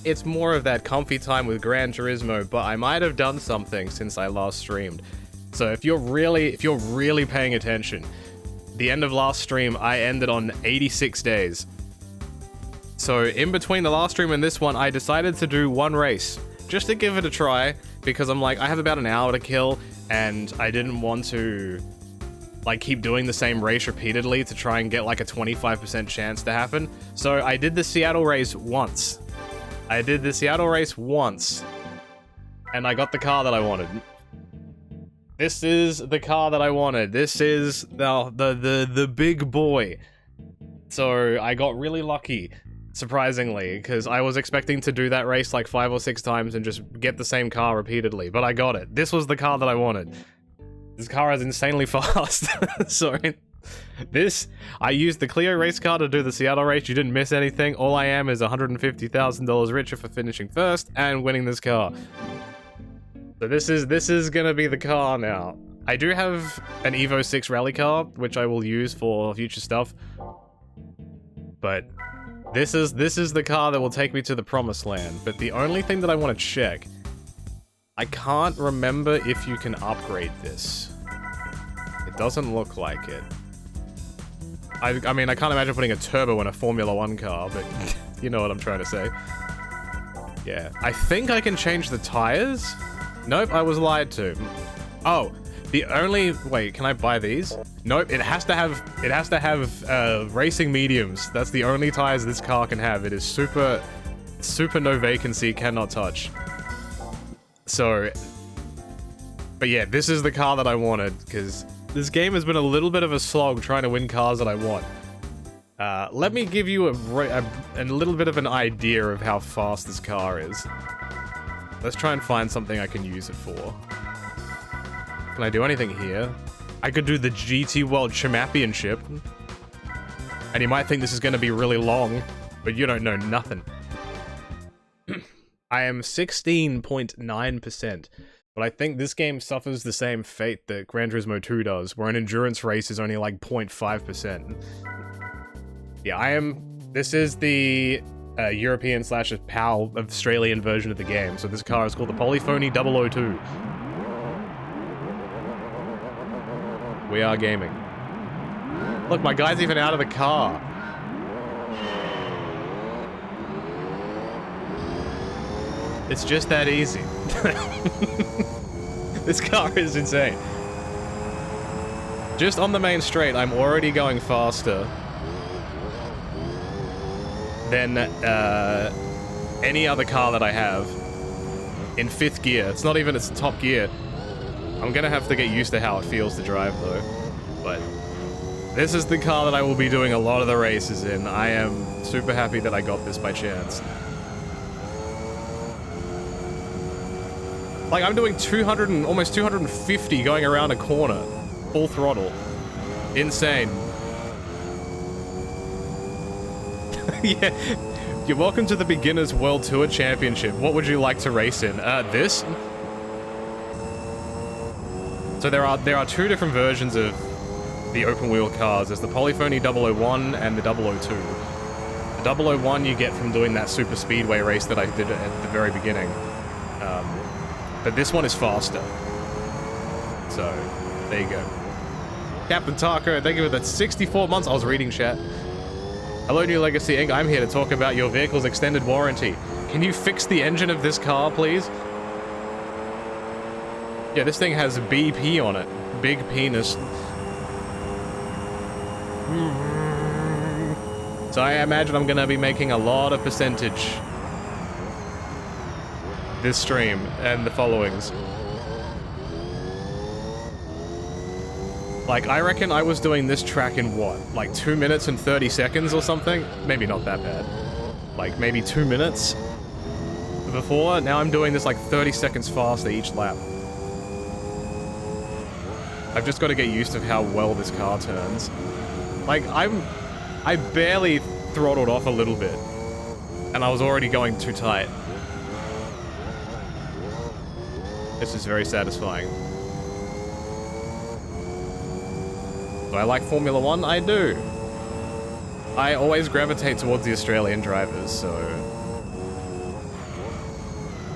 it's more of that comfy time with Gran Turismo, but I might have done something since I last streamed. So if you're really paying attention, the end of last stream, I ended on 86 days. So in between the last stream and this one, I decided to do one race, just to give it a try, because I'm like, I have about an hour to kill, and I didn't want to like keep doing the same race repeatedly to try and get like a 25% chance to happen. So I did the Seattle race once. And I got the car that I wanted. This is the car that I wanted. This is the big boy. So I got really lucky, surprisingly, because I was expecting to do that race like 5 or 6 times and just get the same car repeatedly, but I got it. This was the car that I wanted. This car is insanely fast. Sorry. I used the Clio race car to do the Seattle race. You didn't miss anything. All I am is $150,000 richer for finishing first and winning this car. So this is gonna be the car now. I do have an Evo 6 rally car, which I will use for future stuff. But this is the car that will take me to the promised land. But the only thing that I want to check, I can't remember if you can upgrade this. It doesn't look like it. I mean, I can't imagine putting a turbo in a Formula 1 car, but you know what I'm trying to say. Yeah, I think I can change the tires. Nope, I was lied to. Oh, wait, can I buy these? Nope, it has to have racing mediums. That's the only tires this car can have. It is super no vacancy, cannot touch. So, but yeah, this is the car that I wanted, because this game has been a little bit of a slog trying to win cars that I want. Let me give you a little bit of an idea of how fast this car is. Let's try and find something I can use it for. Can I do anything here? I could do the GT World Championship. And you might think this is going to be really long, but you don't know nothing. I am 16.9%. But I think this game suffers the same fate that Gran Turismo 2 does, where an endurance race is only like 0.5%. Yeah, this is the European / PAL Australian version of the game, so this car is called the Polyphony 002. We are gaming. Look, my guy's even out of the car. It's just that easy. This car is insane. Just on the main straight, I'm already going faster than any other car that I have in 5th gear. It's not even its top gear. I'm gonna have to get used to how it feels to drive though. But this is the car that I will be doing a lot of the races in. I am super happy that I got this by chance. Like, I'm doing almost 250 going around a corner. Full throttle. Insane. Yeah. You're welcome to the Beginners World Tour Championship. What would you like to race in? This? So there are 2 different versions of the open wheel cars. There's the Polyphony 001 and the 002. The 001 you get from doing that super speedway race that I did at the very beginning. But this one is faster. So, there you go. Captain Taco, thank you for the 64 months. I was reading chat. Hello, New Legacy Inc. I'm here to talk about your vehicle's extended warranty. Can you fix the engine of this car, please? Yeah, this thing has BP on it. Big penis. So I imagine I'm gonna be making a lot of percentage this stream and the followings. Like, I reckon I was doing this track in what? Like 2 minutes and 30 seconds or something? Maybe not that bad. Like, maybe 2 minutes before. Now I'm doing this like 30 seconds faster each lap. I've just got to get used to how well this car turns. Like, I barely throttled off a little bit, and I was already going too tight. This is very satisfying. Do I like Formula 1? I do. I always gravitate towards the Australian drivers, so...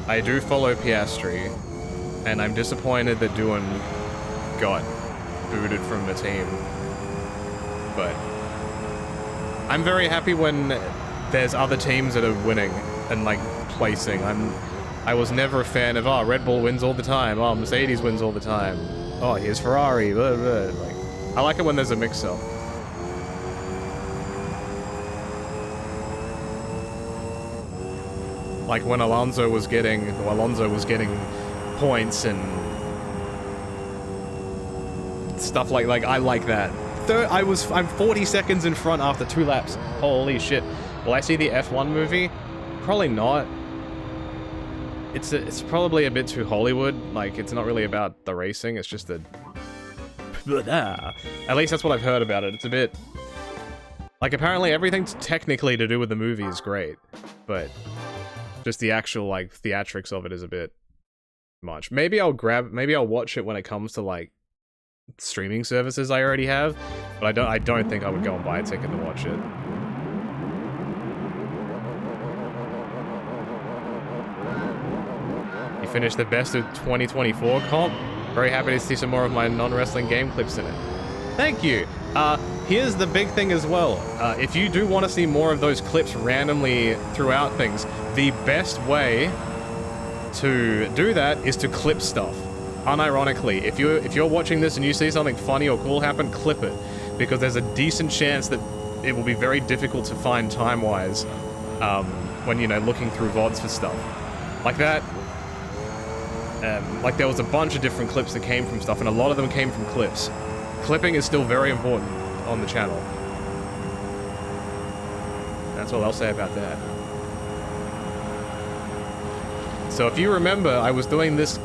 I do follow Piastri, and I'm disappointed that Doohan got booted from the team. But I'm very happy when there's other teams that are winning and like placing. I was never a fan of, oh, Red Bull wins all the time, oh, Mercedes wins all the time, oh, here's Ferrari, blah, blah. Like, I like it when there's a mix-up. Like when Alonso was getting points and stuff like I like that. I'm 40 seconds in front after 2 laps. Holy shit. Will I see the F1 movie? Probably not. It's probably a bit too Hollywood. Like, it's not really about the racing, it's just the... At least that's what I've heard about it. It's a bit... Like, apparently everything technically to do with the movie is great, but just the actual, like, theatrics of it is a bit much. Maybe I'll watch it when it comes to, like, streaming services I already have, but I don't think I would go and buy a ticket to watch it. You finished the best of 2024 comp? Very happy to see some more of my non-wrestling game clips in it. Thank you! Here's the big thing as well. If you do want to see more of those clips randomly throughout things, the best way to do that is to clip stuff. Unironically, if you're watching this and you see something funny or cool happen, clip it. Because there's a decent chance that it will be very difficult to find time-wise when, you know, looking through VODs for stuff. Like that. Like there was a bunch of different clips that came from stuff, and a lot of them came from clips. Clipping is still very important on the channel. That's all I'll say about that. So if you remember, I was doing this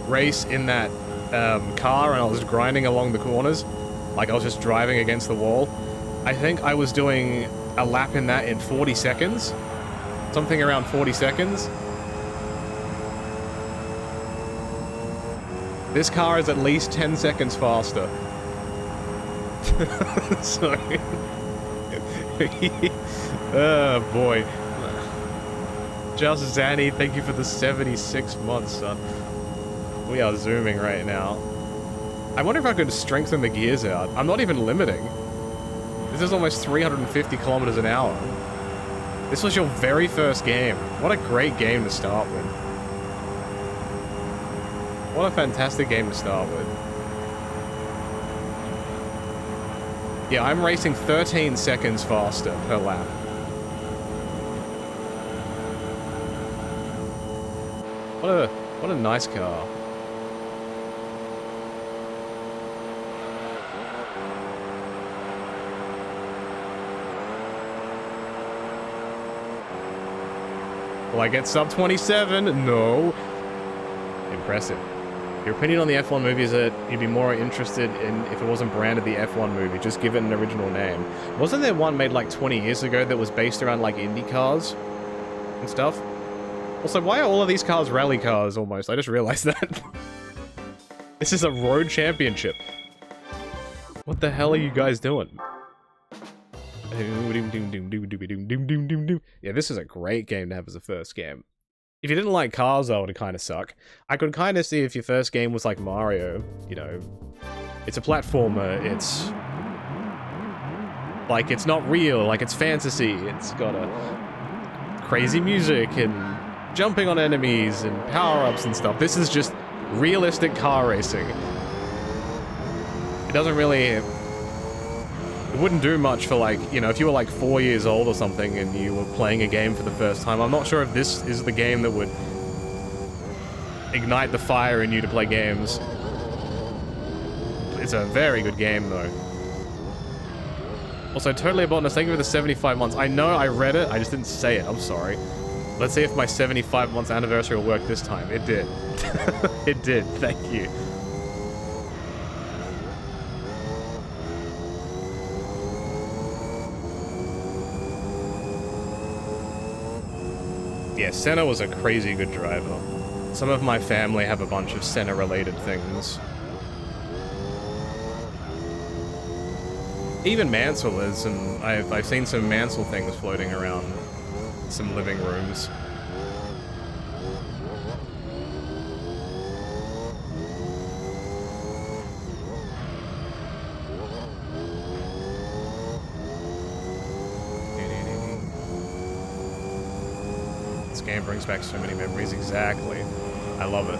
race in that car and I was grinding along the corners. Like I was just driving against the wall. I think I was doing a lap in that in 40 seconds. Something around 40 seconds. This car is at least 10 seconds faster. Sorry. Oh boy. Just Zanny, thank you for the 76 months, son. We are zooming right now. I wonder if I could strengthen the gears out. I'm not even limiting. This is almost 350 kilometers an hour. This was your very first game. What a great game to start with. What a fantastic game to start with. Yeah, I'm racing 13 seconds faster per lap. What a nice car. Will I get sub 27? No. Impressive. Your opinion on the F1 movie is that you'd be more interested in if it wasn't branded the F1 movie, just give it an original name. Wasn't there one made like 20 years ago that was based around like Indy cars and stuff? Also, why are all of these cars rally cars almost? I just realized that. This is a road championship. What the hell are you guys doing? Yeah, this is a great game to have as a first game. If you didn't like cars, though, it would kind of suck. I could kind of see if your first game was like Mario, you know. It's a platformer, it's... like, it's not real, like, it's fantasy. It's got a crazy music and jumping on enemies and power-ups and stuff. This is just realistic car racing. It doesn't really... It wouldn't do much for, like, you know, if you were like 4 years old or something and you were playing a game for the first time. I'm not sure if this is the game that would ignite the fire in you to play games. It's a very good game, though. Also, totally a bonus. Thank you for the 75 months. I know I read it, I just didn't say it. I'm sorry. Let's see if my 75 months anniversary will work this time. It did. It did. Thank you. Yeah, Senna was a crazy good driver. Some of my family have a bunch of Senna-related things. Even Mansell is, and I've seen some Mansell things floating around some living rooms. game brings back so many memories. Exactly. I love it.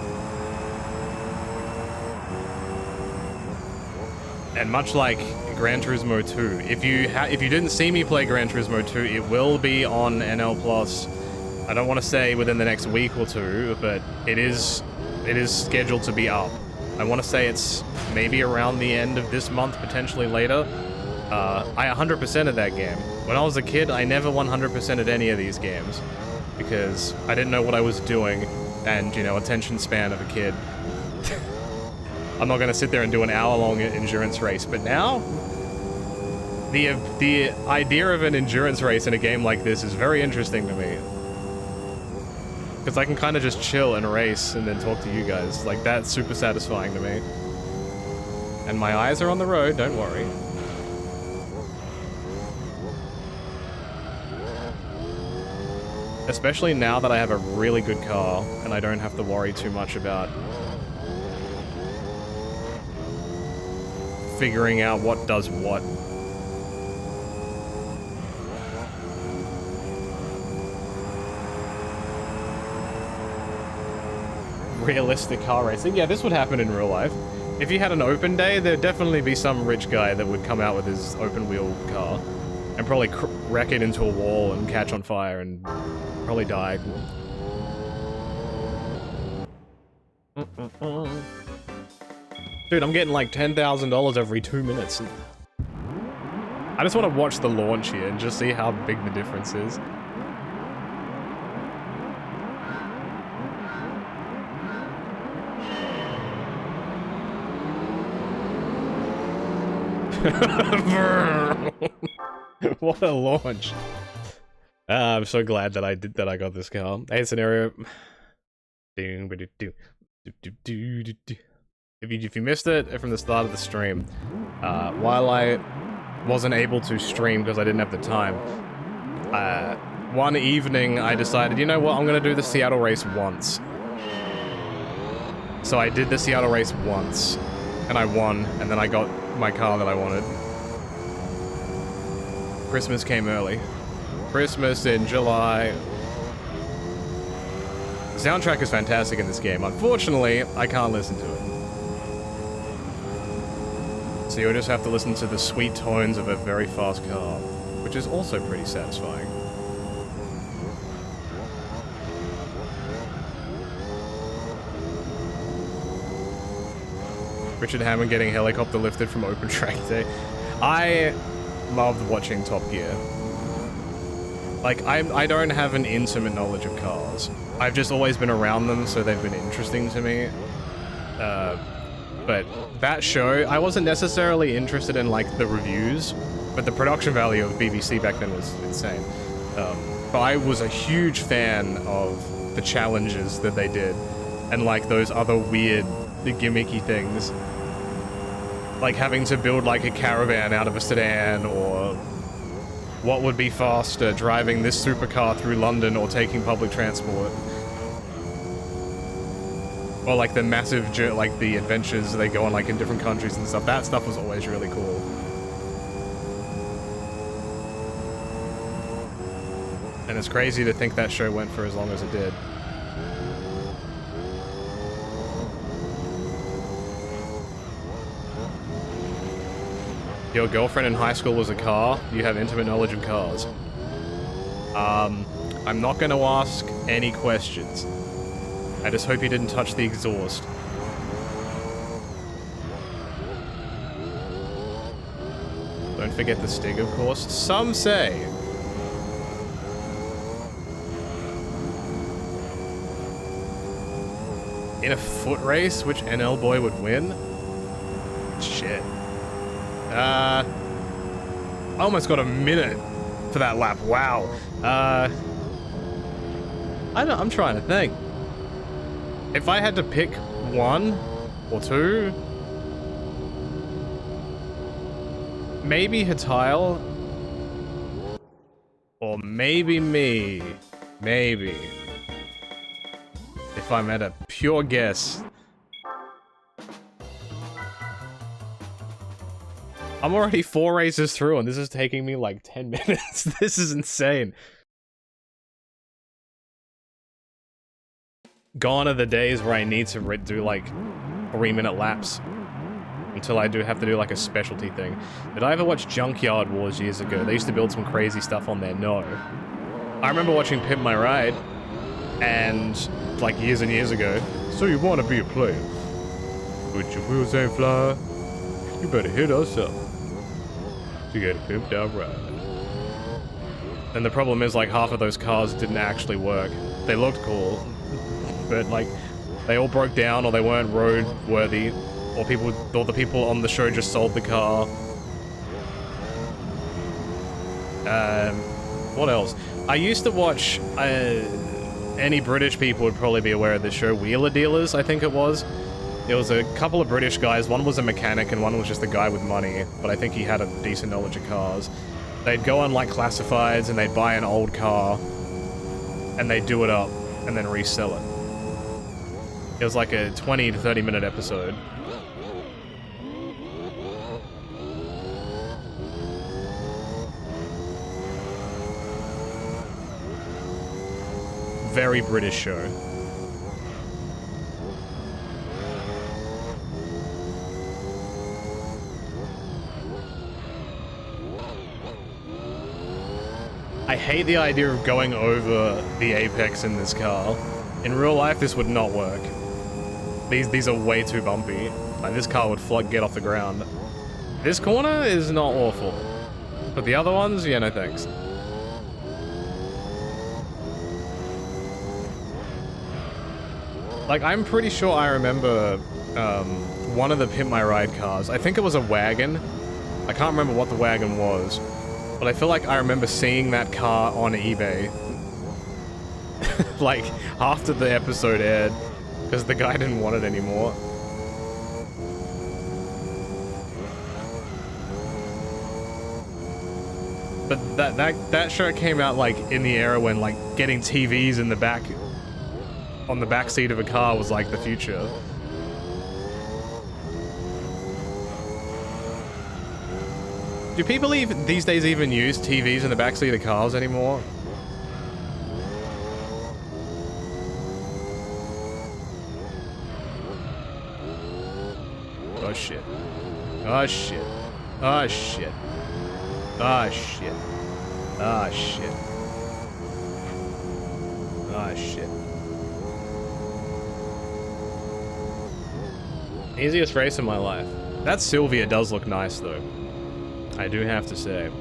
And much like Gran Turismo 2, if you didn't see me play Gran Turismo 2, it will be on NL Plus. I don't want to say within the next week or two, but it is scheduled to be up. I want to say it's maybe around the end of this month, potentially later. I 100%ed that game. When I was a kid, I never 100%ed any of these games because I didn't know what I was doing, and, you know, attention span of a kid. I'm not going to sit there and do an hour-long endurance race, but now the idea of an endurance race in a game like this is very interesting to me. Because I can kind of just chill and race and then talk to you guys. Like, that's super satisfying to me. And my eyes are on the road, don't worry. Especially now that I have a really good car and I don't have to worry too much about figuring out what does what. Realistic car racing. Yeah, this would happen in real life. If you had an open day, there'd definitely be some rich guy that would come out with his open wheel car and probably wreck it into a wall and catch on fire and probably die. Dude, I'm getting like $10,000 every 2 minutes. I just want to watch the launch here and just see how big the difference is. What a launch. I'm so glad that I got this car. Hey, scenario. If you missed it from the start of the stream, while I wasn't able to stream because I didn't have the time, one evening I decided, you know what, I'm gonna do the Seattle race once. So I did the Seattle race once, and I won, and then I got my car that I wanted. Christmas came early. Christmas in July. The soundtrack is fantastic in this game. Unfortunately, I can't listen to it. So you'll just have to listen to the sweet tones of a very fast car, which is also pretty satisfying. Richard Hammond getting helicopter lifted from open track day. I loved watching Top Gear. Like, I don't have an intimate knowledge of cars. I've just always been around them, so they've been interesting to me. But that show, I wasn't necessarily interested in, like, the reviews, but the production value of BBC back then was insane. But I was a huge fan of the challenges that they did, and, like, those other weird, gimmicky things. Like having to build, like, a caravan out of a sedan, or what would be faster, driving this supercar through London or taking public transport. Or like the massive, like the adventures they go on like in different countries and stuff. That stuff was always really cool. And it's crazy to think that show went for as long as it did. Your girlfriend in high school was a car. You have intimate knowledge of cars. I'm not going to ask any questions. I just hope you didn't touch the exhaust. Don't forget the Stig, of course. Some say. In a foot race, which NL boy would win? Shit. I almost got a minute for that lap. Wow. I'm trying to think. If I had to pick one or two, maybe Hatile, or maybe me. Maybe. If I'm at a pure guess. I'm already 4 races through and this is taking me like 10 minutes. This is insane. Gone are the days where I need to do like 3-minute laps until I do have to do like a specialty thing. Did I ever watch Junkyard Wars years ago? They used to build some crazy stuff on there. No. I remember watching Pimp My Ride, and like years and years ago. So you want to be a player? But your wheels ain't fly. You better hit us up to get a pimped out ride. And the problem is, like, half of those cars didn't actually work. They looked cool, but like they all broke down, or they weren't road worthy, or the people on the show just sold the car. What else? I used to watch, any British people would probably be aware of this show, Wheeler Dealers, I think it was. There was a couple of British guys, one was a mechanic and one was just a guy with money, but I think he had a decent knowledge of cars. They'd go on like classifieds and they'd buy an old car and they'd do it up and then resell it. It was like a 20 to 30 minute episode. Very British show. I hate the idea of going over the apex in this car. In real life, this would not work. These are way too bumpy. Like, this car would get off the ground. This corner is not awful. But the other ones, yeah, no thanks. Like, I'm pretty sure I remember one of the Pimp My Ride cars. I think it was a wagon. I can't remember what the wagon was. But I feel like I remember seeing that car on eBay. Like, after the episode aired. Because the guy didn't want it anymore. But that show came out, like, in the era when, like, getting TVs in the back... on the back seat of a car was like the future. Do people these days even use TVs in the back seat of cars anymore? Oh shit. Oh shit. Oh shit. Oh shit. Oh shit. Oh shit. Easiest race in my life. That Sylvia does look nice, though. I do have to say.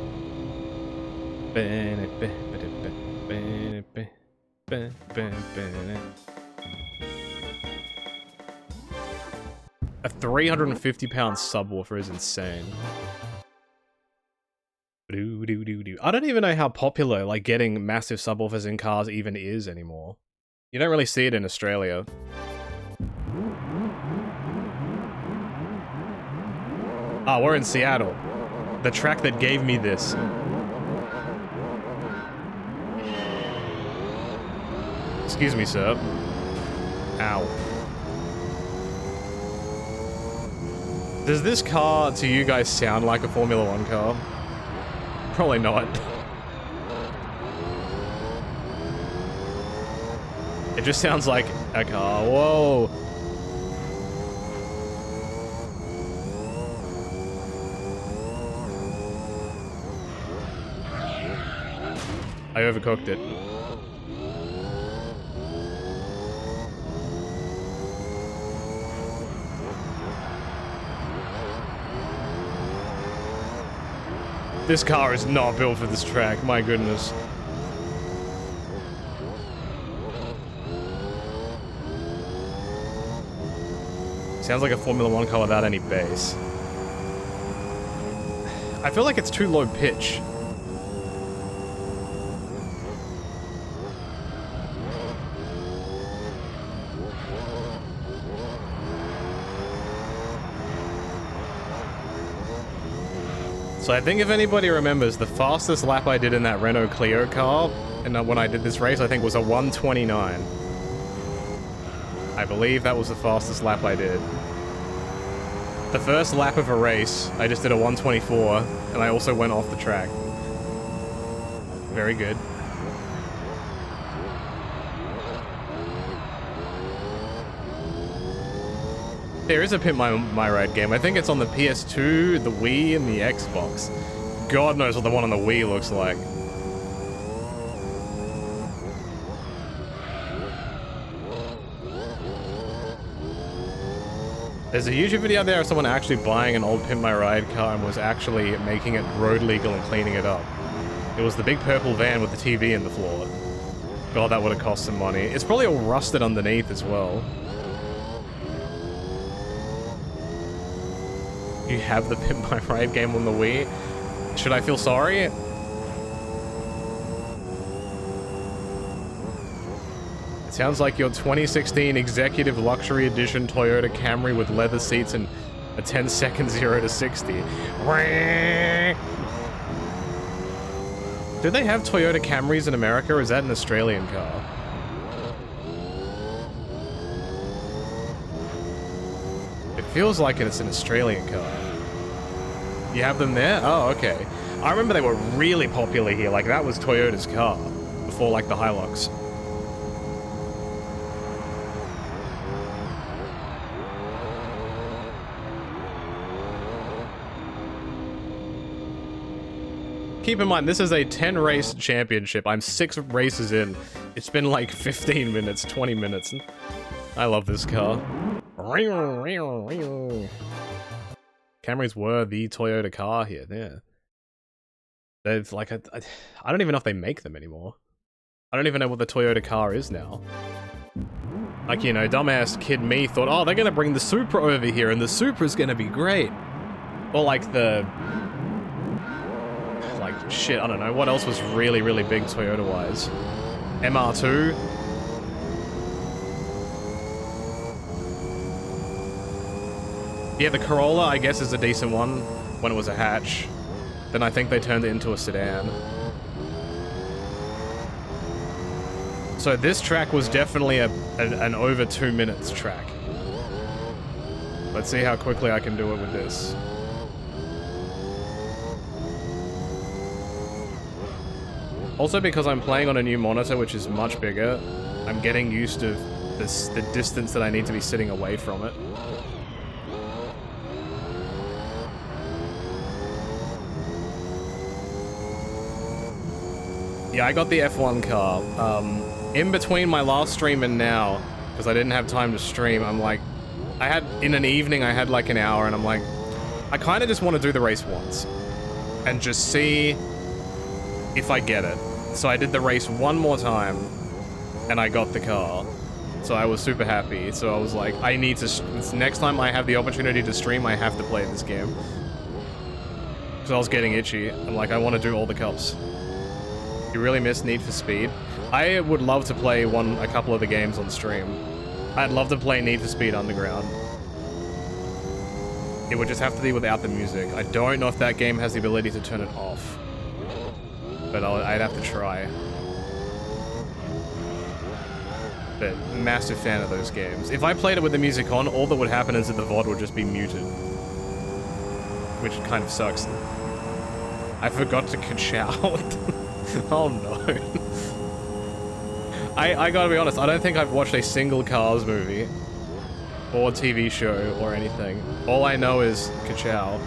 A 350-pound subwoofer is insane. I don't even know how popular, like, getting massive subwoofers in cars even is anymore. You don't really see it in Australia. Ah, we're in Seattle. The track that gave me this. Excuse me, sir. Ow. Does this car, to you guys, sound like a Formula 1 car? Probably not. It just sounds like a car. Whoa. I overcooked it. This car is not built for this track, my goodness. Sounds like a Formula 1 car without any bass. I feel like it's too low pitch. So I think if anybody remembers, the fastest lap I did in that Renault Clio car, and when I did this race, I think was a 129. I believe that was the fastest lap I did. The first lap of a race, I just did a 124, and I also went off the track. Very good. There is a Pimp My Ride game. I think it's on the PS2, the Wii, and the Xbox. God knows what the one on the Wii looks like. There's a YouTube video out there of someone actually buying an old Pimp My Ride car and was actually making it road legal and cleaning it up. It was the big purple van with the TV in the floor. God, that would have cost some money. It's probably all rusted underneath as well. You have the Pimp My Ride game on the Wii? Should I feel sorry? It sounds like your 2016 Executive Luxury Edition Toyota Camry with leather seats and a 10-second 0 to 60. Do they have Toyota Camrys in America, or is that an Australian car? It feels like it's an Australian car. You have them there? Oh, okay. I remember they were really popular here. Like, that was Toyota's car before, like, the Hilux. Keep in mind, this is a 10-race championship. I'm 6 races in. It's been like 15 minutes, 20 minutes. I love this car. Camrys were the Toyota car here, yeah. They've like, I don't even know if they make them anymore. I don't even know what the Toyota car is now. Like, you know, dumbass kid me thought, oh, they're gonna bring the Supra over here and the Supra's gonna be great. Or like the... like, shit, I don't know. What else was really, really big Toyota-wise? MR2? Yeah, the Corolla, I guess, is a decent one when it was a hatch. Then I think they turned it into a sedan. So this track was definitely an over 2 minutes track. Let's see how quickly I can do it with this. Also, because I'm playing on a new monitor, which is much bigger, I'm getting used to the distance that I need to be sitting away from it. Yeah, I got the F1 car. In between my last stream and now, because I didn't have time to stream, I'm like, in an evening, I had like an hour, and I'm like, I kind of just want to do the race once. And just see if I get it. So I did the race one more time, and I got the car. So I was super happy. So I was like, I need to... next time I have the opportunity to stream, I have to play this game. So I was getting itchy. I'm like, I want to do all the cups. You really miss Need for Speed? I would love to play a couple of the games on stream. I'd love to play Need for Speed Underground. It would just have to be without the music. I don't know if that game has the ability to turn it off. But I'd have to try. But massive fan of those games. If I played it with the music on, all that would happen is that the VOD would just be muted. Which kind of sucks. I forgot to ka-chow. Oh no. I gotta be honest, I don't think I've watched a single Cars movie. Or TV show, or anything. All I know is ka-chow.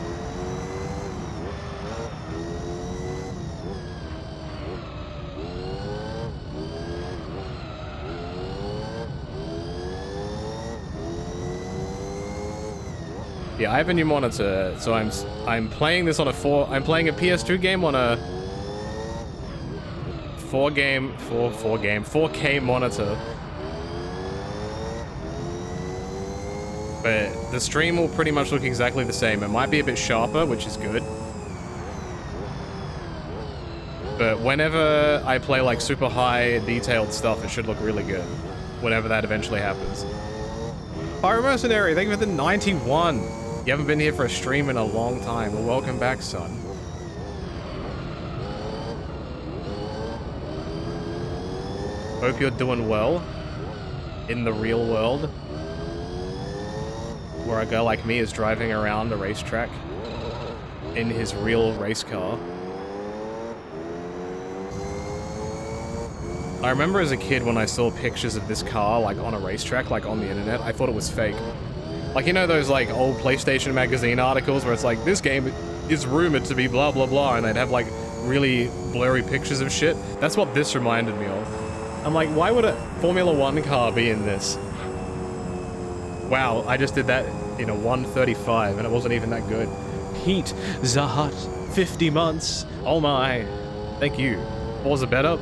Yeah, I have a new monitor, so I'm playing this on I'm playing a PS2 game on a 4K monitor. But the stream will pretty much look exactly the same. It might be a bit sharper, which is good. But whenever I play like super high detailed stuff, it should look really good. Whenever that eventually happens. Pyro Mercenary, thank you for the 91. You haven't been here for a stream in a long time. Well, welcome back, son. Hope you're doing well in the real world, where a guy like me is driving around a racetrack in his real race car. I remember as a kid when I saw pictures of this car like on a racetrack, like on the internet, I thought it was fake. Like, you know those, like, old PlayStation magazine articles where it's like, this game is rumored to be blah, blah, blah, and they'd have, like, really blurry pictures of shit? That's what this reminded me of. I'm like, why would a Formula 1 car be in this? Wow, I just did that in a 135, and it wasn't even that good. Heat, Zahat, 50 months, oh my. Thank you. Was it better?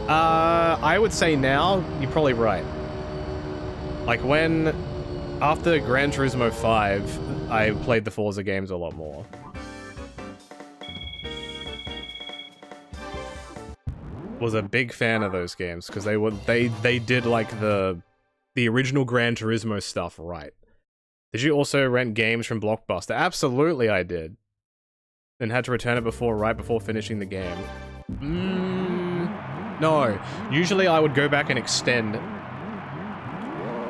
I would say now, you're probably right. Like, after Gran Turismo 5, I played the Forza games a lot more. Was a big fan of those games because they did like the original Gran Turismo stuff right. Did you also rent games from Blockbuster? Absolutely, I did. And had to return it right before finishing the game. No. Usually I would go back and extend.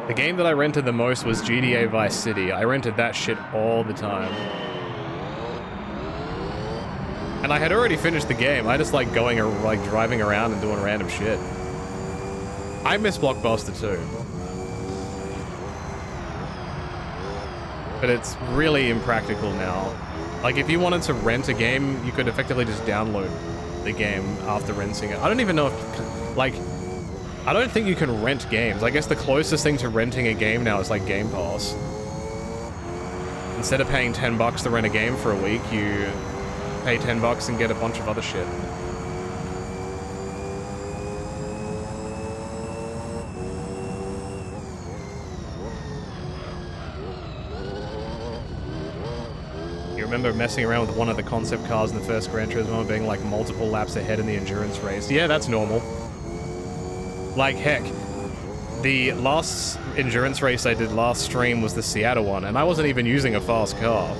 The game that I rented the most was GTA Vice City. I rented that shit all the time. And I had already finished the game. I just like driving around and doing random shit. I miss Blockbuster too. But it's really impractical now. Like, if you wanted to rent a game, you could effectively just download the game after renting it. I don't even know if, like, I don't think you can rent games. I guess the closest thing to renting a game now is like Game Pass. Instead of paying $10 to rent a game for a week, you pay $10 and get a bunch of other shit. You remember messing around with one of the concept cars in the first Gran Turismo and being like multiple laps ahead in the endurance race? Yeah, that's normal. Like, heck, the last endurance race I did last stream was the Seattle one, and I wasn't even using a fast car.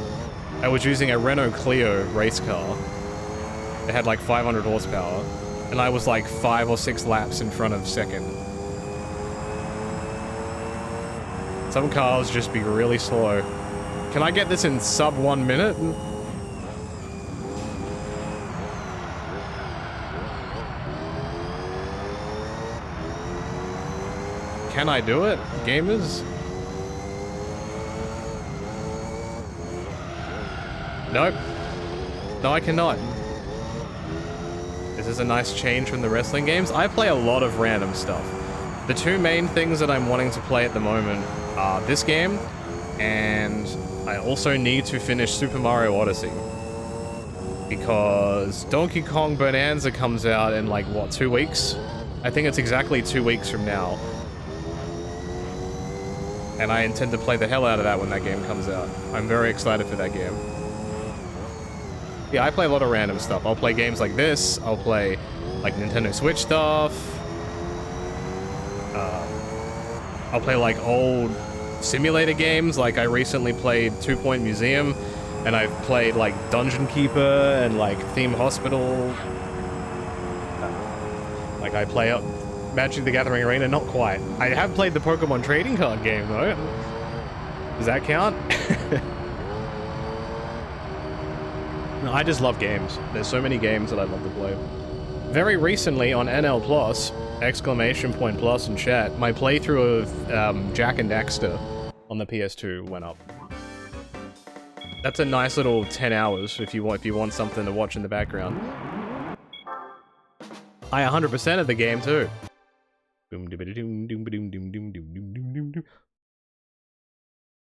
I was using a Renault Clio race car. It had like 500 horsepower, and I was like 5 or 6 laps in front of second. Some cars just be really slow. Can I get this in sub 1 minute? Can I do it, gamers? Nope. No, I cannot. This is a nice change from the wrestling games. I play a lot of random stuff. The two main things that I'm wanting to play at the moment are this game, and I also need to finish Super Mario Odyssey. Because Donkey Kong Bonanza comes out in like, what, 2 weeks? I think it's exactly 2 weeks from now. And I intend to play the hell out of that when that game comes out. I'm very excited for that game. Yeah, I play a lot of random stuff. I'll play games like this. I'll play, like, Nintendo Switch stuff. I'll play, like, old simulator games. Like, I recently played 2 Point Museum. And I've played, like, Dungeon Keeper and, like, Theme Hospital. Like, I play Magic the Gathering Arena, not quite. I have played the Pokemon trading card game, though. Does that count? No, I just love games. There's so many games that I love to play. Very recently on NL Plus, exclamation point plus in chat, my playthrough of Jak and Daxter on the PS2 went up. That's a nice little 10 hours if you want something to watch in the background. I 100% of the game too.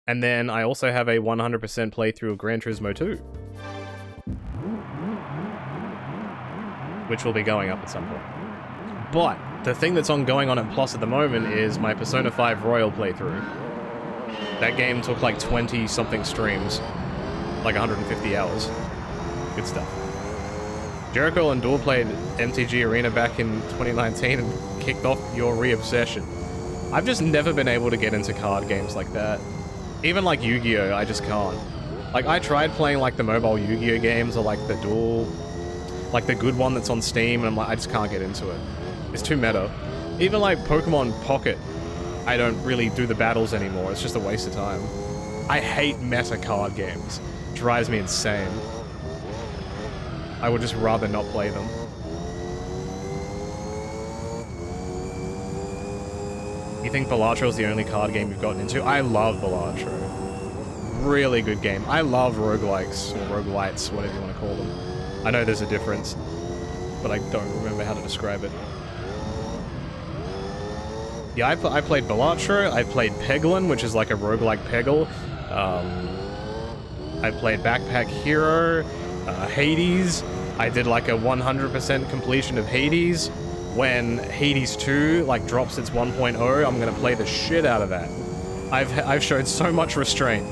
And then I also have a 100% playthrough of Gran Turismo 2. Which will be going up at some point. But the thing that's ongoing on it Plus at the moment is my Persona 5 Royal playthrough. That game took like 20-something streams. Like 150 hours. Good stuff. Jericho and Duel played MTG Arena back in 2019 and kicked off your re-obsession. I've just never been able to get into card games like that. Even like Yu-Gi-Oh, I just can't. Like, I tried playing like the mobile Yu-Gi-Oh games or like the Duel, like the good one that's on Steam, and I'm like, I just can't get into it. It's too meta. Even like Pokemon Pocket, I don't really do the battles anymore. It's just a waste of time. I hate meta card games. It drives me insane. I would just rather not play them. You think Balatro is the only card game you've gotten into? I love Balatro. really good game. I love roguelikes, or roguelites, whatever you want to call them. I know there's a difference, but I don't remember how to describe it. Yeah, I played Balatro, I played Peglin, which is like a roguelike Peggle. I played Backpack Hero, Hades. I did like a 100% completion of Hades. When Hades 2 like drops its 1.0, I'm gonna play the shit out of that. I've showed so much restraint.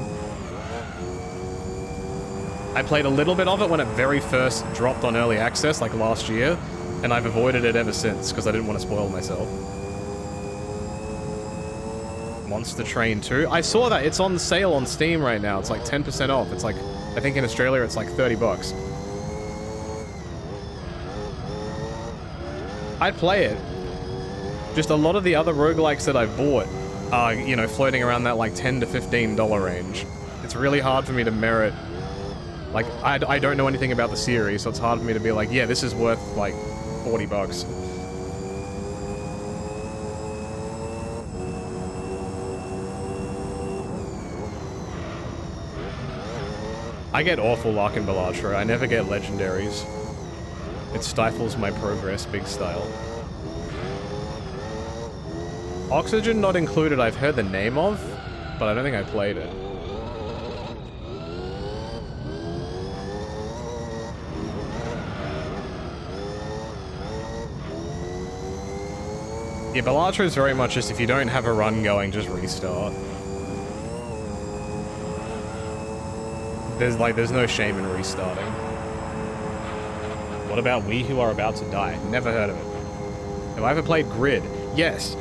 I played a little bit of it when it very first dropped on early access, like last year, and I've avoided it ever since because I didn't want to spoil myself. Monster Train 2. I saw that it's on sale on Steam right now. It's like 10% off. It's like, I think in Australia it's like 30 bucks. I'd play it. Just a lot of the other roguelikes that I've bought are, you know, floating around that like $10 to $15 range. It's really hard for me to merit. Like, I don't know anything about the series, so it's hard for me to be like, yeah, this is worth like 40 bucks. I get awful luck in Balatro. I never get legendaries. It stifles my progress big style. Oxygen not included, I've heard the name of, but I don't think I played it. Yeah, Balatro is very much just if you don't have a run going, just restart. There's no shame in restarting. What about We Who Are About to Die? Never heard of it. Have I ever played Grid? Yes.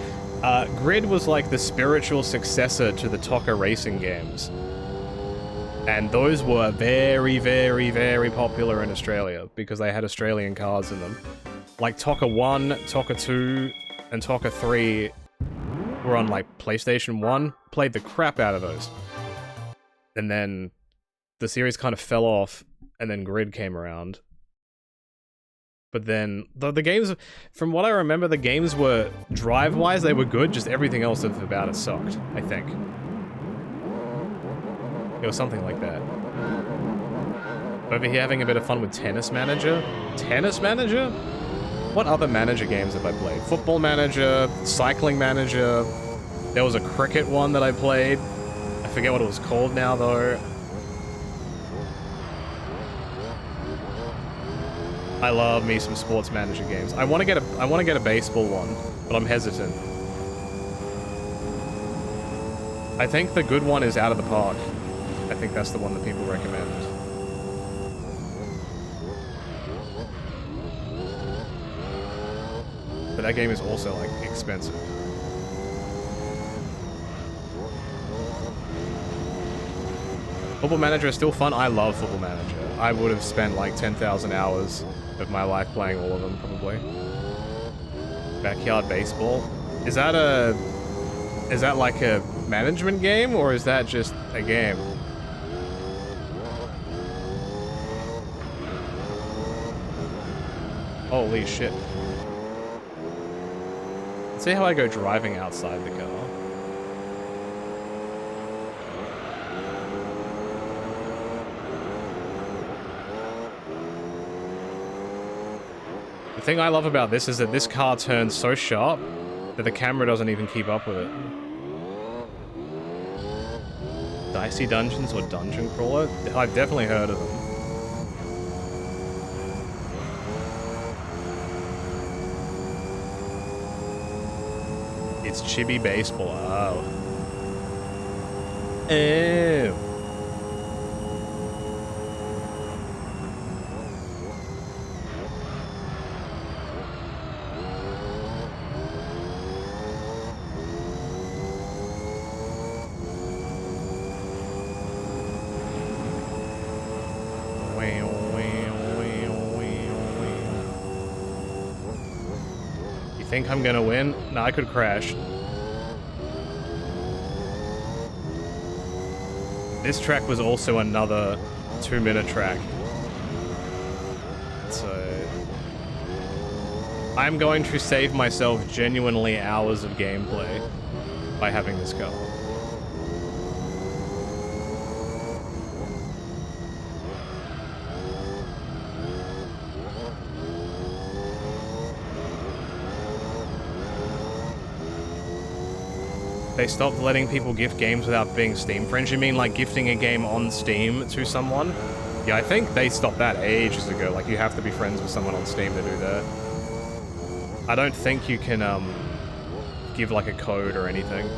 Grid was like the spiritual successor to the TOCA racing games. And those were very, very, very popular in Australia because they had Australian cars in them. Like TOCA 1, TOCA 2, and TOCA 3 were on like PlayStation 1. Played the crap out of those. And then the series kind of fell off, and then Grid came around. But then, the games, from what I remember, the games were, drive-wise, they were good, just everything else about it sucked, I think. It was something like that. Over here having a bit of fun with Tennis Manager? Tennis Manager? What other manager games have I played? Football Manager, Cycling Manager, there was a cricket one that I played. I forget what it was called now, though. I love me some sports manager games. I want to get a baseball one, but I'm hesitant. I think the good one is Out of the Park. I think that's the one that people recommend. But that game is also like expensive. Football Manager is still fun. I love Football Manager. I would have spent like 10,000 hours of my life playing all of them, probably. Backyard Baseball. Is that like a management game, or is that just a game? Holy shit. Let's see how I go driving outside the car. The thing I love about this is that this car turns so sharp that the camera doesn't even keep up with it. Dicey Dungeons or Dungeon Crawler? I've definitely heard of them. It's Chibi Baseball. Oh. Ew. Think I'm gonna win? No, I could crash. This track was also another 2-minute track. So I'm going to save myself genuinely hours of gameplay by having this car. They stopped letting people gift games without being Steam friends. You mean like gifting a game on Steam to someone? Yeah, I think they stopped that ages ago. Like, you have to be friends with someone on Steam to do that. I don't think you can, give, like, a code or anything.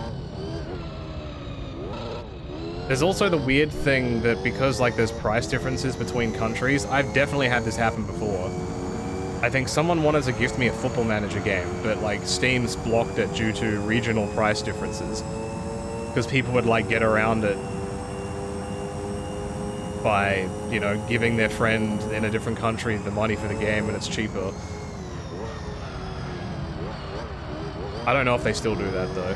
There's also the weird thing that because, like, there's price differences between countries, I've definitely had this happen before. I think someone wanted to gift me a Football Manager game, but, like, Steam's blocked it due to regional price differences. Because people would, like, get around it by, you know, giving their friend in a different country the money for the game and it's cheaper. I don't know if they still do that, though.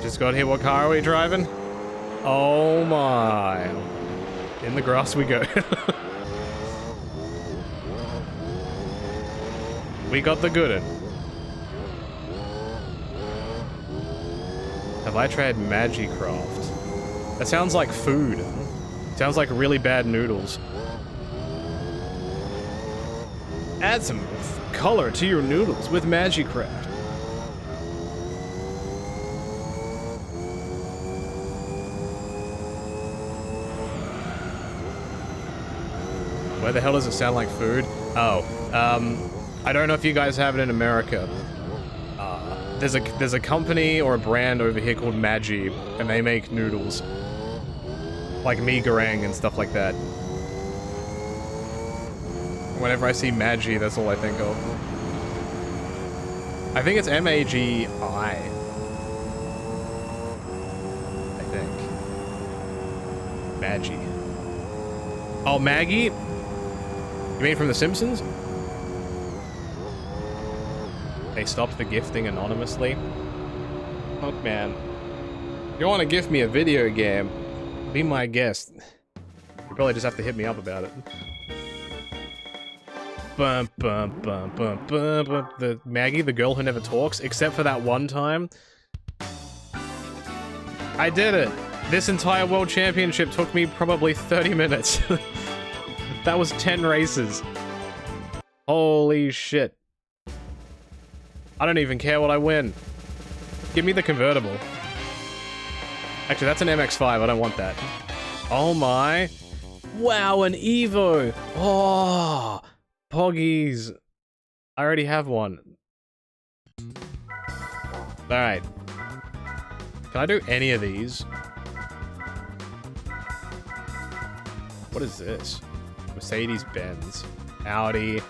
Just got here. What car are we driving? Oh my. In the grass we go. We got the good one. Have I tried Magicraft? That sounds like food. Sounds like really bad noodles. Add some color to your noodles with Magicraft. Where the hell does it sound like food? Oh, I don't know if you guys have it in America. There's a company or a brand over here called Maggi, and they make noodles. Like mee goreng and stuff like that. Whenever I see Maggi, that's all I think of. I think it's M-A-G-I. I think. Maggi. Oh, Maggie? You mean from The Simpsons? They stopped the gifting anonymously. Look, man. If you want to gift me a video game, be my guest. You probably just have to hit me up about it. Bum, bum, bum, bum, bum, bum. The Maggie, the girl who never talks, except for that one time. I did it! This entire World Championship took me probably 30 minutes. That was 10 races. Holy shit. I don't even care what I win. Give me the convertible. Actually, that's an MX-5. I don't want that. Oh my. Wow, an Evo. Oh, Poggies. I already have one. Alright. Can I do any of these? What is this? Mercedes-Benz. Audi.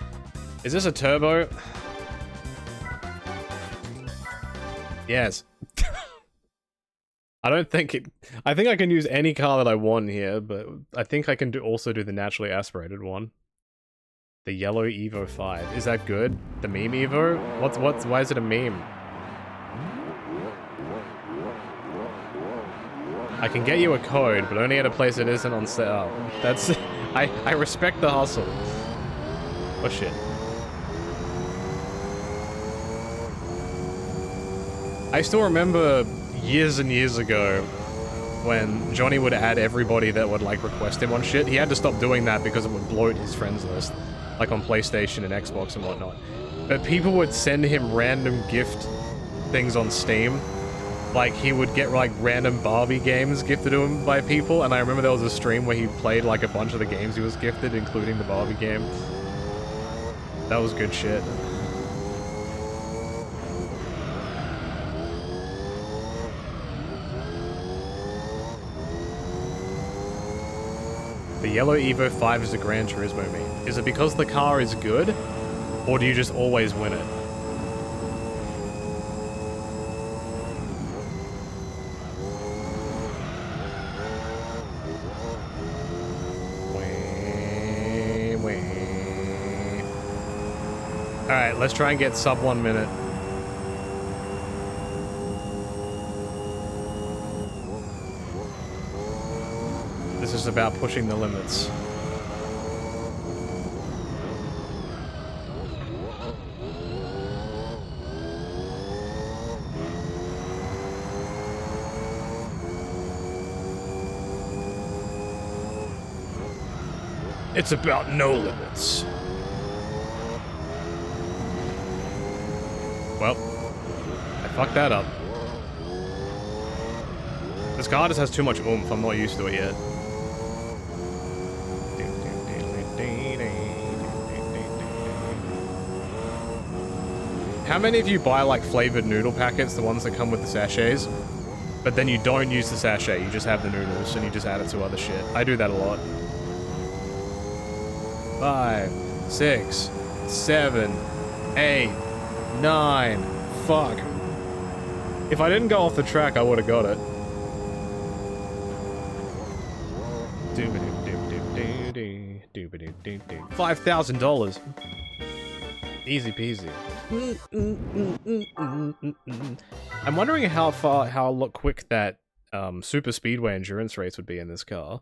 Is this a turbo? Yes. I don't think it... I think I can use any car that I want here, but I think I can also do the naturally aspirated one. The yellow Evo 5. Is that good? The meme Evo? Why is it a meme? I can get you a code, but only at a place it isn't on sale. That's... I respect the hustle. Oh shit. I still remember years and years ago when Johnny would add everybody that would like request him on shit. He had to stop doing that because it would bloat his friends list, like on PlayStation and Xbox and whatnot. But people would send him random gift things on Steam. Like, he would get like random Barbie games gifted to him by people, and I remember there was a stream where he played like a bunch of the games he was gifted, including the Barbie game. That was good shit. The yellow Evo 5 is a Gran Turismo meme. Is it because the car is good? Or do you just always win it? Alright, let's try and get sub 1 minute. This is about pushing the limits. It's about no limits. Well, I fucked that up. This car just has too much oomph. I'm not used to it yet. How many of you buy like flavored noodle packets, the ones that come with the sachets, but then you don't use the sachet, you just have the noodles and you just add it to other shit? I do that a lot. 5, 6, 7, 8, 9. Fuck. If I didn't go off the track, I would have got it. $5,000. Easy peasy. I'm wondering how quick that super speedway endurance race would be in this car.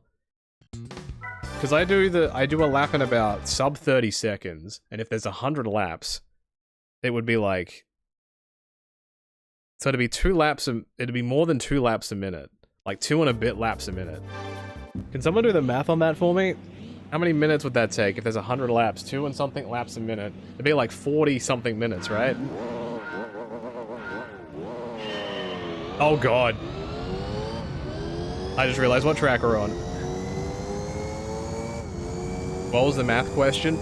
Because I do a lap in about sub 30 seconds, and if there's 100 laps, it would be like, so it'd be it'd be more than 2 laps a minute, like 2 and a bit laps a minute. Can someone do the math on that for me? How many minutes would that take if there's 100 laps? 2 and something laps a minute. It'd be like 40 something minutes, right? Oh god. I just realized what track we're on. What was the math question?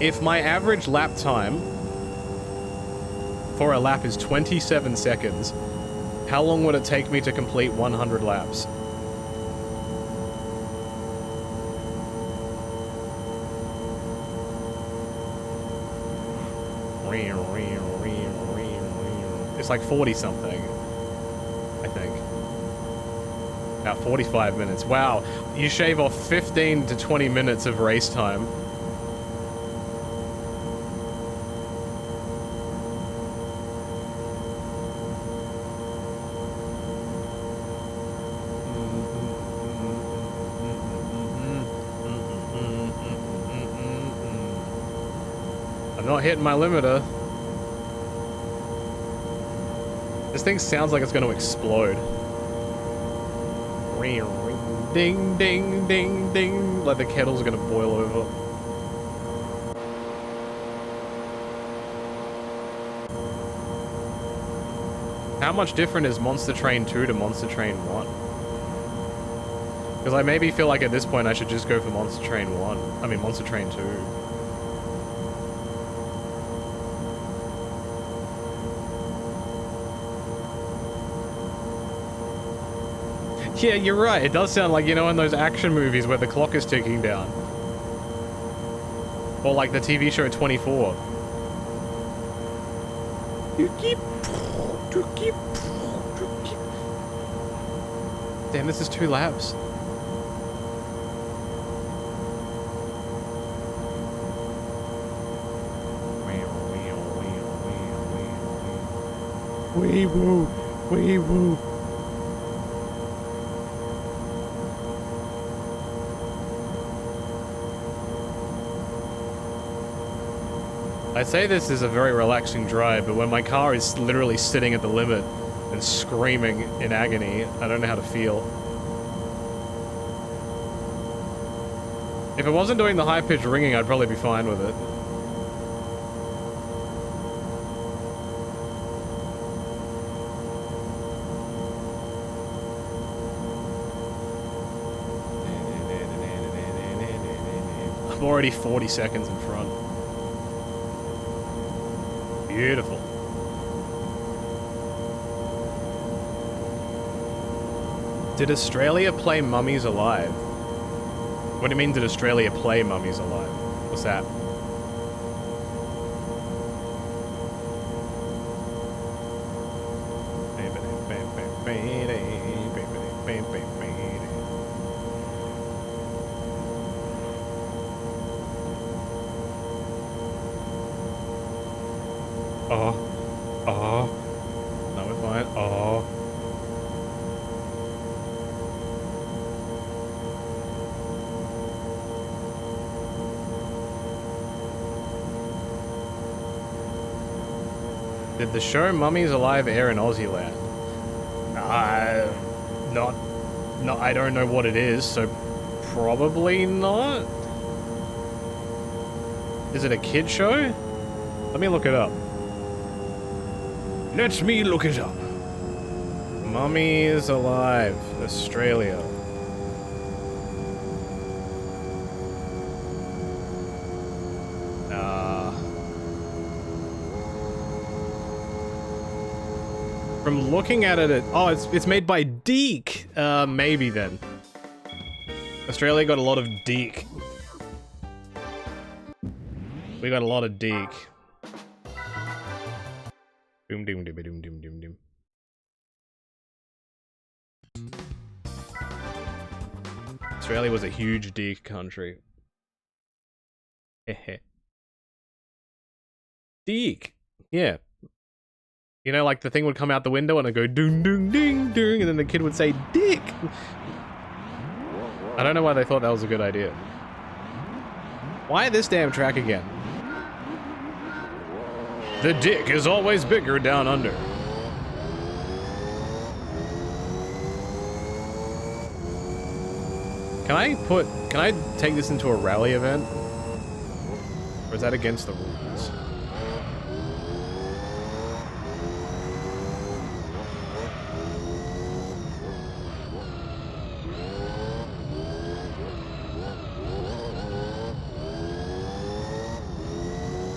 If my average lap time for a lap is 27 seconds, how long would it take me to complete 100 laps? It's like 40 something, I think. About 45 minutes. Wow, you shave off 15 to 20 minutes of race time. I'm not hitting my limiter. This thing sounds like it's going to explode. Ding, ding, ding, ding. Like the kettle's going to boil over. How much different is Monster Train 2 to Monster Train 1? Because I maybe feel like at this point I should just go for Monster Train 1. I mean, Monster Train 2. Yeah, you're right. It does sound like, you know, in those action movies where the clock is ticking down. Or like the TV show 24. Damn, this is 2 laps. Wee woo, wee woo. I say this is a very relaxing drive, but when my car is literally sitting at the limit and screaming in agony, I don't know how to feel. If it wasn't doing the high-pitched ringing, I'd probably be fine with it. I'm already 40 seconds in front. Beautiful. Did Australia play Mummies Alive? What do you mean, did Australia play Mummies Alive? What's that? No, we're fine. Did the show Mummies Alive air in Aussie land? I don't know what it is, so Probably not. Is it a kid show? Let me look it up. Let me look it up. Mummies Alive, Australia. From looking at it, oh, it's made by Deke. Maybe then. Australia got a lot of Deke. We got a lot of Deke. Doom doom doom doom doom doom doom. Australia was a huge Deke country. Hehe. Deke. Yeah. You know, like the thing would come out the window and it'd go doom doom ding ding, and then the kid would say Dick. I don't know why they thought that was a good idea. Why this damn track again? The dick is always bigger down under. Can I take this into a rally event? Or is that against the rules?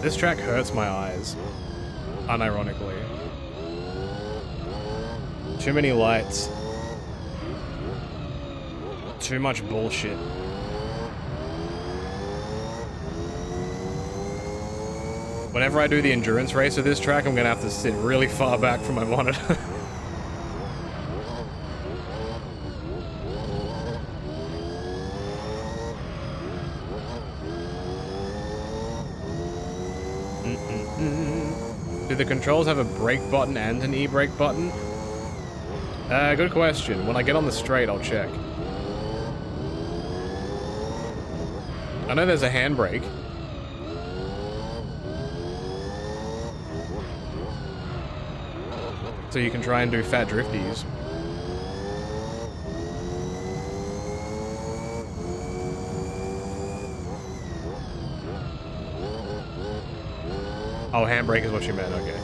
This track hurts my eyes, unironically. Too many lights. Too much bullshit. Whenever I do the endurance race of this track, I'm gonna have to sit really far back from my monitor. Do the controls have a brake button and an e-brake button? Good question. When I get on the straight, I'll check. I know there's a handbrake. So you can try and do fat drifties. Oh, handbrake is what you meant, okay.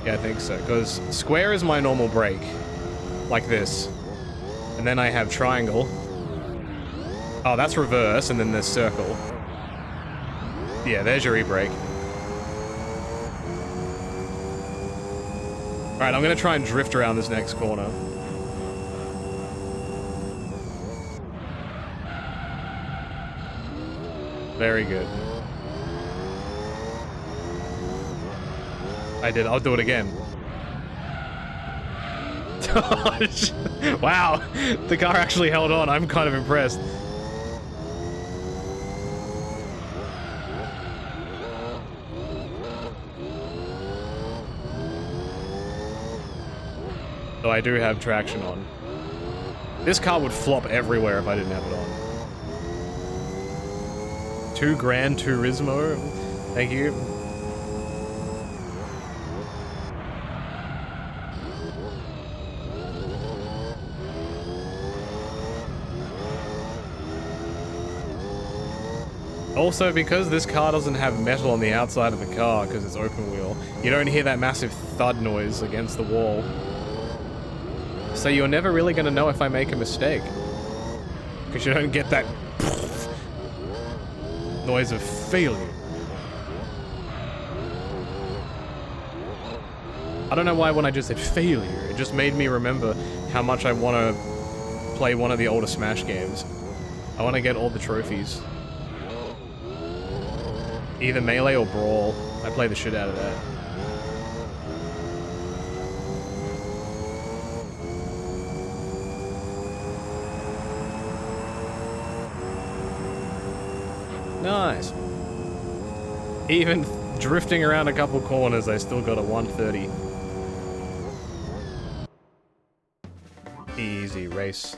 Yeah, I think so, because square is my normal brake. Like this. And then I have triangle. Oh, that's reverse, and then there's circle. Yeah, there's your e-brake. Alright, I'm gonna try and drift around this next corner. Very good. I did. I'll do it again. Wow, the car actually held on. I'm kind of impressed. So I do have traction on. This car would flop everywhere if I didn't have it on. 2 Gran Turismo. Thank you. Also, because this car doesn't have metal on the outside of the car, because it's open wheel, you don't hear that massive thud noise against the wall. So you're never really going to know if I make a mistake. Because you don't get that noise of failure. I don't know why when I just said failure, it just made me remember how much I want to play one of the older Smash games. I want to get all the trophies. Either Melee or Brawl. I play the shit out of that. Nice. Even drifting around a couple corners, I still got a 130. Easy race.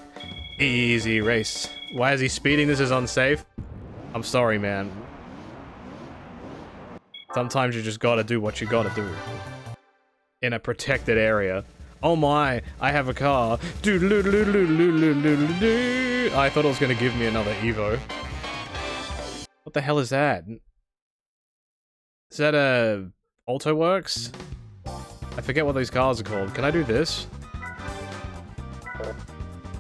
Easy race. Why is he speeding? This is unsafe. I'm sorry, man. Sometimes you just gotta do what you gotta do. In a protected area. Oh my, I have a car. I thought it was going to give me another Evo. What the hell is that? Is that a Auto Works? I forget what these cars are called. Can I do this?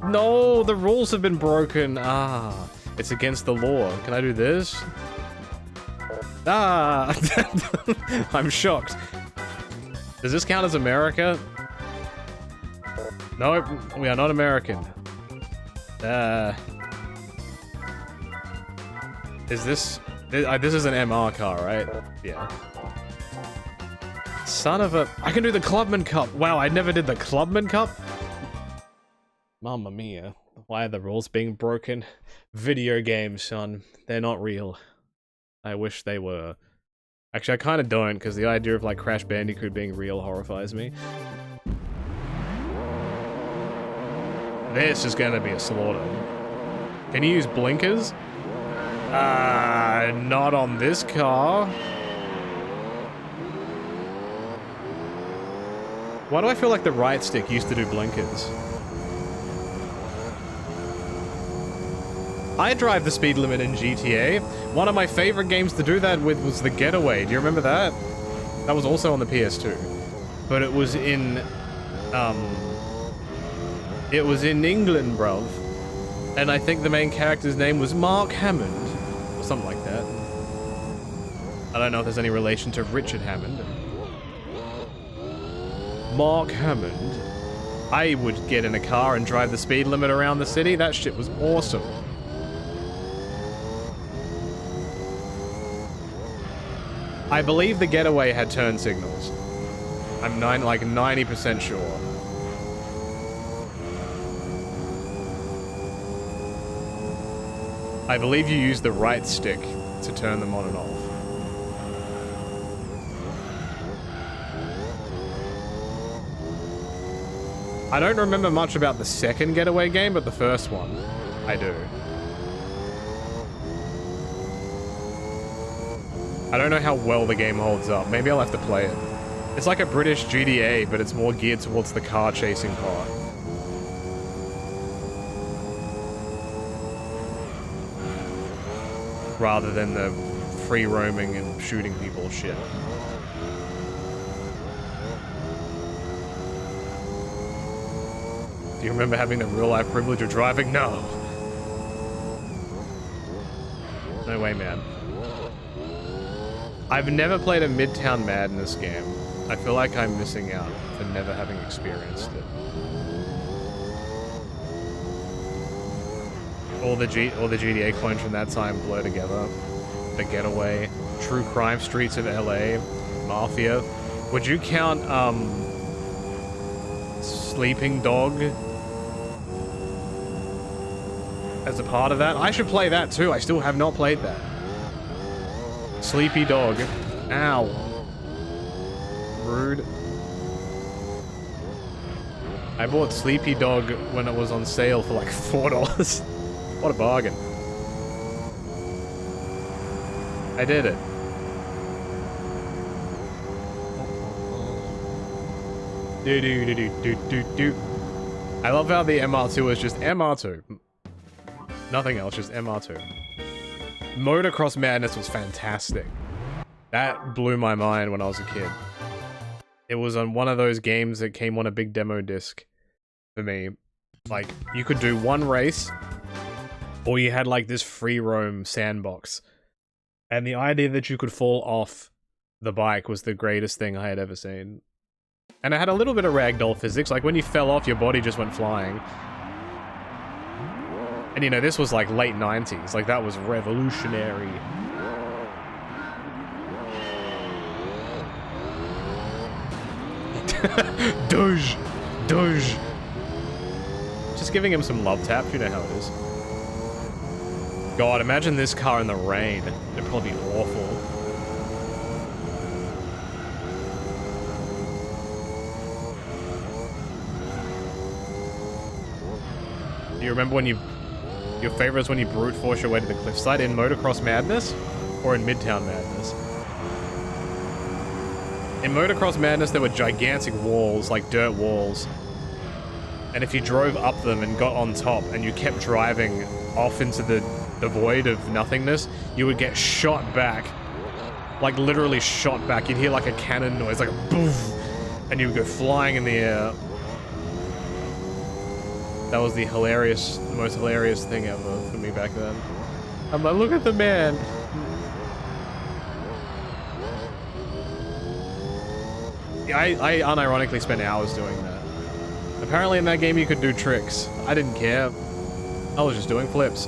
No, the rules have been broken. Ah, it's against the law. Can I do this? Ah, I'm shocked. Does this count as America? Nope, we are not American. Is this... This is an MR car, right? Yeah. Son of a... I can do the Clubman Cup! Wow, I never did the Clubman Cup? Mamma mia. Why are the rules being broken? Video games, son. They're not real. I wish they were. Actually, I kind of don't, because the idea of, like, Crash Bandicoot being real horrifies me. This is gonna be a slaughter. Can you use blinkers? Not on this car. Why do I feel like the right stick used to do blinkers? I drive the speed limit in GTA. One of my favorite games to do that with was The Getaway. Do you remember that? That was also on the PS2. But it was in, it was in England, bruv. And I think the main character's name was Mark Hammond. Or something like that. I don't know if there's any relation to Richard Hammond. Mark Hammond. I would get in a car and drive the speed limit around the city. That shit was awesome. I believe the Getaway had turn signals. I'm like 90% sure. I believe you use the right stick to turn them on and off. I don't remember much about the second Getaway game, but the first one, I do. I don't know how well the game holds up. Maybe I'll have to play it. It's like a British GTA, but it's more geared towards the car chasing part. Rather than the free roaming and shooting people shit. Do you remember having the real life privilege of driving? No. No way, man. I've never played a Midtown Madness game. I feel like I'm missing out for never having experienced it. All the GTA clones from that time blur together. The Getaway, True Crime Streets of LA, Mafia. Would you count, Sleeping Dog as a part of that? I should play that too. I still have not played that. Sleepy Dog. Ow. Rude. I bought Sleepy Dog when it was on sale for like $4. What a bargain. I did it. Do. I love how the MR2 is just MR2. Nothing else, just MR2. Motocross Madness was fantastic. That blew my mind when I was a kid. It was on one of those games that came on a big demo disc for me. Like, you could do one race, or you had like this free roam sandbox. And the idea that you could fall off the bike was the greatest thing I had ever seen. And it had a little bit of ragdoll physics, like when you fell off, your body just went flying. And you know, this was like late 90s, like that was revolutionary. Doge. Just giving him some love tap, you know how it is. God, imagine this car in the rain. It'd probably be awful. Do you remember when your favorite is when you brute force your way to the cliffside in Motocross Madness? Or in Midtown Madness? In Motocross Madness, there were gigantic walls, like dirt walls. And if you drove up them and got on top and you kept driving off into the void of nothingness, you would get shot back. Like literally shot back. You'd hear like a cannon noise, like a boof, and you would go flying in the air. That was the most hilarious thing ever for me back then. I'm like, look at the man. I unironically spent hours doing that. Apparently in that game you could do tricks. I didn't care. I was just doing flips.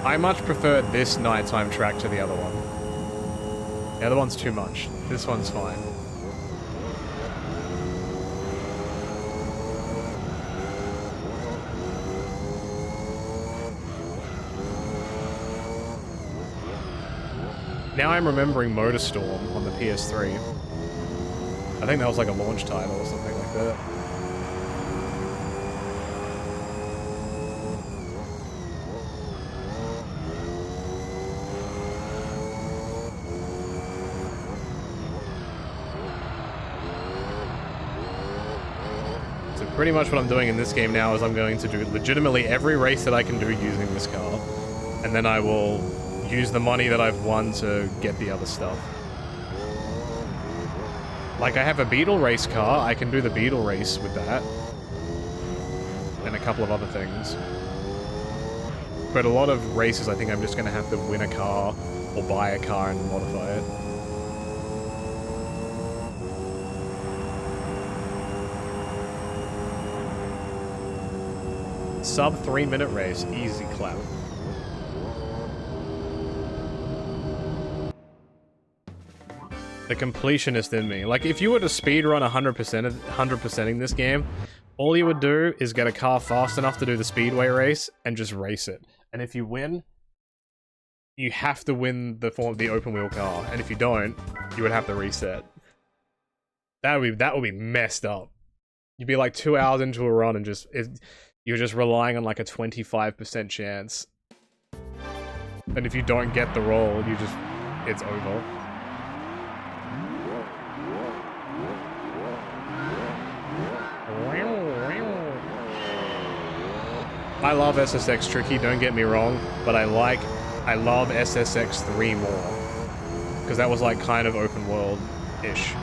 I much prefer this nighttime track to the other one. The other one's too much. This one's fine. Now I'm remembering Motorstorm on the PS3. I think that was like a launch title or something like that. So pretty much what I'm doing in this game now is I'm going to do legitimately every race that I can do using this car. And then I will use the money that I've won to get the other stuff. Like, I have a Beetle race car, I can do the Beetle race with that. And a couple of other things. But a lot of races, I think I'm just gonna have to win a car, or buy a car and modify it. Sub 3-minute race, easy clap. The completionist in me. Like, if you were to speedrun 100%ing this game, all you would do is get a car fast enough to do the speedway race and just race it. And if you win, you have to win the open wheel car. And if you don't, you would have to reset. That would be messed up. You'd be like 2 hours into a run and you're just relying on like a 25% chance. And if you don't get the roll, it's over. I love SSX Tricky, don't get me wrong, but I love SSX 3 more. Because that was like kind of open world-ish.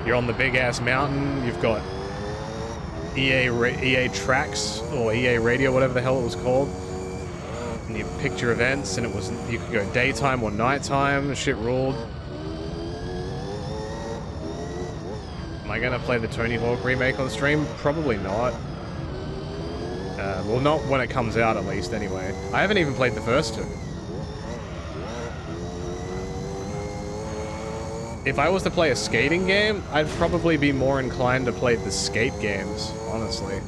You're on the big-ass mountain, you've got EA Tracks, or EA Radio, whatever the hell it was called. And you picked your events, and you could go daytime or nighttime, shit ruled. Am I gonna play the Tony Hawk remake on stream? Probably not. Well, not when it comes out, at least, anyway. I haven't even played the first two. If I was to play a skating game, I'd probably be more inclined to play the skate games, honestly.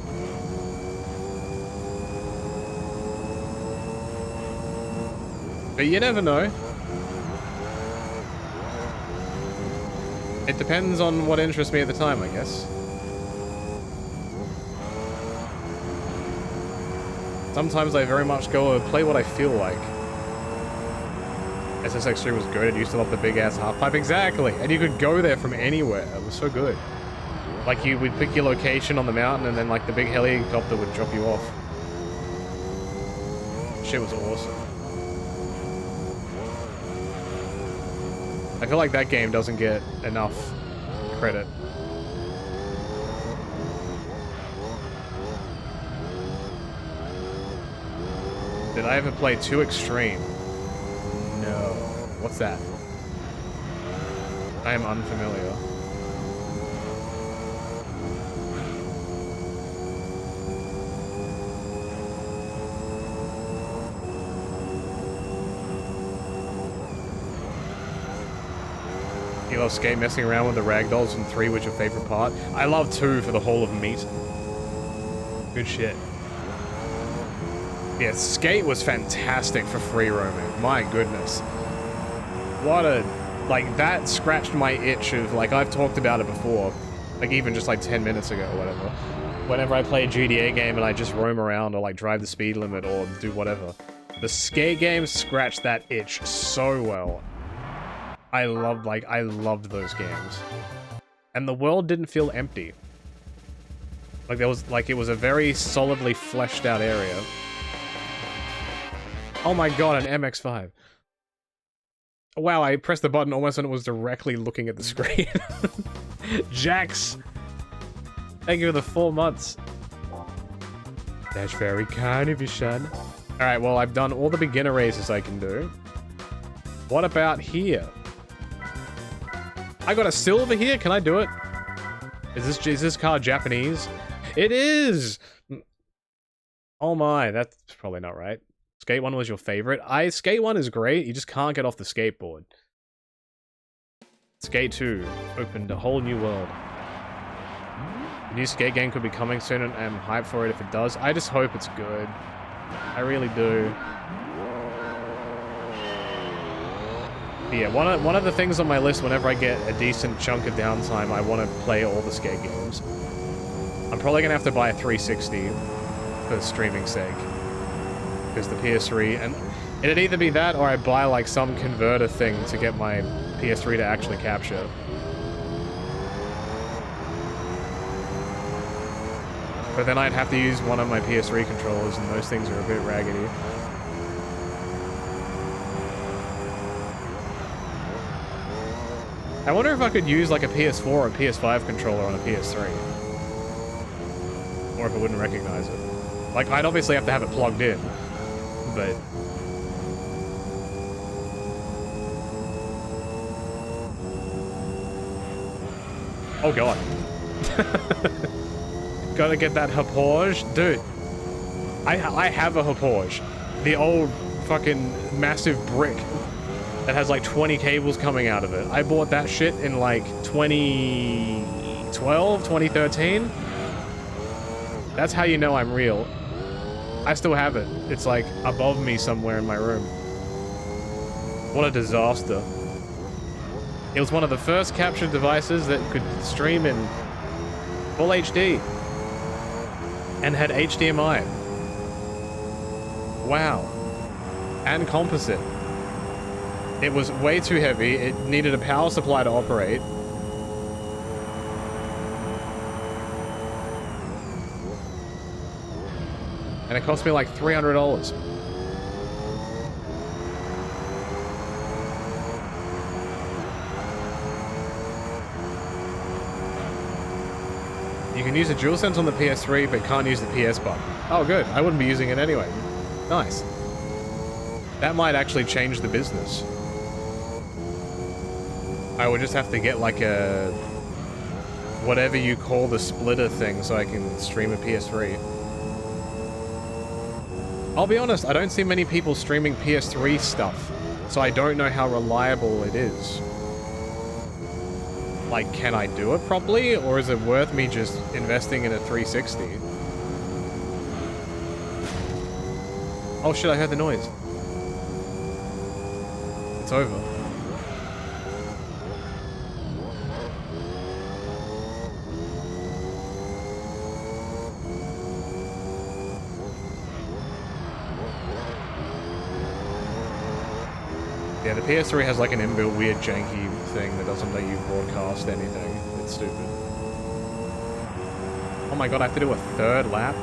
But you never know. It depends on what interests me at the time, I guess. Sometimes I very much go play what I feel like. SSX3 was good, it used to love the big-ass half-pipe. Exactly! And you could go there from anywhere. It was so good. Like, we'd pick your location on the mountain, and then, like, the big helicopter would drop you off. Shit was awesome. I feel like that game doesn't get enough credit. Did I ever play Too Extreme? No. What's that? I am unfamiliar. You love skate messing around with the ragdolls, and 3 was your favorite part? I love 2 for the whole of meat. Good shit. Yeah, skate was fantastic for free roaming. My goodness. What a... Like, that scratched my itch of, like, I've talked about it before. Like, even just, like, 10 minutes ago or whatever. Whenever I play a GTA game and I just roam around or, like, drive the speed limit or do whatever. The skate games scratch that itch so well. I loved those games. And the world didn't feel empty. Like it was a very solidly fleshed out area. Oh my god, an MX-5. Wow, I pressed the button almost when it was directly looking at the screen. Jax! Thank you for the 4 months. That's very kind of you, son. Alright, well, I've done all the beginner races I can do. What about here? I got a silver here? Can I do it? Is this car Japanese? It is! Oh my, that's probably not right. Skate 1 was your favorite? Skate 1 is great, you just can't get off the skateboard. Skate 2 opened a whole new world. A new skate game could be coming soon, and I'm hyped for it if it does. I just hope it's good. I really do. But yeah, one of the things on my list whenever I get a decent chunk of downtime, I want to play all the skate games. I'm probably going to have to buy a 360 for streaming sake. Because the PS3, and it'd either be that or I buy like some converter thing to get my PS3 to actually capture. But then I'd have to use one of my PS3 controllers, and those things are a bit raggedy. I wonder if I could use like a PS4 or a PS5 controller on a PS3. Or if it wouldn't recognize it. Like, I'd obviously have to have it plugged in, but... Oh god. Gotta get that Hauppauge. Dude, I have a Hauppauge. The old fucking massive brick that has like 20 cables coming out of it. I bought that shit in like 2012, 2013. That's how you know I'm real. I still have it. It's like above me somewhere in my room. What a disaster. It was one of the first capture devices that could stream in full HD. And had HDMI. Wow. And composite. It was way too heavy. It needed a power supply to operate. And it cost me like $300. You can use a DualSense on the PS3, but can't use the PS button. Oh, good. I wouldn't be using it anyway. Nice. That might actually change the business. I would just have to get like a... whatever you call the splitter thing so I can stream a PS3. I'll be honest, I don't see many people streaming PS3 stuff, so I don't know how reliable it is. Like, can I do it properly, or is it worth me just investing in a 360? Oh shit, I heard the noise. It's over. Yeah, the PS3 has like an inbuilt weird janky thing that doesn't let you broadcast anything. It's stupid. Oh my god, I have to do a third lap?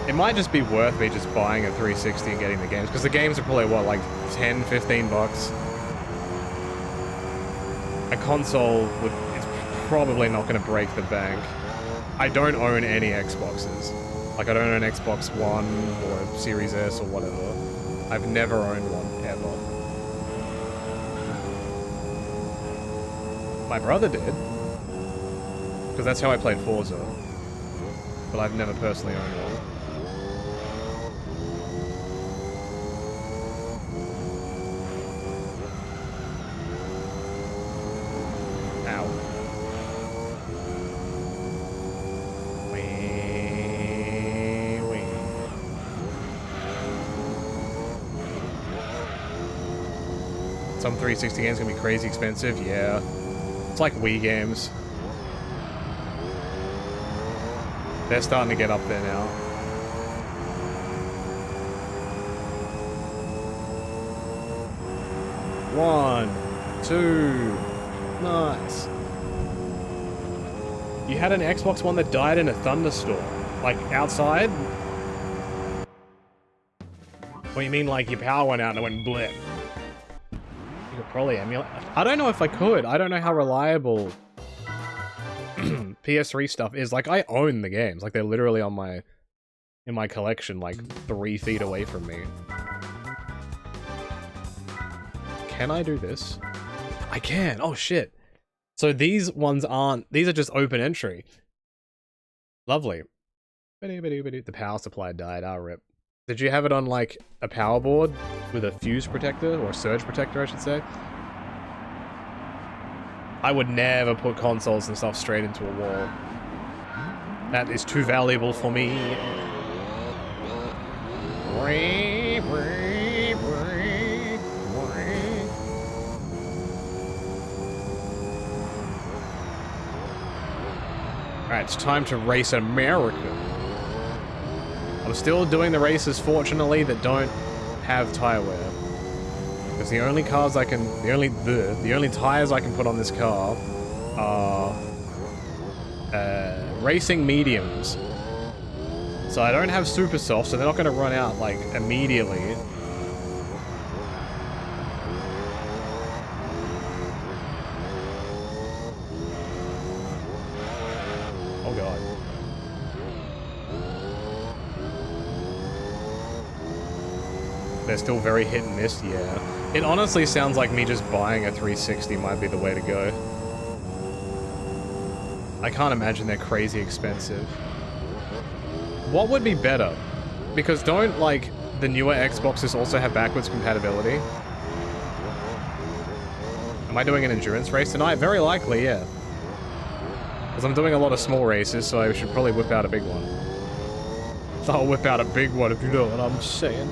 It might just be worth me just buying a 360 and getting the games, because the games are probably, what, like 10, 15 bucks? A console would, it's probably not going to break the bank. I don't own any Xboxes. Like, I don't own Xbox One or Series S or whatever. I've never owned one, ever. My brother did. Because that's how I played Forza. But I've never personally owned one. Some 360 games gonna be crazy expensive, yeah. It's like Wii games. They're starting to get up there now. One, two, nice. You had an Xbox One that died in a thunderstorm, like outside? What, you mean like your power went out and it went blip? You could probably emulate. I don't know if I could. I don't know how reliable PS3 stuff is. Like, I own the games. Like, they're literally on my in my collection, like 3 feet away from me. Can I do this? I can. Oh shit. So these ones aren't. These are just open entry. Lovely. The power supply died. Ah, rip. Did you have it on like a power board with a fuse protector or a surge protector, I should say? I would never put consoles and stuff straight into a wall. That is too valuable for me. Alright, it's time to race America. I'm still doing the races, fortunately, that don't have tire wear. Because the only cars I can, the only tires I can put on this car are racing mediums. So I don't have super soft, so they're not going to run out like immediately. Oh god. They're still very hit and miss, yeah. It honestly sounds like me just buying a 360 might be the way to go. I can't imagine they're crazy expensive. What would be better? Because don't, like, the newer Xboxes also have backwards compatibility? Am I doing an endurance race tonight? Very likely, yeah. Because I'm doing a lot of small races, so I should probably whip out a big one. I'll whip out a big one if you know what I'm saying.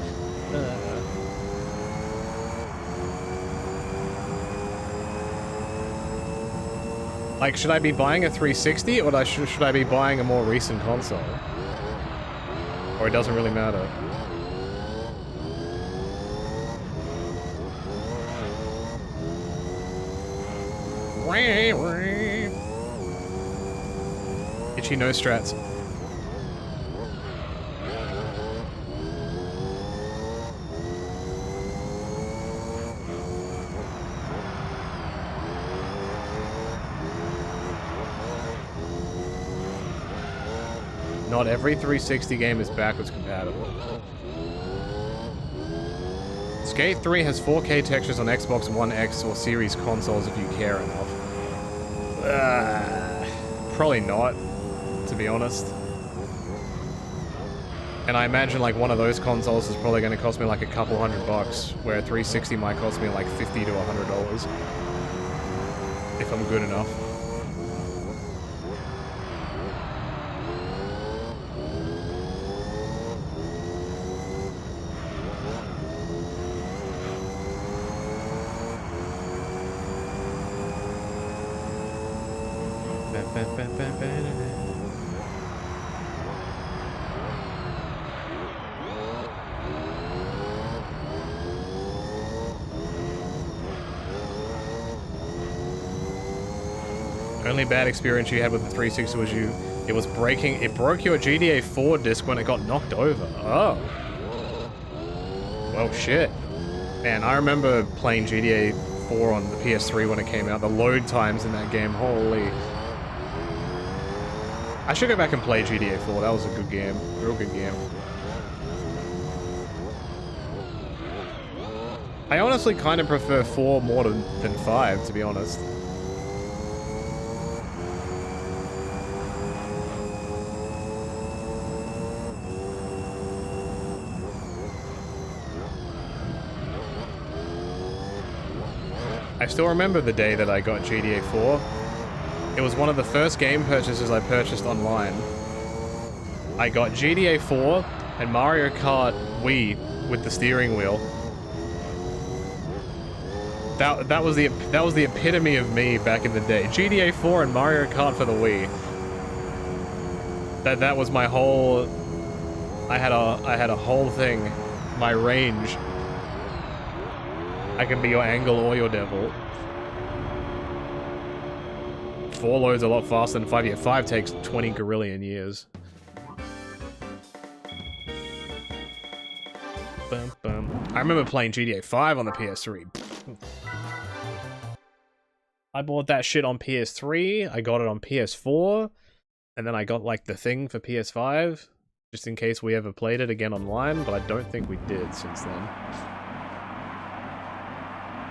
Like, should I be buying a 360 or should I be buying a more recent console? Or it doesn't really matter? Itchy nose strats. Not every 360 game is backwards compatible. Skate 3 has 4K textures on Xbox One X or Series consoles if you care enough. Probably not, to be honest. And I imagine like one of those consoles is probably going to cost me like a couple $100, where a 360 might cost me like $50 to $100. If I'm good enough. Only bad experience you had with the 360 was it broke your GDA 4 disc when it got knocked over. Oh. Well, shit. Man, I remember playing GDA 4 on the PS3 when it came out. The load times in that game, holy. I should go back and play GDA 4. That was a good game. Real good game. I honestly kind of prefer 4 more than 5, to be honest. I still remember the day that I got GDA 4. It was one of the first game purchases I purchased online. I got GDA 4 and Mario Kart Wii with the steering wheel. That was the epitome of me back in the day. GTA 4 and Mario Kart for the Wii. That was my whole. I had a whole thing. My range. I can be your angle or your devil. 4 loads a lot faster than 5. Yeah, 5 takes 20 gorillion years. Bum, bum. I remember playing GTA 5 on the PS3. I bought that shit on PS3, I got it on PS4, and then I got like the thing for PS5, just in case we ever played it again online, but I don't think we did since then.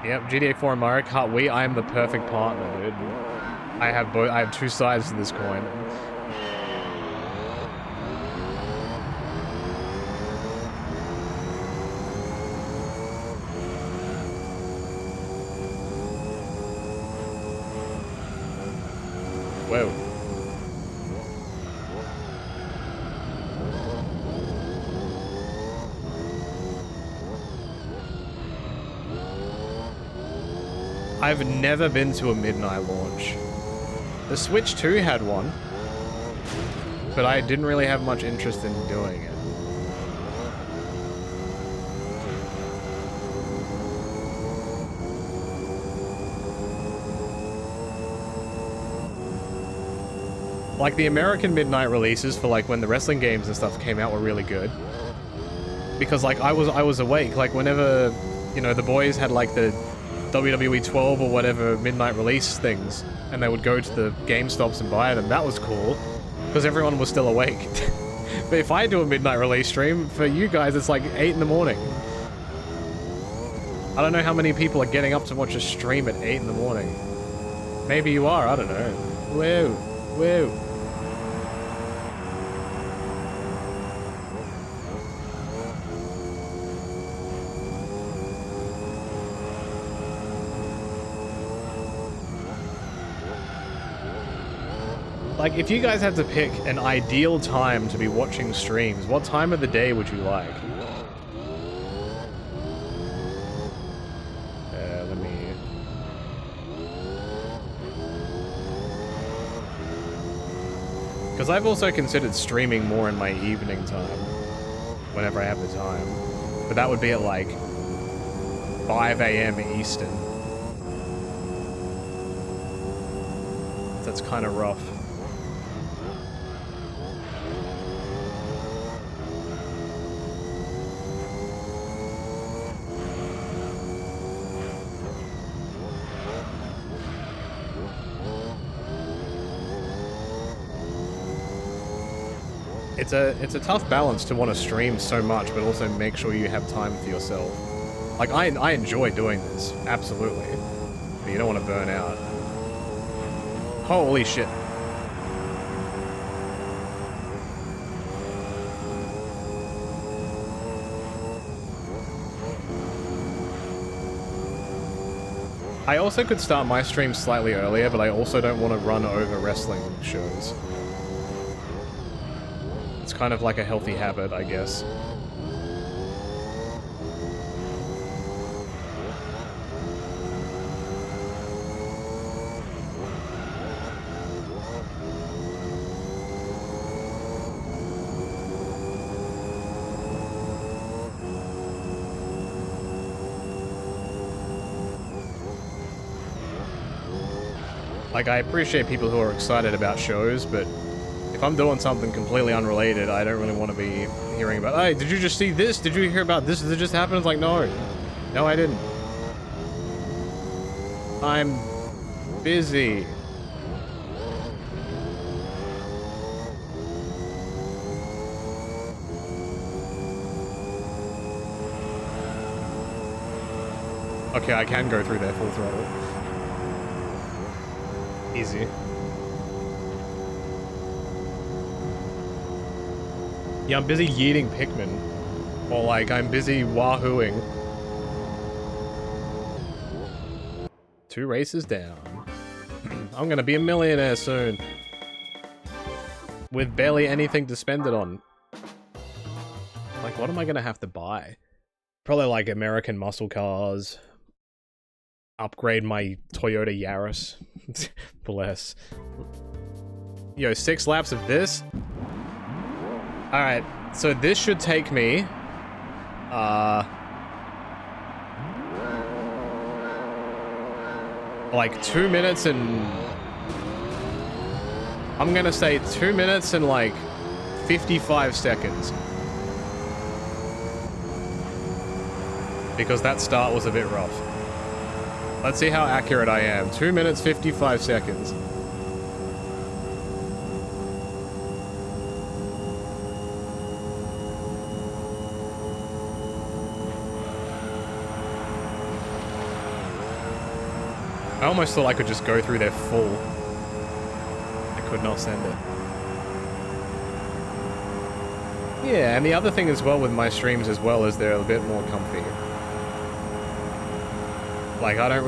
Yep, GTA 4 and Mario Kart Wii, I am the perfect partner, dude. I have both. I have 2 sides to this coin. Whoa. I've never been to a midnight launch. The Switch 2 had one, but I didn't really have much interest in doing it. Like, the American midnight releases for, like, when the wrestling games and stuff came out were really good. Because, like, I was awake, like, whenever, you know, the boys had, like, the WWE 12 or whatever midnight release things, and they would go to the GameStops and buy them, that was cool. Because everyone was still awake. But if I do a midnight release stream, for you guys, it's like 8 in the morning. I don't know how many people are getting up to watch a stream at 8 in the morning. Maybe you are, I don't know. Whoa, whoa. Like, if you guys had to pick an ideal time to be watching streams, what time of the day would you like? Let me... Because I've also considered streaming more in my evening time, whenever I have the time. But that would be at, like, 5 AM Eastern. That's kind of rough. It's a tough balance to want to stream so much, but also make sure you have time for yourself. Like, I enjoy doing this, absolutely. But you don't want to burn out. Holy shit. I also could start my stream slightly earlier, but I also don't want to run over wrestling shows. It's kind of like a healthy habit, I guess. Like, I appreciate people who are excited about shows, but if I'm doing something completely unrelated, I don't really want to be hearing about, hey, did you just see this? Did you hear about this that just happened? It's like, no. No, I didn't. I'm busy. Okay, I can go through there full throttle. Easy. Yeah, I'm busy yeeting Pikmin. Or like, I'm busy wahooing. 2 races down. I'm gonna be a millionaire soon. With barely anything to spend it on. Like, what am I gonna have to buy? Probably like American muscle cars. upgrade my Toyota Yaris. Bless. Yo, 6 laps of this? Alright, so this should take me... like 2 minutes and... I'm gonna say 2 minutes and like 55 seconds. Because that start was a bit rough. Let's see how accurate I am. 2 minutes, 55 seconds. I almost thought I could just go through there full. I could not send it. Yeah, and the other thing as well with my streams as well is they're a bit more comfy. Like, I don't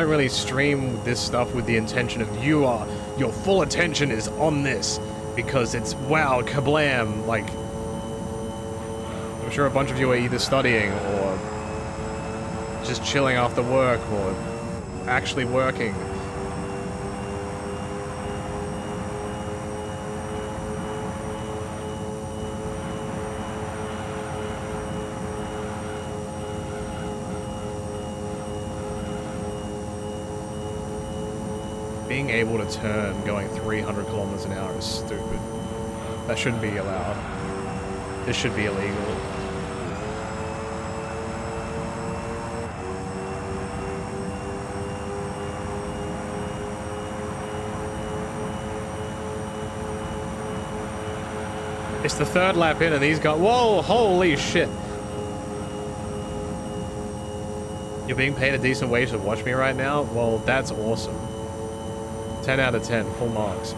really stream this stuff with the intention of your full attention is on this because it's wow, kablam. Like, I'm sure a bunch of you are either studying or just chilling after work or actually working. Being able to turn going 300 kilometers an hour is stupid. That shouldn't be allowed. This should be illegal. It's the 3rd lap in and these guys... Whoa, holy shit. You're being paid a decent wage to watch me right now? Well, that's awesome. 10 out of 10, full marks.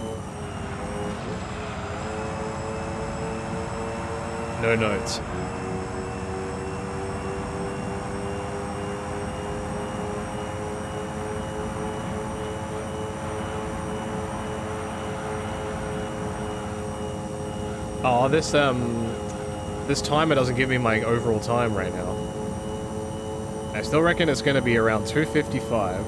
No notes. Oh, this timer doesn't give me my overall time right now. I still reckon it's going to be around 2:55.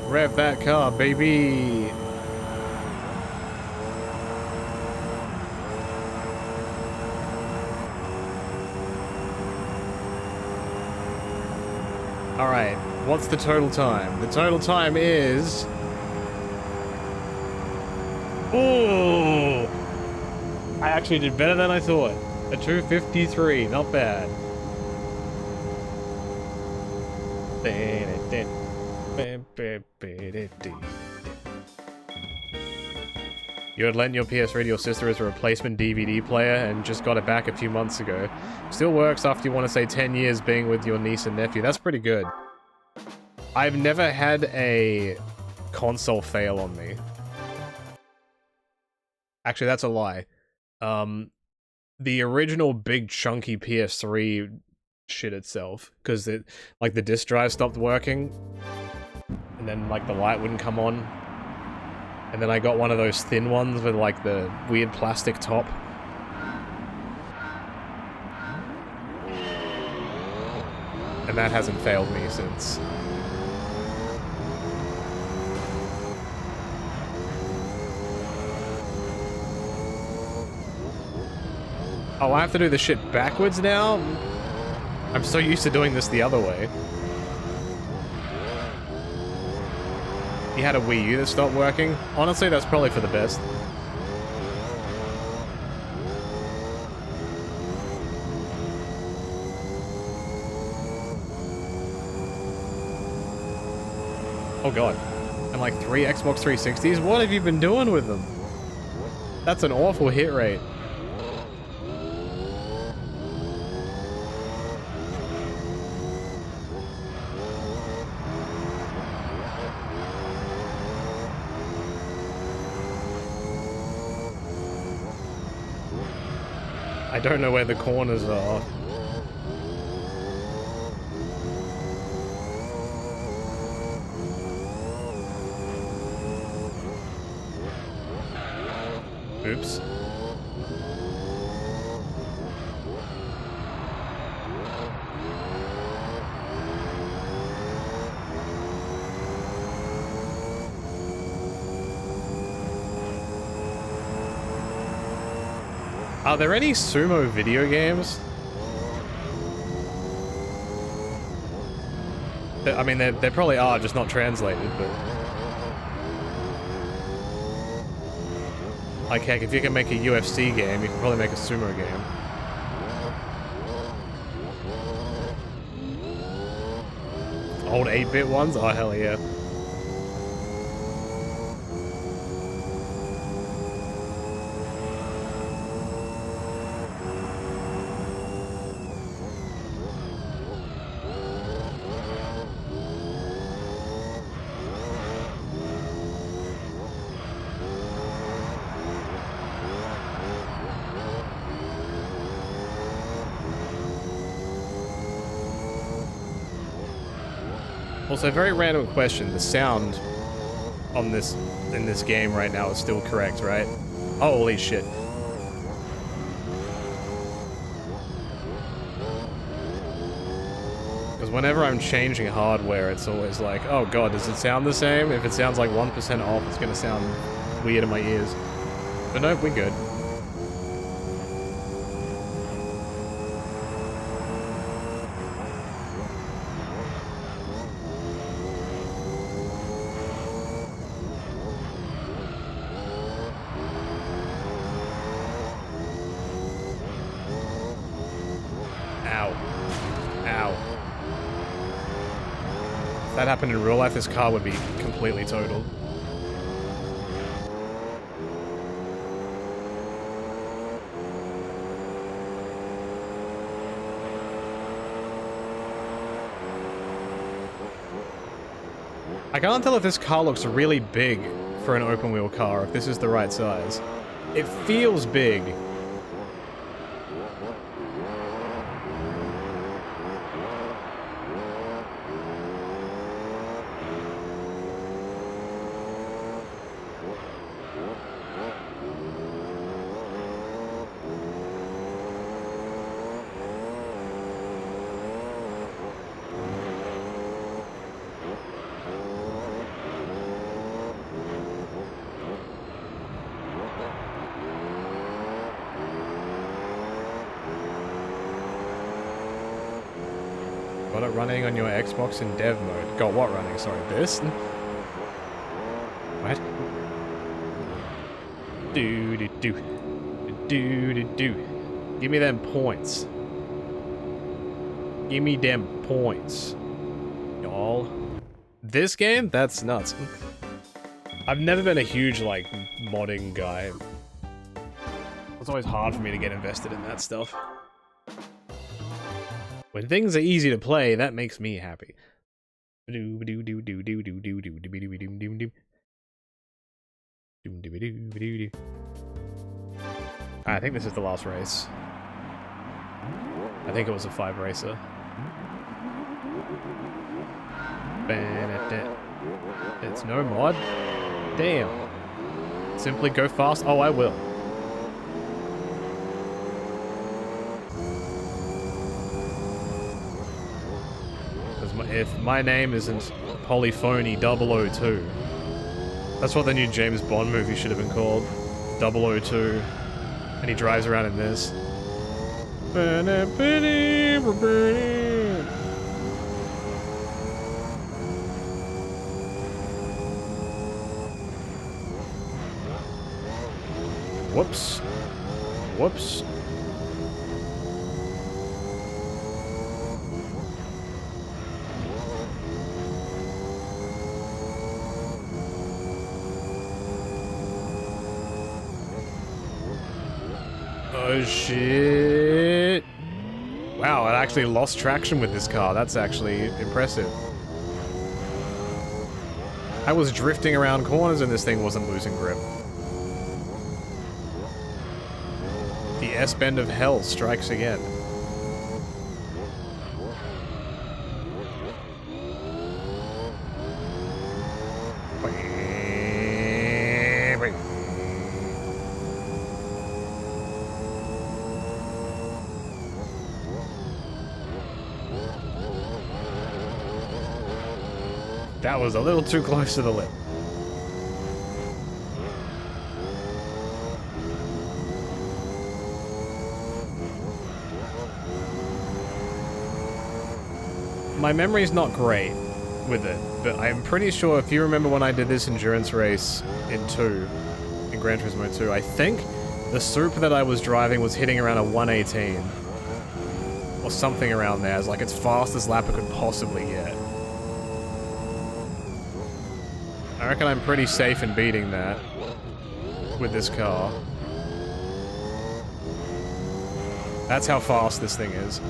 Rev that car, baby! Alright, what's the total time? The total time is... Ooh! I actually did better than I thought. A 2:53, not bad. You had lent your PS3 to your sister as a replacement DVD player and just got it back a few months ago. Still works after you want to say 10 years being with your niece and nephew. That's pretty good. I've never had a console fail on me. Actually, that's a lie. The original big chunky PS3 shit itself, because it, like, the disk drive stopped working, and then, like, the light wouldn't come on. And then I got one of those thin ones with, like, the weird plastic top. And that hasn't failed me since. Oh, I have to do the shit backwards now? I'm so used to doing this the other way. You had a Wii U that stopped working? Honestly, that's probably for the best. Oh god. And like 3 Xbox 360s? What have you been doing with them? That's an awful hit rate. I don't know where the corners are. Oops. Are there any sumo video games? I mean, there probably are, just not translated, but... Like, heck, if you can make a UFC game, you can probably make a sumo game. Old 8-bit ones? Oh, hell yeah. Also, very random question. The sound on this in this game right now is still correct, right? Holy shit. Because whenever I'm changing hardware, it's always like, oh god, does it sound the same? If it sounds like 1% off, it's gonna sound weird in my ears. But nope, we're good. If that happened in real life, this car would be completely totaled. I can't tell if this car looks really big for an open wheel car, if this is the right size. It feels big. Got it running on your Xbox in dev mode. Got what running? Sorry, this? What? Do-do-do. Do-do-do. Give me them points. Give me them points. Y'all. This game? That's nuts. I've never been a huge, like, modding guy. It's always hard for me to get invested in that stuff. When things are easy to play, that makes me happy. I think this is the last race. I think it was a 5 racer. It's no mod. Damn. Simply go fast. Oh, I will. If my name isn't Polyphony 002, that's what the new James Bond movie should have been called. 002. And he drives around in this. Whoops. Whoops. Oh shit. Wow, it actually lost traction with this car. That's actually impressive. I was drifting around corners and this thing wasn't losing grip. The S-bend of hell strikes again. That was a little too close to the lip. My memory's not great with it, but I'm pretty sure if you remember when I did this endurance race in Gran Turismo 2, I think the Supra that I was driving was hitting around a 118. Or something around there. It's like its fastest lap it could possibly get. I reckon I'm pretty safe in beating that with this car. That's how fast this thing is.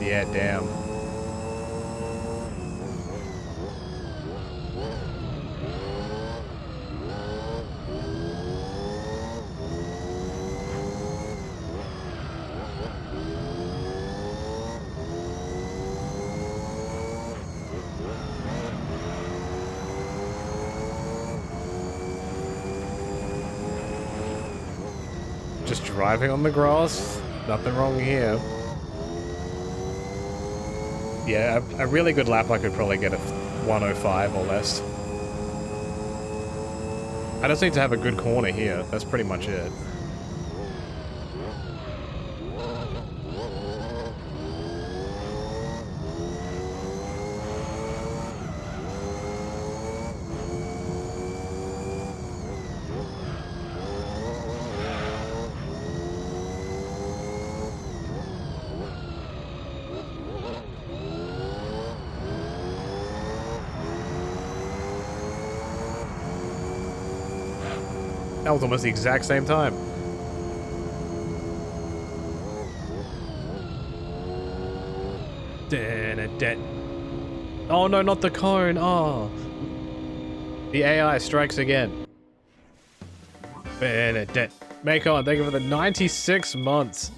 Yeah, damn. Just driving on the grass, nothing wrong here. Yeah, a really good lap I could probably get a 105 or less. I just need to have a good corner here, that's pretty much it. That was almost the exact same time. Oh no, not the cone. Oh. The AI strikes again. Bernadette. Macon, thank you for the 96 months.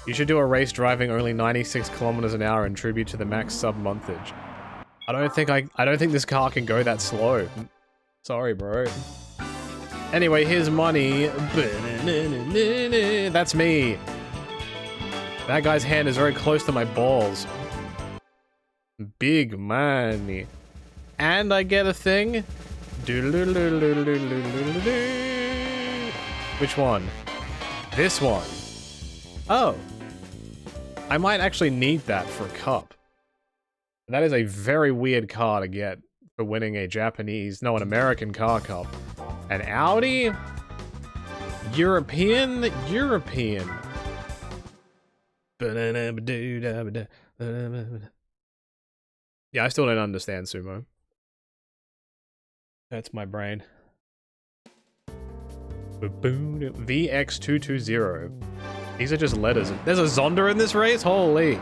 You should do a race driving only 96 kilometers an hour in tribute to the max sub-monthage. I don't think this car can go that slow. Sorry, bro. Anyway, here's money. That's me. That guy's hand is very close to my balls. Big money. And I get a thing. Which one? This one. Oh. I might actually need that for a cup. That is a very weird car to get for winning a an American car cup. An Audi? European? Yeah, I still don't understand sumo. That's my brain. VX220. These are just letters. There's a Zonda in this race? Holy.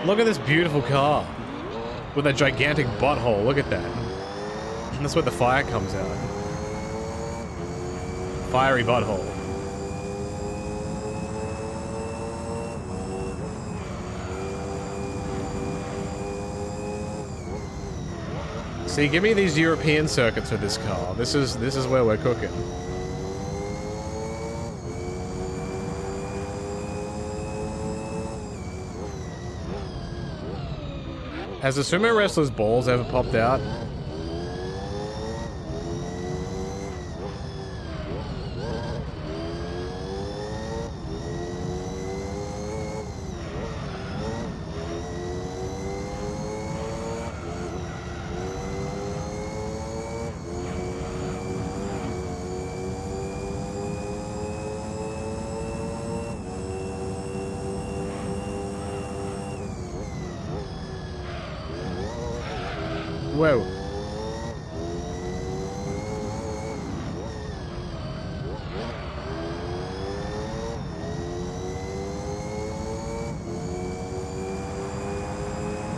Look at this beautiful car. With a gigantic butthole. Look at that. That's where the fire comes out. Fiery butthole. See, give me these European circuits for this car. This is where we're cooking. Has the sumo wrestler's balls ever popped out? Whoa.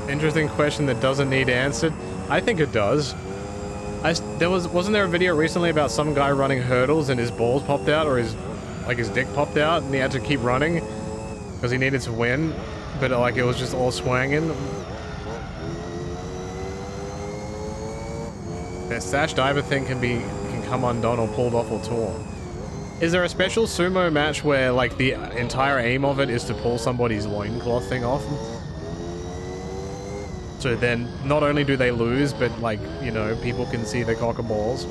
Interesting question that doesn't need answered. I think it does. Wasn't there a video recently about some guy running hurdles and his balls popped out, or his dick popped out, and he had to keep running because he needed to win, but like it was just all swanging. That sash diver thing can come undone or pulled off or torn. Is there a special sumo match where like the entire aim of it is to pull somebody's loincloth thing off? So then, not only do they lose, but like, you know, people can see their cock and balls.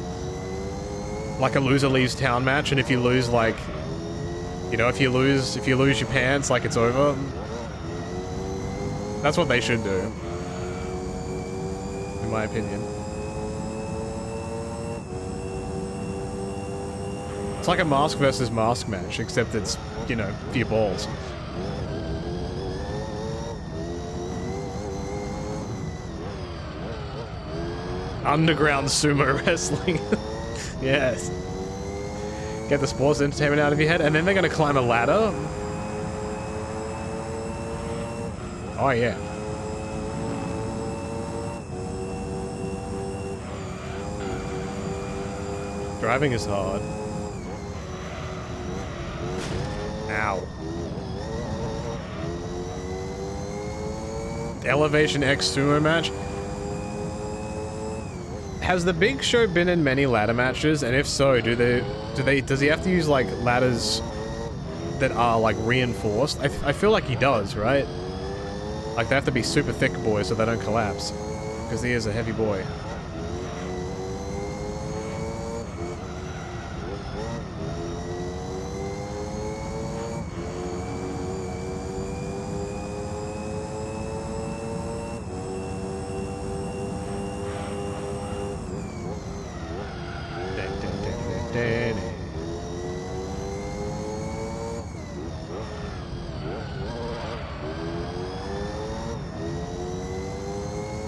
Like a loser leaves town match, and if you lose, like, you know, if you lose your pants, like it's over. That's what they should do, in my opinion. It's like a mask versus mask match, except it's, you know, for your balls. Underground sumo wrestling. Yes. Get the sports entertainment out of your head, and then they're gonna climb a ladder? Oh yeah. Driving is hard. Ow. Elevation X sumo match? Has the Big Show been in many ladder matches? And if so, does he have to use like ladders that are like reinforced? I feel like he does, right? Like they have to be super thick boys so they don't collapse. Because he is a heavy boy.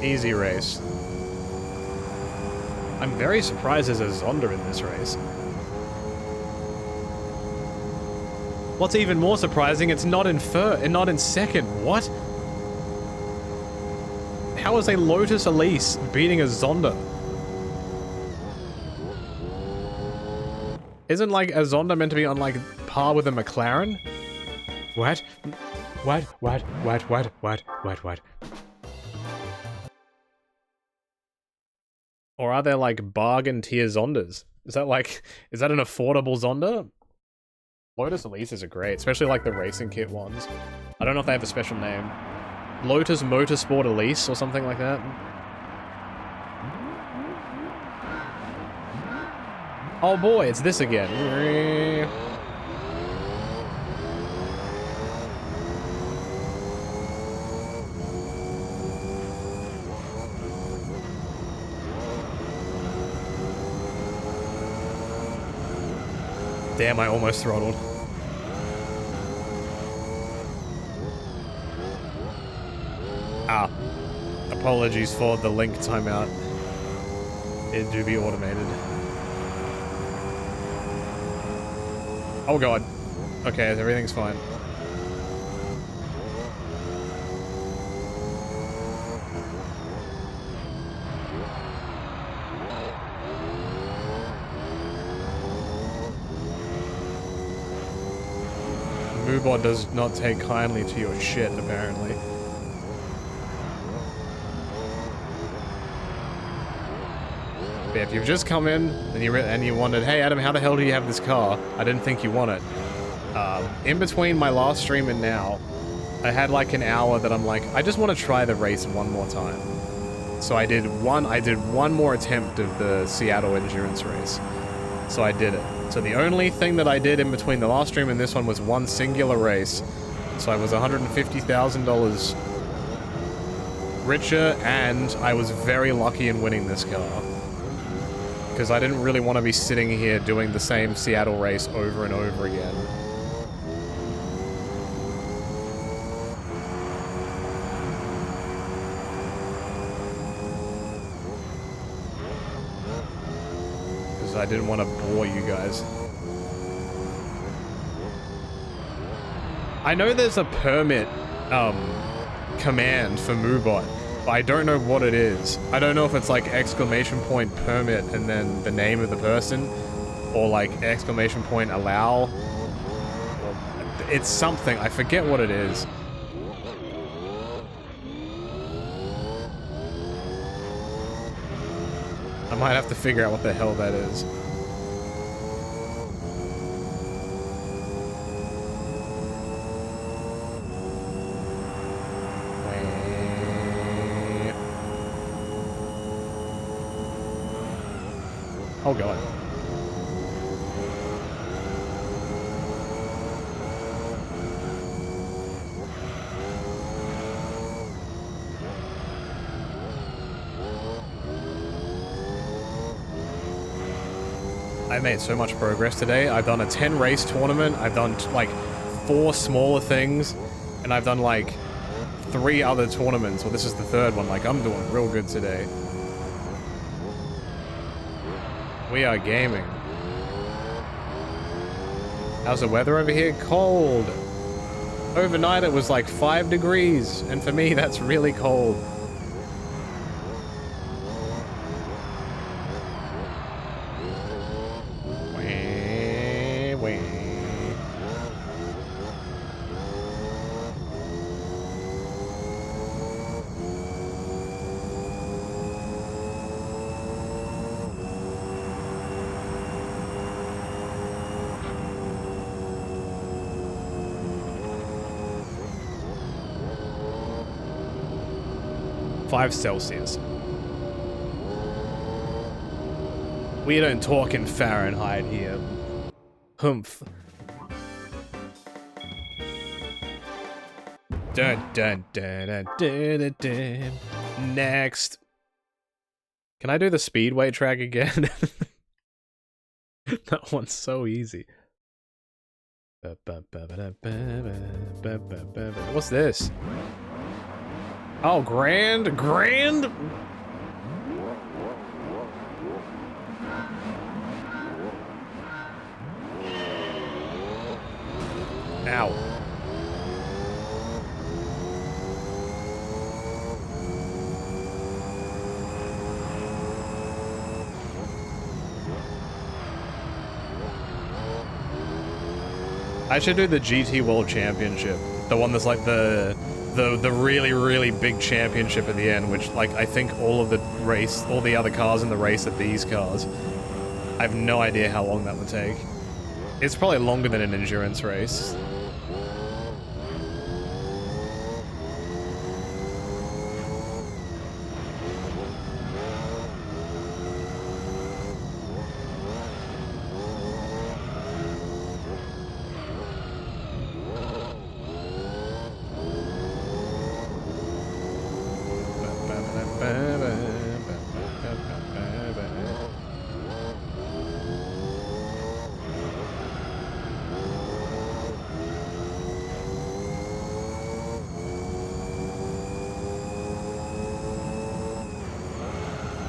Easy race. I'm very surprised there's a Zonda in this race. What's even more surprising, it's not in not in second. What? How is a Lotus Elise beating a Zonda? Isn't like a Zonda meant to be on like par with a McLaren? What? What? Or are there like bargain tier Zondas? Is that an affordable Zonda? Lotus Elises are great, especially like the racing kit ones. I don't know if they have a special name. Lotus Motorsport Elise or something like that. Oh boy, it's this again. Damn, I almost throttled. Ah. Apologies for the link timeout. It do be automated. Oh god. Okay, everything's fine. Moobot does not take kindly to your shit, apparently. But if you've just come in and you wondered, hey Adam, how the hell do you have this car? I didn't think you want it. In between my last stream and now, I had like an hour that I'm like, I just want to try the race one more time. So I did one more attempt of the Seattle endurance race. So I did it. So the only thing that I did in between the last stream and this one was one singular race. So I was $150,000 richer, and I was very lucky in winning this car. Because I didn't really want to be sitting here doing the same Seattle race over and over again. because I didn't want to bore you guys. I know there's a permit command for Moobot, but I don't know what it is. I don't know if it's like exclamation point permit and then the name of the person, or like exclamation point allow. It's something, I forget what it is. I might have to figure out what the hell that is. Oh god. I made so much progress today. I've done a 10 race tournament, I've done like 4 smaller things, and I've done like 3 other tournaments. Well, this is the 3rd one. Like, I'm doing real good today. We are gaming. How's the weather over here? Cold. Overnight it was like 5 degrees, and for me that's really cold. Celsius. We don't talk in Fahrenheit here. Humph. Dun dun dun dun dun dun dun. Next. Can I do the speedway track again? That one's so easy. What's this? Oh, grand? Ow. I should do the GT World Championship. The one that's like the really, really big championship at the end, which, like, I think all the other cars in the race are these cars. I have no idea how long that would take. It's probably longer than an endurance race.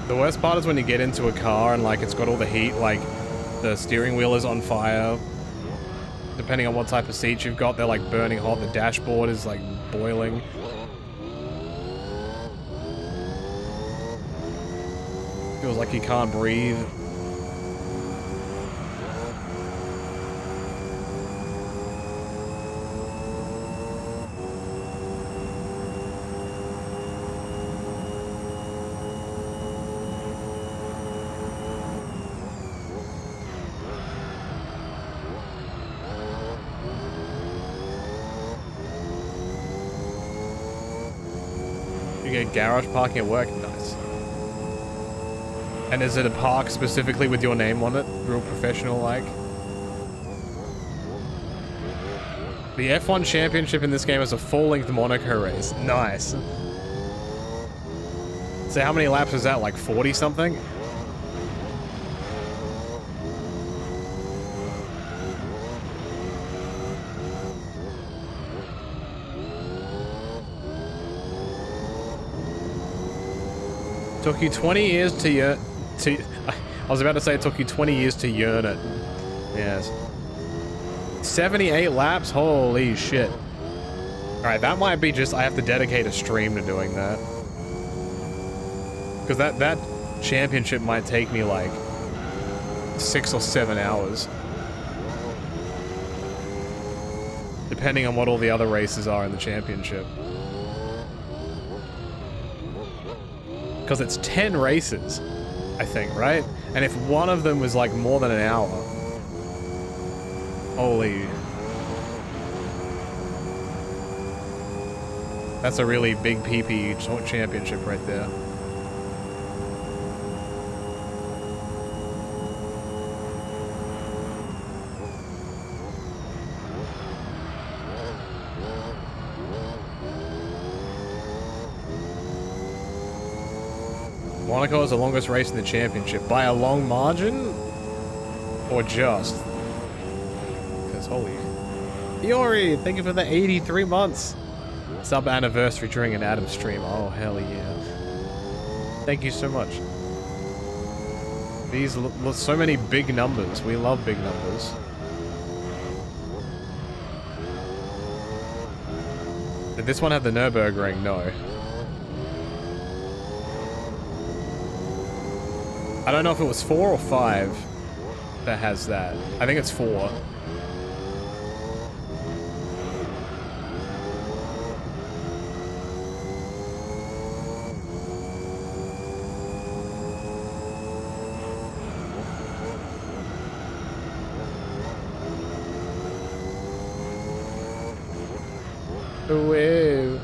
The worst part is when you get into a car and, like, it's got all the heat, like, the steering wheel is on fire. Depending on what type of seats you've got, they're, like, burning hot. The dashboard is, like, boiling. Feels like you can't breathe. Garage parking at work? Nice. And is it a park specifically with your name on it? Real professional like? The F1 championship in this game is a full-length Monaco race. Nice. So how many laps is that? Like 40 something? Took you 20 years to I was about to say it took you 20 years to yearn it. Yes. 78 laps? Holy shit. Alright, that might be just, I have to dedicate a stream to doing that. Because that championship might take me like 6 or 7 hours. Depending on what all the other races are in the championship. Because it's 10 races, I think, right? And if one of them was like more than an hour... Holy... That's a really big PP championship right there. Monaco is the longest race in the championship. By a long margin? Or just? Because holy... Iori, thank you for the 83 months! Sub anniversary during an Adam stream. Oh, hell yeah. Thank you so much. These so many big numbers. We love big numbers. Did this one have the Nürburgring? No. I don't know if it was 4 or 5 that has that. I think it's 4. Whoa.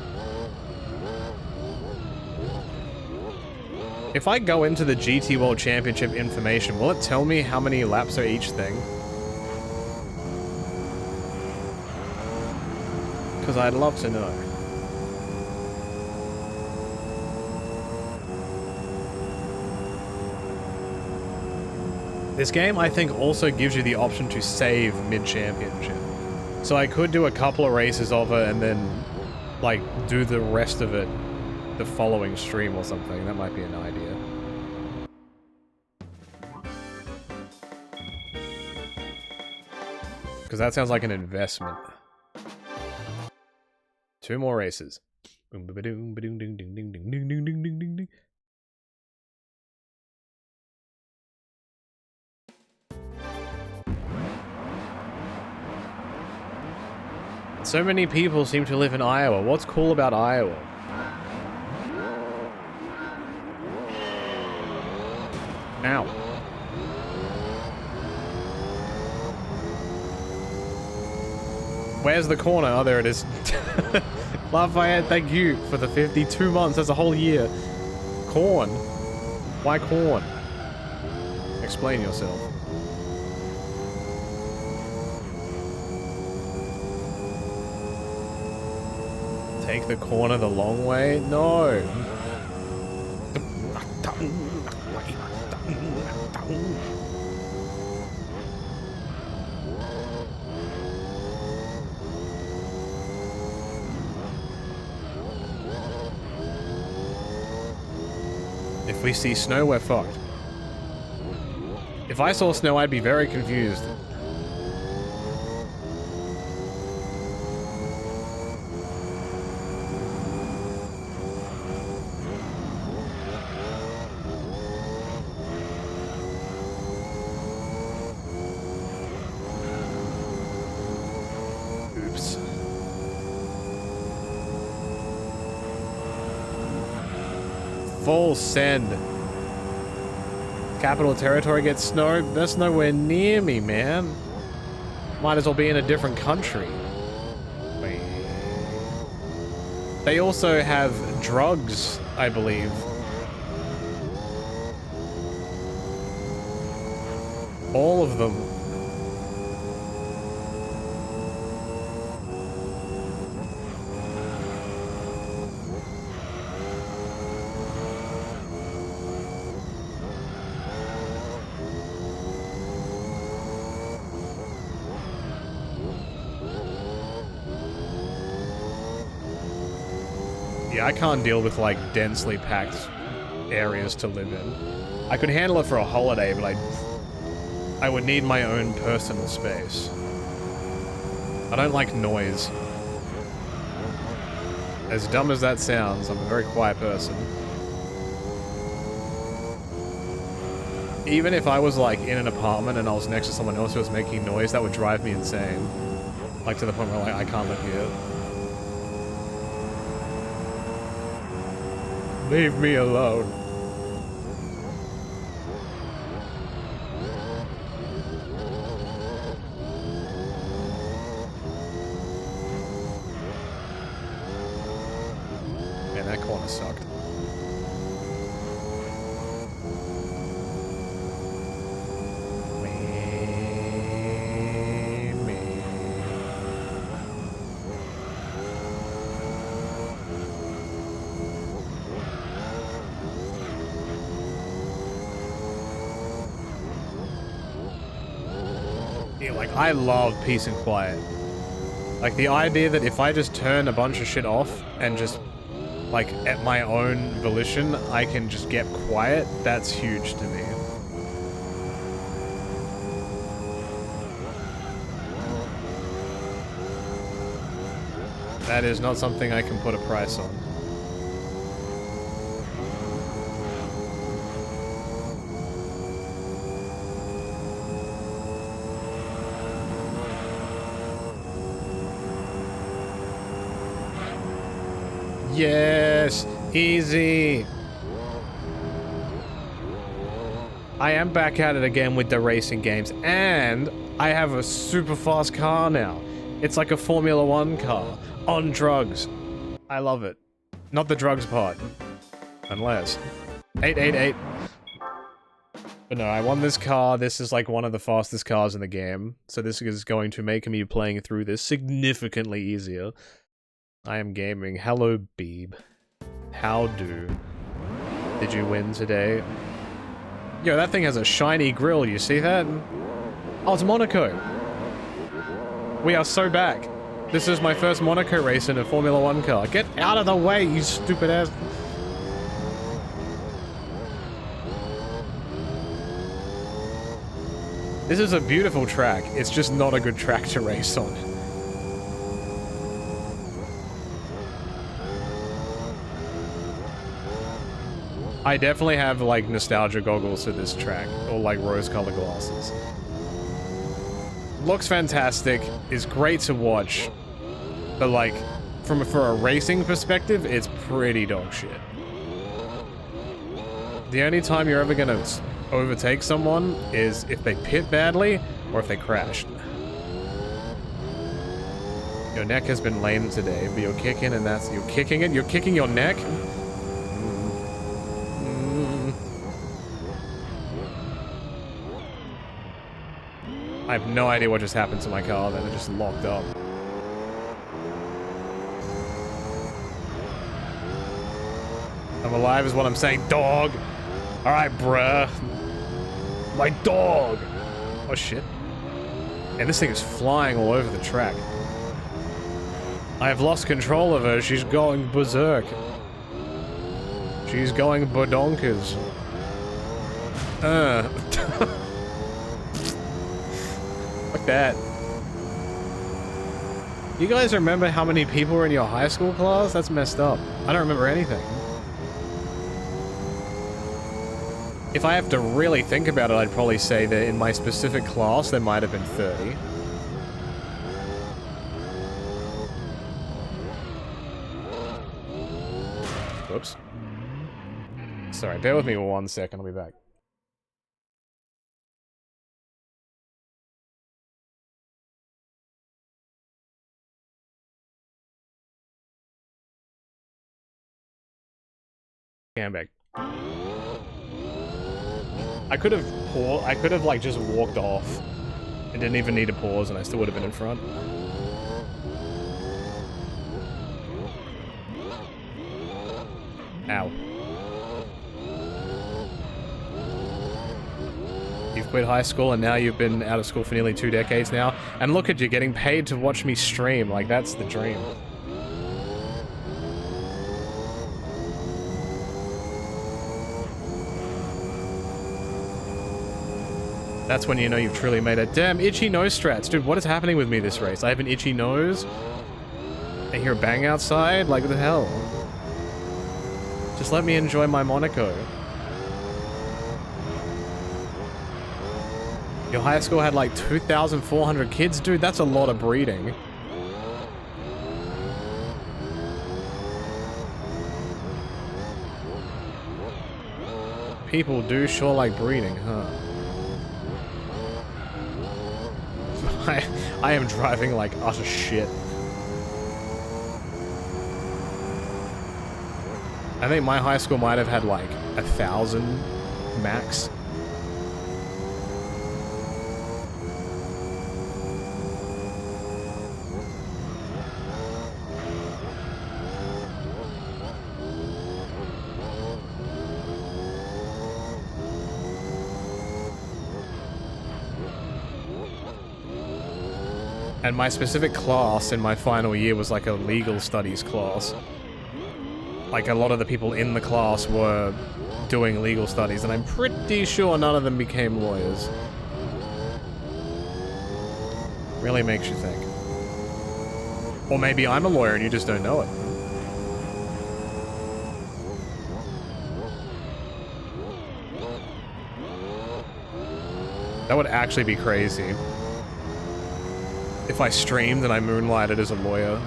If I go into the GT World Championship information, will it tell me how many laps are each thing? Because I'd love to know. This game, I think, also gives you the option to save mid-championship. So I could do a couple of races of it and then, like, do the rest of it the following stream or something. That might be an idea. Because that sounds like an investment. 2 more races. Boom, ba doom, ba doom, ding, ding, ding, ding, ding, ding, ding, ding, ding. So many people seem to live in Iowa. What's cool about Iowa? Ow. Where's the corner? Oh, there it is. Lafayette, thank you for the 52 months. That's a whole year. Corn? Why corn? Explain yourself. Take the corner the long way? No. If we see snow, we're fucked. If I saw snow, I'd be very confused. Oops. Full send. Capital Territory gets snow? That's nowhere near me, man. Might as well be in a different country. They also have drugs, I believe. All of them. Yeah, I can't deal with, like, densely packed areas to live in. I could handle it for a holiday, but I would need my own personal space. I don't like noise. As dumb as that sounds, I'm a very quiet person. Even if I was like in an apartment and I was next to someone else who was making noise, that would drive me insane. Like to the point where like I can't live here. Leave me alone. Man, that corner sucked. Like, I love peace and quiet. Like, the idea that if I just turn a bunch of shit off and just, like, at my own volition, I can just get quiet, that's huge to me. That is not something I can put a price on. Yes! Easy! I am back at it again with the racing games, and I have a super fast car now. It's like a Formula 1 car. On drugs. I love it. Not the drugs part. Unless. 888. But no, I won this car. This is like one of the fastest cars in the game. So this is going to make me playing through this significantly easier. I am gaming. Hello, Beeb. How do? Did you win today? Yo, that thing has a shiny grille. You see that? Oh, it's Monaco. We are so back. This is my first Monaco race in a Formula 1 car. Get out of the way, you stupid ass. This is a beautiful track. It's just not a good track to race on. I definitely have, like, nostalgia goggles for this track, or, like, rose-colored glasses. Looks fantastic, is great to watch, but, like, for a racing perspective, it's pretty dog shit. The only time you're ever gonna overtake someone is if they pit badly, or if they crashed. Your neck has been lame today, but you're kicking and that's... You're kicking it? You're kicking your neck? I have no idea what just happened to my car then, it just locked up. I'm alive is what I'm saying, dog! Alright, bruh. My dog! Oh shit. And this thing is flying all over the track. I have lost control of her, she's going berserk. She's going badonkers. Fuck that. You guys remember how many people were in your high school class? That's messed up. I don't remember anything. If I have to really think about it, I'd probably say that in my specific class, there might have been 30. Whoops. Sorry, bear with me 1 second, I'll be back. Yeah, I'm back. I could have like just walked off. I didn't even need to pause and I still would have been in front. Ow. You've quit high school and now you've been out of school for nearly 2 decades now. And look at you getting paid to watch me stream. Like, that's the dream. That's when you know you've truly made it. Damn, itchy nose strats. Dude, what is happening with me this race? I have an itchy nose. I hear a bang outside. Like, what the hell? Just let me enjoy my Monaco. Your high school had like 2,400 kids? Dude, that's a lot of breeding. People do sure like breeding, huh? I am driving like utter shit. I think my high school might have had like 1,000 max. And my specific class in my final year was like a legal studies class. Like a lot of the people in the class were doing legal studies, and I'm pretty sure none of them became lawyers. Really makes you think. Or maybe I'm a lawyer and you just don't know it. That would actually be crazy. If I streamed and I moonlighted as a lawyer.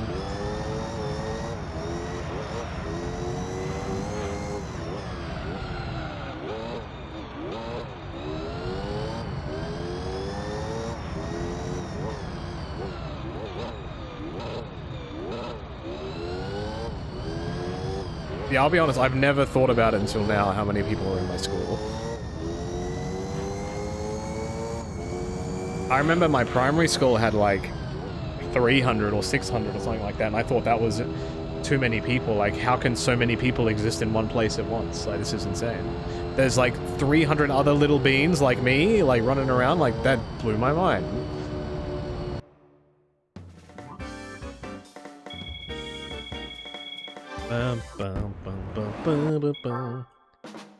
Yeah, I'll be honest, I've never thought about it until now, how many people are in my school. I remember my primary school had like 300 or 600 or something like that, and I thought that was too many people. Like, how can so many people exist in one place at once? Like, this is insane. There's like 300 other little beans like me, like running around. Like, that blew my mind.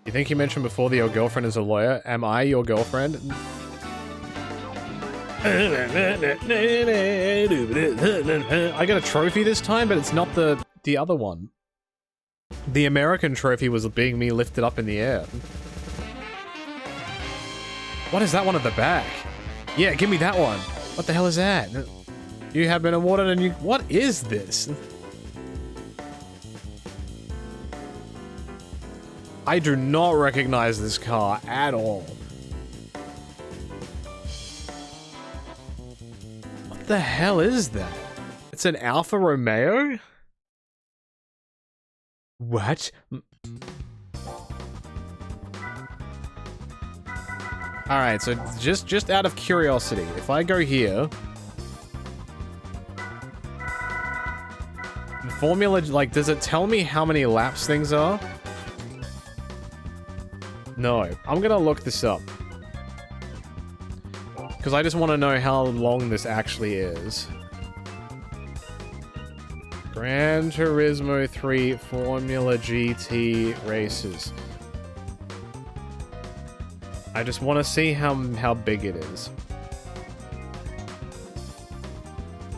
You think you mentioned before that your girlfriend is a lawyer? Am I your girlfriend? I got a trophy this time, but it's not the other one. The American trophy was being me lifted up in the air. What is that one at the back? Yeah, give me that one. What the hell is that? You have been awarded a new... What is this? I do not recognize this car at all. What the hell is that? It's an Alfa Romeo? What? Alright, so just out of curiosity, if I go here... The formula, like, does it tell me how many laps things are? No. I'm gonna look this up. Because I just want to know how long this actually is. Gran Turismo 3 Formula GT races. I just want to see how big it is.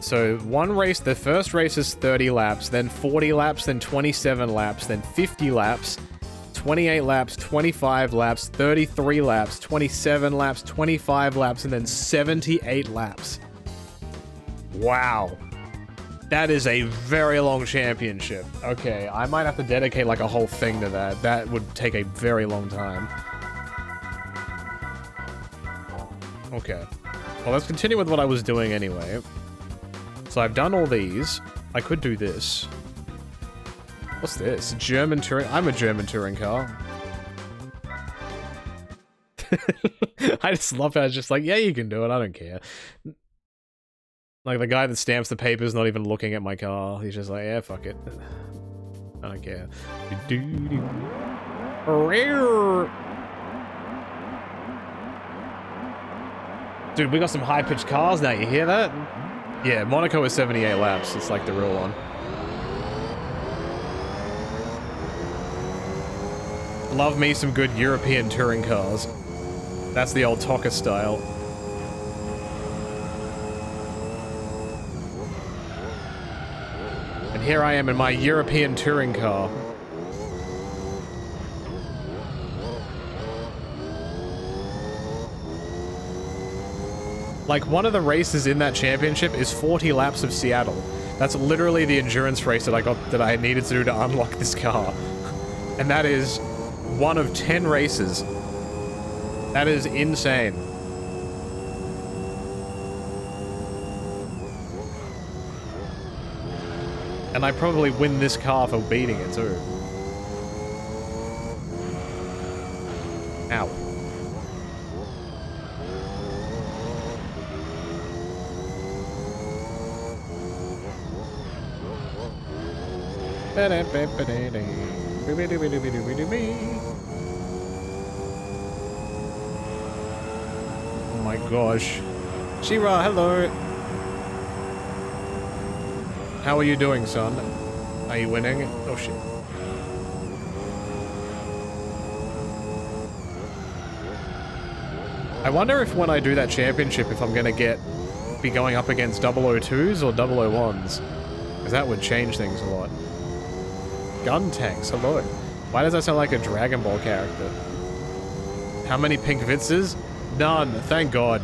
So one race, the first race is 30 laps, then 40 laps, then 27 laps, then 50 laps, 28 laps, 25 laps, 33 laps, 27 laps, 25 laps, and then 78 laps. Wow. That is a very long championship. Okay, I might have to dedicate like a whole thing to that. That would take a very long time. Okay. Well, let's continue with what I was doing anyway. So I've done all these. I could do this. What's this? German touring? I'm a German touring car. I just love how it's just like, yeah, you can do it. I don't care. Like the guy that stamps the papers not even looking at my car. He's just like, yeah, fuck it. I don't care. Dude, we got some high-pitched cars now. You hear that? Yeah, Monaco is 78 laps. It's like the real one. Love me some good European touring cars. That's the old Tonka style. And here I am in my European touring car. Like, one of the races in that championship is 40 laps of Seattle. That's literally the endurance race that I needed to do to unlock this car. And that is one of 10 races. That is insane. And I probably win this car for beating it too. Ow. Oh my gosh. Shira, hello. How are you doing, son? Are you winning? Oh shit. I wonder if when I do that championship, if I'm gonna be going up against 002s or 001s. Because that would change things a lot. Gun tanks, hello. Why does that sound like a Dragon Ball character? How many pink Vitzes? None, thank God.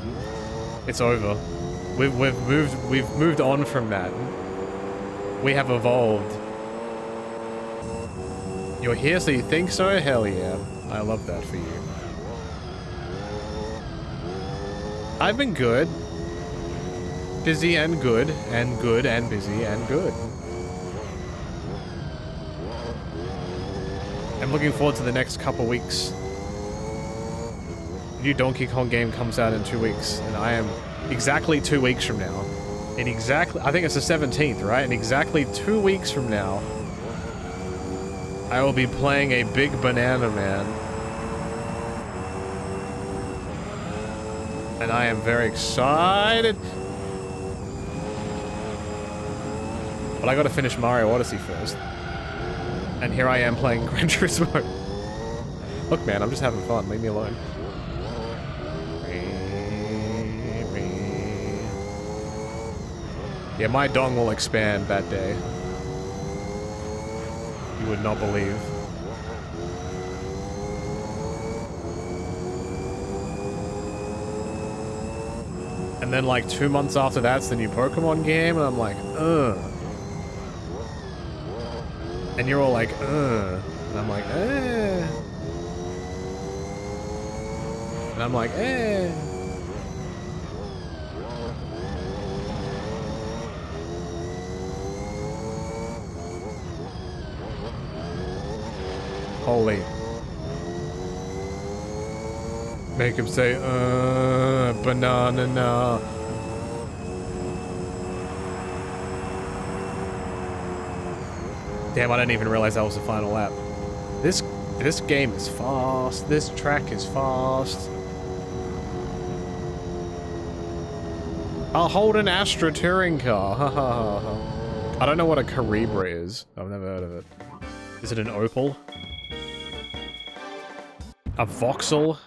It's over. We've moved on from that. We have evolved. You're here, so you think so? Hell yeah. I love that for you. I've been good. Busy and good, and good and busy and good. I'm looking forward to the next couple weeks. The new Donkey Kong game comes out in 2 weeks, and I am exactly 2 weeks from now. In exactly, I think it's the 17th, right? In exactly 2 weeks from now, I will be playing a big banana man. And I am very excited. But I gotta finish Mario Odyssey first. And here I am playing Gran Turismo. Look, man, I'm just having fun. Leave me alone. Yeah, my dong will expand that day. You would not believe. And then like 2 months after that's the new Pokemon game, and I'm like, ugh. And you're all like, ugh. And I'm like, eh. And I'm like, eh. Holy. Make him say, banana na. Damn, I didn't even realize that was the final lap. This game is fast. This track is fast. I'll hold an Astra touring car. Ha ha ha. I don't know what a Caribra is. I've never heard of it. Is it an Opal? A Vauxhall?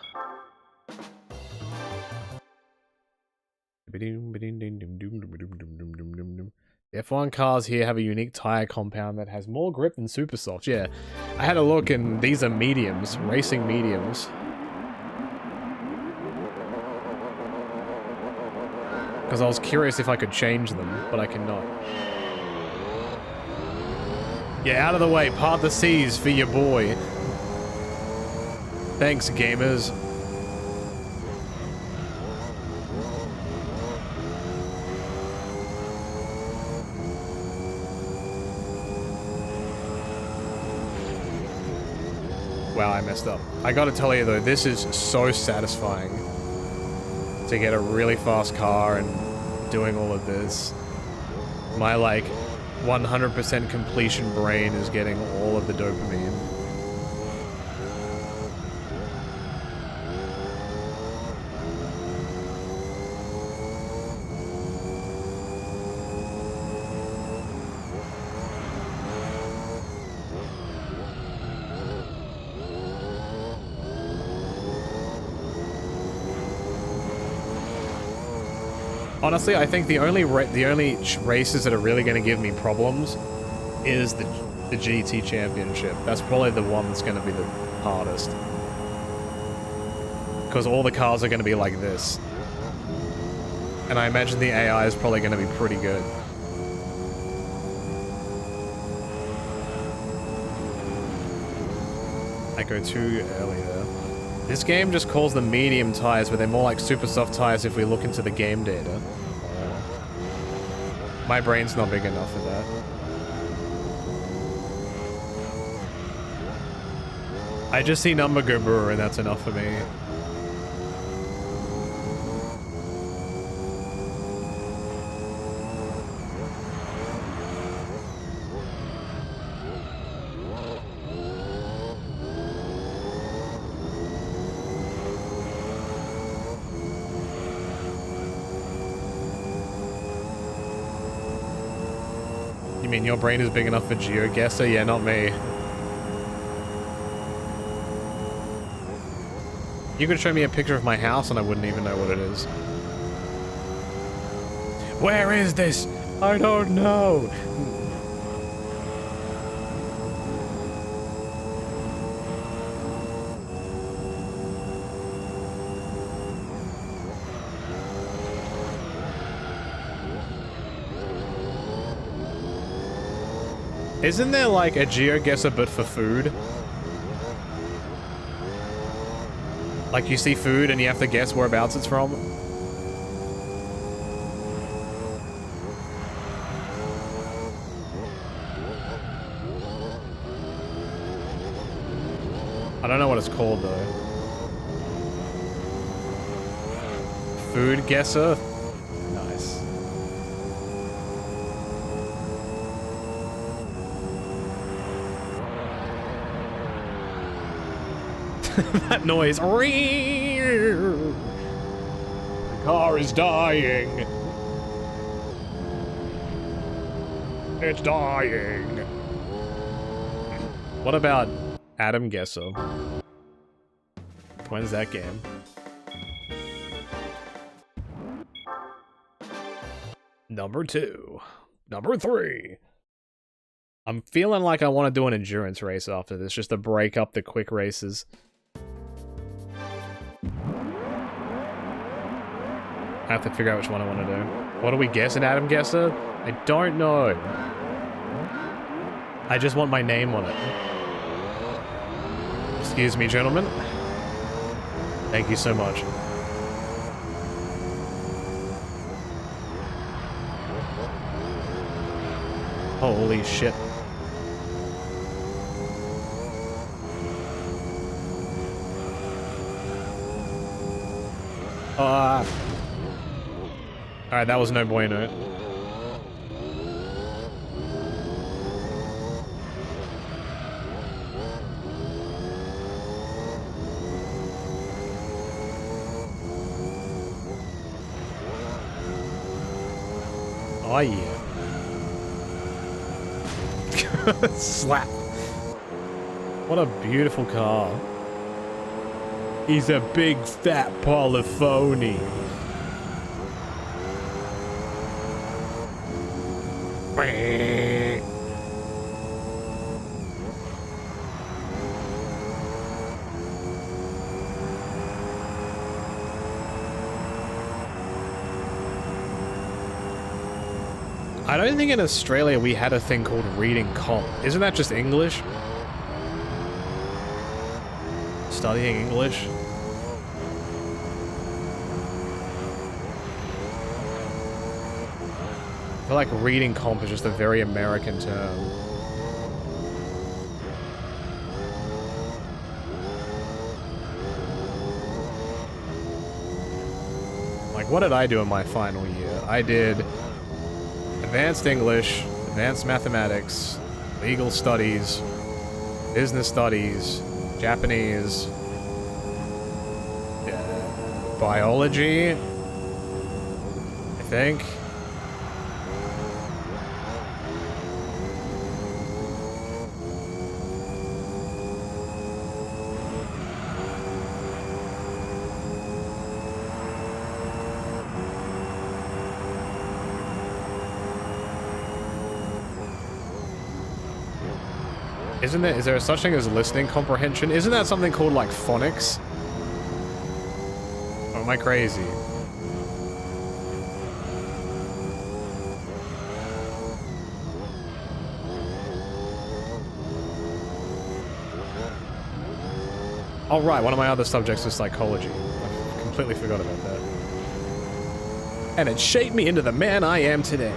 The F1 cars here have a unique tire compound that has more grip than super softs. Yeah, I had a look and these are mediums, racing mediums. Because I was curious if I could change them, but I cannot. Yeah, out of the way, part the seas for your boy. Thanks, gamers. Wow, I messed up. I gotta tell you though, this is so satisfying to get a really fast car and doing all of this. My like 100% completion brain is getting all of the dopamine. Honestly, I think the only races that are really going to give me problems is the GT Championship. That's probably the one that's going to be the hardest. Because all the cars are going to be like this. And I imagine the AI is probably going to be pretty good. I go too early there. This game just calls them medium tires, but they're more like super soft tires if we look into the game data. My brain's not big enough for that. I just see number go brr and that's enough for me. You mean your brain is big enough for GeoGuessr? Yeah, not me. You could show me a picture of my house and I wouldn't even know what it is. Where is this? I don't know. Isn't there like a GeoGuessr but for food? Like you see food and you have to guess whereabouts it's from? I don't know what it's called though. Food guesser? Nice. That noise. The car is dying. It's dying. What about Adam Guesser? When's that game? Number 2. Number 3. I'm feeling like I want to do an endurance race after this, just to break up the quick races. I have to figure out which one I want to do. What do we guess in Adam Guesser? I don't know. I just want my name on it. Excuse me, gentlemen. Thank you so much. Holy shit. Alright, that was no bueno. Oh yeah. Slap. What a beautiful car. He's a big fat polyphony. I don't think in Australia we had a thing called reading comp. Isn't that just English? Studying English? I feel like reading comp is just a very American term. Like, what did I do in my final year? I did Advanced English, Advanced Mathematics, Legal Studies, Business Studies, Japanese, Biology, I think. Is there such thing as listening comprehension? Isn't that something called like phonics? Or am I crazy? Oh right, one of my other subjects was psychology. I completely forgot about that. And it shaped me into the man I am today.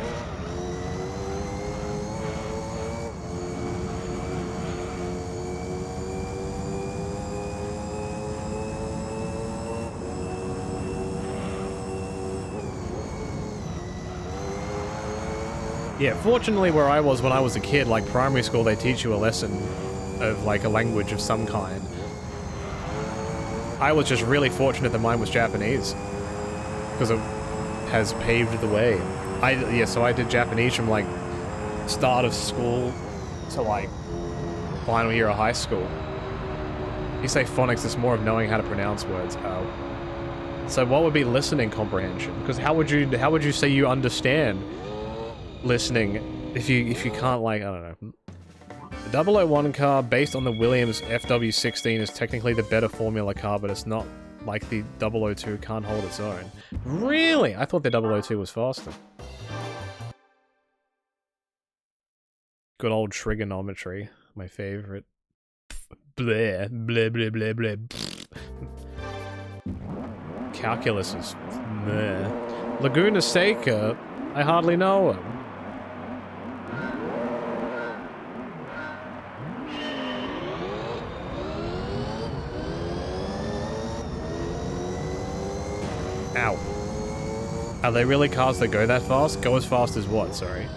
Yeah, fortunately where I was when I was a kid, like primary school, they teach you a lesson of like a language of some kind. I was just really fortunate that mine was Japanese, because it has paved the way. So I did Japanese from like start of school to like final year of high school. You say phonics, it's more of knowing how to pronounce words. So what would be listening comprehension? Because how would you say you understand listening if you can't, like, I don't know. The 001 car based on the Williams FW16 is technically the better formula car, but it's not like the 002 can't hold its own. Really? I thought the 002 was faster. Good old trigonometry, my favorite. Bleh, bleh, bleh, bleh, bleh. Calculus is meh. Laguna Seca, I hardly know him. Ow. Are they really cars that go that fast? Go as fast as what, sorry?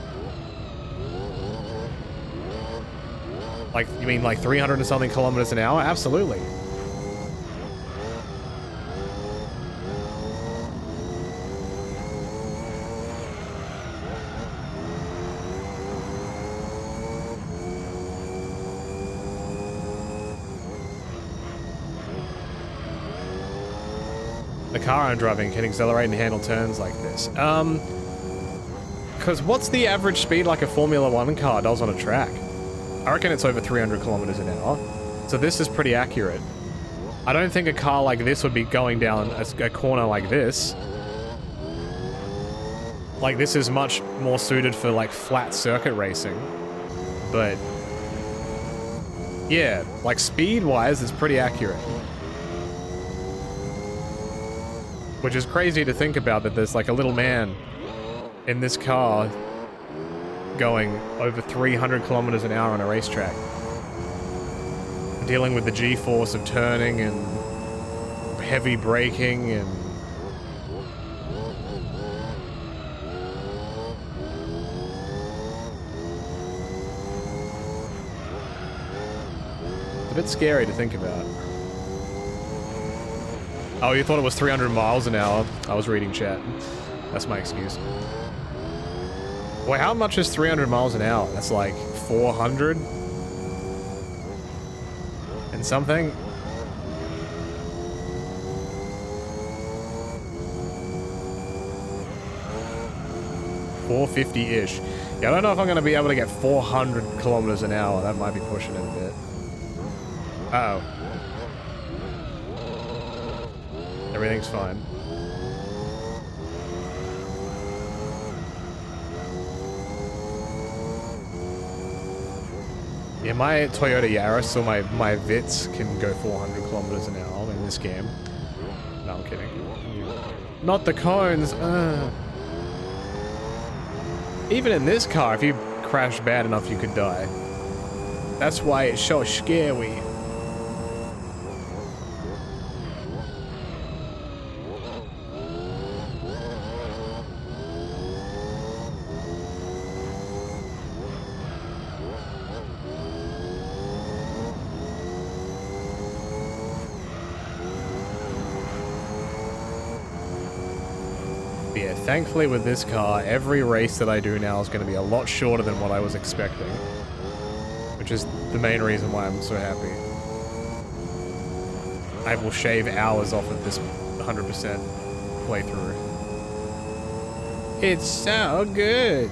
Like, you mean like 300 and something kilometers an hour? Absolutely. The car I'm driving can accelerate and handle turns like this. Because what's the average speed like a Formula 1 car does on a track? I reckon it's over 300 kilometers an hour. So this is pretty accurate. I don't think a car like this would be going down a corner like this. Like, this is much more suited for, like, flat circuit racing. But yeah, like, speed-wise, it's pretty accurate. Which is crazy to think about, that there's like a little man in this car going over 300 kilometers an hour on a racetrack. Dealing with the G-force of turning and heavy braking and... It's a bit scary to think about. Oh, you thought it was 300 miles an hour? I was reading chat. That's my excuse. Wait, how much is 300 miles an hour? That's like 400? And something? $450-ish. Yeah, I don't know if I'm going to be able to get 400 kilometers an hour. That might be pushing it a bit. Uh-oh. Everything's fine. Yeah, my Toyota Yaris or my Vitz can go 400 kilometers an hour in this game. No, I'm kidding. Not the cones! Even in this car, if you crash bad enough, you could die. That's why it's so scary. Yeah, thankfully with this car, every race that I do now is going to be a lot shorter than what I was expecting. Which is the main reason why I'm so happy. I will shave hours off of this 100% playthrough. It's so good!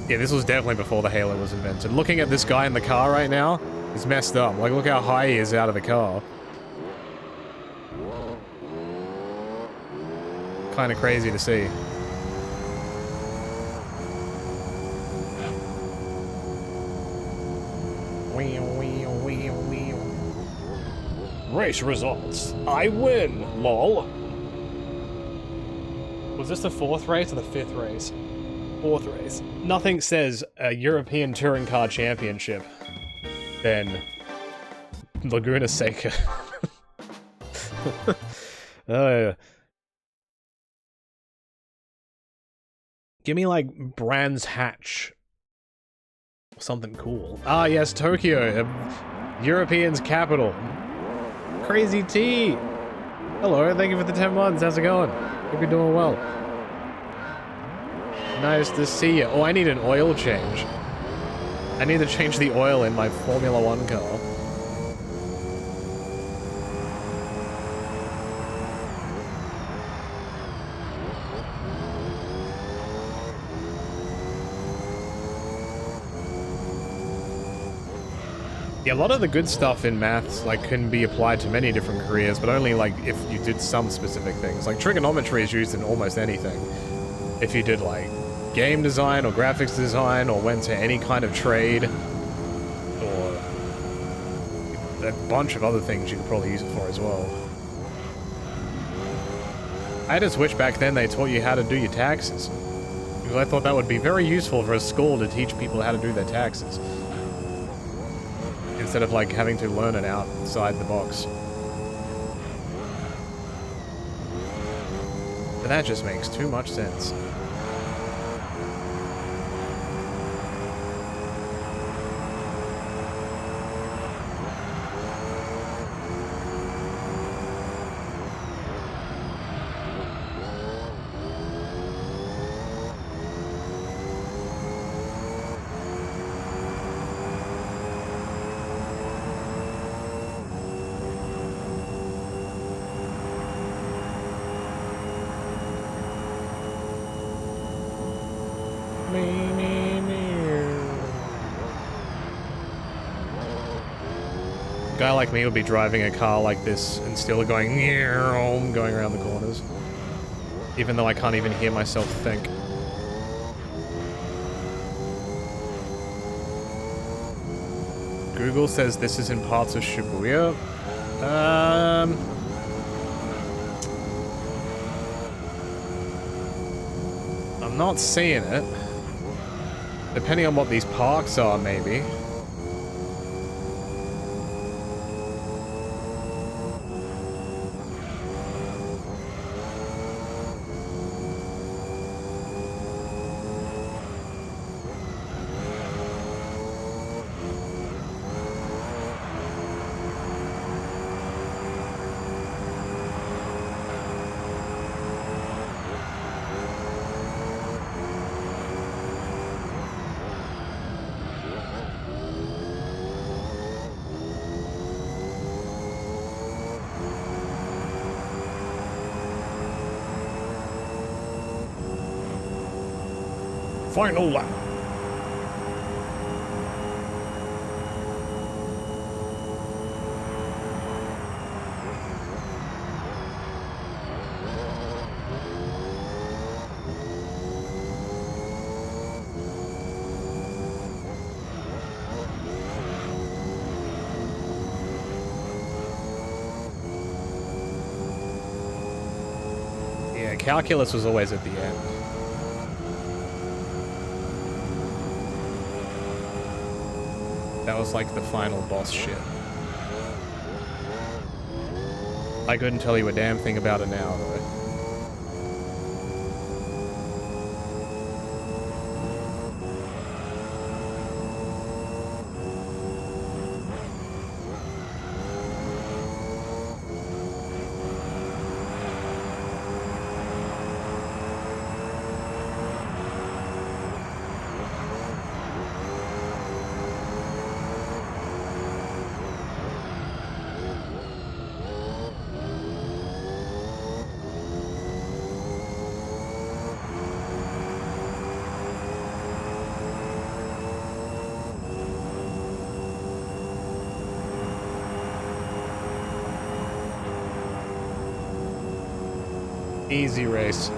Yeah, this was definitely before the Halo was invented. Looking at this guy in the car right now is messed up. Like, look how high he is out of the car. Kind of crazy to see. Race results. I win, lol. Was this the 4th race or the 5th race? 4th race. Nothing says a European Touring Car Championship than Laguna Seca. Yeah. Give me like Brands Hatch. Something cool. Ah yes, Tokyo. European's capital. Crazy T! Hello, thank you for the 10 months. How's it going? Hope you're doing well. Nice to see you. Oh, I need an oil change. I need to change the oil in my Formula 1 car. Yeah, a lot of the good stuff in maths, like, can be applied to many different careers, but only, like, if you did some specific things. Like, trigonometry is used in almost anything. If you did, like, game design or graphics design or went to any kind of trade or a bunch of other things you could probably use it for as well. I had a Switch back then, they taught you how to do your taxes. Because I thought that would be very useful for a school to teach people how to do their taxes. Instead of, like, having to learn it outside the box. But that just makes too much sense. Guy like me would be driving a car like this and still going around the corners. Even though I can't even hear myself think. Google says this is in parts of Shibuya. I'm not seeing it. Depending on what these parks are, maybe. Final lap. Yeah, calculus was always at the end. That was like the final boss shit. I couldn't tell you a damn thing about it now, though. Easy race.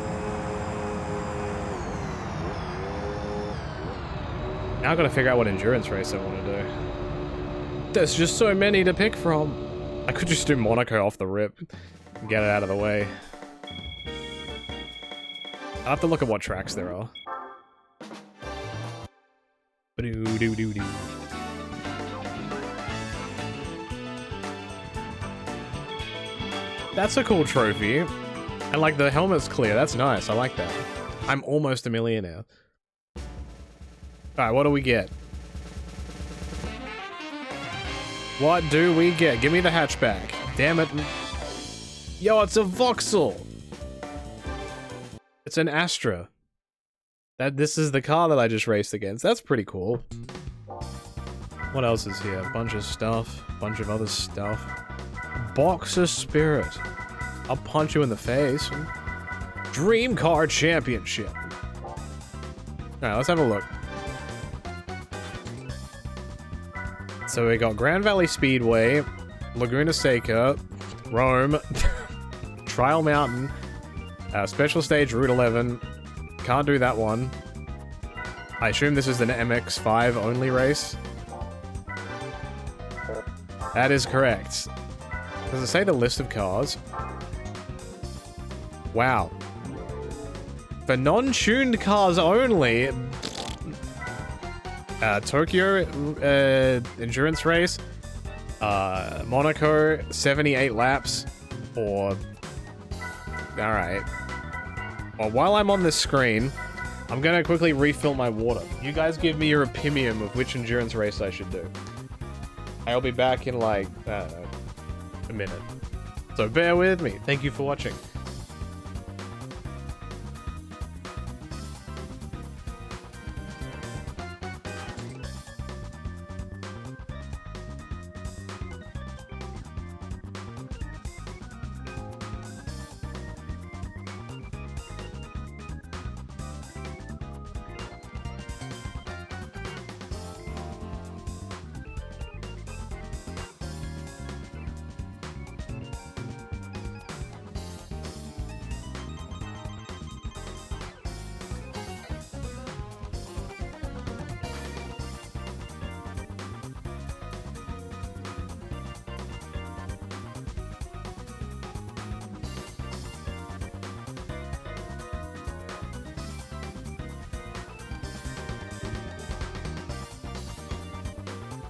Now I gotta figure out what endurance race I want to do. There's just so many to pick from. I could just do Monaco off the rip and get it out of the way. I'll have to look at what tracks there are. Ba-doo-doo-doo-doo. That's a cool trophy. And like the helmet's clear, that's nice, I like that. I'm almost a millionaire. Alright, what do we get? What do we get? Give me the hatchback. Damn it. Yo, it's a Vauxhall! It's an Astra. This is the car that I just raced against. That's pretty cool. What else is here? A bunch of stuff. A bunch of other stuff. Boxer Spirit. I'll punch you in the face. Dream Car Championship. Alright, let's have a look. So we got Grand Valley Speedway, Laguna Seca, Rome, Trial Mountain, Special Stage Route 11. Can't do that one. I assume this is an MX-5 only race. That is correct. Does it say the list of cars? Wow. For non-tuned cars only, Tokyo endurance race, Monaco 78 laps, or... Alright. Well, while I'm on this screen, I'm gonna quickly refill my water. You guys give me your opinion of which endurance race I should do. I'll be back in like, I don't know, a minute. So bear with me. Thank you for watching.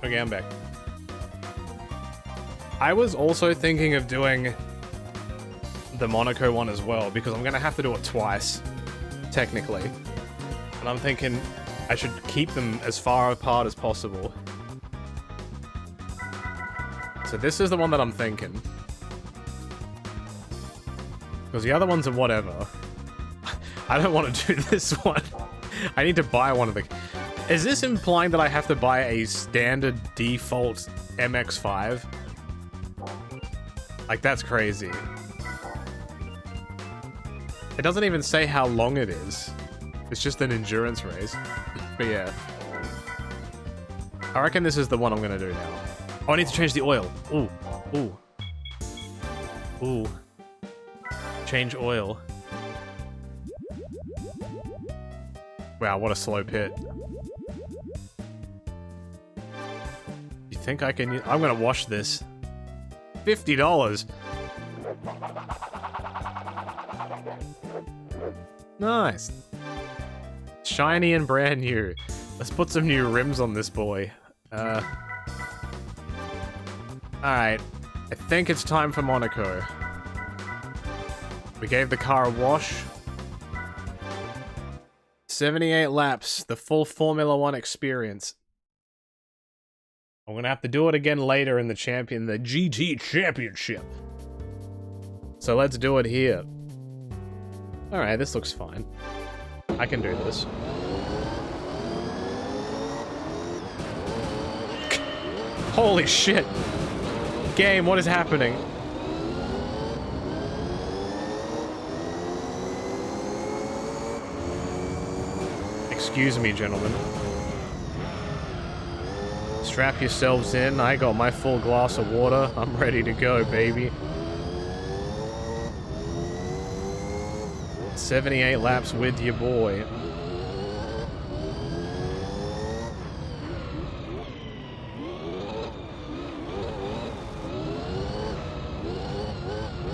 Okay, I'm back. I was also thinking of doing the Monaco one as well, because I'm gonna have to do it twice, technically. And I'm thinking I should keep them as far apart as possible. So this is the one that I'm thinking. Because the other ones are whatever. I don't want to do this one. I need to buy one of the... Is this implying that I have to buy a standard default MX-5? Like, that's crazy. It doesn't even say how long it is. It's just an endurance race. But yeah. I reckon this is the one I'm gonna do now. Oh, I need to change the oil. Ooh. Ooh. Ooh. Change oil. Wow, what a slow pit. You think I can... I'm gonna wash this. $50. Nice. Shiny and brand new. Let's put some new rims on this boy. Alright. I think it's time for Monaco. We gave the car a wash. 78 laps, the full Formula 1 experience. I'm gonna have to do it again later in the GT Championship. So let's do it here. Alright, this looks fine. I can do this. Holy shit! Game, what is happening? Excuse me, gentlemen. Strap yourselves in. I got my full glass of water. I'm ready to go, baby. 78 laps with your boy.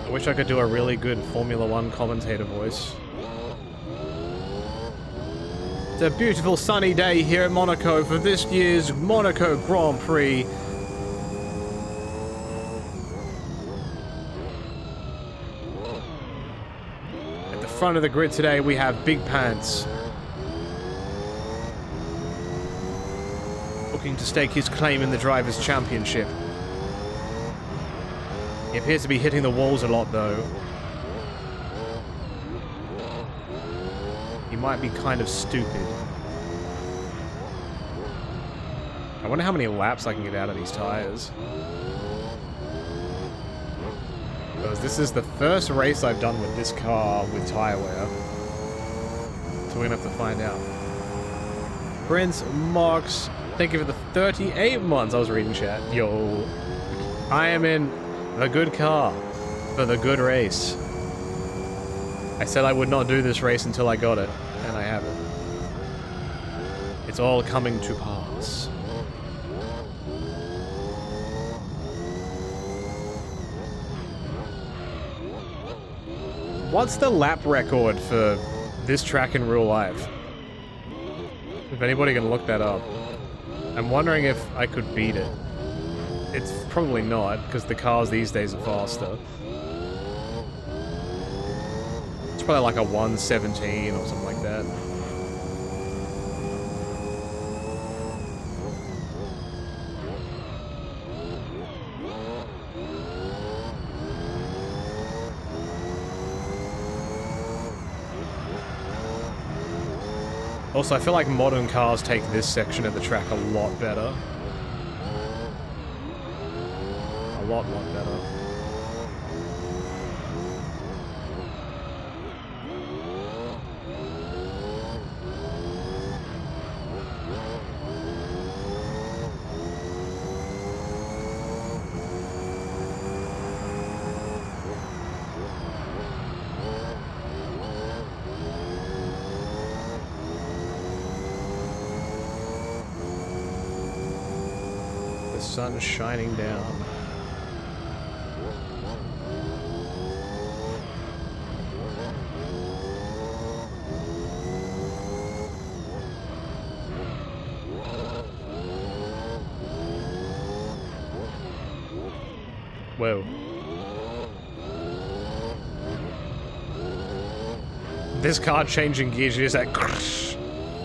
I wish I could do a really good Formula 1 commentator voice. It's a beautiful sunny day here at Monaco for this year's Monaco Grand Prix. At the front of the grid today we have Big Pants. Looking to stake his claim in the Drivers' Championship. He appears to be hitting the walls a lot though. He might be kind of stupid. I wonder how many laps I can get out of these tires. Because this is the first race I've done with this car with tire wear. So we're gonna have to find out. Prince Marks, thank you for the 38 months. I was reading chat. Yo. I am in the good car for the good race. I said I would not do this race until I got it, and I have it. It's all coming to pass. What's the lap record for this track in real life? If anybody can look that up. I'm wondering if I could beat it. It's probably not, because the cars these days are faster. It's probably like a 117 or something like that. Also, I feel like modern cars take this section of the track a lot better. A lot better. The sun shining down. Whoa. This car changing gears, you just that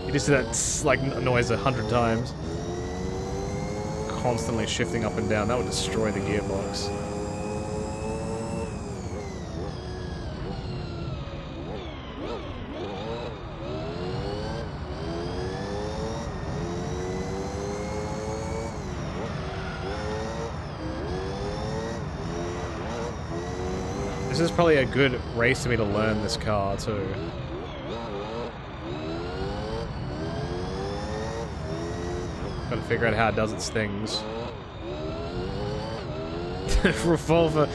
you just do that like noise 100 times. Constantly shifting up and down, that would destroy the gearbox. This is probably a good race for me to learn this car too. Gotta figure out how it does its things. Revolver,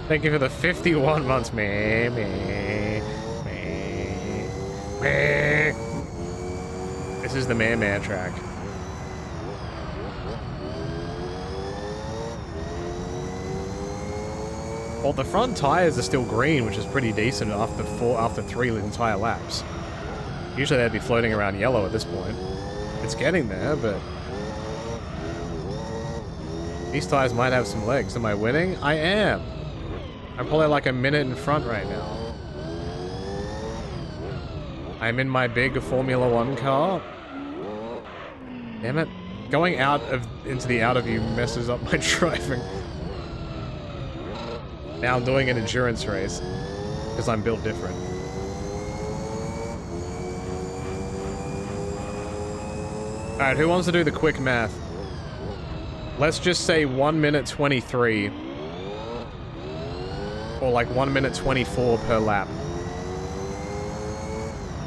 thank you for the 51 months. Meh, meh, meh, meh. This is the meh track. Well, the front tires are still green, which is pretty decent after 3 entire laps. Usually they'd be floating around yellow at this point. It's getting there, but these tires might have some legs. Am I winning? I am. I'm probably like a minute in front right now. I'm in my big Formula 1 car. Damn it. Going into the outer view messes up my driving. Now I'm doing an endurance race because I'm built different. Alright, who wants to do the quick math? Let's just say 1 minute 23. Or like 1 minute 24 per lap.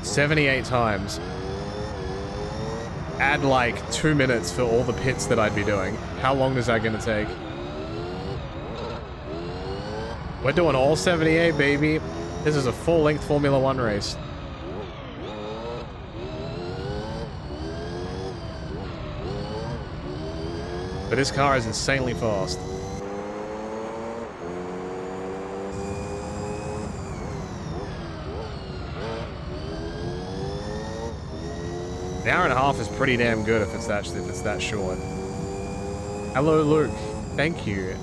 78 times. Add like 2 minutes for all the pits that I'd be doing. How long is that gonna take? We're doing all 78, baby. This is a full-length Formula 1 race. But this car is insanely fast. An hour and a half is pretty damn good if it's that short. Hello, Luke. Thank you.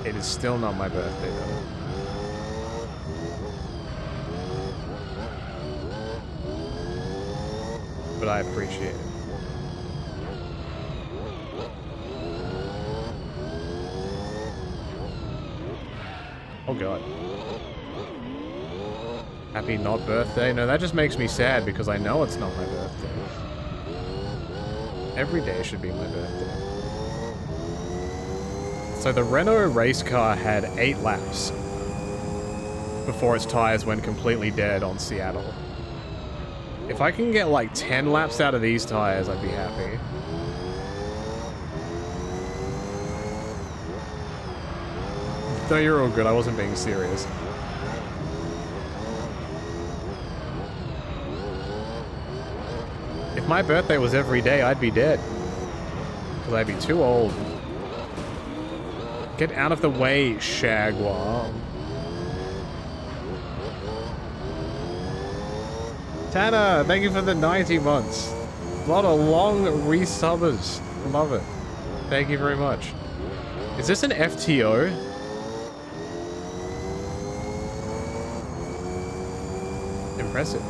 It is still not my birthday, though. But I appreciate it. Oh god. Happy not birthday? No, that just makes me sad because I know it's not my birthday. Every day should be my birthday. So the Renault race car had 8 laps before its tires went completely dead on Seattle. If I can get like 10 laps out of these tires, I'd be happy. No, you're all good. I wasn't being serious. If my birthday was every day, I'd be dead. Because I'd be too old. Get out of the way, Shagwar. Tanner, thank you for the 90 months. A lot of long resubbers. Love it. Thank you very much. Is this an FTO? Impressive.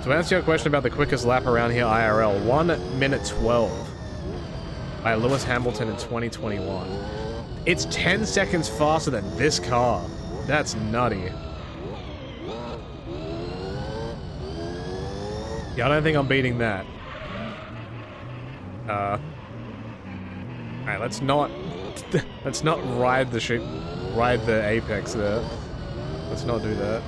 To answer your question about the quickest lap around here IRL, 1 minute 12 by Lewis Hamilton in 2021. It's 10 seconds faster than this car. That's nutty. Yeah, I don't think I'm beating that. Alright, let's not ride the apex there. Let's not do that.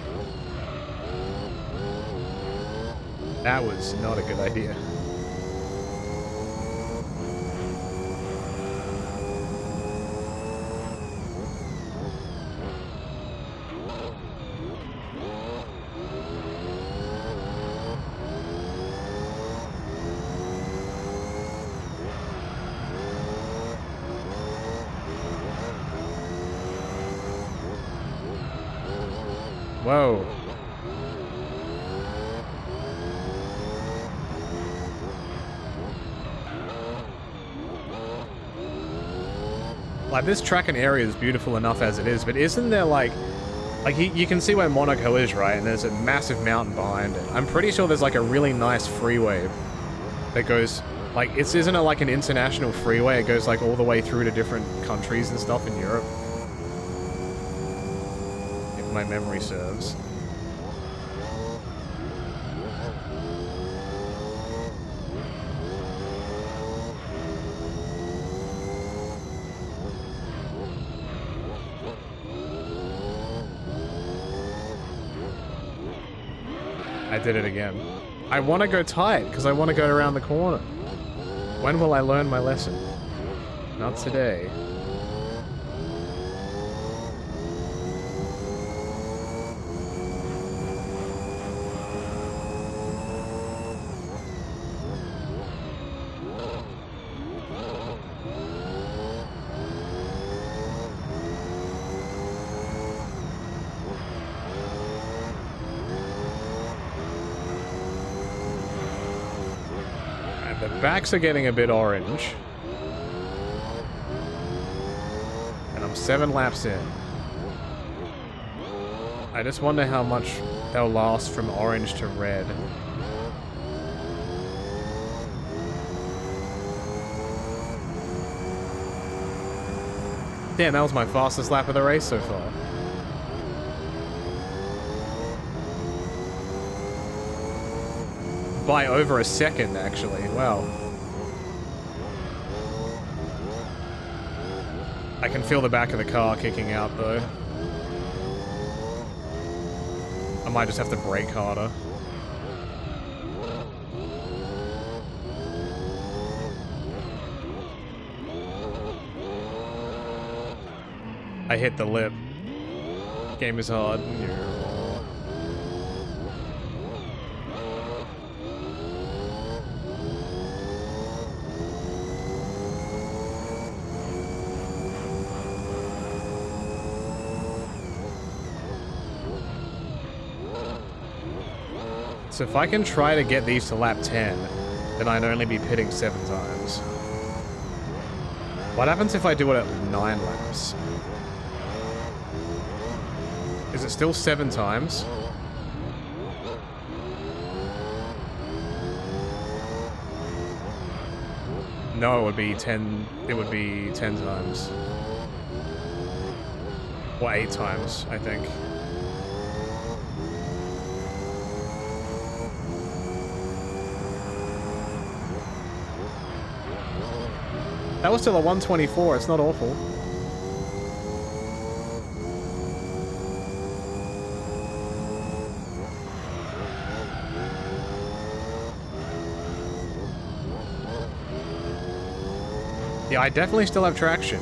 That was not a good idea. Whoa. Like, this track and area is beautiful enough as it is, but isn't there like you can see where Monaco is, right? And there's a massive mountain behind it. I'm pretty sure there's like a really nice freeway that goes, like, isn't it like an international freeway? It goes like all the way through to different countries and stuff in Europe. If my memory serves. I did it again. I want to go tight because I want to go around the corner. When will I learn my lesson? Not today. The backs are getting a bit orange. And I'm 7 laps in. I just wonder how much they'll last from orange to red. Damn, that was my fastest lap of the race so far. By over a second, actually. Wow. I can feel the back of the car kicking out, though. I might just have to brake harder. I hit the lip. Game is hard. So if I can try to get these to lap 10, then I'd only be pitting 7 times. What happens if I do it at 9 laps? Is it still 7 times? No, it would be 10. It would be 10 times. Or 8 times, I think. That was still a 124, it's not awful. Yeah, I definitely still have traction.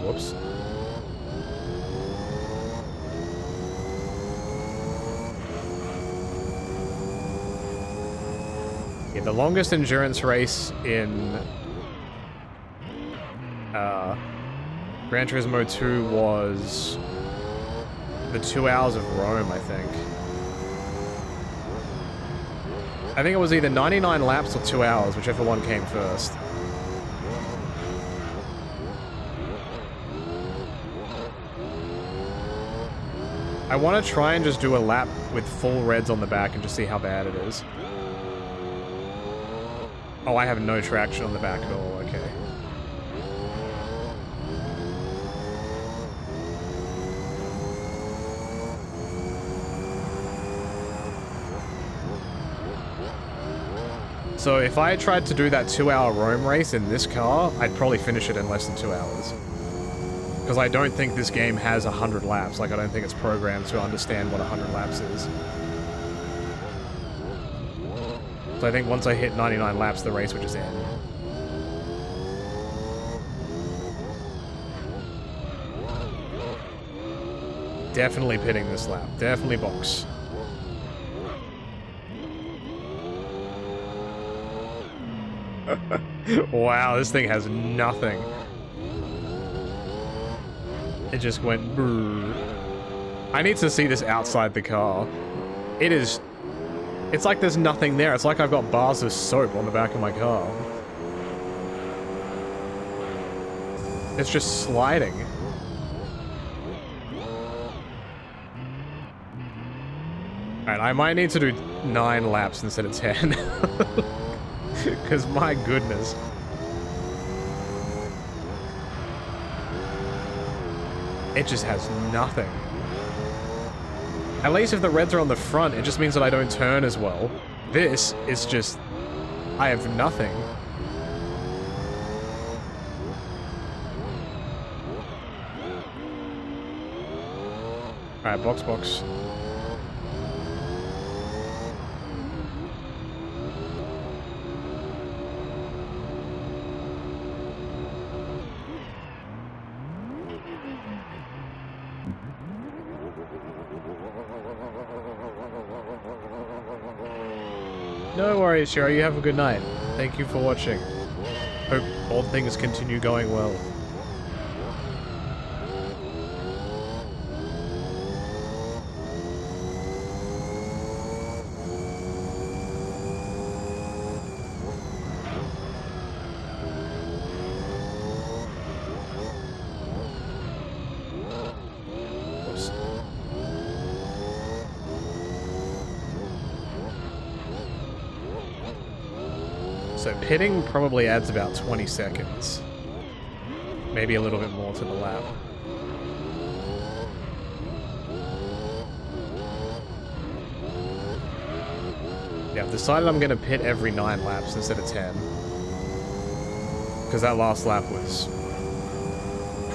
Whoops. Yeah, the longest endurance race in Gran Turismo 2 was the 2 hours of Rome, I think. I think it was either 99 laps or 2 hours, whichever one came first. I want to try and just do a lap with full reds on the back and just see how bad it is. Oh, I have no traction on the back at all, okay. So if I tried to do that 2-hour Rome race in this car, I'd probably finish it in less than 2 hours. Because I don't think this game has 100 laps, like I don't think it's programmed to understand what 100 laps is. So I think once I hit 99 laps, the race would just end. Definitely pitting this lap. Definitely box. Wow, this thing has nothing. It just went brrr. I need to see this outside the car. It is... It's like there's nothing there. It's like I've got bars of soap on the back of my car. It's just sliding. Alright, I might need to do 9 laps instead of 10. Because my goodness. It just has nothing. At least if the reds are on the front, it just means that I don't turn as well. This is just... I have nothing. Alright, box, box. No worries, Shiro. You have a good night. Thank you for watching. Hope all things continue going well. So pitting probably adds about 20 seconds. Maybe a little bit more to the lap. Yeah, I've decided I'm going to pit every 9 laps instead of 10. Because that last lap was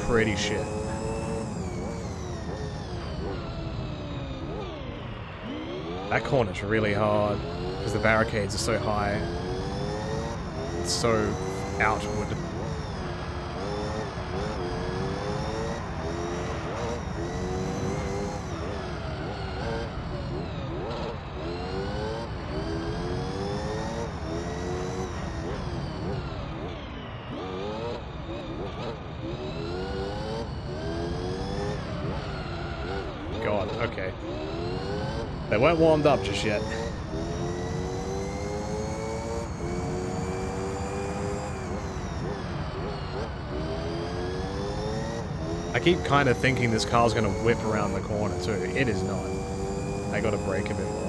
pretty shit. That corner's really hard because the barricades are so high. It's so outward. God, okay. They weren't warmed up just yet. I keep kind of thinking this car's gonna whip around the corner too. It is not. I gotta brake a bit more.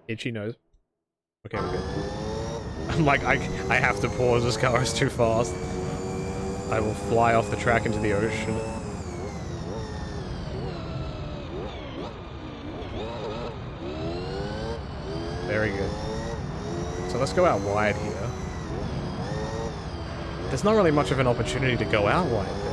Itchy nose. Okay, we're good. I'm like, I have to pause, this car is too fast. I will fly off the track into the ocean. Very good. So let's go out wide here. There's not really much of an opportunity to go out wide there.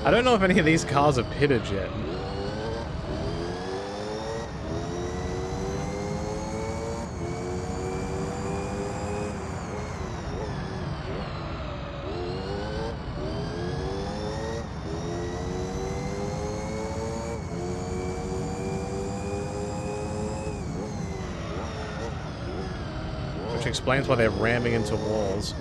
I don't know if any of these cars are pitted yet. Which explains why they're ramming into walls.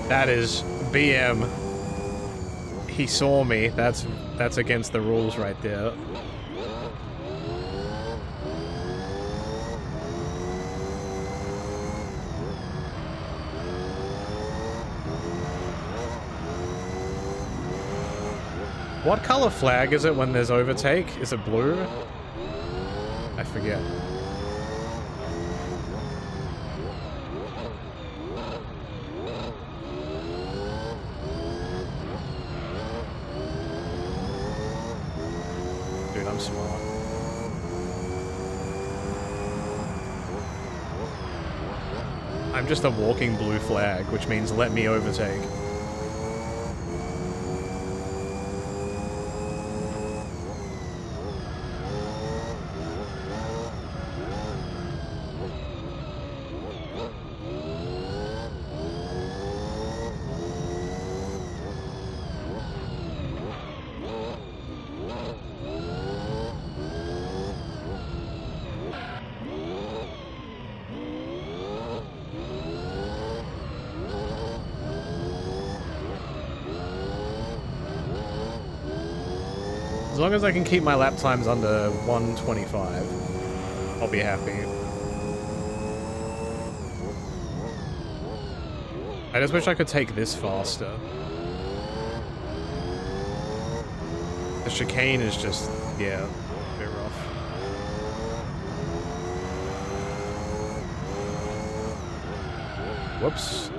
That is BM. He saw me. That's against the rules right there. What color flag is it when there's overtake? Is it blue? I forget. Dude, I'm smart. I'm just a walking blue flag, which means let me overtake. As long as I can keep my lap times under 1:25, I'll be happy. I just wish I could take this faster. The chicane is just, yeah, a bit rough. Whoops.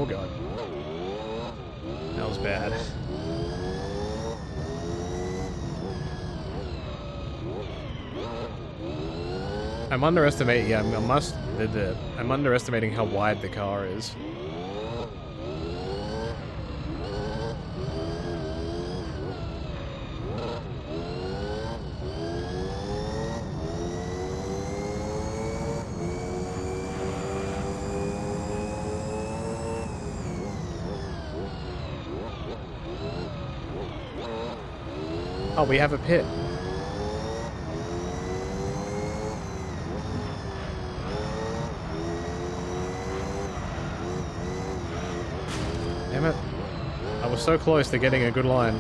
Oh god. That was bad. I'm underestimating, yeah, I'm underestimating how wide the car is. Oh, we have a pit. Damn it. I was so close to getting a good line.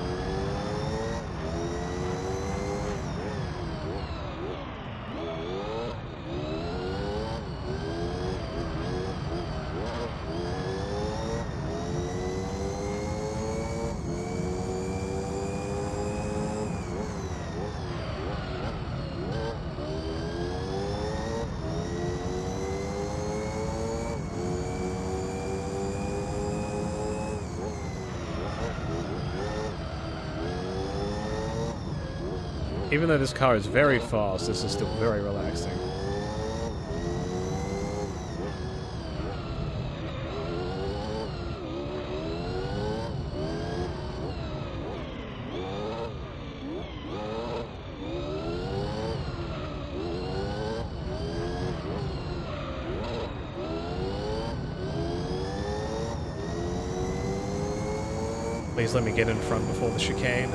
Even though this car is very fast, this is still very relaxing. Please let me get in front before the chicane.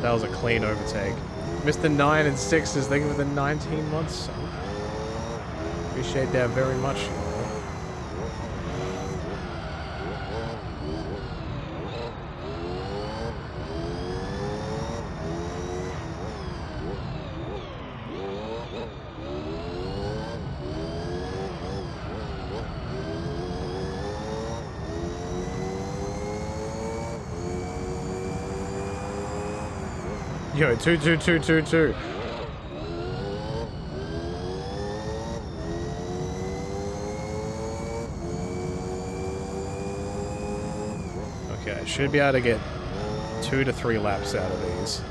That was a clean overtake. Mr. 9 and 6 is thank you for the 19 months. Appreciate that very much. Yo, 22222. Okay, I should be able to get 2 to 3 laps out of these.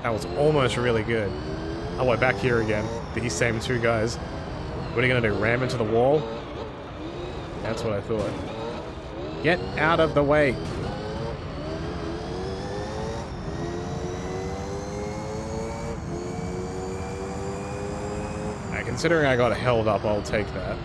That was almost really good. Oh, we're back here again. These same 2 guys. What are you gonna do, ram into the wall? That's what I thought. Get out of the way! Alright, considering I got held up, I'll take that.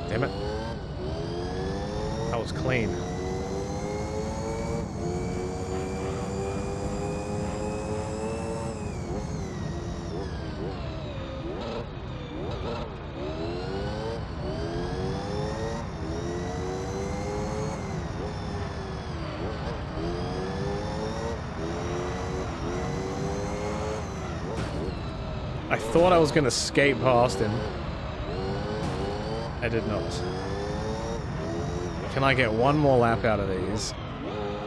Damn it. That was clean. I thought I was gonna skate past him. I did not. Can I get one more lap out of these?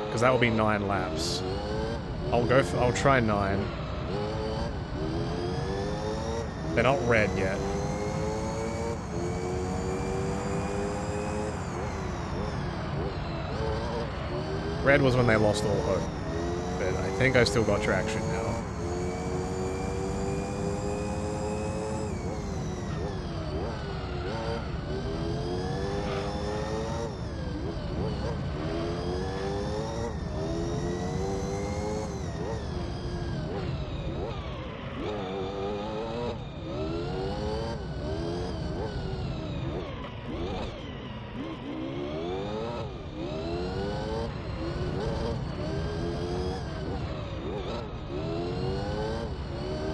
Because that will be 9 laps. I'll try 9. They're not red yet. Red was when they lost all hope. But I think I still got traction now.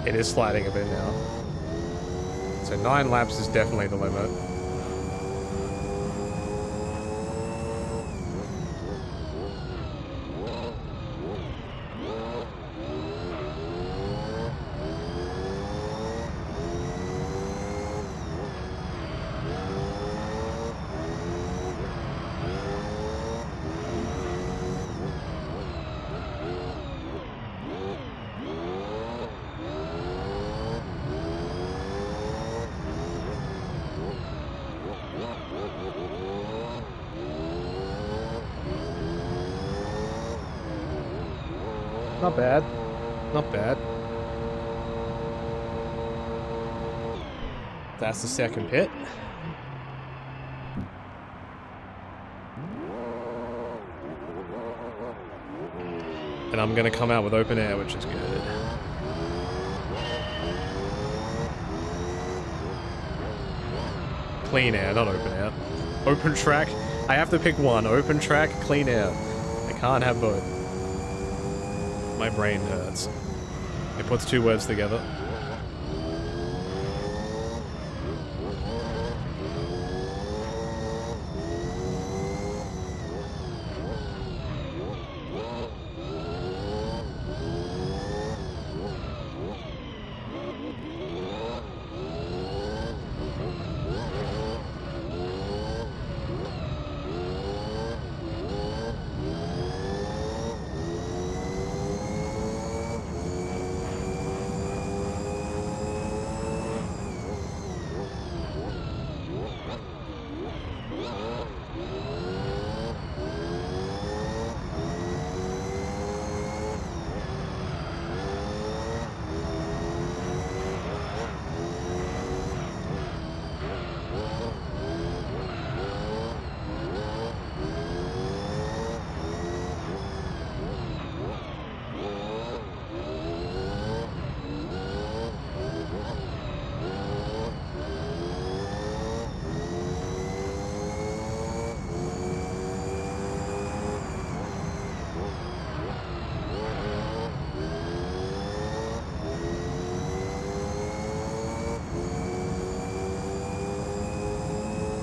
It is sliding a bit now. So 9 laps is definitely the limit. Not bad. Not bad. That's the second pit. And I'm gonna come out with open air, which is good. Clean air, not open air. Open track. I have to pick one. Open track, clean air. I can't have both. My brain hurts. It puts 2 words together.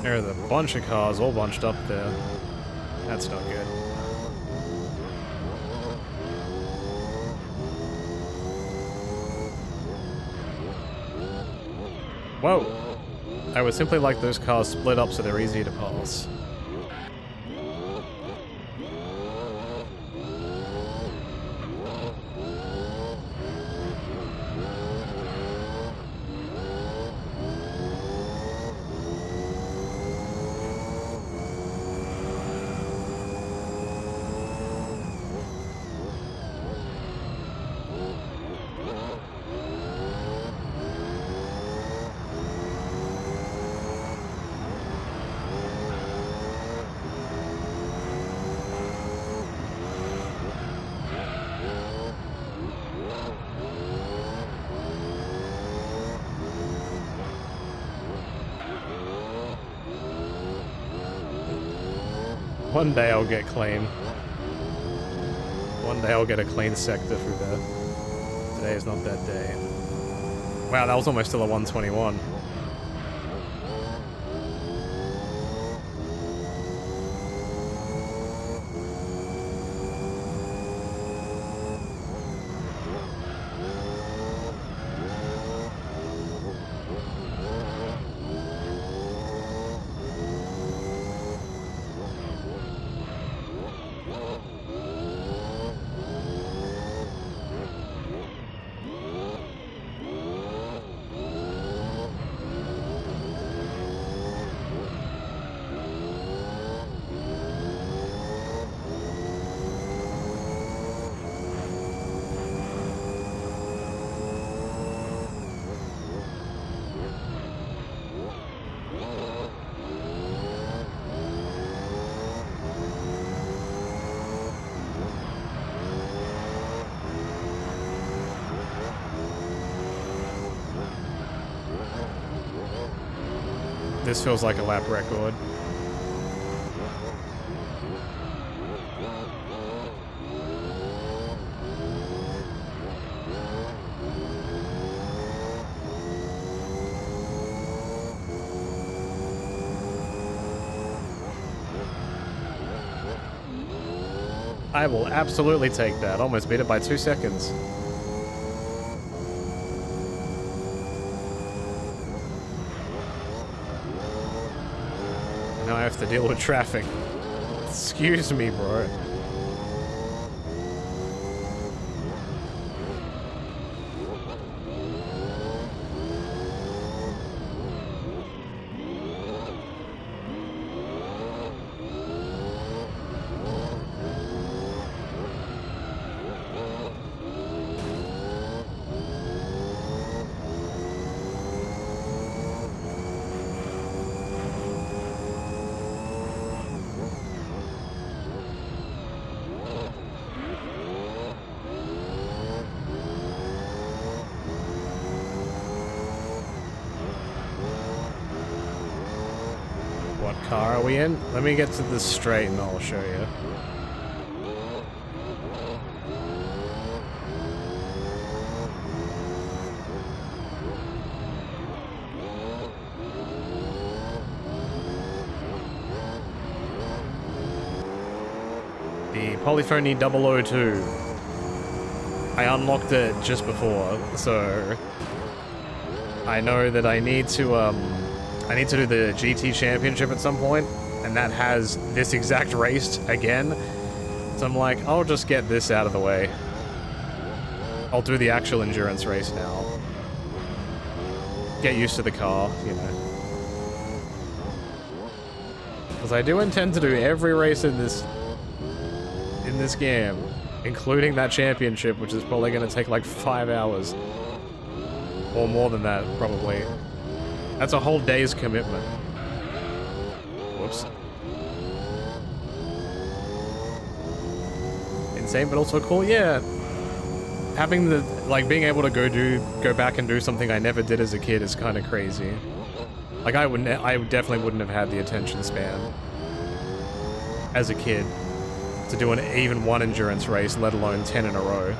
There's a bunch of cars all bunched up there. That's not good. Whoa! I would simply like those cars split up so they're easier to pass. One day I'll get clean. One day I'll get a clean sector through there. Today is not that day. Wow, that was almost still a 121. This feels like a lap record. I will absolutely take that. Almost beat it by 2 seconds. Now I have to deal with traffic. Excuse me, bro. What car are we in? Let me get to the straight and I'll show you. The Polyphony 002. I unlocked it just before, so I know that I need to do the GT Championship at some point, and that has this exact race again. So I'm like, I'll just get this out of the way. I'll do the actual endurance race now. Get used to the car, you know. Because I do intend to do every race in this game, including that championship, which is probably going to take like 5 hours. Or more than that, probably. That's a whole day's commitment. Whoops. Insane, but also cool. Yeah. Having the, like, being able to go back and do something I never did as a kid is kind of crazy. Like, I definitely wouldn't have had the attention span as a kid to do even one endurance race, let alone 10 in a row.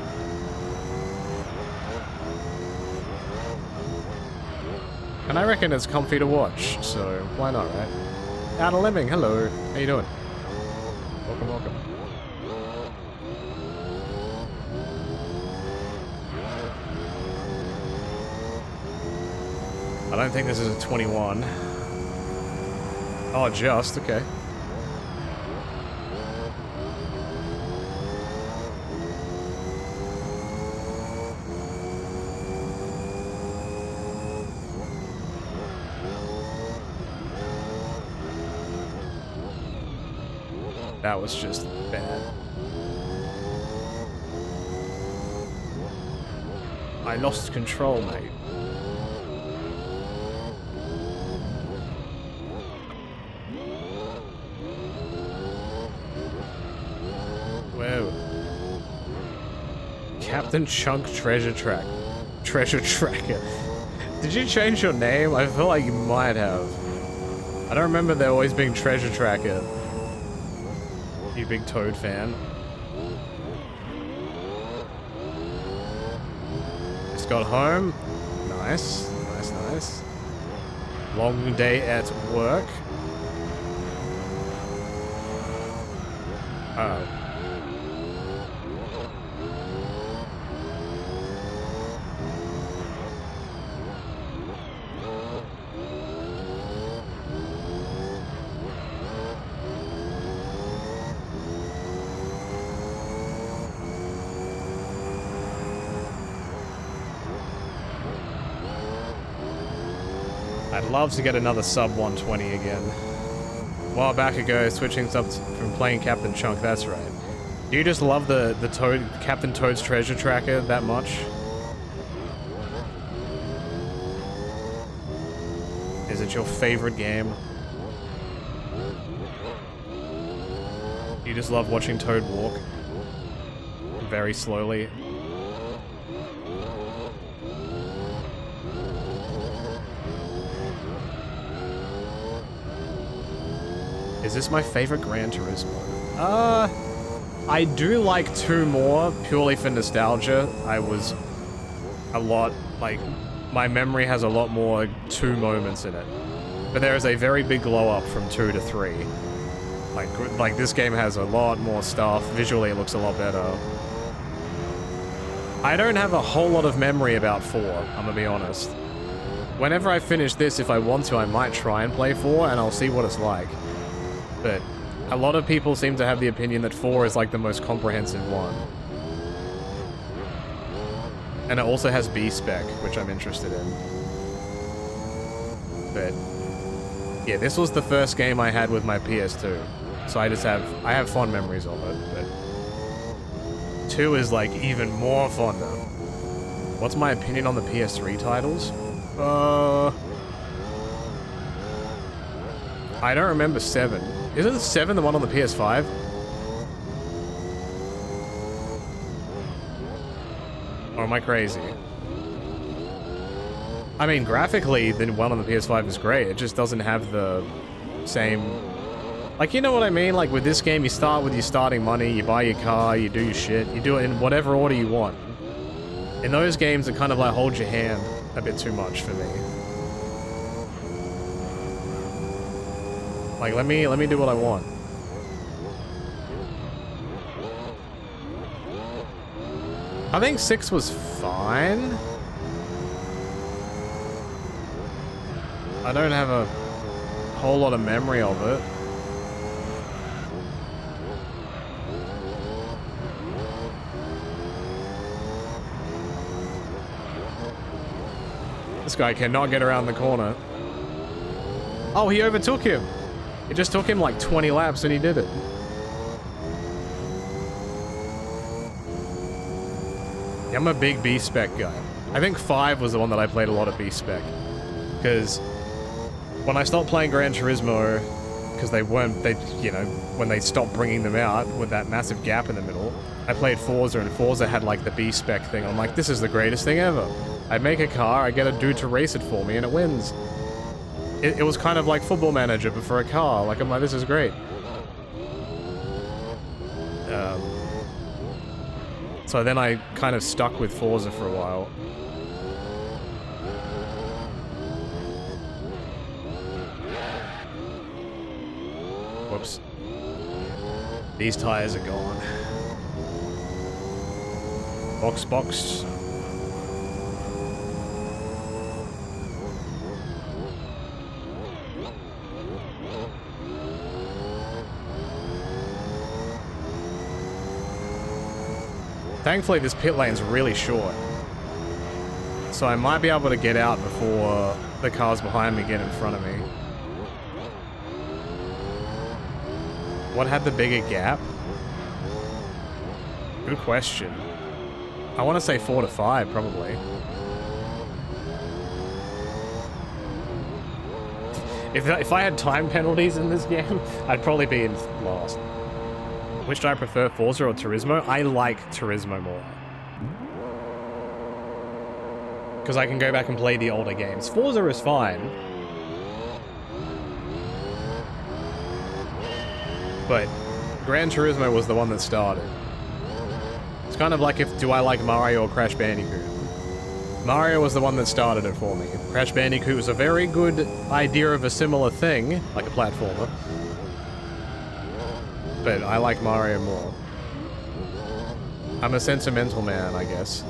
And I reckon it's comfy to watch, so why not, right? Outer Lemming, hello. How you doing? Welcome, welcome. I don't think this is a 21. Oh, just, okay. That was just bad. I lost control, mate. Whoa. Captain Chunk Treasure Tracker. Did you change your name? I feel like you might have. I don't remember there always being Treasure Tracker. You big Toad fan. Just got home. Nice. Nice, nice. Long day at work. Uh-oh. I'd love to get another sub 120 again. A while back ago, switching up from playing Captain Chunk, that's right. Do you just love the Captain Toad's Treasure Tracker that much? Is it your favorite game? You just love watching Toad walk very slowly. Is this my favorite Gran Turismo? I do like 2 more, purely for nostalgia. I was a lot, like, my memory has a lot more 2 moments in it. But there is a very big glow up from 2 to 3. Like this game has a lot more stuff. Visually, it looks a lot better. I don't have a whole lot of memory about 4, I'm gonna be honest. Whenever I finish this, if I want to, I might try and play 4, and I'll see what it's like. But a lot of people seem to have the opinion that 4 is like the most comprehensive one. And it also has B-Spec, which I'm interested in. But yeah, this was the first game I had with my PS2. So I have fond memories of it, but 2 is like even more fonder. What's my opinion on the PS3 titles? I don't remember 7. Isn't 7 the one on the PS5? Or am I crazy? I mean, graphically, the one on the PS5 is great. It just doesn't have the same... Like, you know what I mean? Like, with this game, you start with your starting money, you buy your car, you do your shit, you do it in whatever order you want. In those games, it kind of, like, holds your hand a bit too much for me. Like, let me do what I want. I think 6 was fine. I don't have a whole lot of memory of it. This guy cannot get around the corner. Oh, he overtook him. It just took him like 20 laps and he did it. Yeah, I'm a big B-Spec guy. I think 5 was the one that I played a lot of B-Spec. Because when I stopped playing Gran Turismo, because you know, when they stopped bringing them out with that massive gap in the middle, I played Forza, and Forza had like the B-Spec thing. I'm like, this is the greatest thing ever. I make a car, I get a dude to race it for me, and it wins. It was kind of like Football Manager, but for a car. Like, I'm like, this is great. So then I kind of stuck with Forza for a while. Whoops. These tires are gone. Box. Thankfully, this pit lane's really short. So I might be able to get out before the cars behind me get in front of me. What had the bigger gap? Good question. I want to say 4 to 5, probably. If I had time penalties in this game, I'd probably be in last. Which do I prefer, Forza or Turismo? I like Turismo more. Because I can go back and play the older games. Forza is fine. But Gran Turismo was the one that started. It's kind of like do I like Mario or Crash Bandicoot? Mario was the one that started it for me. Crash Bandicoot was a very good idea of a similar thing, like a platformer. But I like Mario more. I'm a sentimental man, I guess.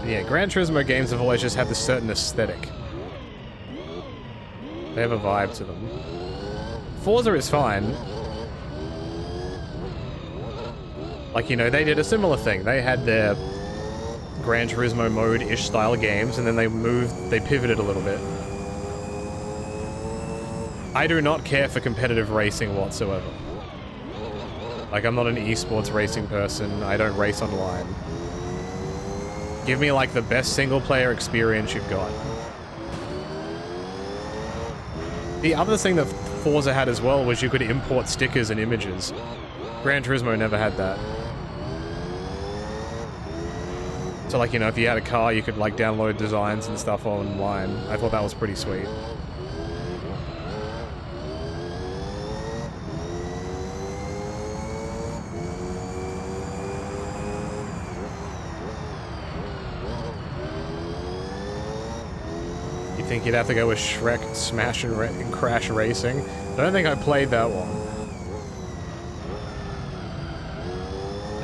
Yeah, Gran Turismo games have always just had this certain aesthetic. They have a vibe to them. Forza is fine. Like, you know, they did a similar thing. They had their Gran Turismo mode-ish style games, and then they pivoted a little bit. I do not care for competitive racing whatsoever. Like, I'm not an esports racing person. I don't race online. Give me, like, the best single-player experience you've got. The other thing that Forza had as well was you could import stickers and images. Gran Turismo never had that. So like, you know, if you had a car, you could like download designs and stuff online. I thought that was pretty sweet. You think you'd have to go with Shrek Smash and Crash Racing? I don't think I played that one.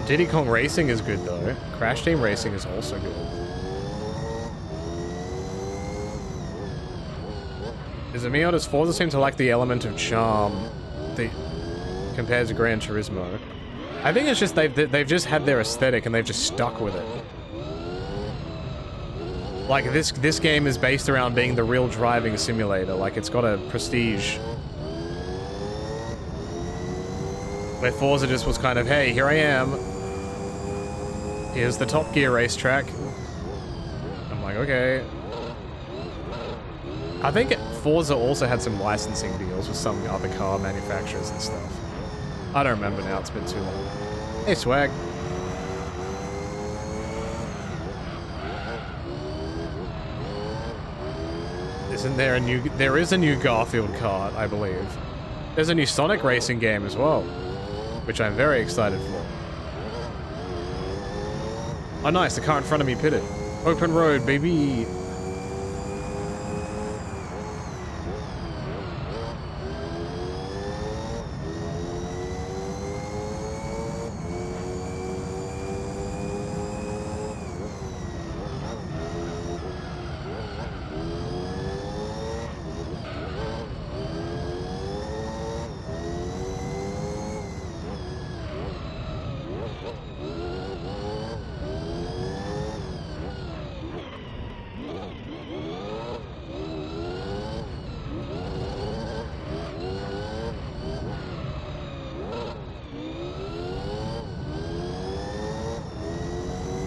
Diddy Kong Racing is good though. Crash Team Racing is also good. Is it me or does Forza seem to lack the element of charm compared to Gran Turismo? I think it's just they've just had their aesthetic and they've just stuck with it. Like this game is based around being the real driving simulator. Like it's got a prestige. Where Forza just was kind of, hey, here I am. Here's the Top Gear racetrack. I'm like, okay. I think Forza also had some licensing deals with some other car manufacturers and stuff. I don't remember now, it's been too long. Hey, Swag. Isn't there a new... There is a new Garfield kart, I believe. There's a new Sonic racing game as well, which I'm very excited for. Oh nice, the car in front of me pitted. Open road, baby!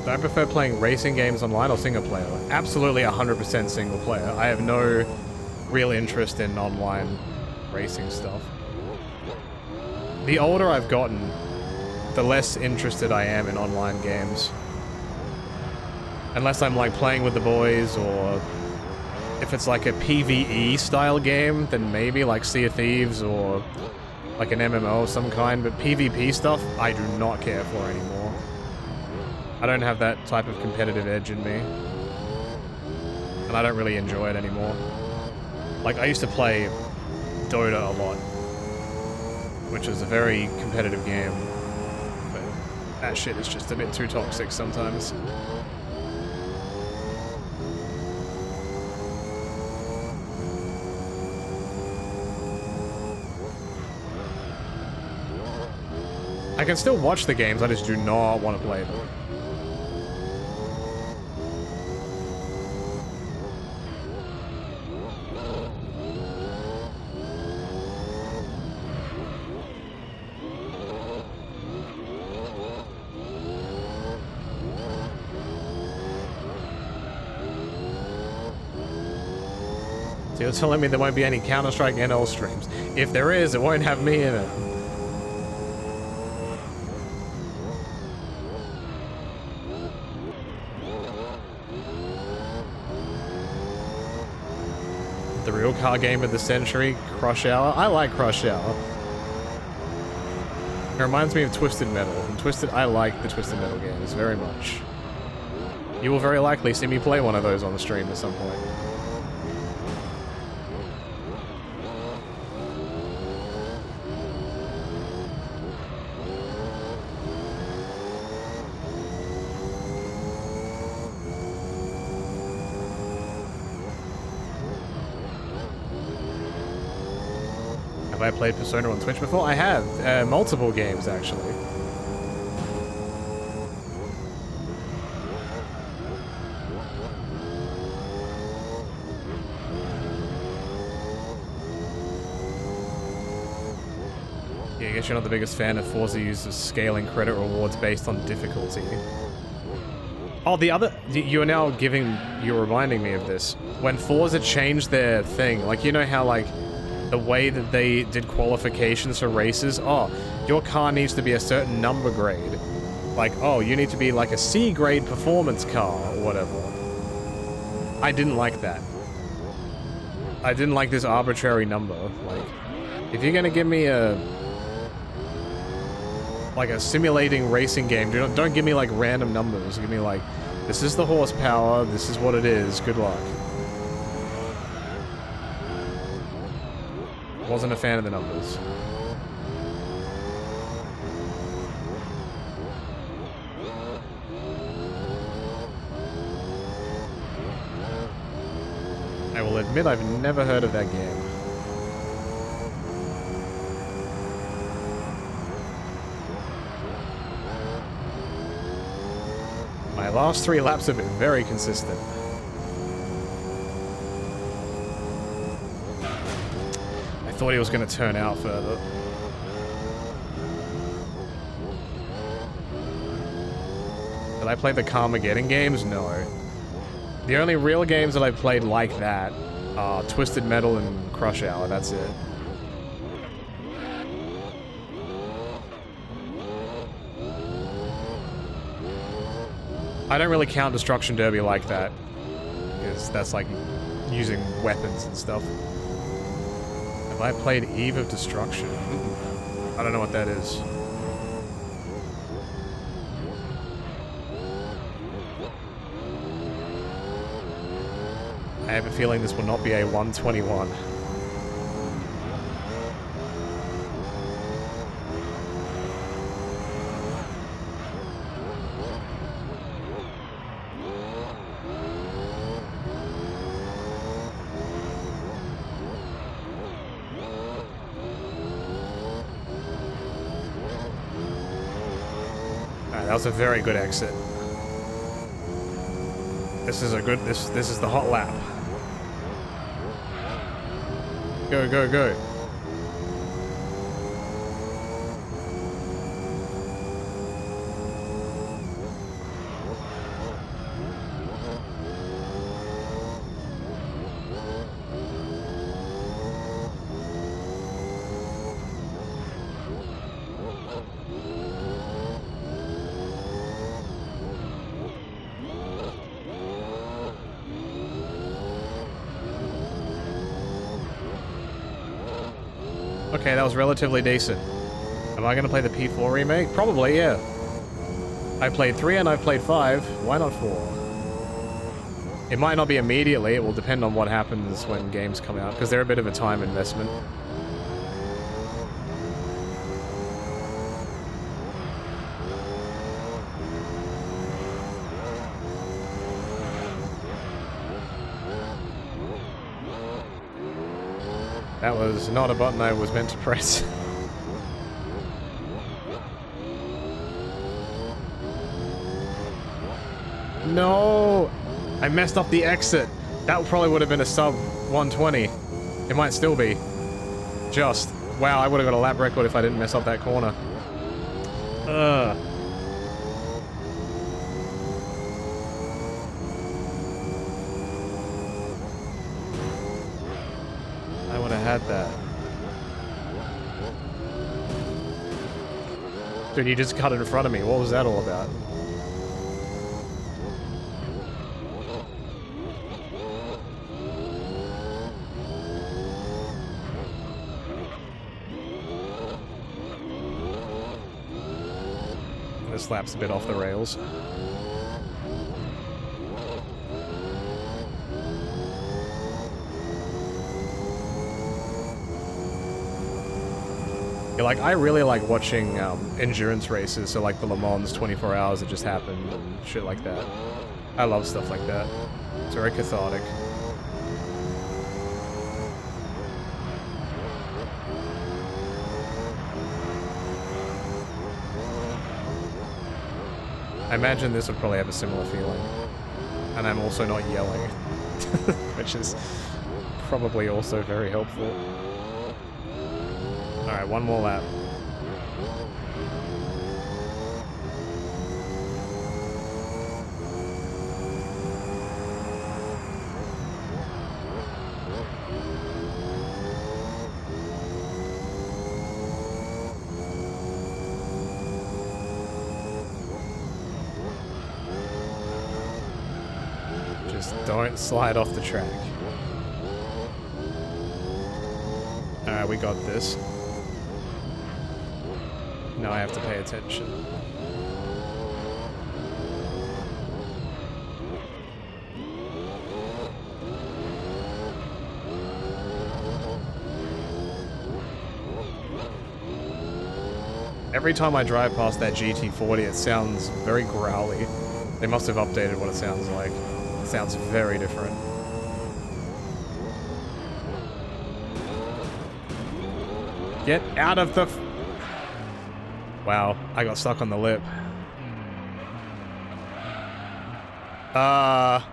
Do I prefer playing racing games online or single player? Absolutely 100% single player. I have no real interest in online racing stuff. The older I've gotten, the less interested I am in online games. Unless I'm like playing with the boys, or if it's like a PvE style game, then maybe like Sea of Thieves or like an MMO of some kind, but PvP stuff, I do not care for anymore. I don't have that type of competitive edge in me. And I don't really enjoy it anymore. Like, I used to play Dota a lot, which is a very competitive game, but that shit is just a bit too toxic sometimes. I can still watch the games, I just do not want to play them. So you're telling me there won't be any Counter-Strike NL streams? If there is, it won't have me in it. The real car game of the century, Crush Hour. I like Crush Hour. It reminds me of Twisted Metal. And I like the Twisted Metal games very much. You will very likely see me play one of those on the stream at some point. Have I played Persona on Twitch before? I have. Multiple games, actually. Yeah, I guess you're not the biggest fan of Forza use of scaling credit rewards based on difficulty. Oh, the other... You're now you're reminding me of this. When Forza changed their thing, like, you know how, like, the way that they did qualifications for races, oh, your car needs to be a certain number grade, Like, oh, you need to be like a C-grade performance car or whatever. I didn't like that. I didn't like this arbitrary number. Like, if you're gonna give me a simulating racing game, don't give me like random numbers. Give me like, this is the horsepower, this is what it is, good luck. Wasn't a fan of the numbers. I will admit I've never heard of that game. My last 3 laps have been very consistent. I thought he was going to turn out further. Did I play the Carmageddon games? No. The only real games that I've played like that are Twisted Metal and Crush Hour, that's it. I don't really count Destruction Derby like that, because that's like using weapons and stuff. Have I played Eve of Destruction? I don't know what that is. I have a feeling this will not be a 121. That was a very good exit. This is a good, this is the hot lap. Go, go, go. Okay, that was relatively decent. Am I gonna play the P4 remake? Probably, yeah. I played 3 and I've played 5. Why not 4? It might not be immediately, it will depend on what happens when games come out, because they're a bit of a time investment. That was not a button I was meant to press. No! I messed up the exit. That probably would have been a sub 120. It might still be. Just. Wow, I would have got a lap record if I didn't mess up that corner. I would have had that. Dude, you just cut it in front of me. What was that all about? This lap's a bit off the rails. Yeah, like, I really like watching endurance races, so like the Le Mans 24 hours that just happened and shit like that. I love stuff like that. It's very cathartic. I imagine this would probably have a similar feeling. And I'm also not yelling, which is probably also very helpful. Alright, one more lap. Just don't slide off the track. Alright, we got this. Now I have to pay attention. Every time I drive past that GT40, it sounds very growly. They must have updated what it sounds like. It sounds very different. Get out of the... Wow, I got stuck on the lip. I'm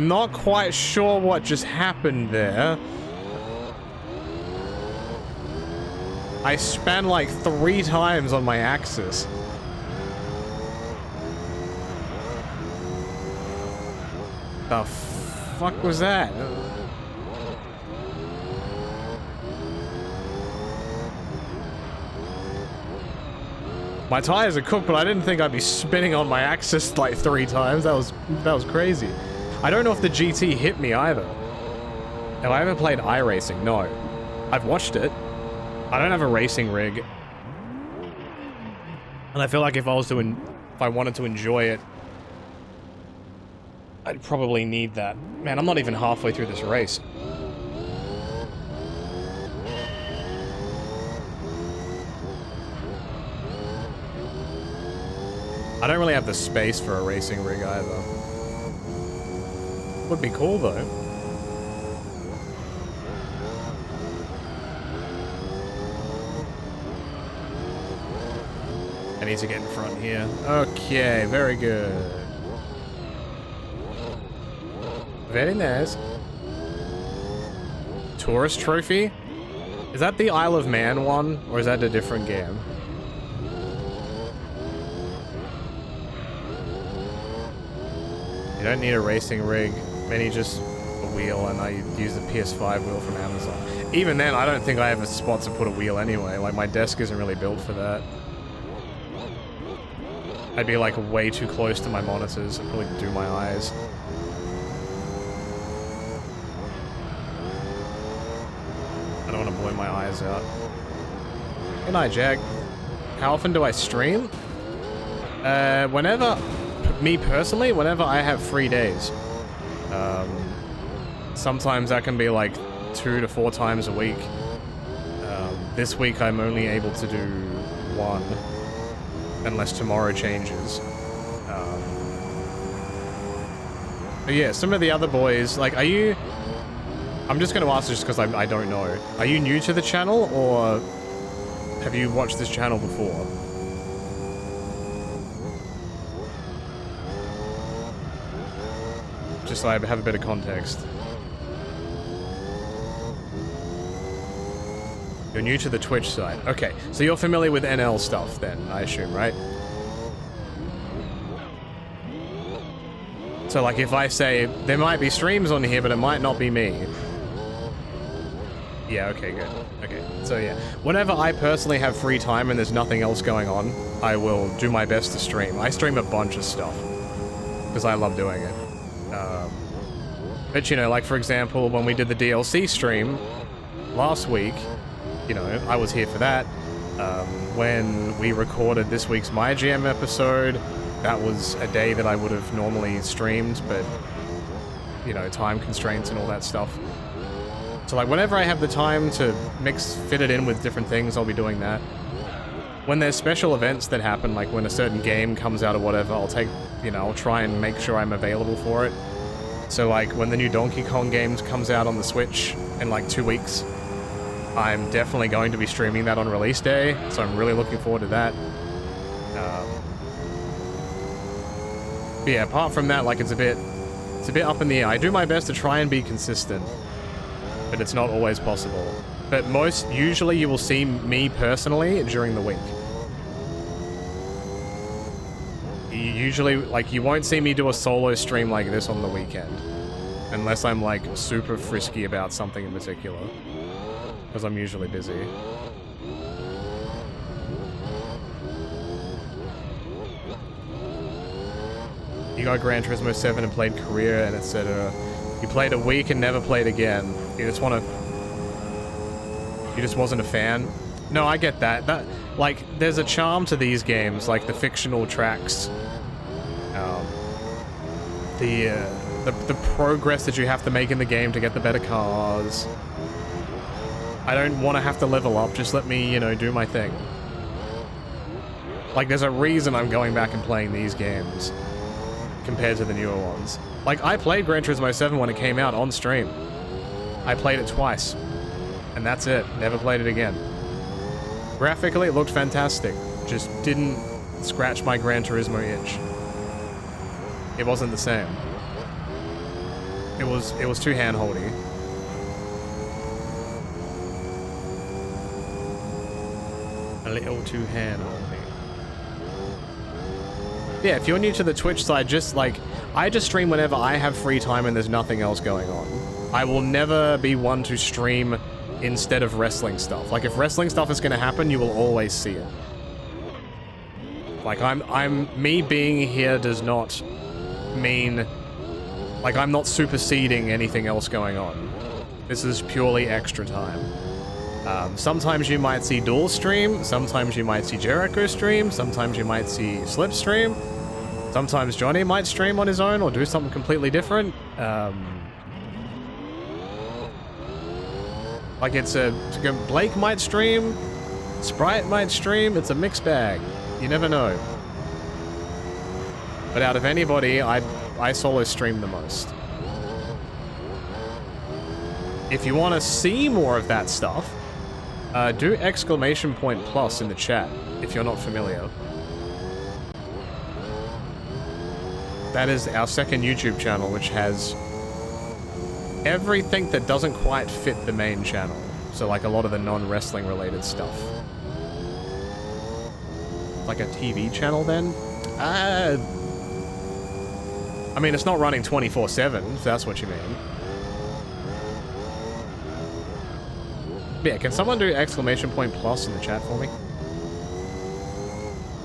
not quite sure what just happened there. I span like 3 times on my axis. The fuck was that? My tires are cooked, but I didn't think I'd be spinning on my axis like 3 times. That was crazy. I don't know if the GT hit me either. Have I ever played iRacing? No. I've watched it. I don't have a racing rig. And I feel like if I wanted to enjoy it, I'd probably need that. Man, I'm not even halfway through this race. I don't really have the space for a racing rig either. Would be cool though. I need to get in front here. Okay, very good. Very nice. Tourist trophy? Is that the Isle of Man one, or is that a different game? You don't need a racing rig, many just a wheel, and I use the PS5 wheel from Amazon. Even then, I don't think I have a spot to put a wheel anyway, like my desk isn't really built for that. I'd be like way too close to my monitors, I'd probably do my eyes. I don't want to blow my eyes out. Good night, Jack. How often do I stream? Whenever... Me personally, whenever I have free days. Sometimes that can be like 2 to 4 times a week. This week I'm only able to do 1, unless tomorrow changes. But yeah, some of the other boys, like, are you... I'm just going to ask this because I don't know. Are you new to the channel, or have you watched this channel before? Just so I have a bit of context. You're new to the Twitch side. Okay, so you're familiar with NL stuff then, I assume, right? So like if I say, there might be streams on here, but it might not be me. Yeah, okay, good. Okay, so yeah. Whenever I personally have free time and there's nothing else going on, I will do my best to stream. I stream a bunch of stuff, because I love doing it. But you know, like for example, when we did the DLC stream last week, you know, I was here for that. When we recorded this week's MyGM episode, that was a day that I would have normally streamed, but, you know, time constraints and all that stuff. So like whenever I have the time to fit it in with different things, I'll be doing that. When there's special events that happen, like when a certain game comes out or whatever, I'll try and make sure I'm available for it. So like when the new Donkey Kong game comes out on the Switch in like 2 weeks, I'm definitely going to be streaming that on release day, so I'm really looking forward to that. But yeah, apart from that, like it's a bit up in the air. I do my best to try and be consistent, but it's not always possible. But usually you will see me personally during the week. Usually, like, you won't see me do a solo stream like this on the weekend. Unless I'm, like, super frisky about something in particular. Because I'm usually busy. You got Gran Turismo 7 and played Korea and etc. You played a week and never played again. You just want to... You just wasn't a fan. No, I get that. Like, there's a charm to these games, like the fictional tracks. The progress that you have to make in the game to get the better cars. I don't want to have to level up, just let me, you know, do my thing. Like, there's a reason I'm going back and playing these games compared to the newer ones. Like, I played Gran Turismo 7 when it came out on stream. I played it twice. And that's it. Never played it again. Graphically, it looked fantastic. Just didn't scratch my Gran Turismo itch. It wasn't the same. It was too hand-holdy. A little too hand-holdy. Yeah, if you're new to the Twitch side, just like, I just stream whenever I have free time and there's nothing else going on. I will never be one to stream instead of wrestling stuff. Like, if wrestling stuff is going to happen, you will always see it. Like, me being here does not mean, like, I'm not superseding anything else going on. This is purely extra time. Sometimes you might see Duel stream, sometimes you might see Jericho stream, sometimes you might see Slip stream, sometimes Johnny might stream on his own or do something completely different. Like, Blake might stream, Sprite might stream, it's a mixed bag. You never know. But out of anybody, I solo stream the most. If you want to see more of that stuff, do ! Plus in the chat, if you're not familiar. That is our second YouTube channel, which has everything that doesn't quite fit the main channel. So, like, a lot of the non-wrestling related stuff. Like a TV channel, then? I mean, it's not running 24/7, if that's what you mean. Yeah, can someone do ! Plus in the chat for me?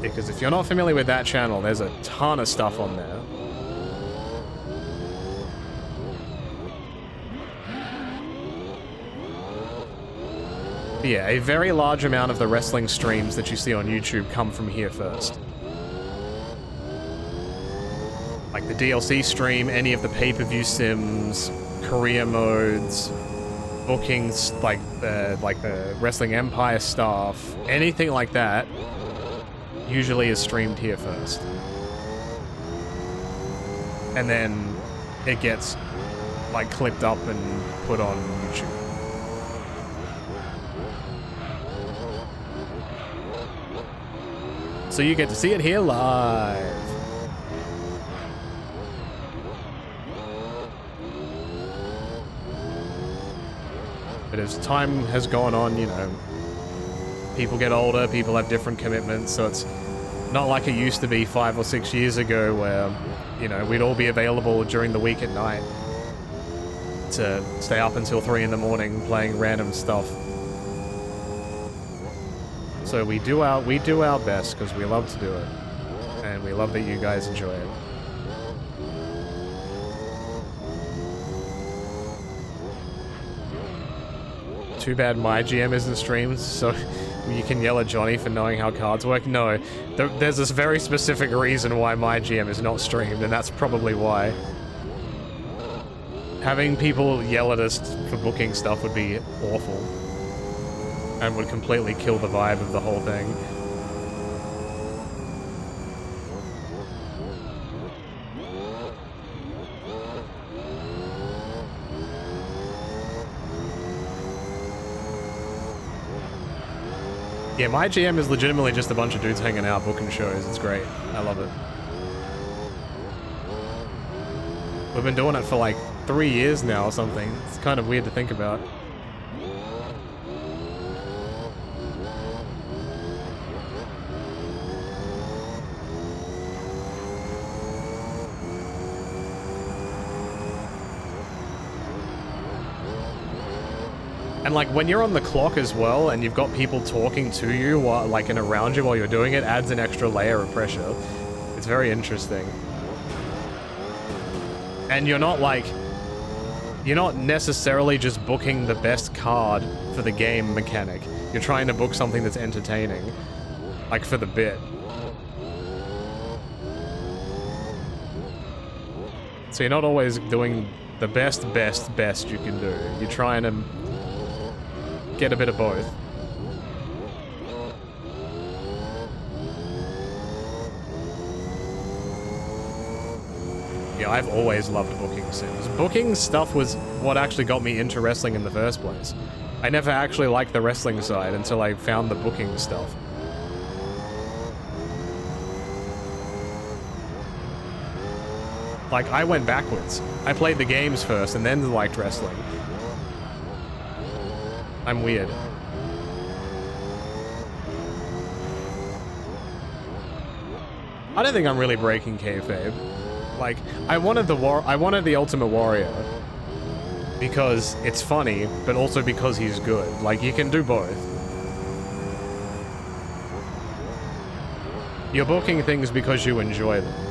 Because if you're not familiar with that channel, there's a ton of stuff on there. But yeah, a very large amount of the wrestling streams that you see on YouTube come from here first. Like the DLC stream, any of the pay-per-view sims, career modes, bookings, like the Wrestling Empire stuff, anything like that, usually is streamed here first. And then it gets, like, clipped up and put on YouTube. So you get to see it here live. But as time has gone on, you know, people get older, people have different commitments, so it's not like it used to be 5 or 6 years ago where, you know, we'd all be available during the week at night to stay up until 3 in the morning playing random stuff. So we do our best because we love to do it, and we love that you guys enjoy it. Too bad my GM isn't streamed, so you can yell at Johnny for knowing how cards work. No, there's this very specific reason why my GM is not streamed, and that's probably why. Having people yell at us for booking stuff would be awful, and would completely kill the vibe of the whole thing. Yeah, my GM is legitimately just a bunch of dudes hanging out, booking shows. It's great. I love it. We've been doing it for like 3 years now or something. It's kind of weird to think about. And like when you're on the clock as well, and you've got people talking to you while, and around you while you're doing it, adds an extra layer of pressure. It's very interesting. And you're not like... You're not necessarily just booking the best card for the game mechanic. You're trying to book something that's entertaining. Like, for the bit. So you're not always doing the best you can do. You're trying to get a bit of both. Yeah, I've always loved booking sims. Booking stuff was what actually got me into wrestling in the first place. I never actually liked the wrestling side until I found the booking stuff. Like, I went backwards. I played the games first and then liked wrestling. I'm weird. I don't think I'm really breaking kayfabe. Like, I wanted the Ultimate Warrior because it's funny, but also because he's good. Like, you can do both. You're booking things because you enjoy them.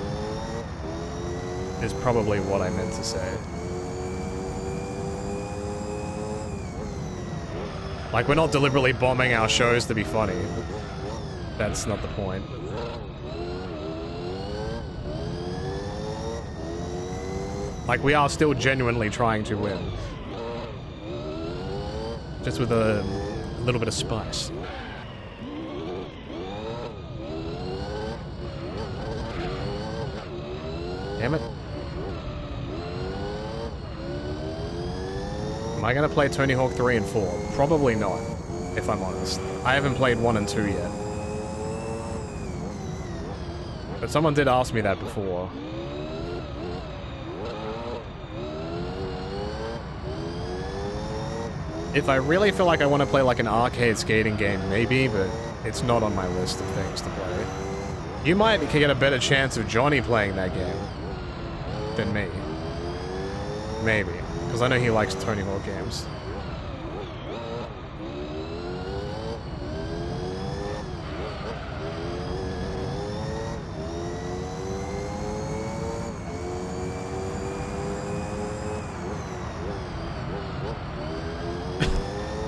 Is probably what I meant to say. Like, we're not deliberately bombing our shows to be funny. That's not the point. Like, we are still genuinely trying to win. Just with a little bit of spice. Damn it. Am I gonna play Tony Hawk 3 and 4? Probably not, if I'm honest. I haven't played 1 and 2 yet. But someone did ask me that before. If I really feel like I want to play like an arcade skating game, maybe, but it's not on my list of things to play. You might get a better chance of Johnny playing that game than me. Maybe. Because I know he likes Tony Hawk games.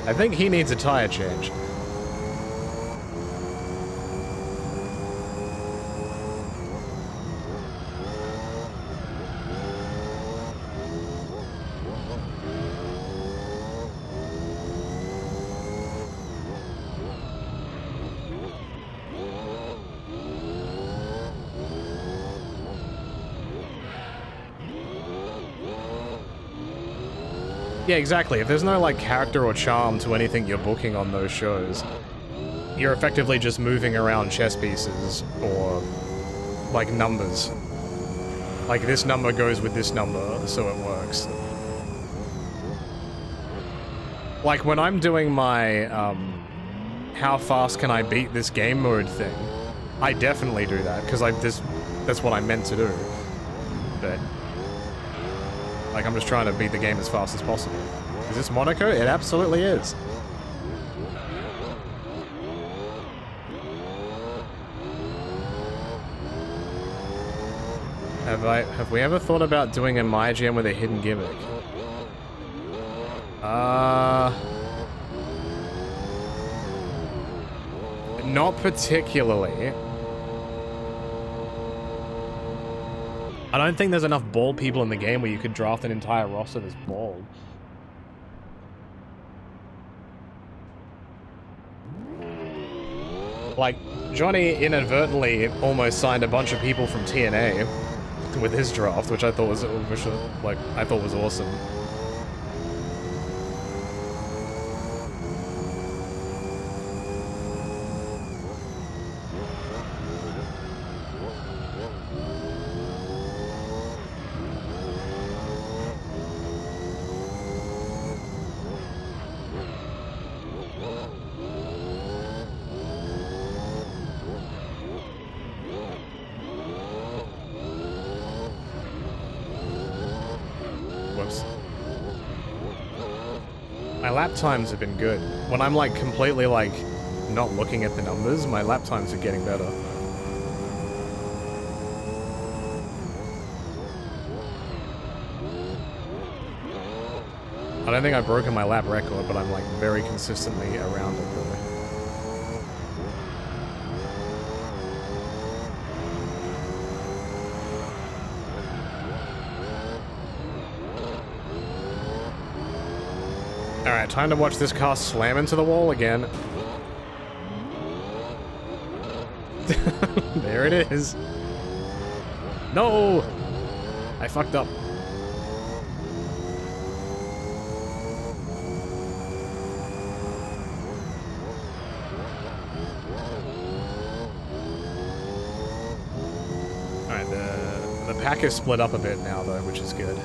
I think he needs a tire change. Yeah, exactly. If there's no, like, character or charm to anything you're booking on those shows, you're effectively just moving around chess pieces or, like, numbers. Like, this number goes with this number, so it works. Like, when I'm doing my, how fast can I beat this game mode thing, I definitely do that, because that's what I'm meant to do. But... like, I'm just trying to beat the game as fast as possible. Is this Monaco? It absolutely is. Have we ever thought about doing a My Jam with a hidden gimmick? Not particularly. I don't think there's enough bald people in the game where you could draft an entire roster that's bald. Like, Johnny inadvertently almost signed a bunch of people from TNA with his draft, which I thought was awesome. My lap times have been good. When I'm like completely like not looking at the numbers, my lap times are getting better. I don't think I've broken my lap record, but I'm like very consistently around it though. Alright, time to watch this car slam into the wall again. There it is. No! I fucked up. Alright, the pack is split up a bit now though, which is good.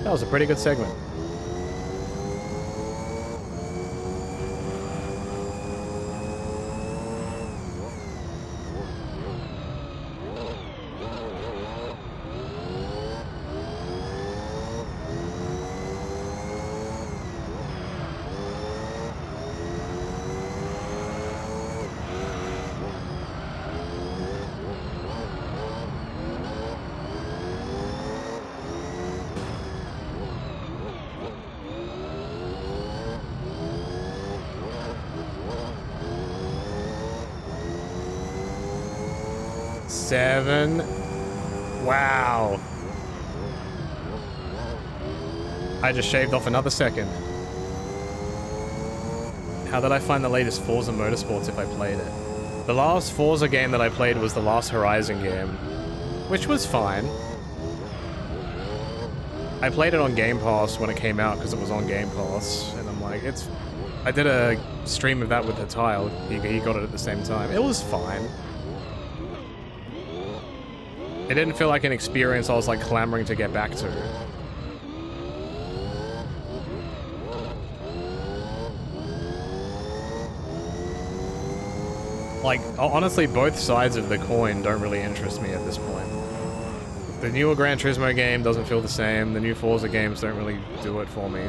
That was a pretty good segment. Seven. Wow. I just shaved off another second. How did I find the latest Forza Motorsports if I played it? The last Forza game that I played was the last Horizon game, which was fine. I played it on Game Pass when it came out because it was on Game Pass, and I'm like, it's... I did a stream of that with the tile. He got it at the same time. It was fine. It didn't feel like an experience I was like clamoring to get back to. Like, honestly, both sides of the coin don't really interest me at this point. The newer Gran Turismo game doesn't feel the same. The new Forza games don't really do it for me,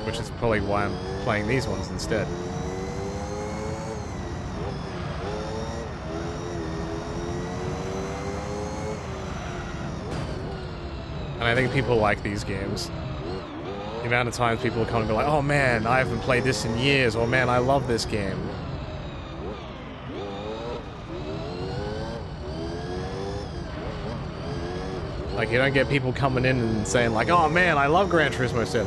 which is probably why I'm playing these ones instead. And I think people like these games. The amount of times people come and be like, oh man, I haven't played this in years, or man, I love this game. Like, you don't get people coming in and saying like, oh man, I love Gran Turismo 7.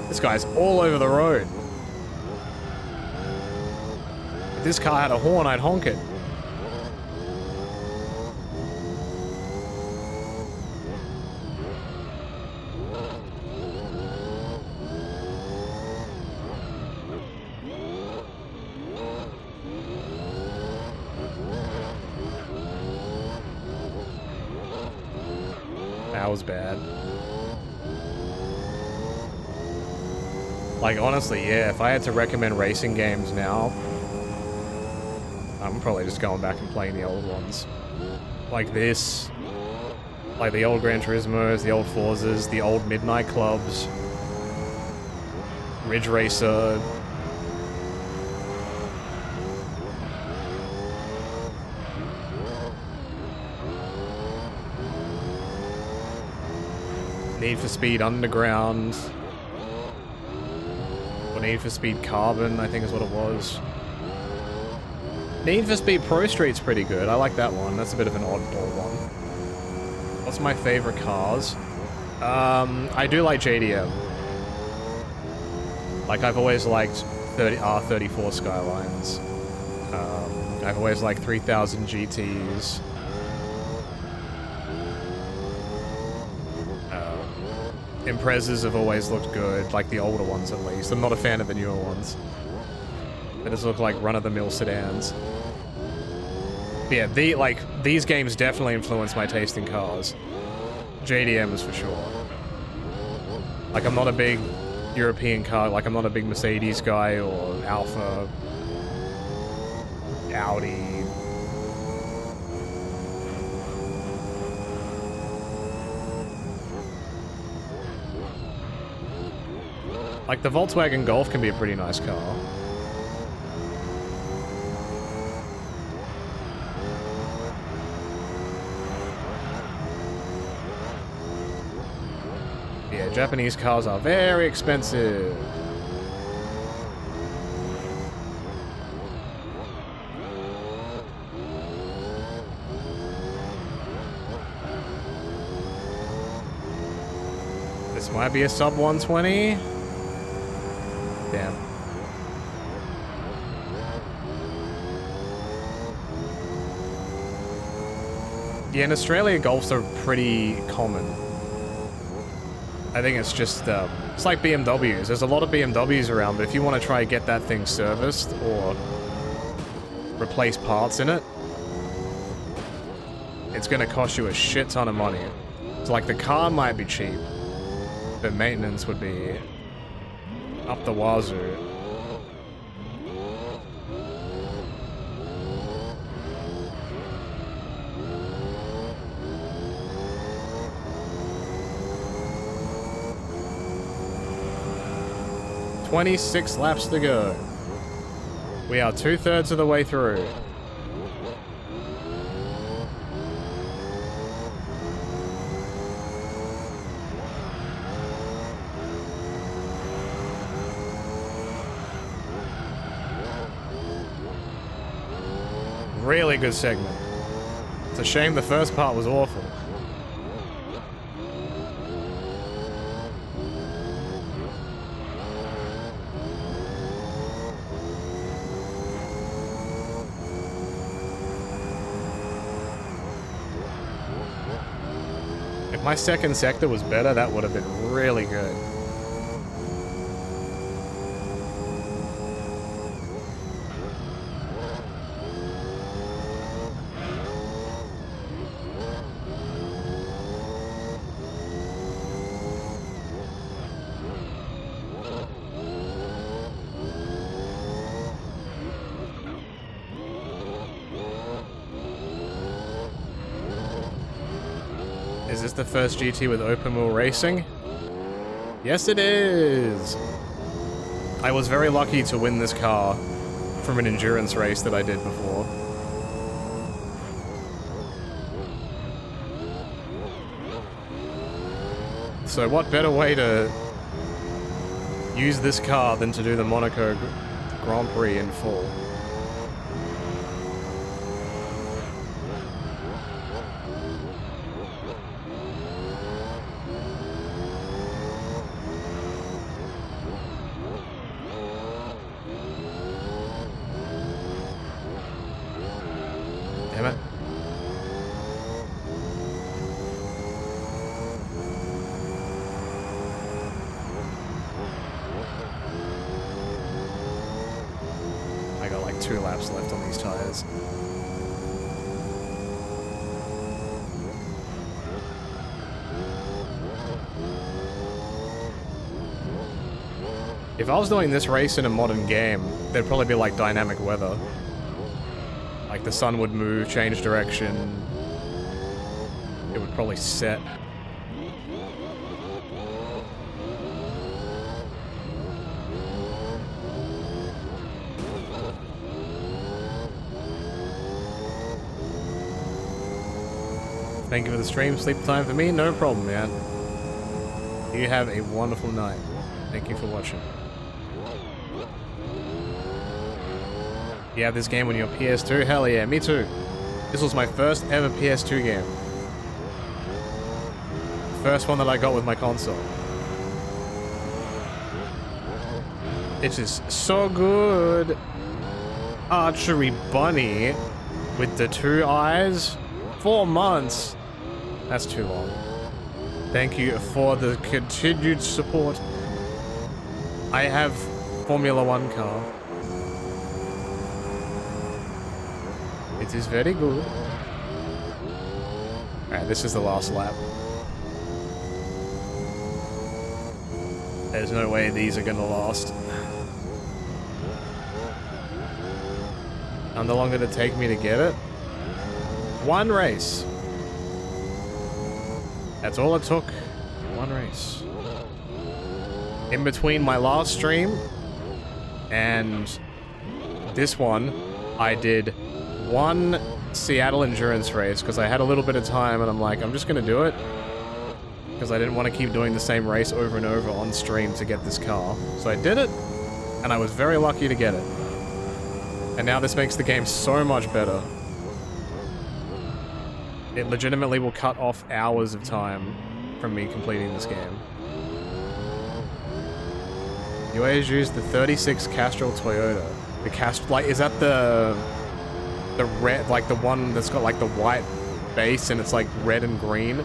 This guy's all over the road. If this car had a horn, I'd honk it. That was bad. Like, honestly, yeah, if I had to recommend racing games now, I'm probably just going back and playing the old ones. Like this, like the old Gran Turismos, the old Forzas, the old Midnight Clubs, Ridge Racer. Need for Speed Underground. Need for Speed Carbon, I think is what it was. Need for Speed Pro Street's pretty good. I like that one. That's a bit of an oddball one. What's my favorite cars? I do like JDM. Like, I've always liked R34 Skylines. I've always liked 3000 GTs. Imprezas have always looked good, like the older ones at least. I'm not a fan of the newer ones. They just look like run-of-the-mill sedans. Yeah, these games definitely influence my taste in cars. JDMs for sure. Like, I'm not a big European car, like, I'm not a big Mercedes guy or Alfa, Audi. Like, the Volkswagen Golf can be a pretty nice car. Yeah, Japanese cars are very expensive. This might be a sub 120. Damn. Yeah, in Australia, Golfs are pretty common. I think it's just, it's like BMWs. There's a lot of BMWs around, but if you want to try to get that thing serviced or replace parts in it, it's going to cost you a shit ton of money. So, like, the car might be cheap, but maintenance would be up the wazoo. "26 laps to go. We are 2/3 of the way through." Really good segment. It's a shame the first part was awful. If my second sector was better, that would have been really good. Is this the first GT with open wheel racing? Yes, it is! I was very lucky to win this car from an endurance race that I did before. So what better way to use this car than to do the Monaco Grand Prix in full? Damn it. I got like 2 laps left on these tires. If I was doing this race in a modern game, there'd probably be like dynamic weather. Like the sun would move, change direction. It would probably set. Thank you for the stream. Sleep time for me? No problem, man. You have a wonderful night. Thank you for watching. You have this game on your PS2? Hell yeah, me too. This was my first ever PS2 game. First one that I got with my console. It is so good. Archery bunny with the 2 eyes. 4 months. That's too long. Thank you for the continued support. I have Formula 1 car. It's It is very good. Alright, this is the last lap. There's no way these are gonna last. How long did it take me to get it? One race. That's all it took. One race. In between my last stream and this one, I did one Seattle endurance race because I had a little bit of time and I'm like, I'm just gonna do it. Because I didn't want to keep doing the same race over and over on stream to get this car. So I did it, and I was very lucky to get it. And now this makes the game so much better. It legitimately will cut off hours of time from me completing this game. You always use the 36 Castrol Toyota. The Castrol, like, is that the red, like the one that's got like the white base and it's like red and green?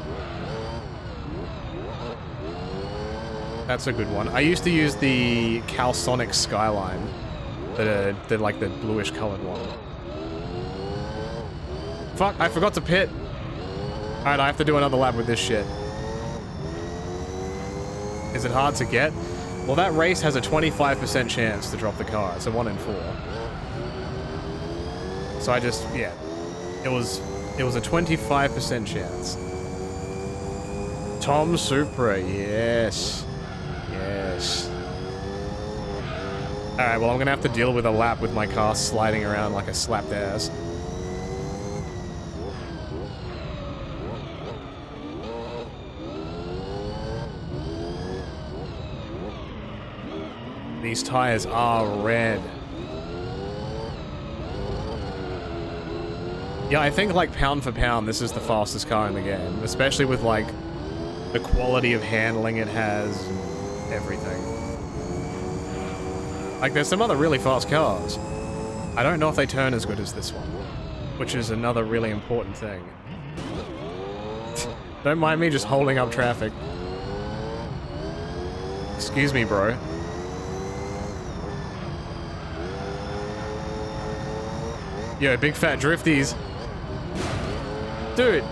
That's a good one. I used to use the Calsonic Skyline, the like the bluish colored one. Fuck, I forgot to pit. Alright, I have to do another lap with this shit. Is it hard to get? Well, that race has a 25% chance to drop the car. It's a 1 in 4. So I just, yeah. It was a 25% chance. Tom Supra, yes. Yes. Alright, well I'm gonna have to deal with a lap with my car sliding around like a slapped ass. These tires are red. Yeah, I think like pound for pound, this is the fastest car in the game. Especially with like the quality of handling it has and everything. Like there's some other really fast cars. I don't know if they turn as good as this one, which is another really important thing. Don't mind me just holding up traffic. Excuse me, bro. Yo, big fat drifties. Dude,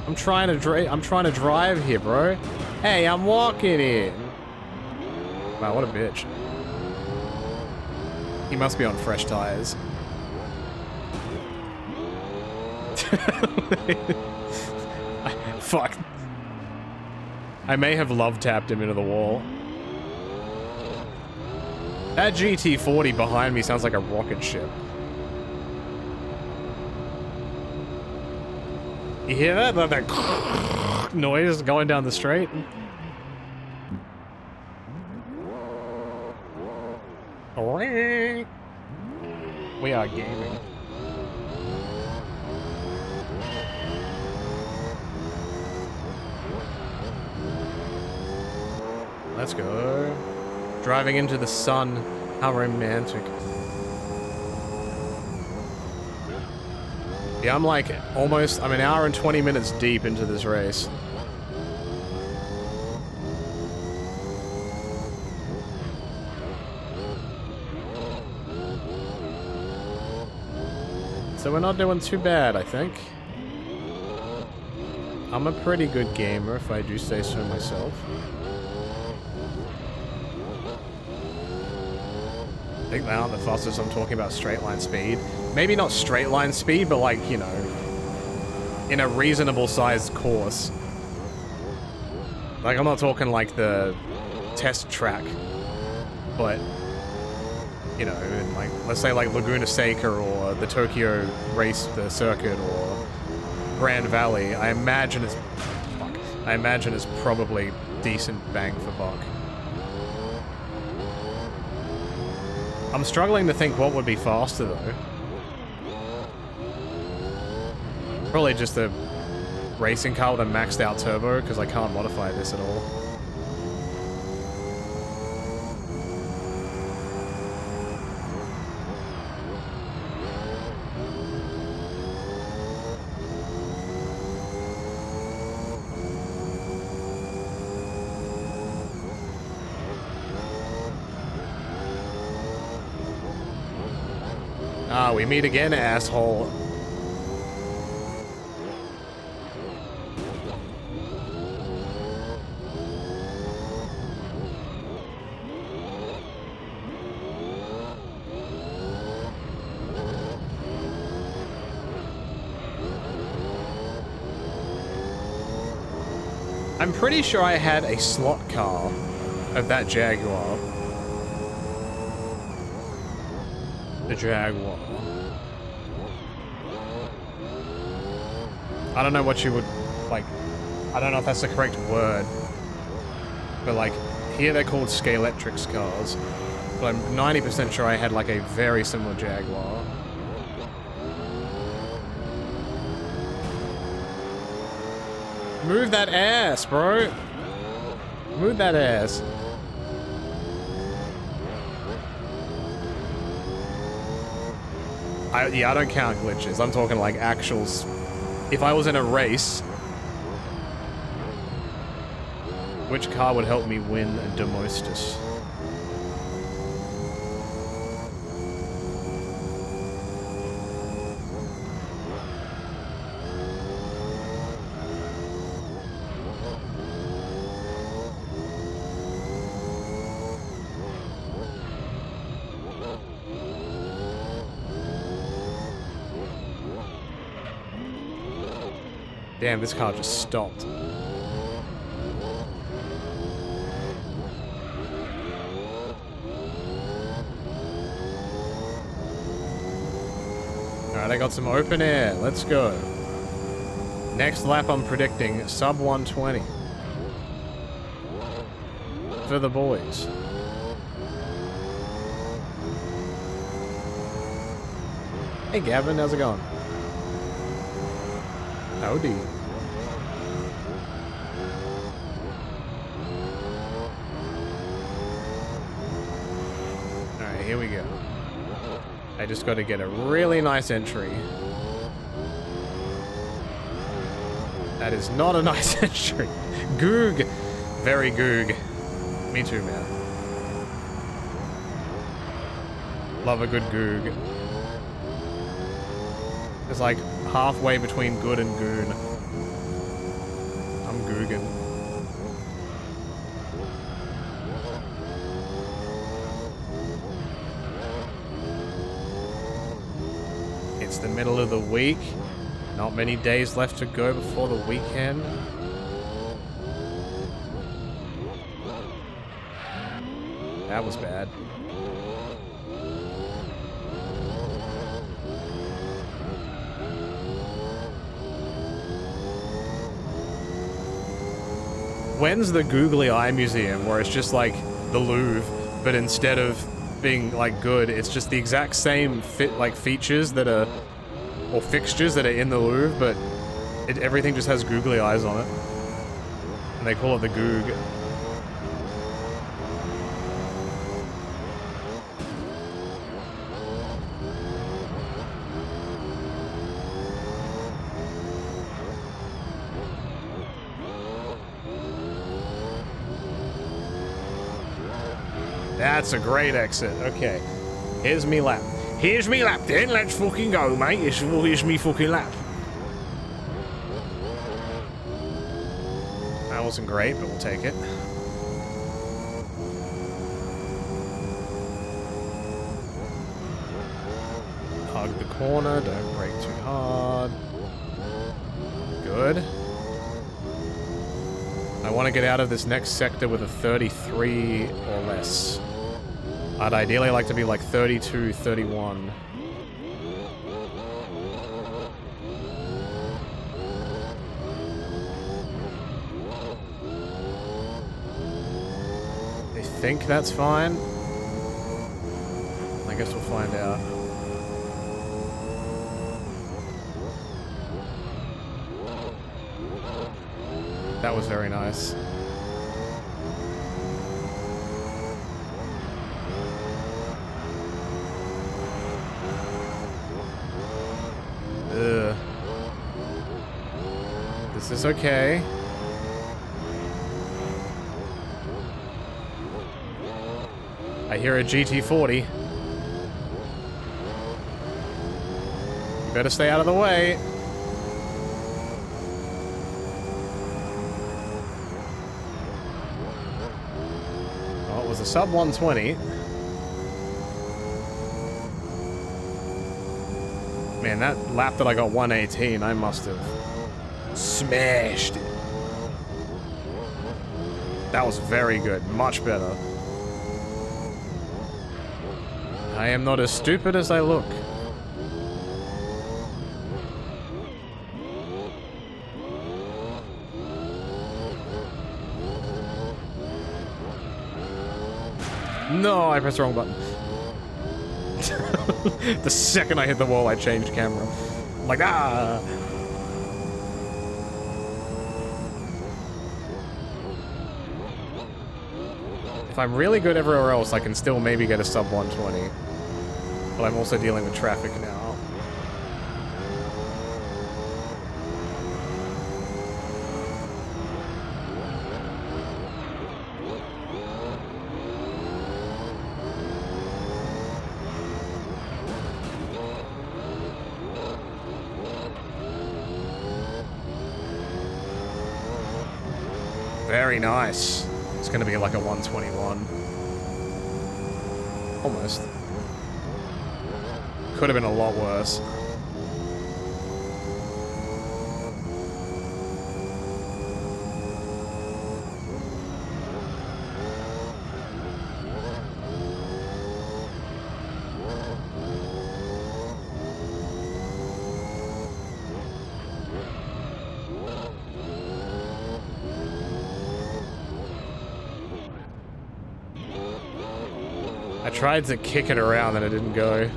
I'm trying to drive here, bro. Hey, I'm walking in. Wow, what a bitch. He must be on fresh tires. Fuck. I may have love tapped him into the wall. That GT40 behind me sounds like a rocket ship. You hear that? That noise going down the straight? We are gaming. Let's go. Driving into the sun. How romantic. Yeah, I'm like I'm an hour and 20 minutes deep into this race. So we're not doing too bad, I think. I'm a pretty good gamer, if I do say so myself. I think now the fastest I'm talking about straight line speed. Maybe not straight line speed, but like, you know, in a reasonable sized course. Like, I'm not talking like the test track, but, you know, in like, let's say like Laguna Seca or the Tokyo race, the circuit, or Grand Valley. I imagine it's probably decent bang for buck. I'm struggling to think what would be faster though. Probably just a racing car with a maxed out turbo, because I can't modify this at all. Ah, we meet again, asshole. I'm pretty sure I had a slot car of that Jaguar. The Jaguar. I don't know what you would, like, I don't know if that's the correct word, but like, here they're called Scalextrics cars, but I'm 90% sure I had like a very similar Jaguar. Move that ass, bro! Move that ass. Yeah, I don't count glitches. I'm talking like actuals. If I was in a race, which car would help me win the mostest? Damn, this car just stopped. Alright, I got some open air. Let's go. Next lap I'm predicting sub 120. For the boys. Hey Gavin, how's it going? Howdy. Alright, here we go. I just got to get a really nice entry. That is not a nice entry. Goog. Very goog. Me too, man. Love a good goog. It's like halfway between good and goon. I'm googing. It's the middle of the week. Not many days left to go before the weekend. That was bad. When's the Googly Eye Museum where it's just like the Louvre, but instead of being like good, it's just the exact same features that are, or fixtures that are in the Louvre, but everything just has googly eyes on it. And they call it the Goog. That's a great exit. Okay. Here's me lap. Here's me lap then. Let's fucking go, mate. Here's me fucking lap. That wasn't great, but we'll take it. Hug the corner. Don't brake too hard. Good. I want to get out of this next sector with a 33 or less. I'd ideally like to be like 32, 31. I think that's fine. I guess we'll find out. That was very nice. Ugh. This is okay. I hear a GT40. You better stay out of the way. Oh, it was a sub 120. Man, that lap that I got 118, I must have smashed it. That was very good. Much better. I am not as stupid as I look. No, I pressed the wrong button. The second I hit the wall, I changed camera. I'm like, ah! If I'm really good everywhere else, I can still maybe get a sub 120. But I'm also dealing with traffic now. Very nice. It's gonna be like a 121. Almost. Could have been a lot worse. I tried to kick it around and it didn't go.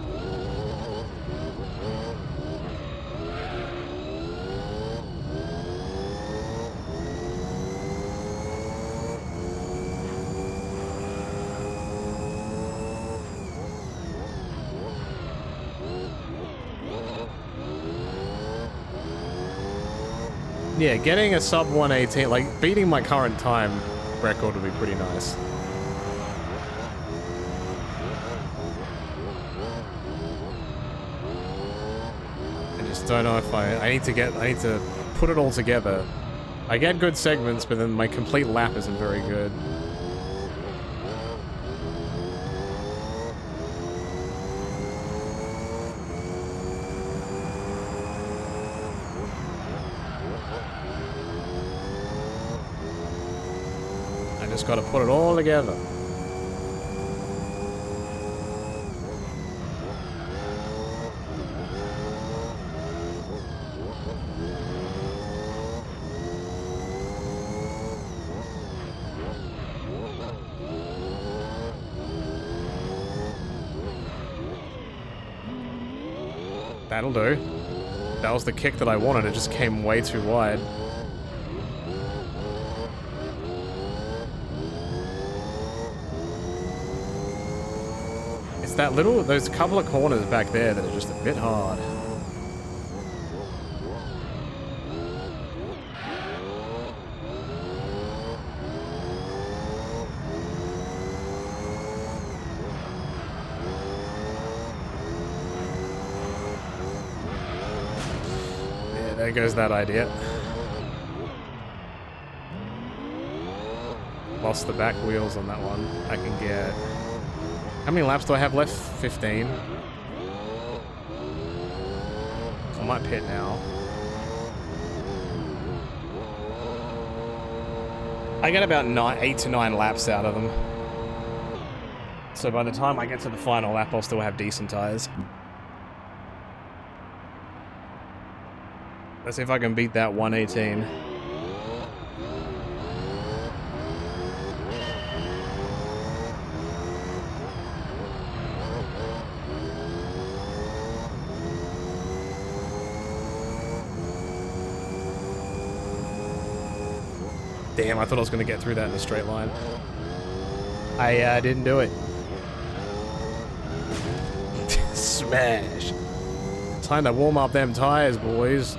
Yeah, getting a sub 118, like beating my current time record would be pretty nice. Don't know if I need to put it all together. I get good segments, but then my complete lap isn't very good. I just gotta put it all together. That'll do. That was the kick that I wanted, it just came way too wide. It's that little, those couple of corners back there that are just a bit hard. There goes that idea. Lost the back wheels on that one. I can get... How many laps do I have left? 15. I might pit now. I get about 8 to 9 laps out of them. So by the time I get to the final lap, I'll still have decent tires. Let's see if I can beat that 118. Damn, I thought I was going to get through that in a straight line. I didn't do it. Smash. Time to warm up them tires, boys.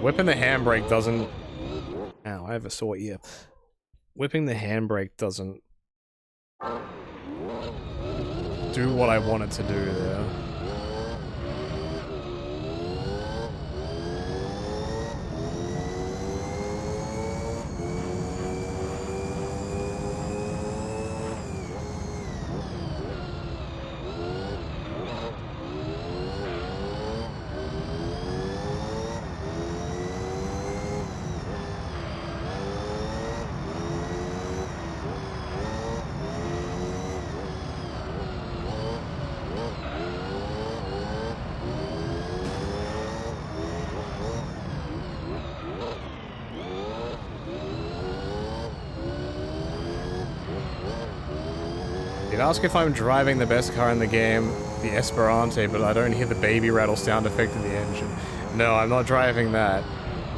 Whipping the handbrake doesn't... Ow, I have a sore ear. Whipping the handbrake doesn't do what I want it to do there. It asks if I'm driving the best car in the game, the Esperante, but I don't hear the baby rattle sound effect in the engine. No, I'm not driving that.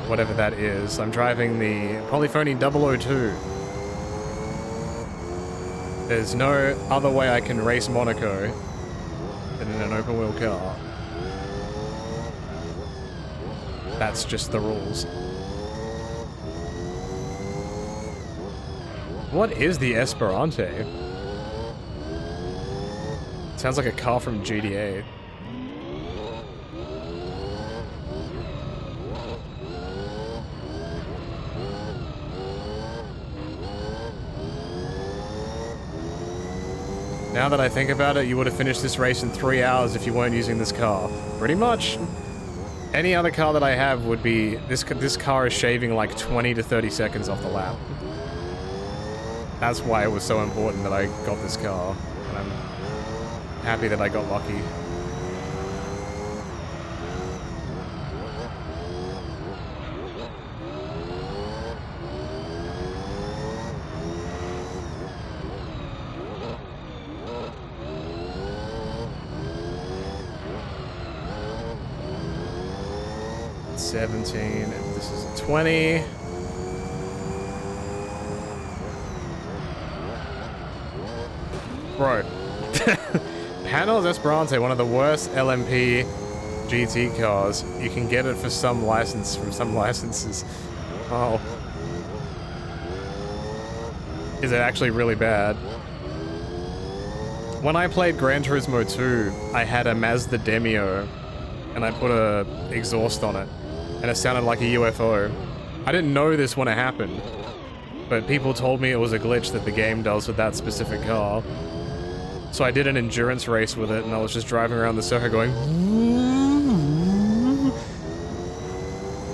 Whatever that is. I'm driving the Polyphony 002. There's no other way I can race Monaco than in an open wheel car. That's just the rules. What is the Esperante? Sounds like a car from GTA. Now that I think about it, you would have finished this race in 3 hours if you weren't using this car. Pretty much. Any other car that I have would be... This car is shaving like 20 to 30 seconds off the lap. That's why it was so important that I got this car. And I'm happy that I got lucky. $17, and this is a 20. Bro. Panel's Esperante, one of the worst LMP GT cars. You can get it for some license from some licenses. Oh. Is it actually really bad? When I played Gran Turismo 2, I had a Mazda Demio, and I put a exhaust on it, and it sounded like a UFO. I didn't know this when it happened, but people told me it was a glitch that the game does with that specific car. So I did an endurance race with it, and I was just driving around the circuit going...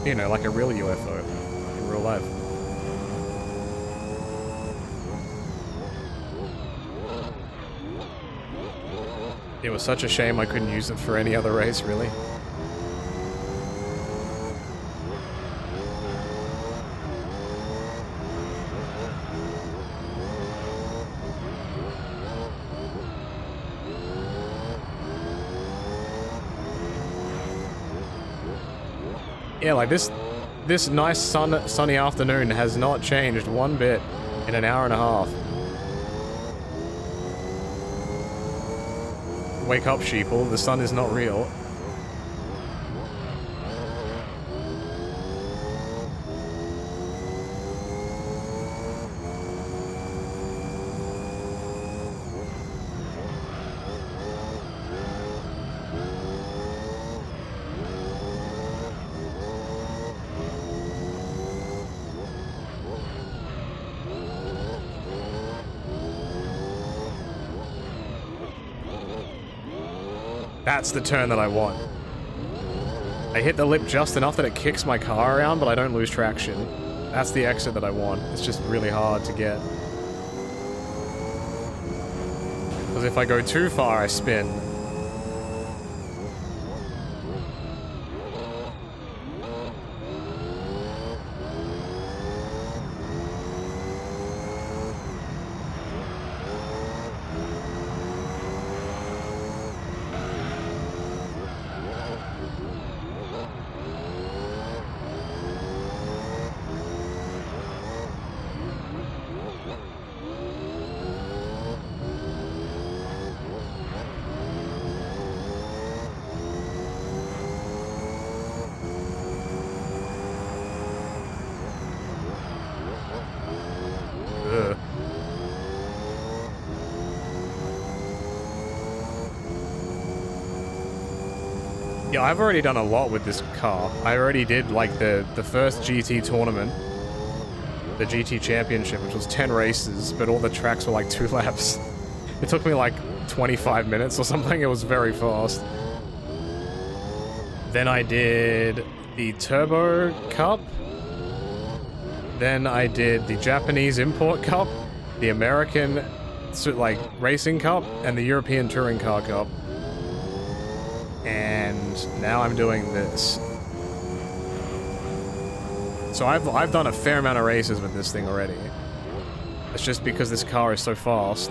You know, like a real UFO in real life. It was such a shame I couldn't use it for any other race, really. Yeah, like this nice sunny afternoon has not changed one bit in an hour and a half. Wake up, sheeple. The sun is not real. That's the turn that I want. I hit the lip just enough that it kicks my car around, but I don't lose traction. That's the exit that I want. It's just really hard to get. Because if I go too far, I spin. Yeah, I've already done a lot with this car. I already did like the first GT tournament, the GT Championship, which was 10 races, but all the tracks were like 2 laps. It took me like 25 minutes or something. It was very fast. Then I did the Turbo Cup. Then I did the Japanese Import Cup, the American like Racing Cup, and the European Touring Car Cup. And now I'm doing this. So I've done a fair amount of races with this thing already. It's just because this car is so fast.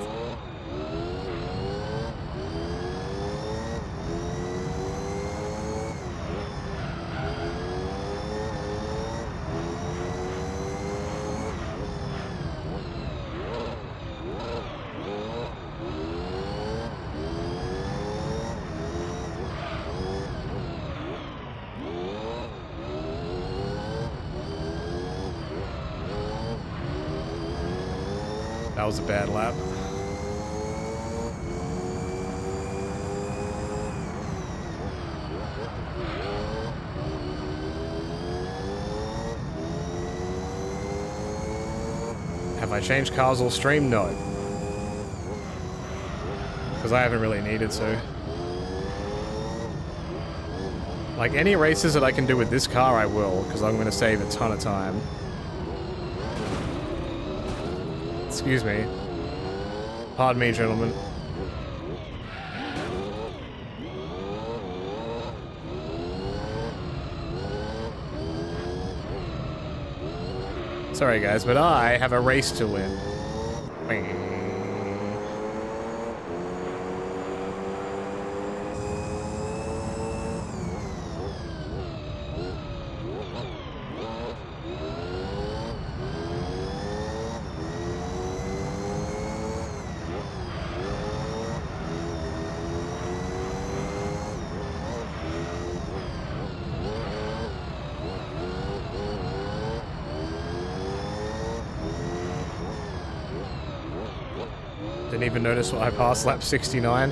That was a bad lap. Have I changed cars all stream? No. Because I haven't really needed to. Like, any races that I can do with this car, I will, because I'm going to save a ton of time. Excuse me. Pardon me, gentlemen. Sorry, guys, but I have a race to win. Didn't even notice what I passed lap 69.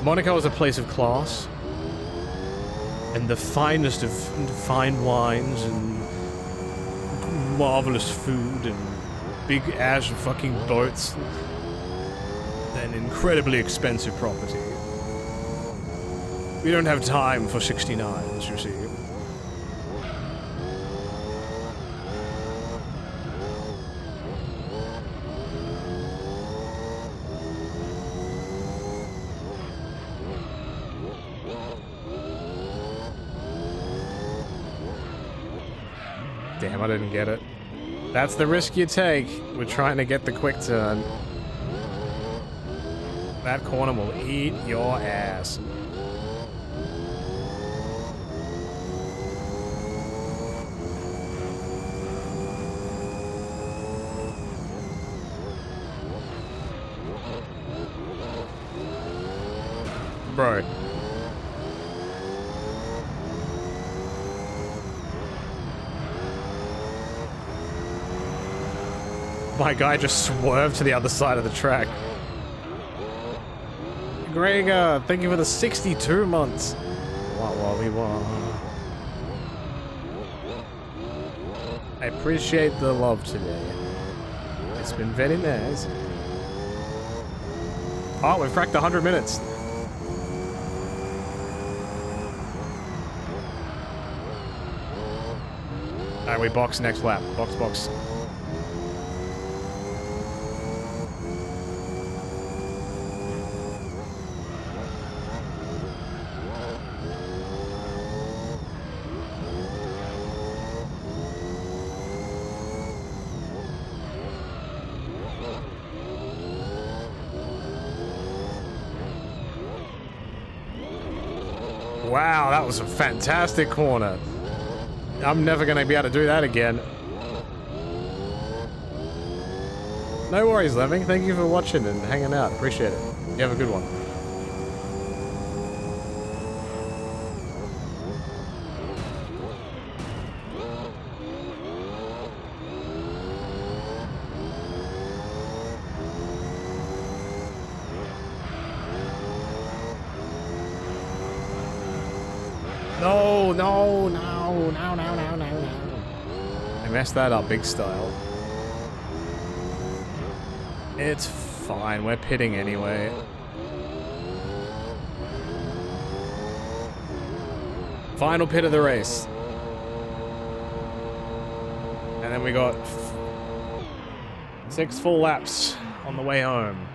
Monaco is a place of class. And the finest of fine wines and marvelous food and big ass fucking boats. Then incredibly expensive property. We don't have time for 69s, you see. Damn, I didn't get it. That's the risk you take. We're trying to get the quick turn. That corner will eat your ass. Bro. My guy just swerved to the other side of the track. Gregor, thank you for the 62 months. I appreciate the love today. It's been very nice. Oh, we've cracked 100 minutes. Alright, we box next lap. Box. Wow, that was a fantastic corner. I'm never going to be able to do that again. No worries, Lemming. Thank you for watching and hanging out. Appreciate it. You have a good one. No. I messed that up big style. It's fine, we're pitting anyway. Final pit of the race. And then we got 6 full laps on the way home.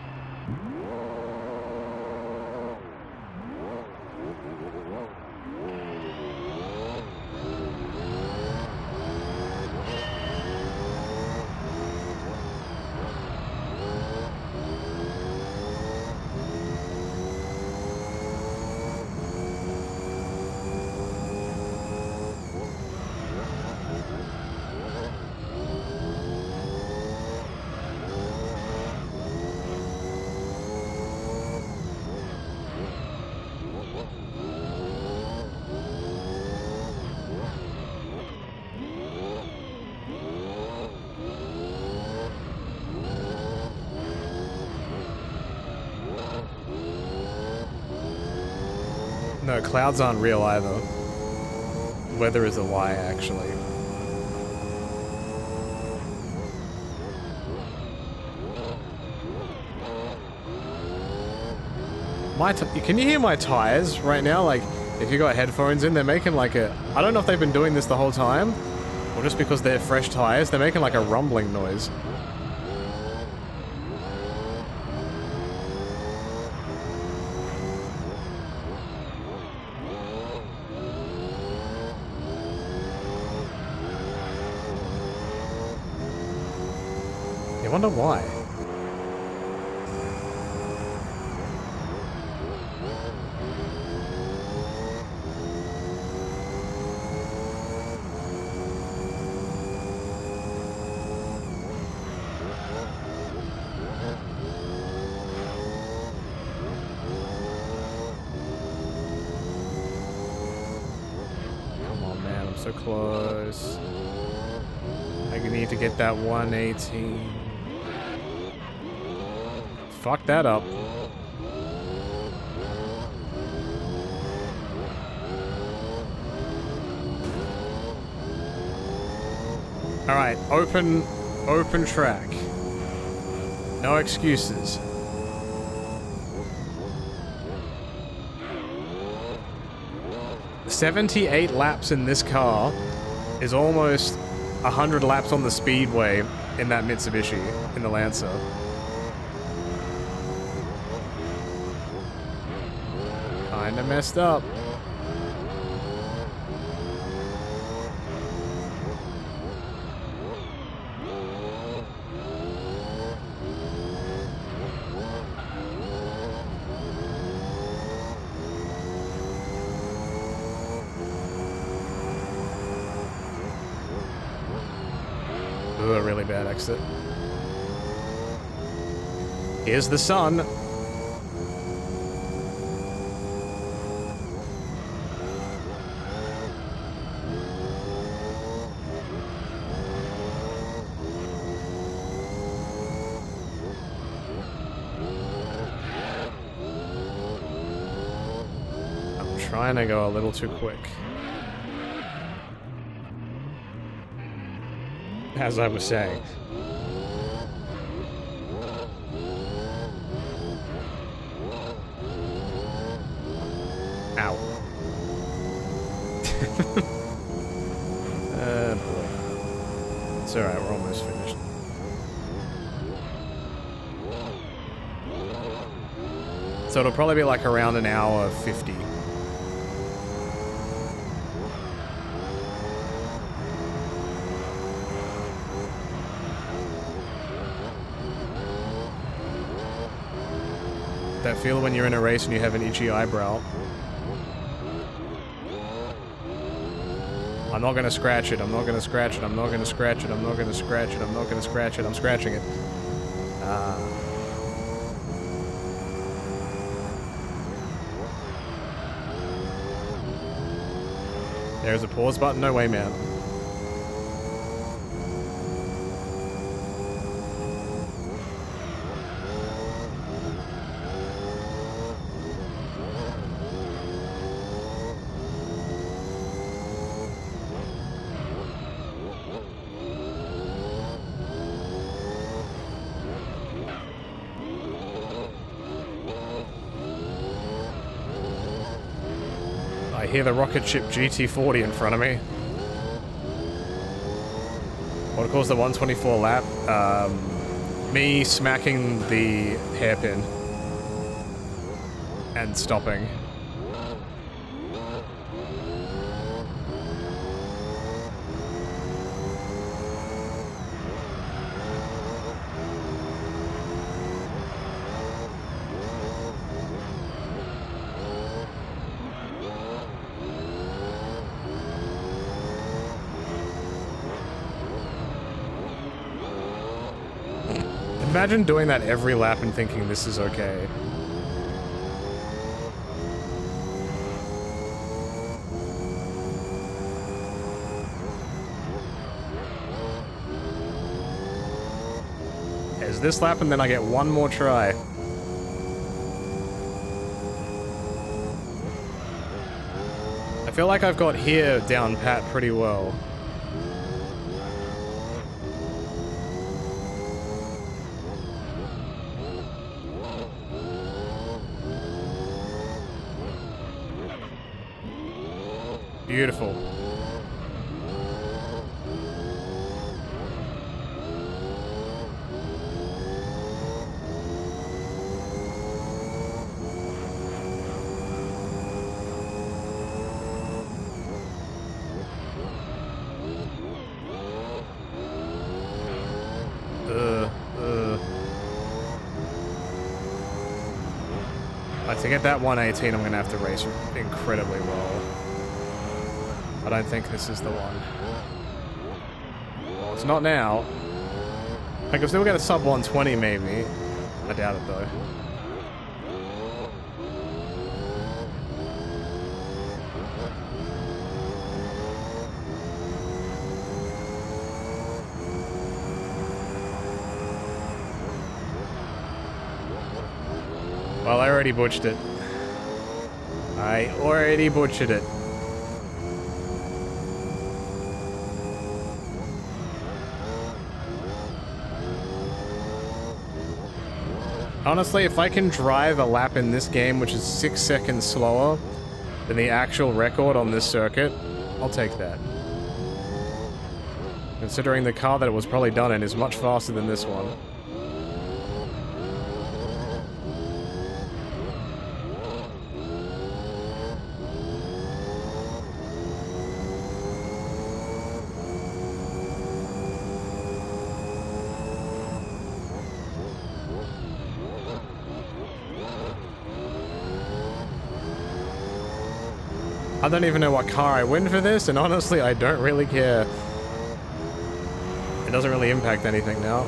No, clouds aren't real either. Weather is a lie, actually. Can you hear my tires right now? Like, if you got headphones in, they're making like a... I don't know if they've been doing this the whole time, or just because they're fresh tires, they're making like a rumbling noise. I wonder why. So close. I need to get that 118. Fuck that up. Alright, open track. No excuses. $78 laps in this car is almost 100 laps on the speedway in that Mitsubishi, in the Lancer. Kinda messed up. Ooh, a really bad exit. Here's the sun. I'm trying to go a little too quick. As I was saying. Ow. Boy. It's alright, we're almost finished. So it'll probably be like around an hour 50. That feel when you're in a race and you have an itchy eyebrow. I'm not gonna scratch it, I'm not gonna scratch it, I'm not gonna scratch it, I'm not gonna scratch it, I'm not gonna scratch it, I'm scratching it. There's a pause button? No way, man. I hear the rocket ship GT40 in front of me. What calls the 124 lap? Me smacking the hairpin and stopping. Imagine doing that every lap and thinking this is okay. There's this lap and then I get one more try. I feel like I've got here down pat pretty well. Beautiful. To get that 118, I'm gonna have to race incredibly well. I don't think this is the one. Well, it's not now. I can still get a sub 120 maybe. I doubt it though. Well, I already butchered it. I already butchered it. Honestly, if I can drive a lap in this game, which is 6 seconds slower than the actual record on this circuit, I'll take that. Considering the car that it was probably done in is much faster than this one. I don't even know what car I win for this, and honestly, I don't really care. It doesn't really impact anything now.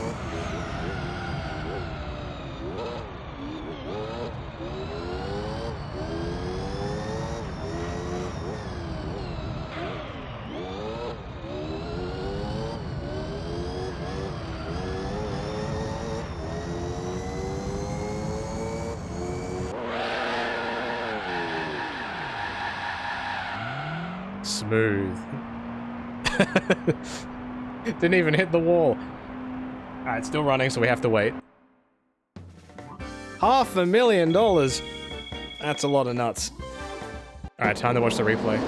Smooth. Didn't even hit the wall. Alright, still running, so we have to wait. $500,000! That's a lot of nuts. Alright, time to watch the replay.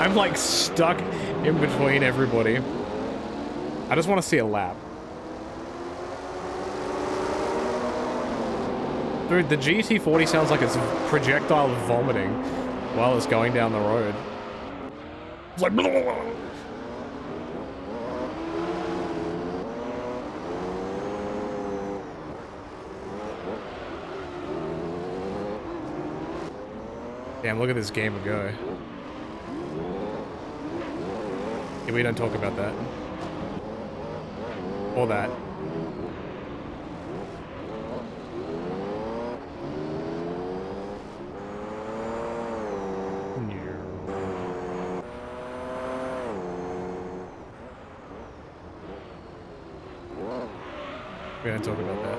I'm like stuck in between everybody. I just want to see a lap. Dude, the GT40 sounds like it's projectile vomiting while it's going down the road. It's like... Damn, look at this gamer go. Yeah, we don't talk about that. Or that. We don't talk about that.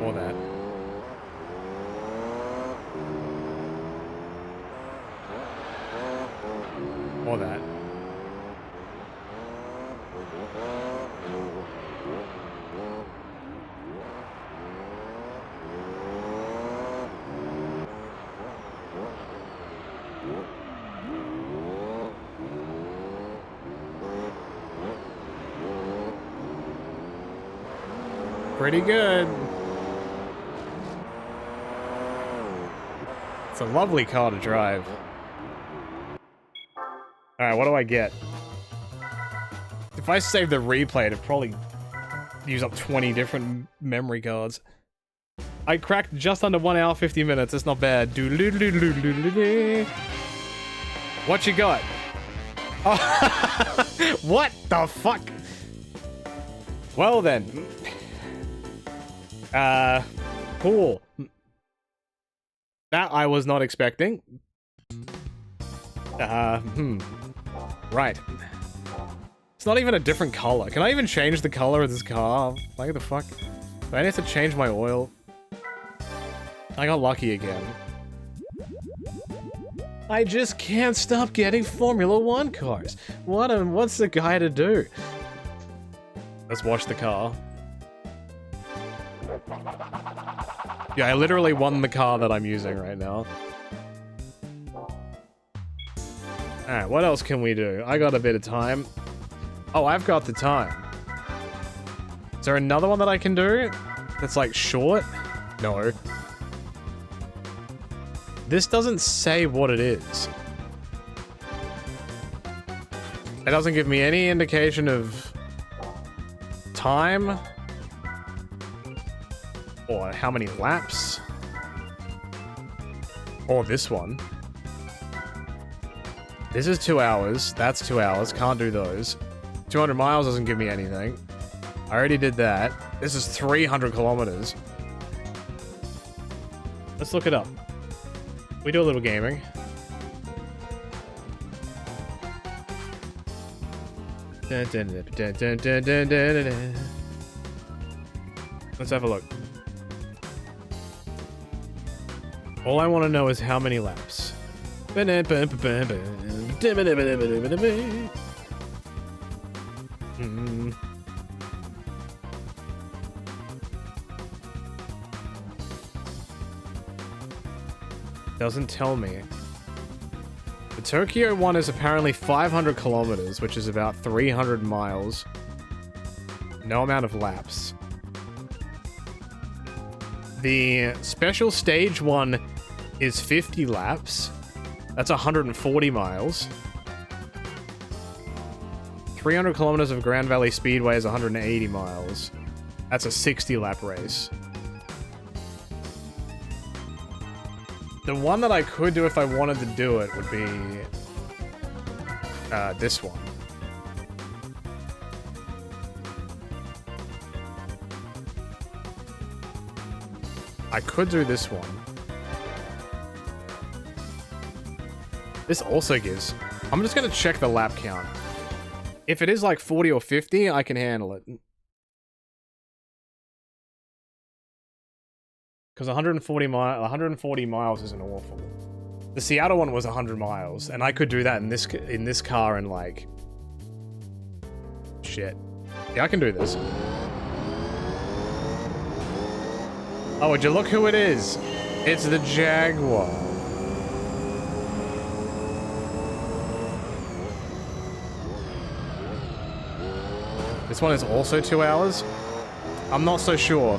Or that. Or that. Pretty good. It's a lovely car to drive. Alright, what do I get? If I save the replay, it'd probably use up 20 different memory cards. I cracked just under 1 hour, 50 minutes. That's not bad. What you got? Oh, what the fuck? Well then. Cool. That I was not expecting. Right. It's not even a different color. Can I even change the color of this car? Like the fuck? Do I need to change my oil? I got lucky again. I just can't stop getting Formula 1 cars. What's the guy to do? Let's wash the car. Yeah, I literally won the car that I'm using right now. Alright, what else can we do? I got a bit of time. Oh, I've got the time. Is there another one that I can do? That's like short? No. This doesn't say what it is. It doesn't give me any indication of time or how many laps or this one. This is 2 hours. That's 2 hours. Can't do those. 200 miles doesn't give me anything. I already did that. This is 300 kilometers. Let's look it up. We do a little gaming. Let's have a look. All I want to know is how many laps. Doesn't tell me. The Tokyo one is apparently 500 kilometers, which is about 300 miles. No amount of laps. The special stage one is 50 laps. That's 140 miles. 300 kilometers of Grand Valley Speedway is 180 miles. That's a 60 lap race. The one that I could do if I wanted to do it would be this one. I could do this one. This also gives... I'm just going to check the lap count. If it is like 40 or 50, I can handle it. Because 140 miles isn't awful. The Seattle one was 100 miles, and I could do that in this car in like... Shit. Yeah, I can do this. Oh, would you look who it is? It's the Jaguar. This one is also 2 hours? I'm not so sure.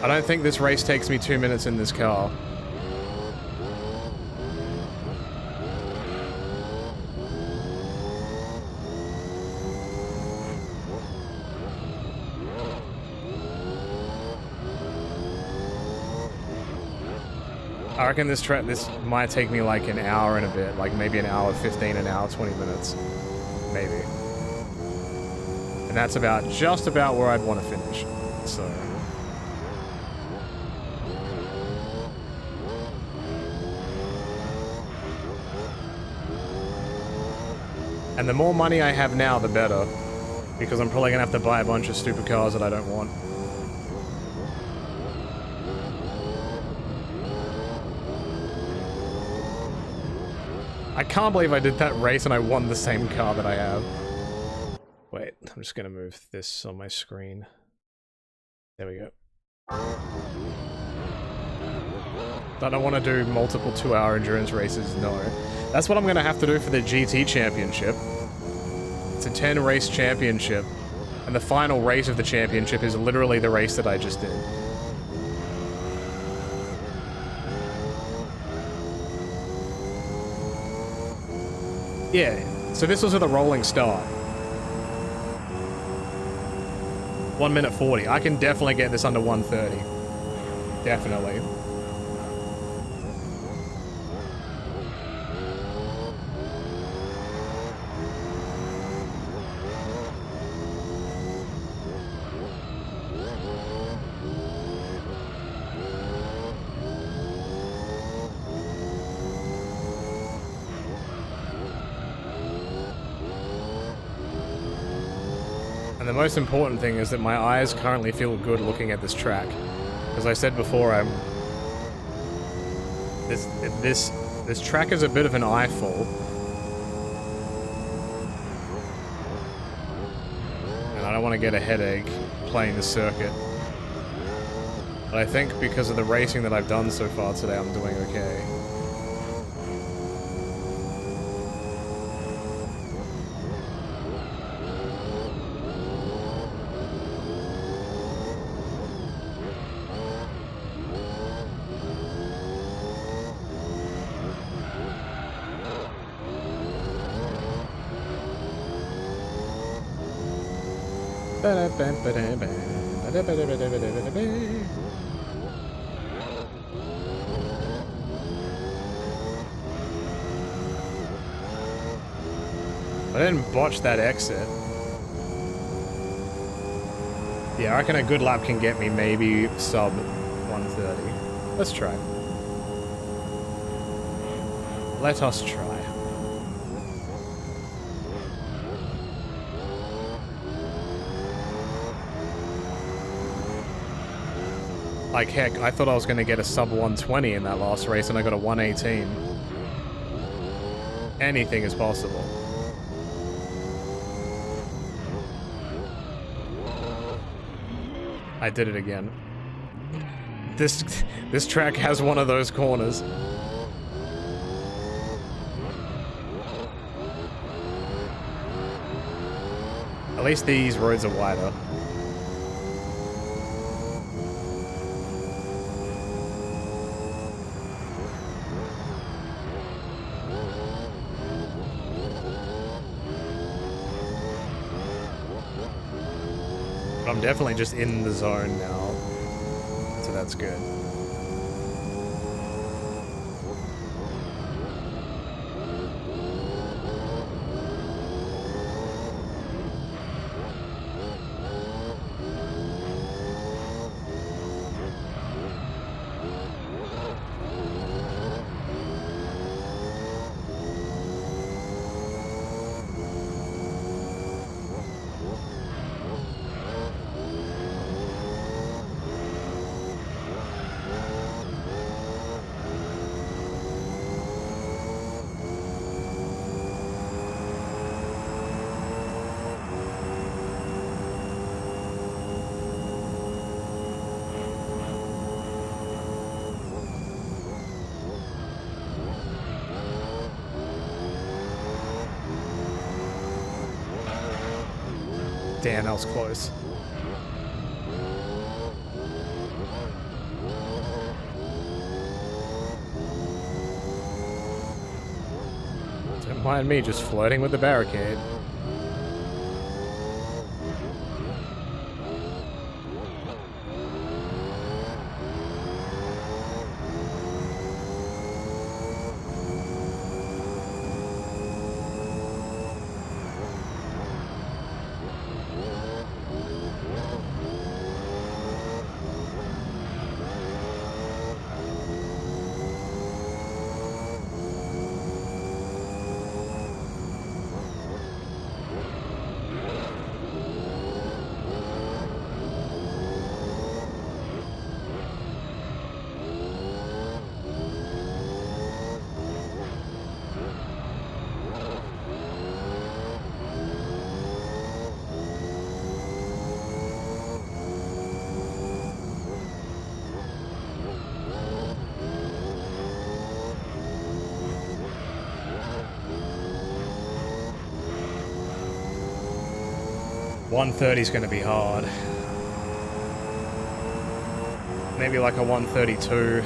I don't think this race takes me 2 minutes in this car. I reckon this might take me like an hour and a bit, like maybe an hour 15, an hour 20 minutes, maybe. And that's just about where I'd want to finish. So. And the more money I have now, the better. Because I'm probably gonna have to buy a bunch of stupid cars that I don't want. I can't believe I did that race and I won the same car that I have. Wait, I'm just gonna move this on my screen. There we go. I don't want to do multiple 2-hour endurance races, no. That's what I'm gonna have to do for the GT Championship. It's a 10-race championship, and the final race of the championship is literally the race that I just did. Yeah, so this was with a rolling start. 1 minute 40. I can definitely get this under 130. Definitely. The most important thing is that my eyes currently feel good looking at this track. As I said before, I'm This track is a bit of an eyeful. And I don't want to get a headache playing the circuit. But I think because of the racing that I've done so far today, I'm doing okay. I didn't botch that exit. Yeah, I reckon a good lap can get me maybe sub 130. Let's try. Let us try. Like heck, I thought I was going to get a sub 120 in that last race and I got a 118. Anything is possible. I did it again. This track has one of those corners. At least these roads are wider. I'm definitely just in the zone now, so that's good. Damn, that was close. Don't mind me just flirting with the barricade. $130 is going to be hard. Maybe like a 132.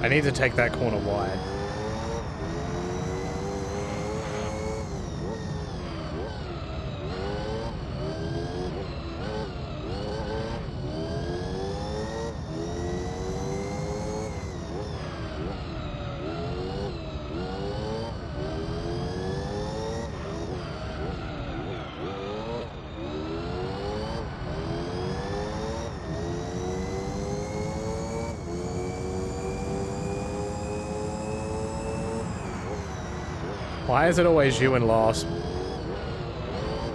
I need to take that corner wide. Why is it always you in last?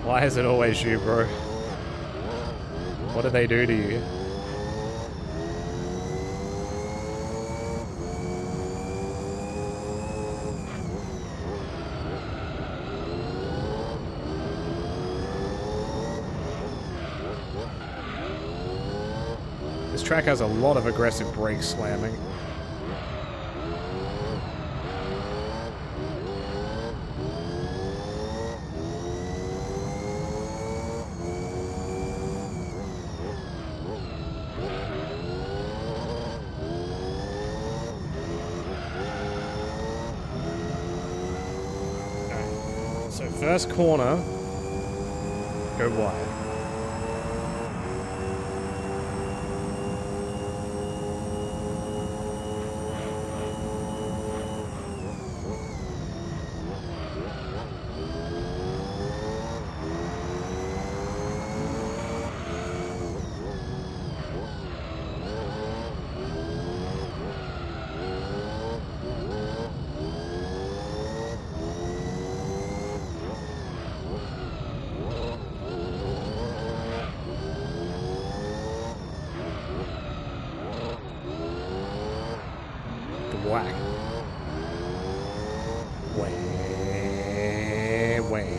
Why is it always you, bro? What do they do to you? This track has a lot of aggressive brake slamming. So first corner, go wide. Whack. Way, way.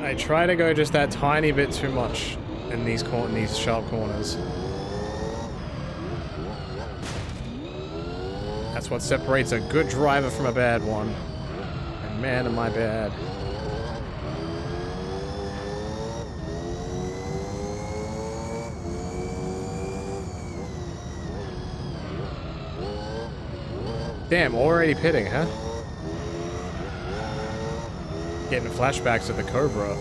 I try to go just that tiny bit too much in these sharp corners. That's what separates a good driver from a bad one. And man, am I bad. Damn, already pitting, huh? Getting flashbacks of the Cobra.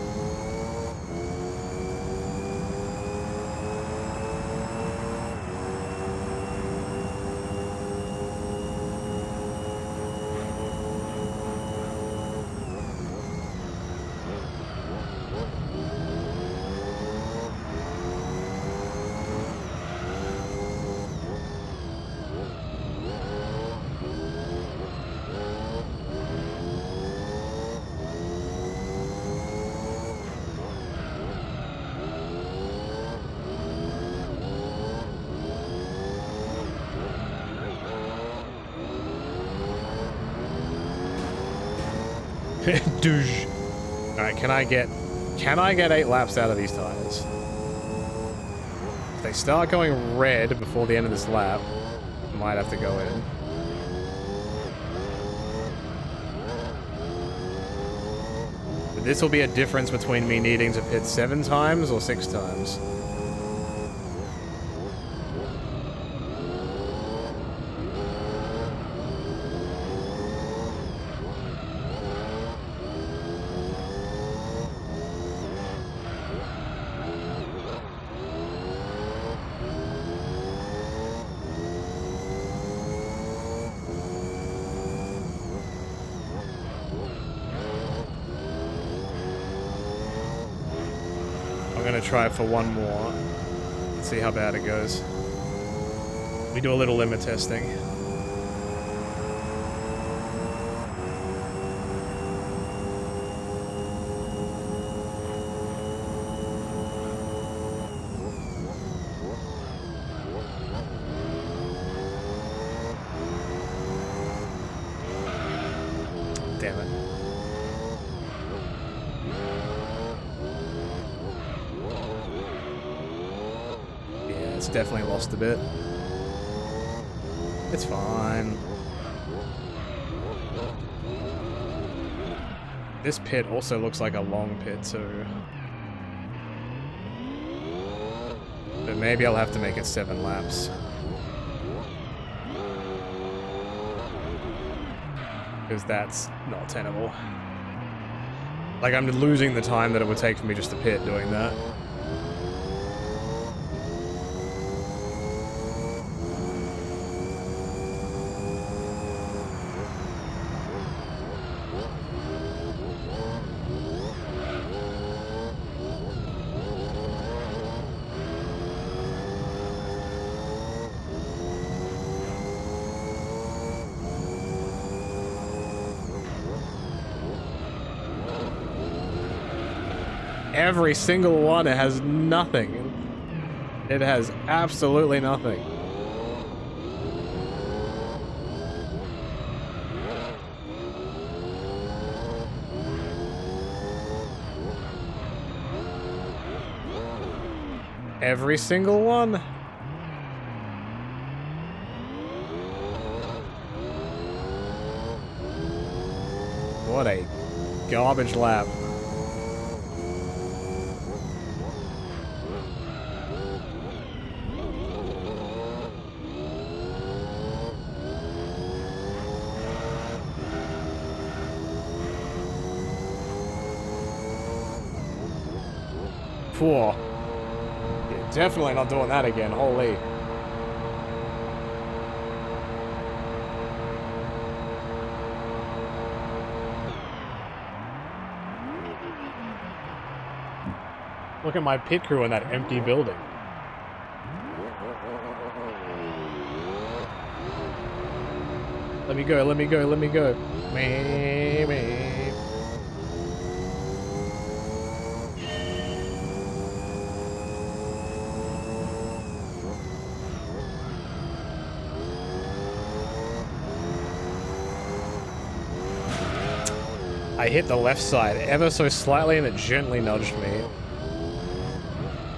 Douche. Alright, can I get 8 laps out of these tires? If they start going red before the end of this lap, I might have to go in. But this will be a difference between me needing to pit 7 times or 6 times. I'm gonna try for one more. Let's see how bad it goes. We do a little limit testing. Damn it. It's definitely lost a bit. It's fine. This pit also looks like a long pit too. But maybe I'll have to make it 7 laps. Because that's not tenable. Like, I'm losing the time that it would take for me just to pit doing that. Every single one has nothing. It has absolutely nothing. Every single one. What a garbage lap. Poor. Yeah, definitely not doing that again, holy. Look at my pit crew in that empty building. Let me go, let me go, let me go. Me. I hit the left side ever so slightly and it gently nudged me.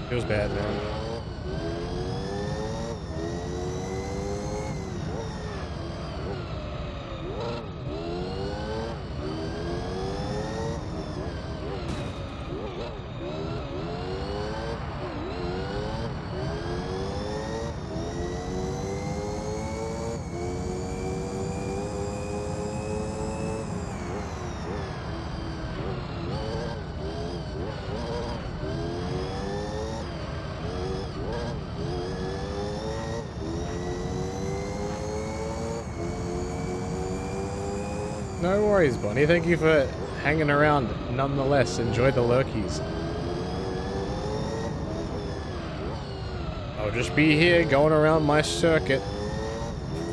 It was bad, man. No worries, Bonnie. Thank you for hanging around nonetheless. Enjoy the lurkies. I'll just be here going around my circuit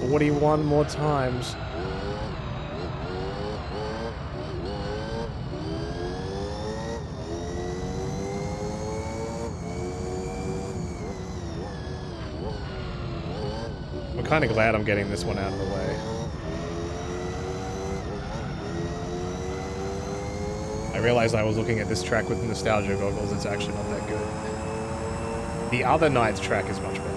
41 more times. I'm kind of glad I'm getting this one out of the way. I realized I was looking at this track with nostalgia goggles. It's actually not that good. The other night's track is much better.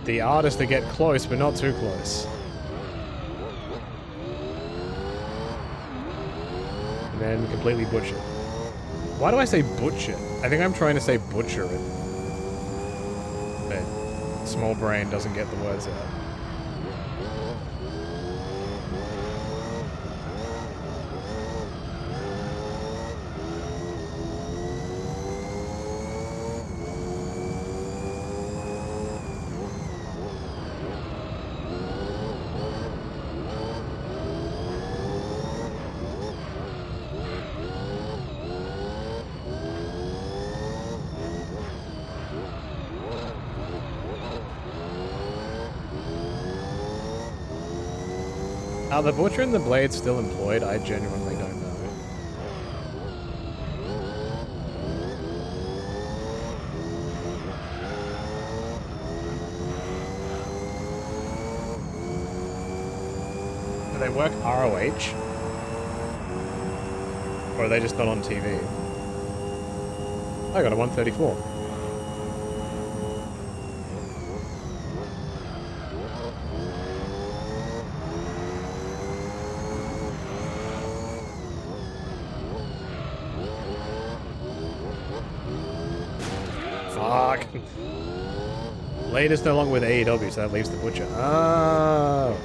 The art is to get close, but not too close. And then completely butcher. Why do I say butcher? I think I'm trying to say butcher it. But small brain doesn't get the words out. Are the butcher and the blade still employed? I genuinely don't know. Do they work ROH? Or are they just not on TV? I got a 134. Fuck. Blade is no longer with AEW, so that leaves the butcher. Oh.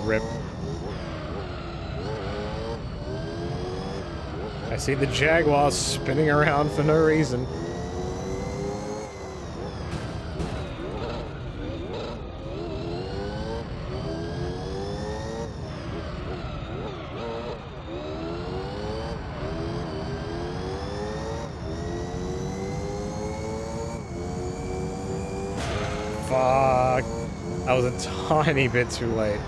Rip. I see the Jaguar spinning around for no reason. Fuck. I was a tiny bit too late.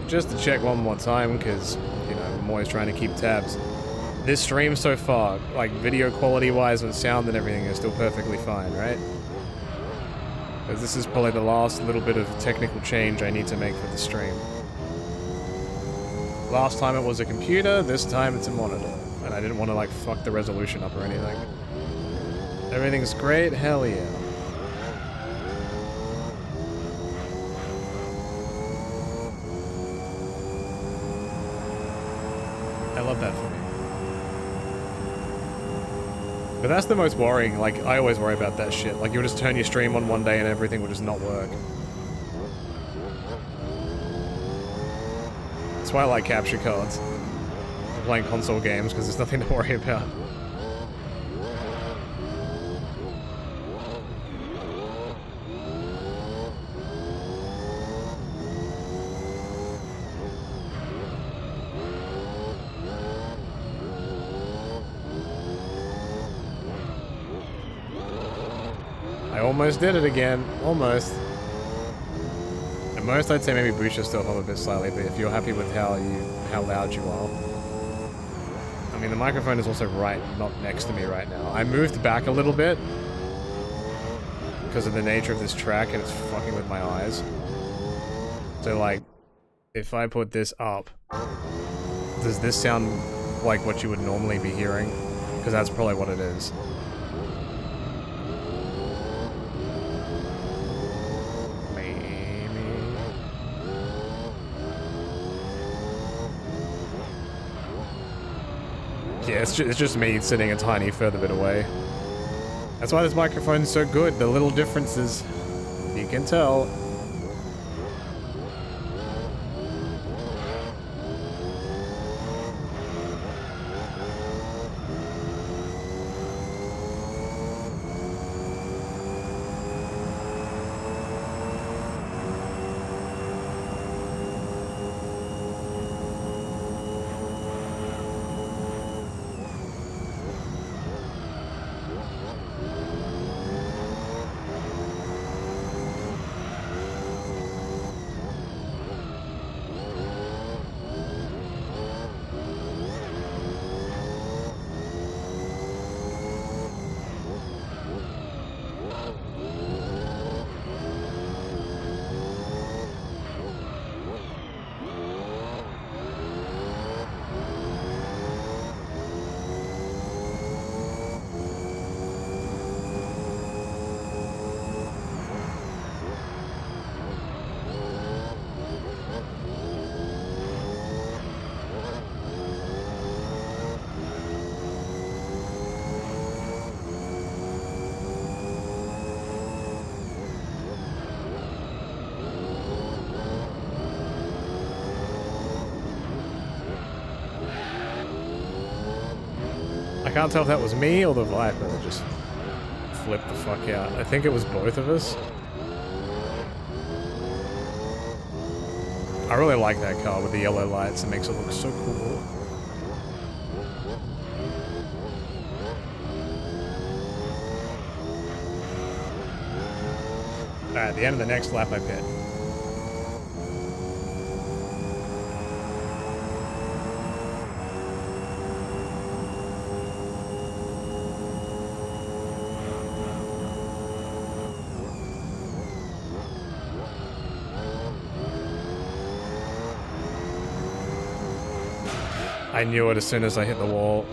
Just to check one more time, because, you know, I'm always trying to keep tabs. This stream so far, like video quality wise and sound and everything, is still perfectly fine, right? Because this is probably the last little bit of technical change I need to make for the stream. Last time it was a computer, this time it's a monitor. And I didn't want to like fuck the resolution up or anything. Everything's great, hell yeah. I love that for me. But that's the most worrying, like, I always worry about that shit. Like, you'll just turn your stream on one day and everything will just not work. That's why I like capture cards. I'm playing console games, because there's nothing to worry about. Almost did it again. Almost. At most, I'd say maybe boost yourself up a bit slightly, but if you're happy with how loud you are. I mean, the microphone is also not next to me right now. I moved back a little bit because of the nature of this track, and it's fucking with my eyes. So, like, if I put this up, does this sound like what you would normally be hearing? Because that's probably what it is. Yeah, it's just me sitting a tiny further bit away. That's why this microphone's so good. The little differences, you can tell. I can't tell if that was me or the Viper that just flipped the fuck out. I think it was both of us. I really like that car with the yellow lights. It makes it look so cool. Alright, at the end of the next lap I pit. I knew it as soon as I hit the wall.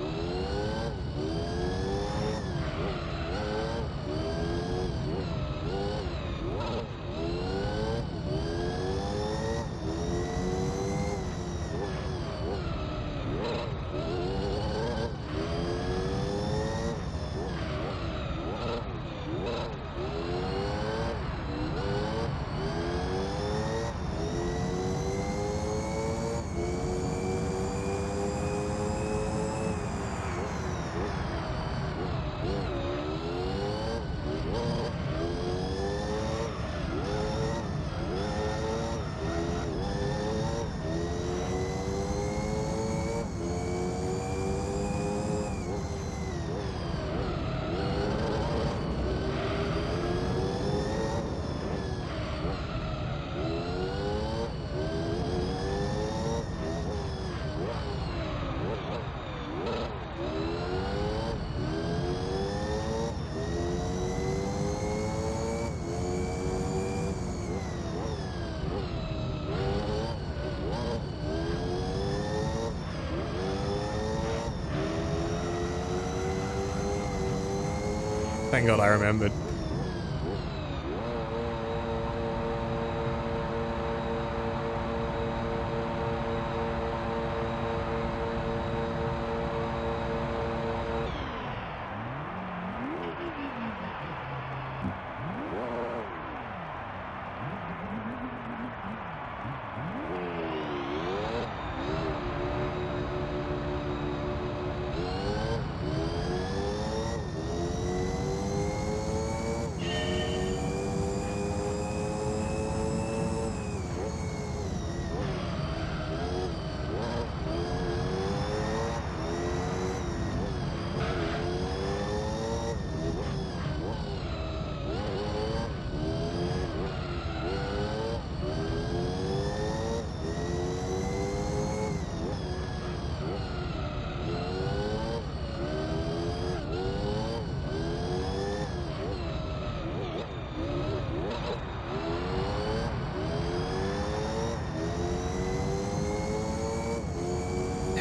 Thank God I remembered.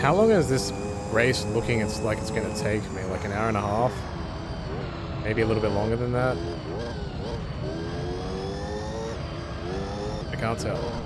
How long is this race looking it's like it's gonna take me? Like an hour and a half? Maybe a little bit longer than that? I can't tell.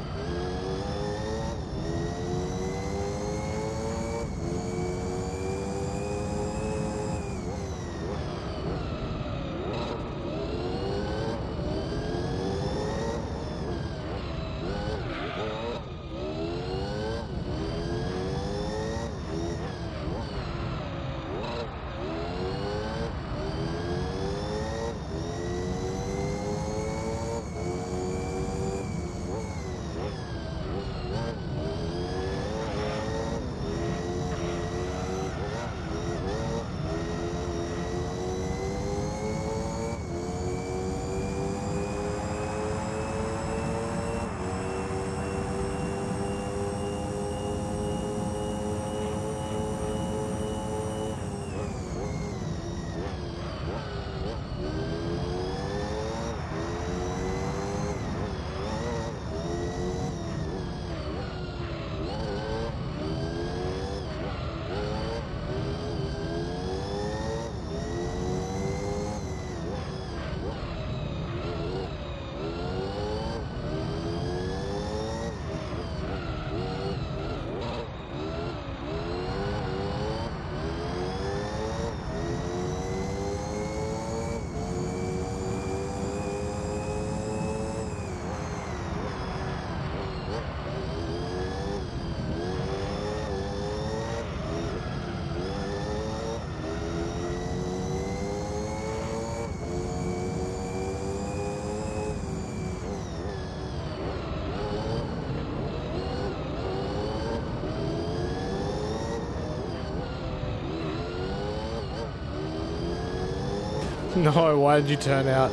No, why did you turn out?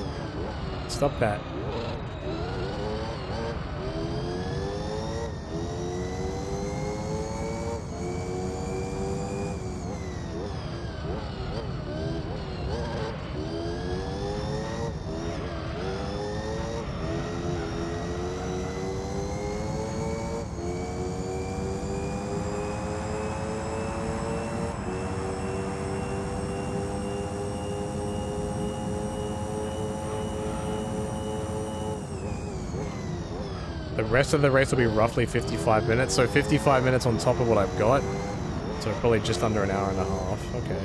Stop that. The rest of the race will be roughly 55 minutes, so 55 minutes on top of what I've got. So probably just under an hour and a half. Okay.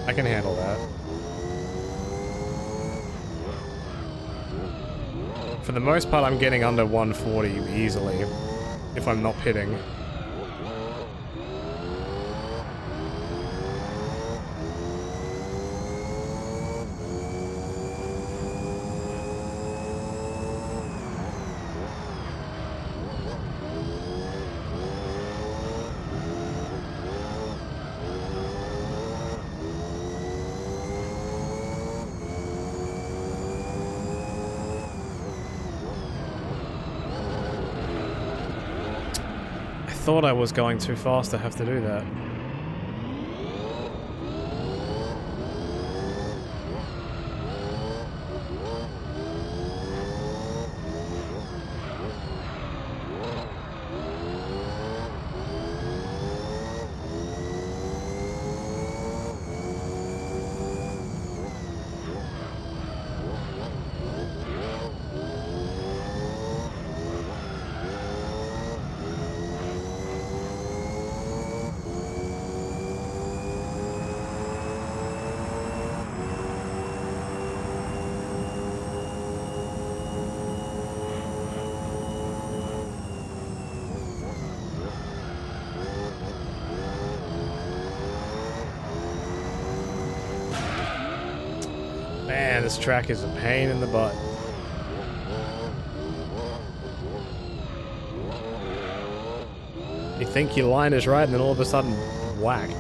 I can handle that. For the most part, I'm getting under 140 easily, if I'm not pitting. I thought I was going too fast to have to do that. Man, this track is a pain in the butt. You think your line is right, and then all of a sudden, whack.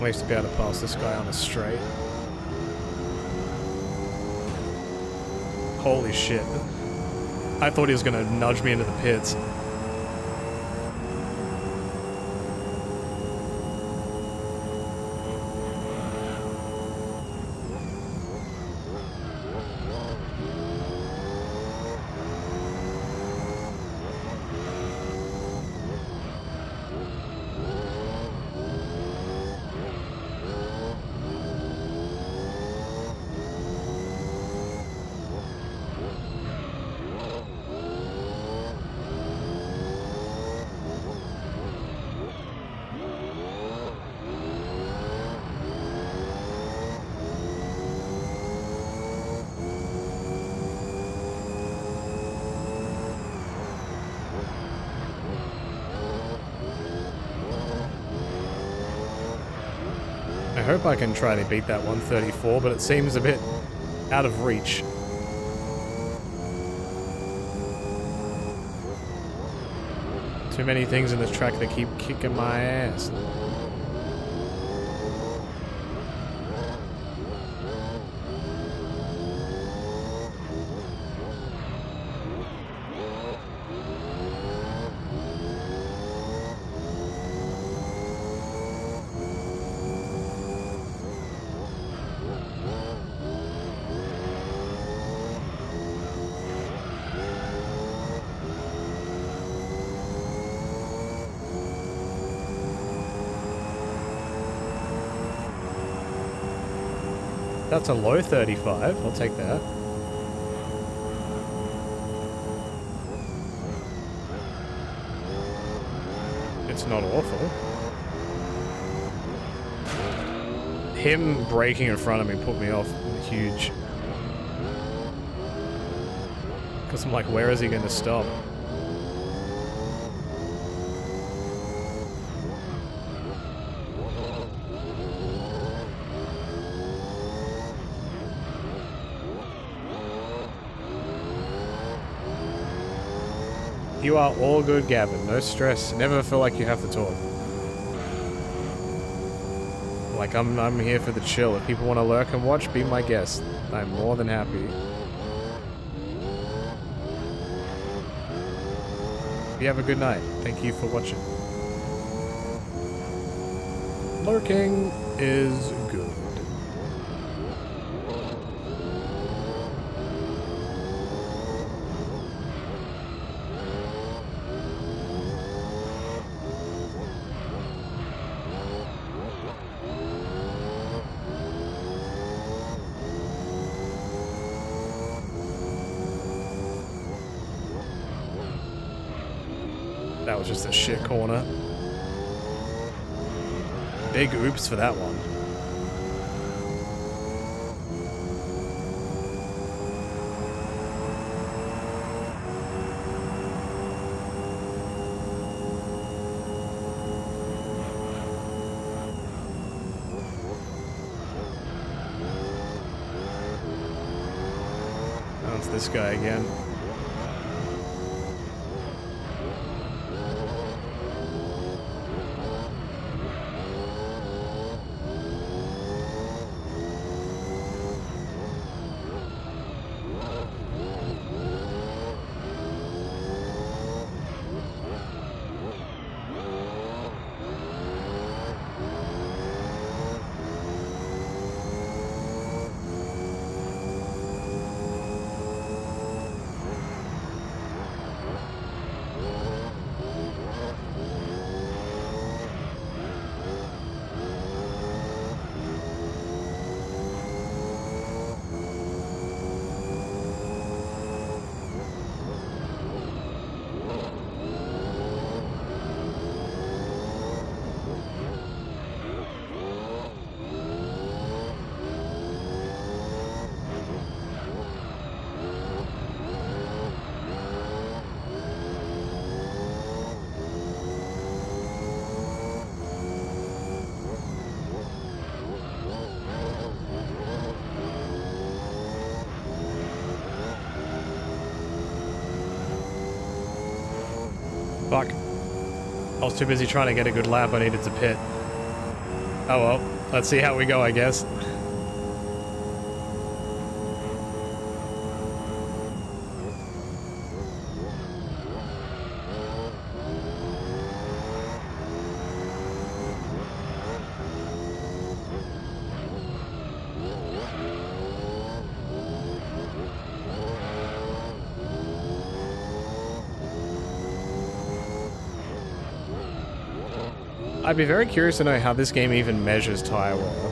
Ways to be able to pass this guy on a straight. Holy shit. I thought he was gonna nudge me into the pits. I hope I can try to beat that 134, but it seems a bit out of reach. Too many things in this track that keep kicking my ass. That's a low 35. I'll take that. It's not awful. Him braking in front of me put me off huge. Because I'm like, where is he going to stop? You are all good, Gavin. No stress. Never feel like you have to talk. Like, I'm here for the chill. If people want to lurk and watch, be my guest. I'm more than happy. You have a good night. Thank you for watching. Lurking is good. That was just a shit corner. Big oops for that one. Oh, it's this guy again. Fuck. I was too busy trying to get a good lap, I needed to pit. Oh well, let's see how we go, I guess. I'd be very curious to know how this game even measures tire wear.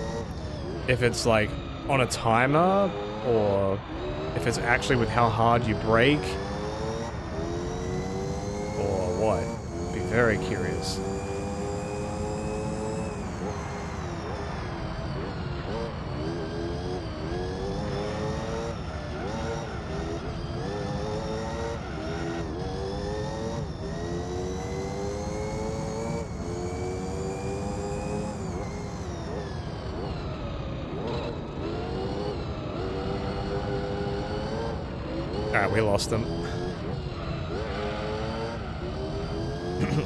If it's like on a timer, or if it's actually with how hard you brake, or what. I'd be very curious. Alright, we lost them.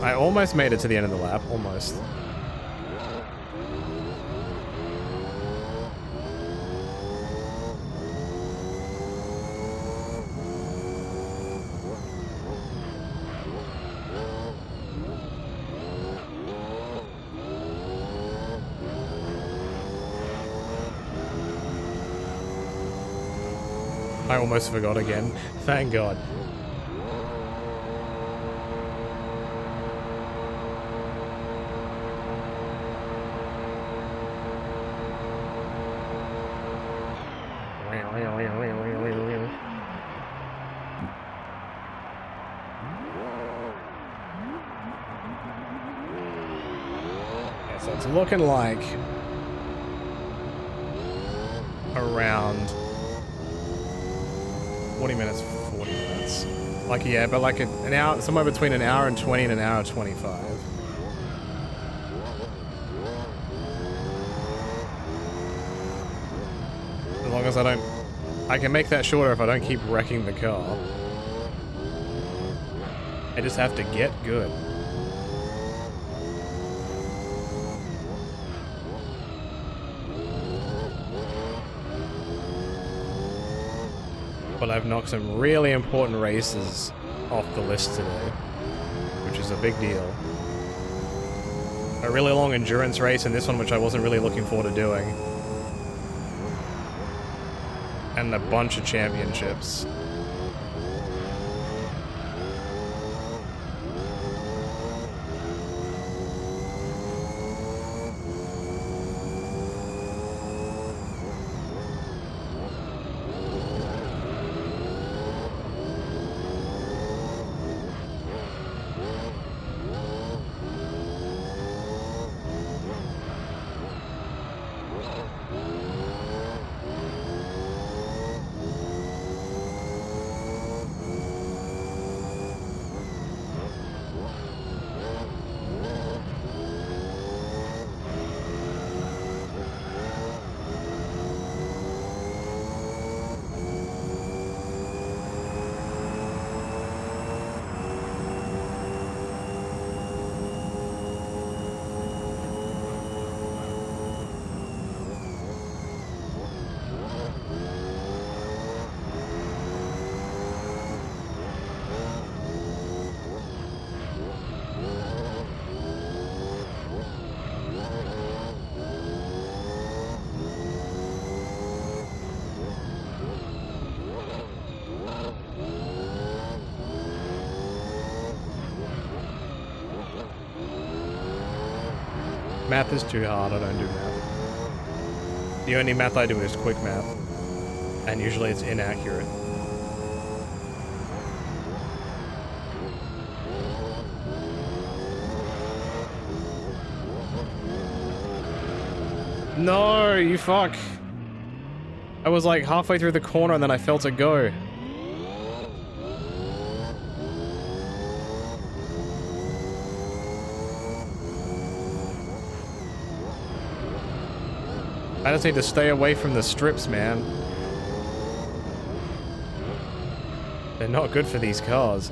I almost made it to the end of the lap. Almost. I almost forgot again. Thank God. Yeah, so it's looking like around 40 minutes, 40 minutes. Like, yeah, but like an hour, somewhere between an hour and 20 and an hour 25. As long as I can make that shorter if I don't keep wrecking the car. I just have to get good. But I've knocked some really important races off the list today, which is a big deal. A really long endurance race and this one, which I wasn't really looking forward to doing. And a bunch of championships. Math is too hard, I don't do math. The only math I do is quick math. And usually it's inaccurate. No, you fuck. I was like halfway through the corner and then I felt it go. I just need to stay away from the strips, man. They're not good for these cars.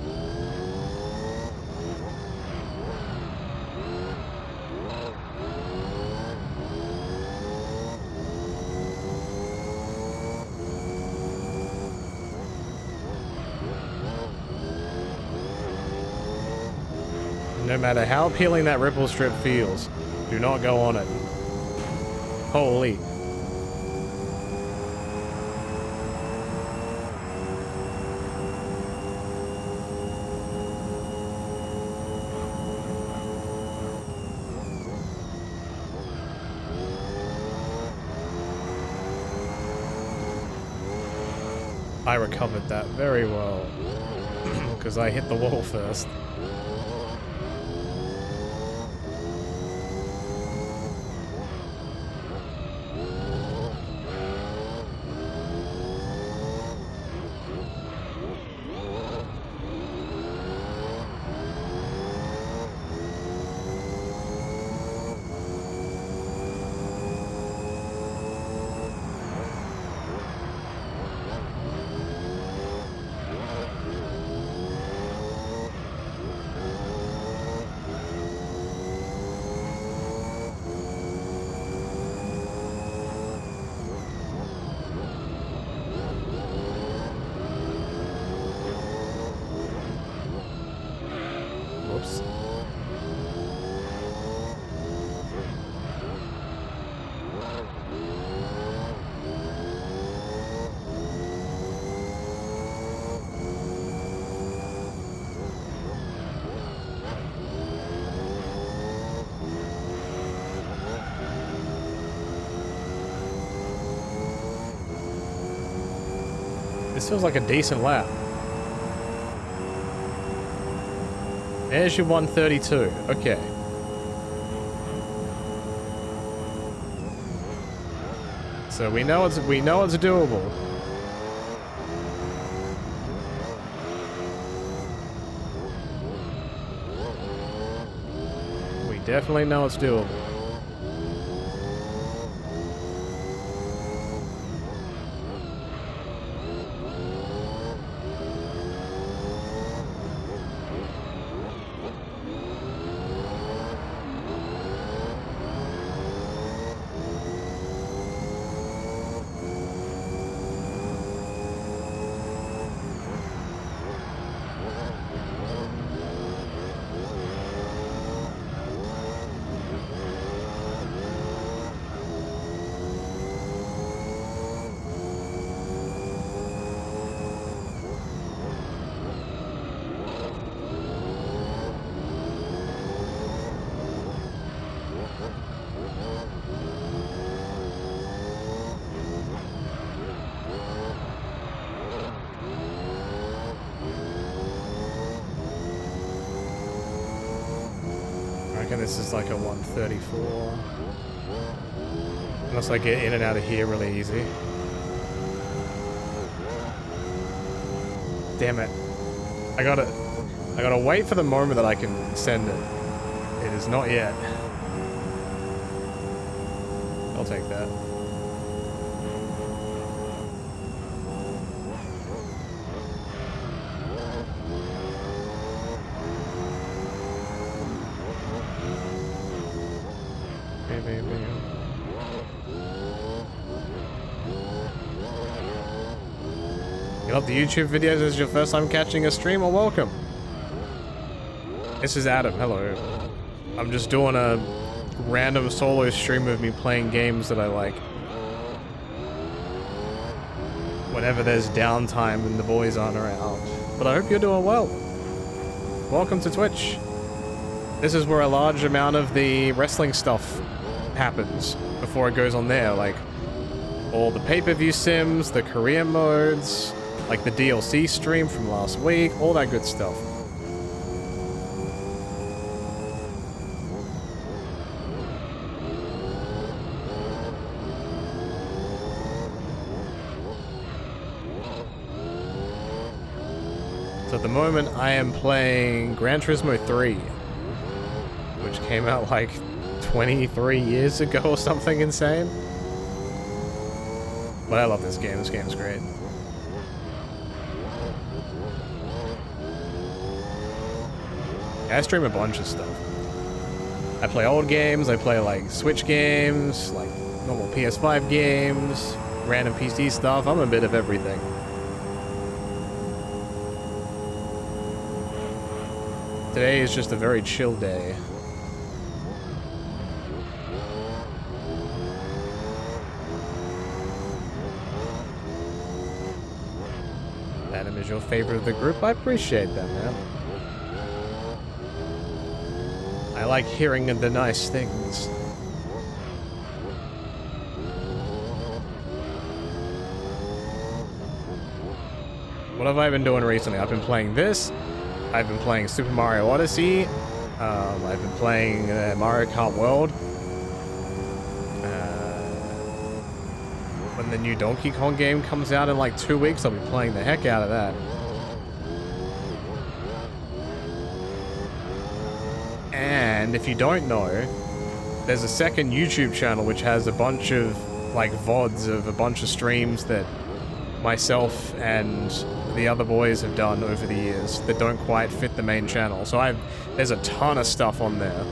No matter how appealing that ripple strip feels, do not go on it. Holy. I recovered that very well, because I hit the wall first. Whoops. This feels like a decent lap. There's your 132. Okay. So we know it's doable. We definitely know it's doable. This is like a 134. Unless I get in and out of here really easy. Damn it. I gotta wait for the moment that I can send it. It is not yet. I'll take that. You love the YouTube videos? This is your first time catching a stream? Well, welcome. This is Adam. Hello. I'm just doing a random solo stream of me playing games that I like. Whenever there's downtime and the boys aren't around. But I hope you're doing well. Welcome to Twitch. This is where a large amount of the wrestling stuff happens before it goes on there. Like, all the pay-per-view sims, the career modes, like the DLC stream from last week, all that good stuff. So at the moment I am playing Gran Turismo 3, which came out like 23 years ago or something insane. But I love this game. This game's great. I stream a bunch of stuff. I play old games, I play like Switch games, like normal PS5 games, random PC stuff. I'm a bit of everything. Today is just a very chill day. Adam is your favorite of the group. I appreciate that, man. I like hearing the nice things. What have I been doing recently? I've been playing this. I've been playing Super Mario Odyssey. I've been playing Mario Kart World. When the new Donkey Kong game comes out in like 2 weeks, I'll be playing the heck out of that. And if you don't know, there's a second YouTube channel which has a bunch of like VODs of a bunch of streams that myself and the other boys have done over the years that don't quite fit the main channel. So there's a ton of stuff on there.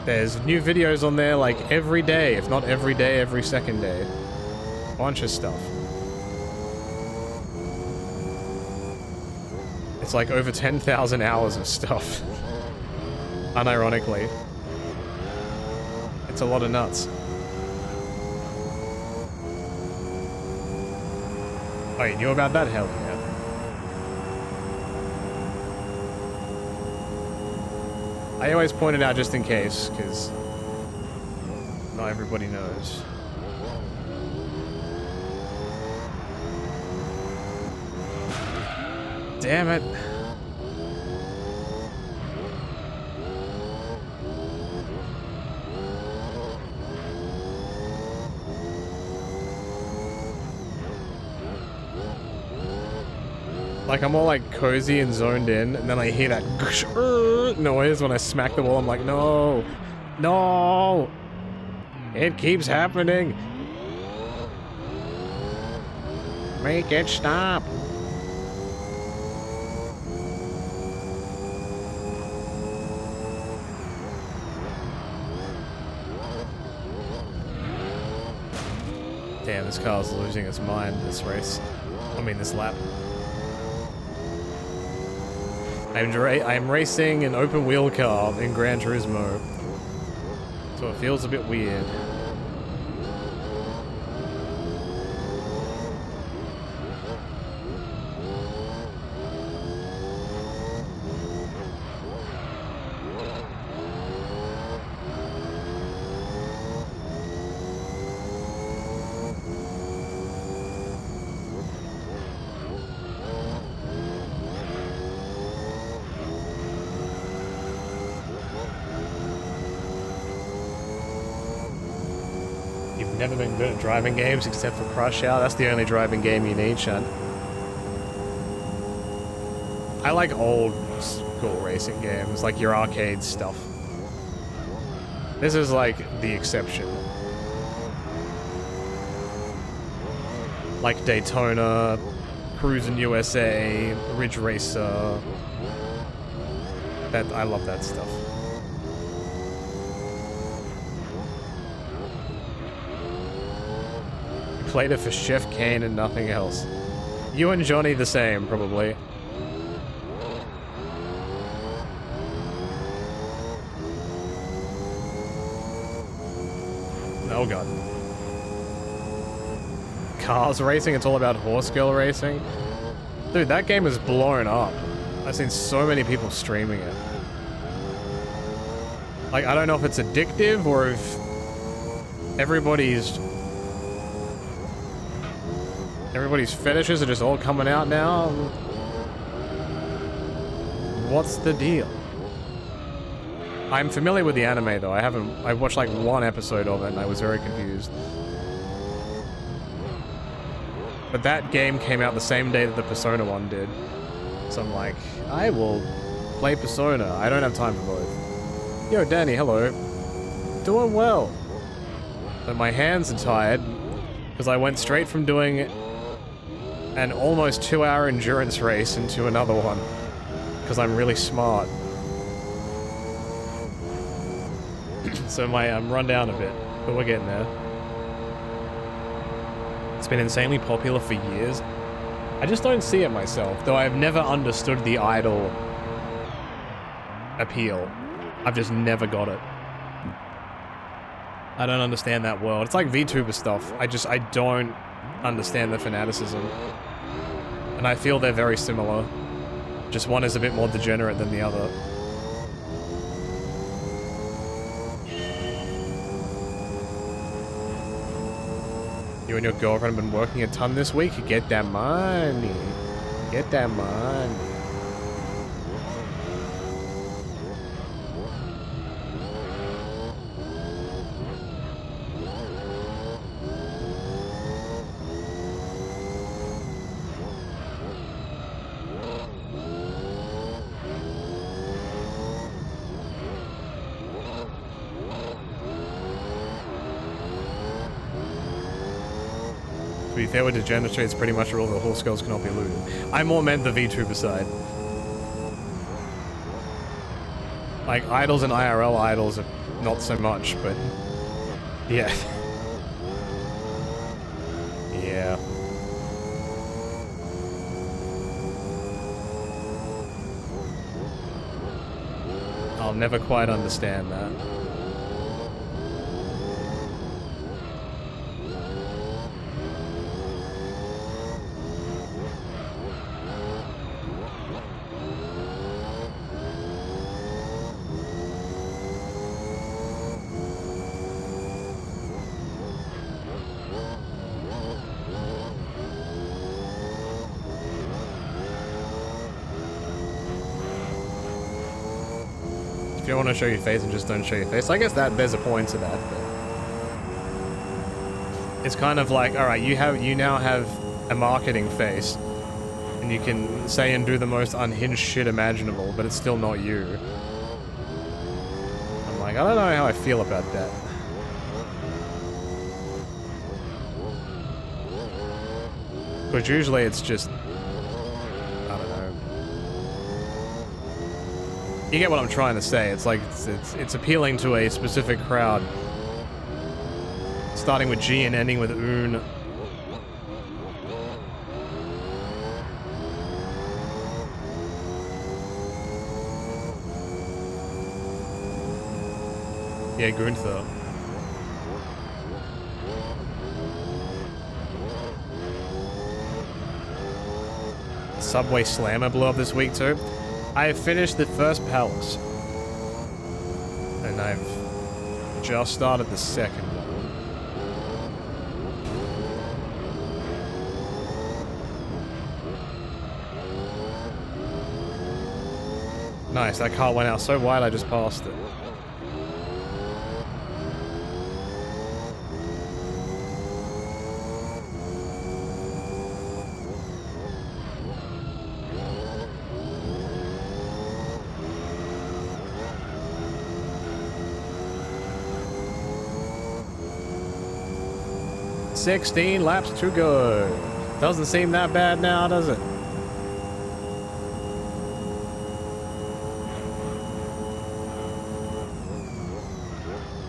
There's new videos on there like every day, if not every day, every second day. Bunch of stuff. It's like over 10,000 hours of stuff. Unironically. It's a lot of nuts. Oh, you knew about that? Hell yeah. I always point it out just in case, because not everybody knows. Damn it. Like, I'm all like cozy and zoned in, and then I hear that noise when I smack the wall. I'm like, no, no, it keeps happening. Make it stop. Damn, this car's losing its mind this race. I mean, this lap. I'm racing an open wheel car in Gran Turismo, so it feels a bit weird. Never been good at driving games except for Crush Hour. That's the only driving game you need, Chad. I like old school racing games, like your arcade stuff. This is like the exception. Like Daytona, Cruisin' USA, Ridge Racer. I love that stuff. Played it for Chef Kane and nothing else. You and Johnny the same, probably. Oh god. Cars racing, it's all about horse girl racing. Dude, that game is blown up. I've seen so many people streaming it. Like, I don't know if it's addictive or if everybody's fetishes are just all coming out now. What's the deal? I'm familiar with the anime though. I watched like one episode of it and I was very confused. But that game came out the same day that the Persona one did. So I'm like, I will play Persona. I don't have time for both. Yo, Danny, hello. Doing well. But my hands are tired because I went straight from doing an almost 2-hour endurance race into another one. Because I'm really smart. So I'm run down a bit, but we're getting there. It's been insanely popular for years. I just don't see it myself, though I've never understood the idol appeal. I've just never got it. I don't understand that world. It's like VTuber stuff. I don't understand the fanaticism. And I feel they're very similar. Just one is a bit more degenerate than the other. You and your girlfriend have been working a ton this week? Get that money. Get that money. To be fair with degenerate, it's pretty much all the horse girls cannot be looted. I more meant the VTuber side. Like, idols and IRL idols are not so much, but... yeah. Yeah. I'll never quite understand that. If you want to show your face and just don't show your face, I guess that there's a point to that, but it's kind of like, all right, you now have a marketing face, and you can say and do the most unhinged shit imaginable, but it's still not you. I'm like, I don't know how I feel about that. Because usually it's just, I don't know. You get what I'm trying to say. It's like, it's appealing to a specific crowd. Starting with G and ending with Un. Yeah, Gunther. Subway Slammer blew up this week too. I have finished the first palace. And I've just started the second one. Nice, that car went out so wide I just passed it. $16 laps to go. Doesn't seem that bad now, does it?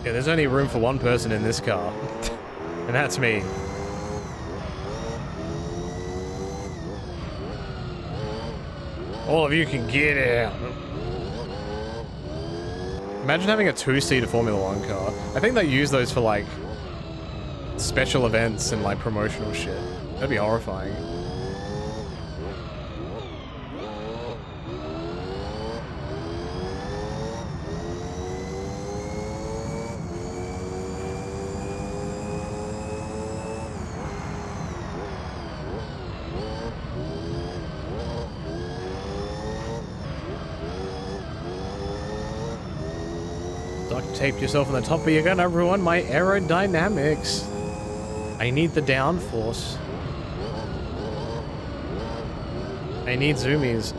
Yeah, there's only room for one person in this car. And that's me. All of you can get out. Imagine having a two-seater Formula 1 car. I think they use those for, like, special events and, like, promotional shit. That'd be horrifying. Duct taped yourself on the top, but you're gonna ruin my aerodynamics. I need the downforce. I need zoomies.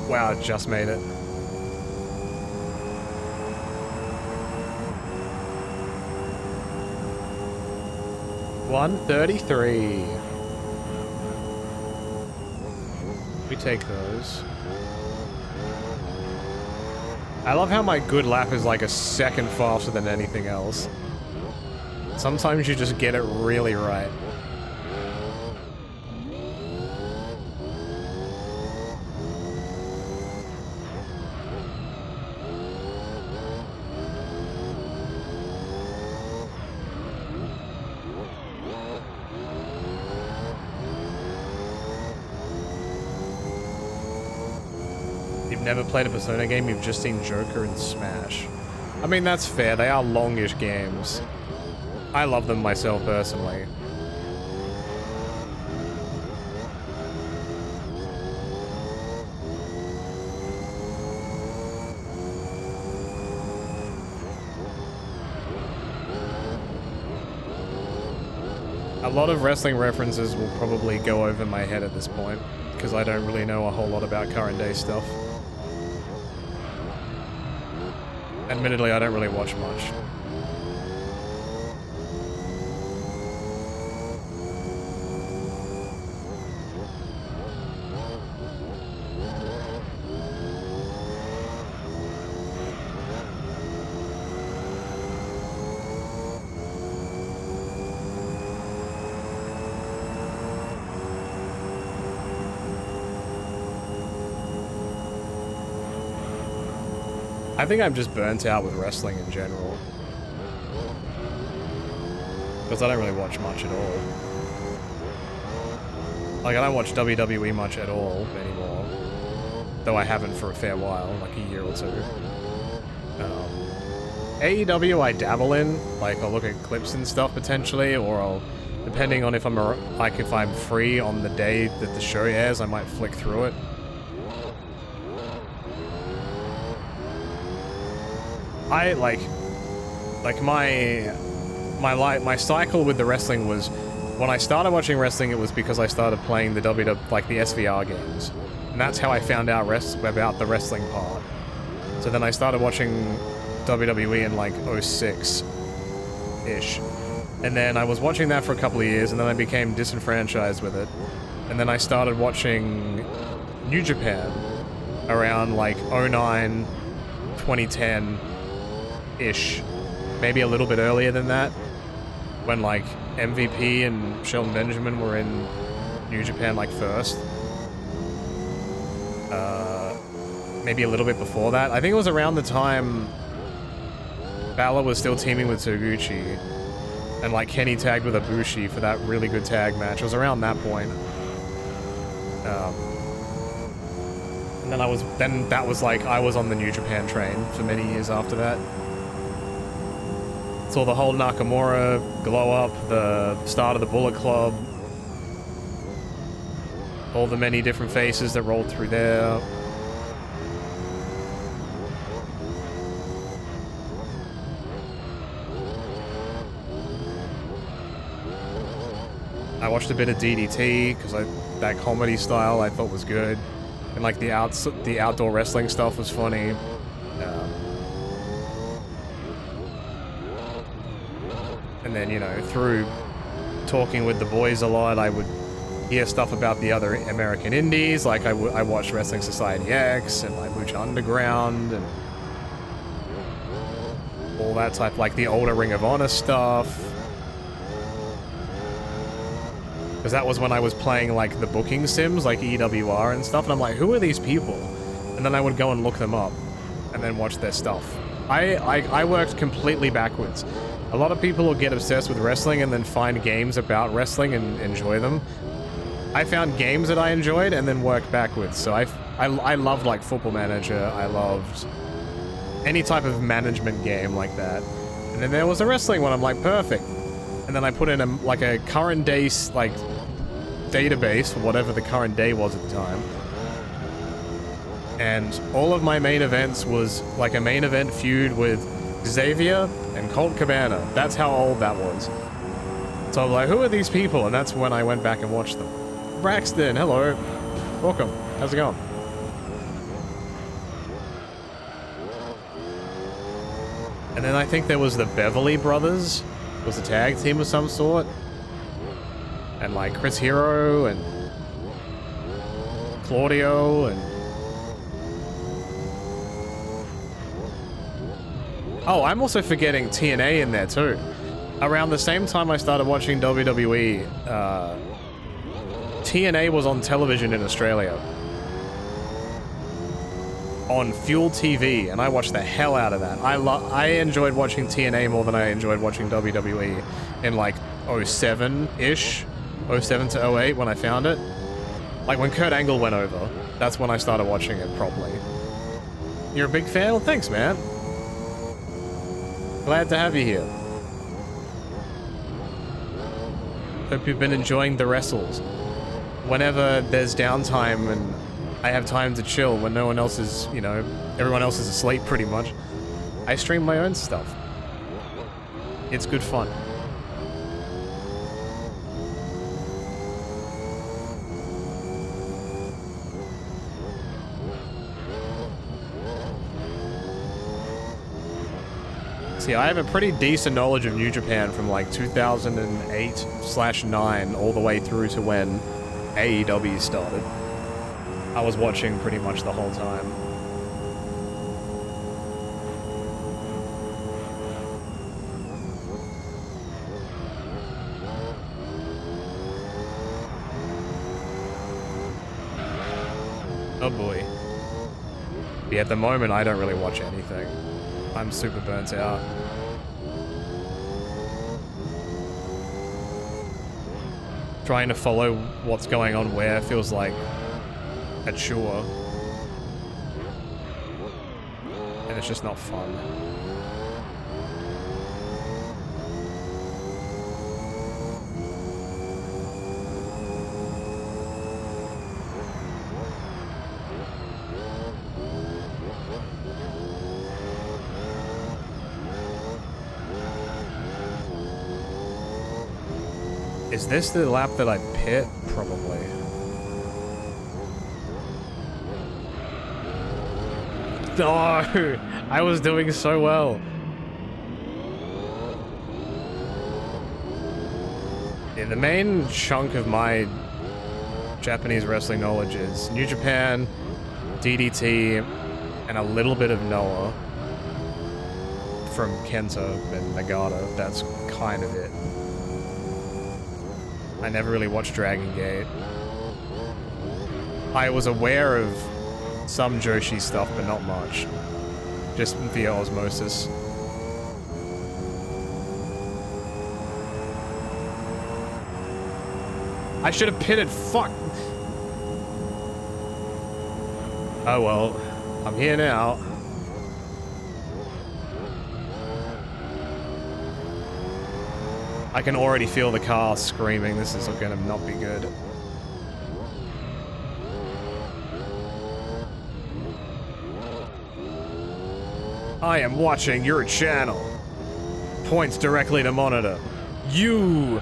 Wow, just made it. 133. We take those. I love how my good lap is like a second faster than anything else. Sometimes you just get it really right. Never played a Persona game, you've just seen Joker and Smash. I mean, that's fair, they are longish games. I love them myself personally. A lot of wrestling references will probably go over my head at this point, because I don't really know a whole lot about current day stuff. Admittedly, I don't really watch much. I think I'm just burnt out with wrestling in general. Because I don't really watch much at all. Like, I don't watch WWE much at all anymore. Though I haven't for a fair while, like a year or two. AEW I dabble in. Like, I'll look at clips and stuff potentially, or I'll... Depending on if I'm free on the day that the show airs, I might flick through it. I like my cycle with the wrestling was when I started watching wrestling, it was because I started playing the the SVR games, and that's how I found out about the wrestling part. So then I started watching WWE in like 06-ish, and then I was watching that for a couple of years, and then I became disenfranchised with it, and then I started watching New Japan around like 09, 2010. Ish, maybe a little bit earlier than that, when like MVP and Shelton Benjamin were in New Japan like first. Maybe a little bit before that. I think it was around the time Balor was still teaming with Toguchi, and like Kenny tagged with Ibushi for that really good tag match. It was around that point. And then that was like I was on the New Japan train for many years after that. Saw the whole Nakamura glow up, the start of the Bullet Club, all the many different faces that rolled through there. I watched a bit of DDT because that comedy style I thought was good, and like the outdoor wrestling stuff was funny. And then, you know, through talking with the boys a lot, I would hear stuff about the other American indies. Like, I watched Wrestling Society X and, like, Lucha Underground and all that type, like, the older Ring of Honor stuff. Because that was when I was playing, like, the booking sims, like EWR and stuff, and I'm like, who are these people? And then I would go and look them up and then watch their stuff. I worked completely backwards. A lot of people will get obsessed with wrestling and then find games about wrestling and enjoy them. I found games that I enjoyed and then worked backwards. So I loved like Football Manager. I loved any type of management game like that. And then there was a wrestling one. I'm like, perfect. And then I put in a current day like database for whatever the current day was at the time. And all of my main events was like a main event feud with Xavier and Colt Cabana. That's how old that was. So I'm like, who are these people? And that's when I went back and watched them. Braxton, hello. Welcome. How's it going? And then I think there was the Beverly Brothers. It was a tag team of some sort. And like Chris Hero and Claudio and... Oh, I'm also forgetting TNA in there too. Around the same time I started watching WWE, TNA was on television in Australia. On Fuel TV, and I watched the hell out of that. I enjoyed watching TNA more than I enjoyed watching WWE in like 07-ish. 07 to 08 when I found it. Like when Kurt Angle went over, that's when I started watching it properly. You're a big fan? Well, thanks, man. Glad to have you here. Hope you've been enjoying the wrestles. Whenever there's downtime and I have time to chill when no one else is, you know, everyone else is asleep pretty much, I stream my own stuff. It's good fun. See, I have a pretty decent knowledge of New Japan from like 2008/9 all the way through to when AEW started. I was watching pretty much the whole time. Oh boy. Yeah, at the moment I don't really watch anything. I'm super burnt out. Trying to follow what's going on where feels like a chore. And it's just not fun. Is this the lap that I pit? Probably. No! I was doing so well. Yeah, the main chunk of my Japanese wrestling knowledge is New Japan, DDT, and a little bit of Noah from Kenta and Nagata. That's kind of it. I never really watched Dragon Gate. I was aware of some Joshi stuff, but not much. Just via osmosis. I should have pitted. Fuck. Oh well. I'm here now. I can already feel the car screaming. This is gonna not be good. I am watching your channel. Points directly to monitor. You.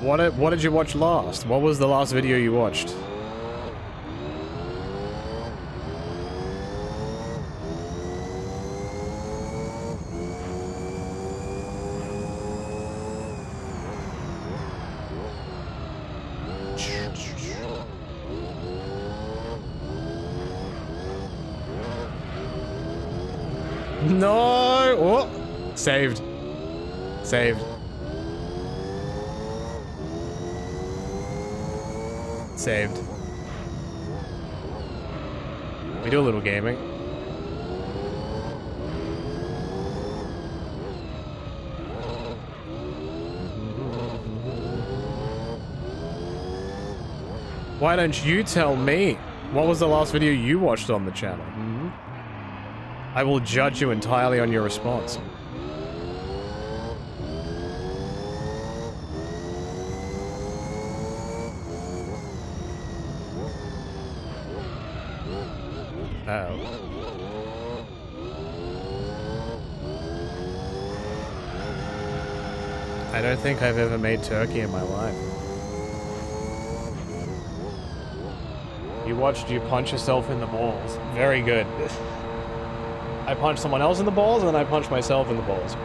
What did you watch last? What was the last video you watched? No! Oh! Saved. Saved. Saved. We do a little gaming. Why don't you tell me? What was the last video you watched on the channel? I will judge you entirely on your response. Oh. I don't think I've ever made turkey in my life. You watched you punch yourself in the balls. Very good. I punched someone else in the balls, and then I punched myself in the balls.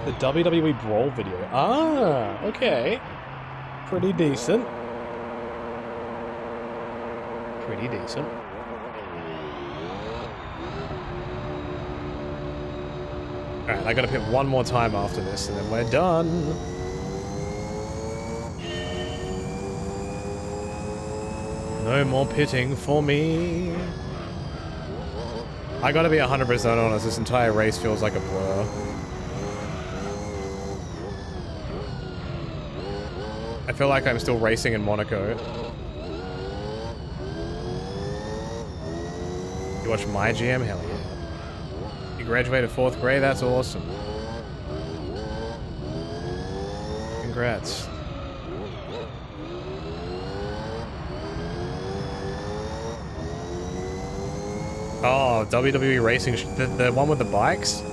The WWE Brawl video. Ah, okay. Pretty decent. Pretty decent. Alright, I gotta pit one more time after this, and then we're done. No more pitting for me. I gotta be 100% honest, this entire race feels like a blur. I feel like I'm still racing in Monaco. You watch my GM? Hell yeah. You graduated 4th grade? That's awesome. Congrats. Oh, WWE Racing, the one with the bikes?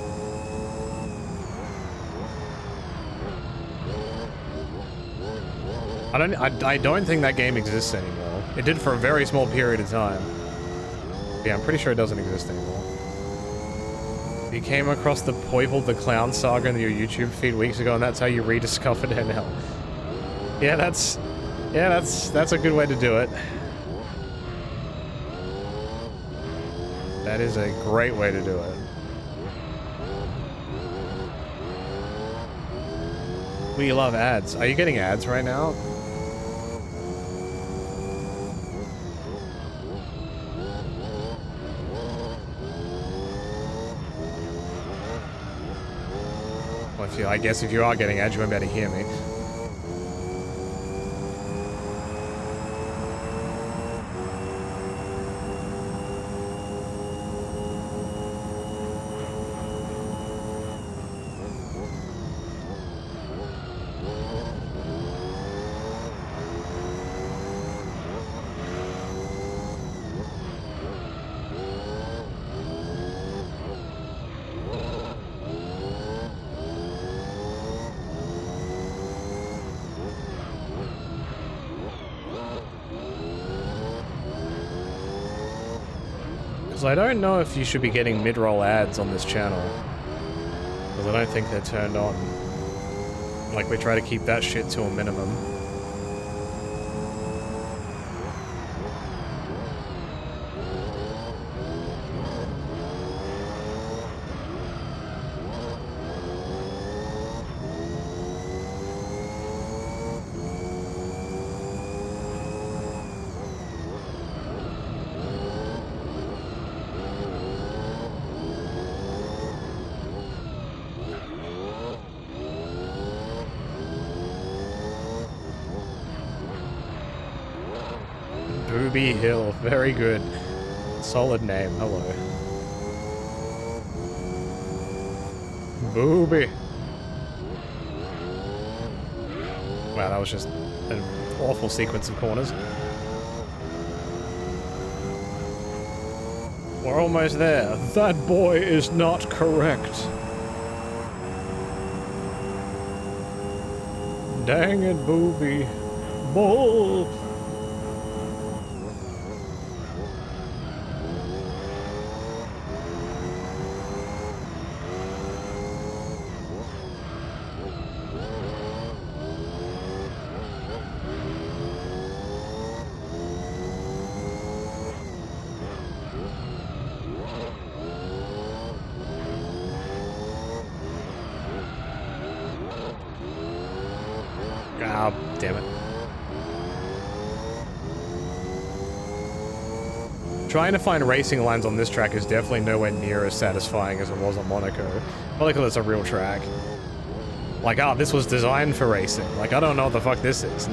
I don't think that game exists anymore. It did for a very small period of time. Yeah, I'm pretty sure it doesn't exist anymore. You came across the Poiple the Clown saga in your YouTube feed weeks ago, and that's how you rediscovered NL. Yeah, that's a good way to do it. That is a great way to do it. We love ads. Are you getting ads right now? Well, I guess if you are getting ads, you won't be able to hear me. I don't know if you should be getting mid-roll ads on this channel, because I don't think they're turned on. Like, we try to keep that shit to a minimum. Booby Hill, very good. Solid name, hello. Booby. Wow, that was just an awful sequence of corners. We're almost there. That boy is not correct. Dang it, Booby. Bull. Ah, damn it. Trying to find racing lines on this track is definitely nowhere near as satisfying as it was on Monaco. Probably because it's a real track. Like, this was designed for racing. Like, I don't know what the fuck this is.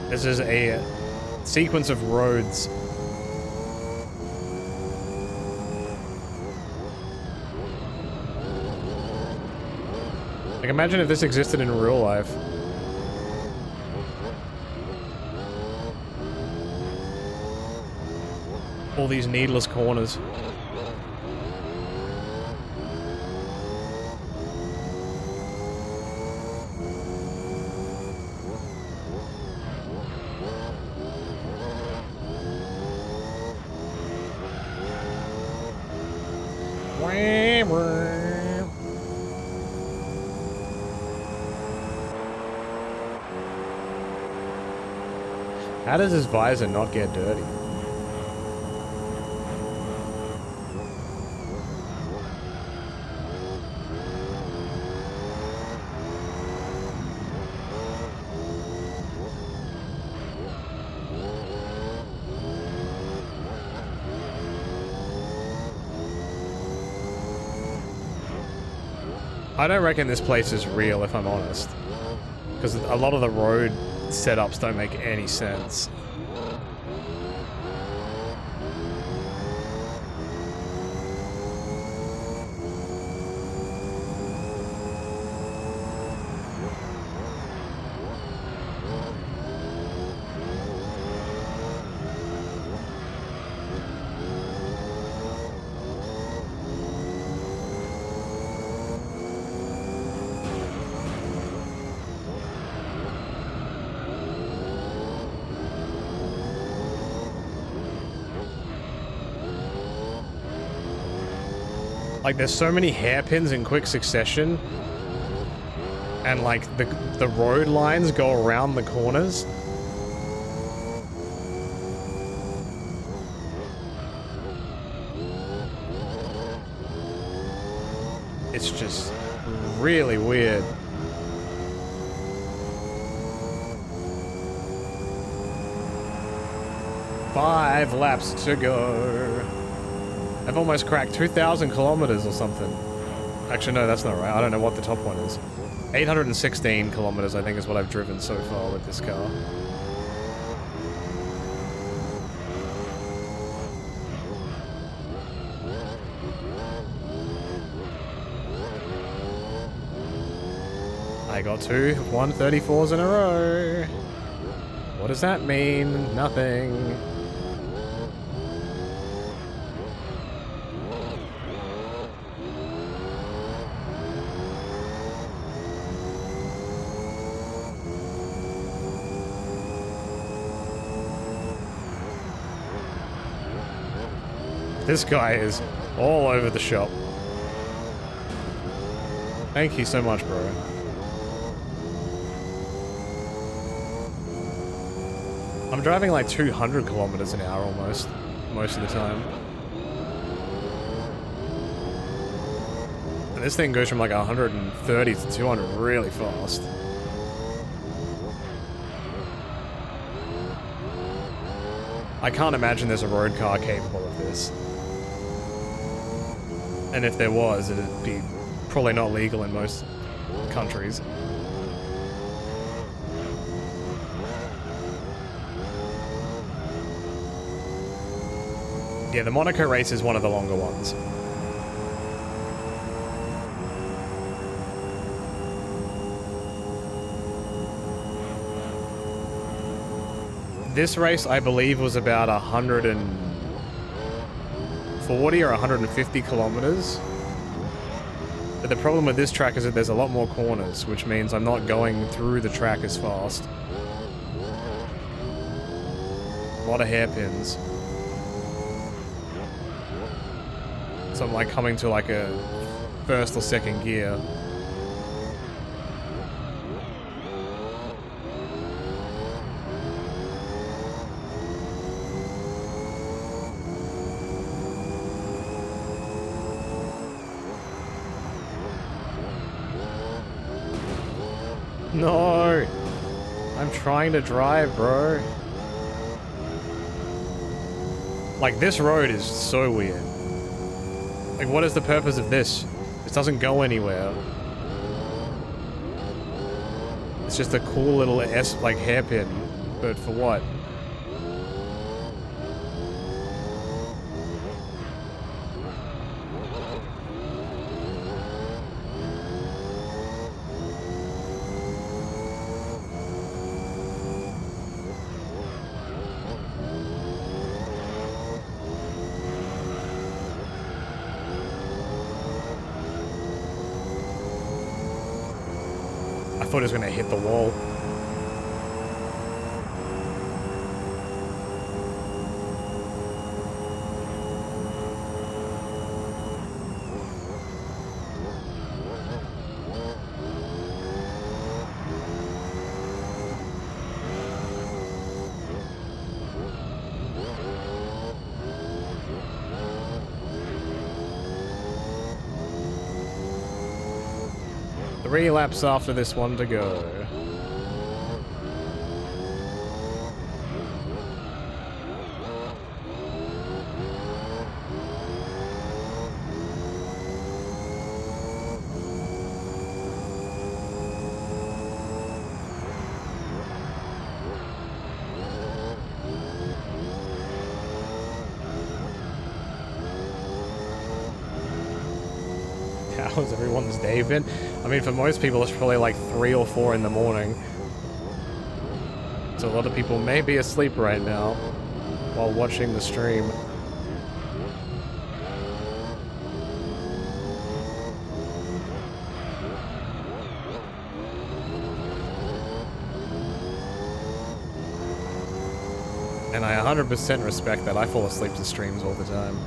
This is a sequence of roads. Like, imagine if this existed in real life. All these needless corners. How does his visor not get dirty? I don't reckon this place is real, if I'm honest. Because a lot of the road setups don't make any sense. Like, there's so many hairpins in quick succession, and like the road lines go around the corners. It's just really weird. Five laps to go. I've almost cracked 2,000 kilometers or something. Actually, no, that's not right. I don't know what the top one is. 816 kilometers, I think, is what I've driven so far with this car. I got two 134s in a row. What does that mean? Nothing. This guy is all over the shop. Thank you so much, bro. I'm driving like 200 kilometers an hour almost, most of the time. And this thing goes from like 130 to 200 really fast. I can't imagine there's a road car capable of this. And if there was, it'd be probably not legal in most countries. Yeah, the Monaco race is one of the longer ones. This race, I believe, was about 140 or 150 kilometers. But the problem with this track is that there's a lot more corners, which means I'm not going through the track as fast. A lot of hairpins. So I'm like coming to like a first or second gear. No! I'm trying to drive, bro. Like, this road is so weird. Like, what is the purpose of this? This doesn't go anywhere. It's just a cool little like, hairpin. But for what? I thought it was going to hit the wall. 3 laps after this one to go. How's everyone's day been? I mean, for most people, it's probably like 3 or 4 in the morning. So a lot of people may be asleep right now while watching the stream. And I 100% respect that. I fall asleep to streams all the time.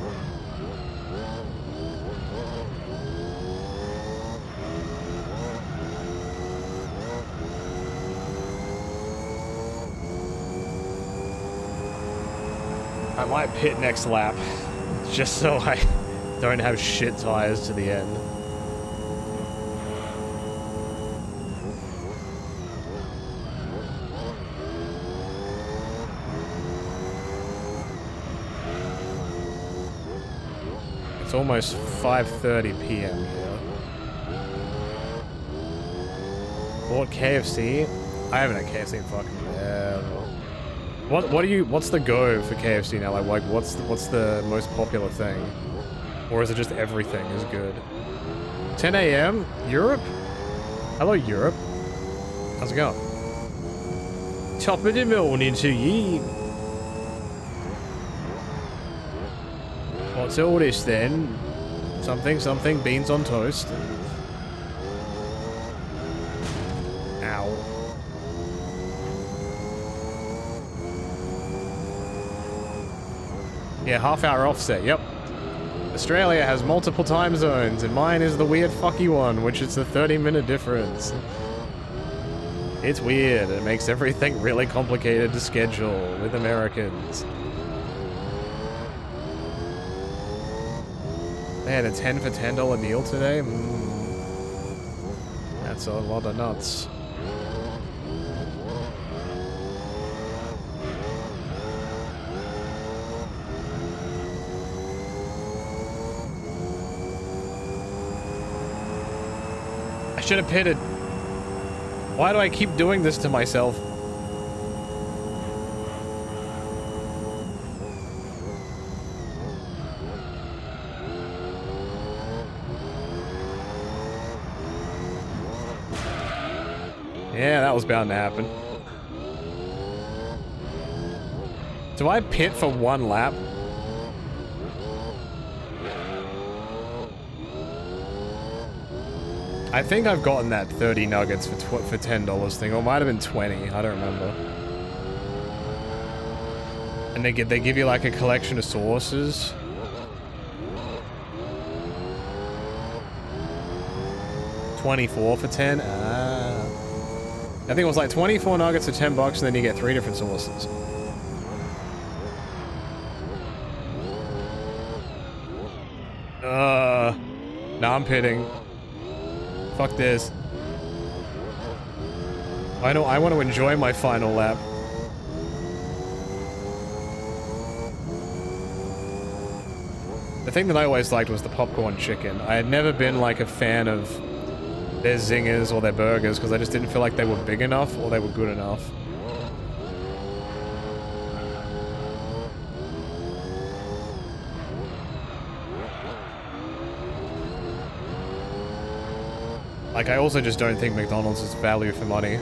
I might pit next lap, just so I don't have shit tires to the end. It's almost 5:30 p.m. here. Bought KFC? I haven't had KFC in fucking forever. What's the go for KFC now? Like what's the most popular thing? Or is it just everything is good? 10 a.m. Europe? Hello Europe. How's it going? Top of the morning to ye. What's all this then? Something, beans on toast. Ow. Yeah, half-hour offset, yep. Australia has multiple time zones, and mine is the weird fucky one, which is a 30-minute difference. It's weird, it makes everything really complicated to schedule with Americans. They had a 10 for $10 deal today? That's a lot of nuts. I should have pitted. Why do I keep doing this to myself? Yeah, that was bound to happen. Do I pit for 1 lap? I think I've gotten that 30 nuggets for $10 thing, or it might have been 20, I don't remember. And they give you like a collection of sauces. $24 for 10? Ah. I think it was like 24 nuggets for 10 bucks, and then you get 3 different sauces. Now I'm pitting. Fuck this. I know I want to enjoy my final lap. The thing that I always liked was the popcorn chicken. I had never been like a fan of their zingers or their burgers because I just didn't feel like they were big enough or they were good enough. Like, I also just don't think McDonald's is value for money.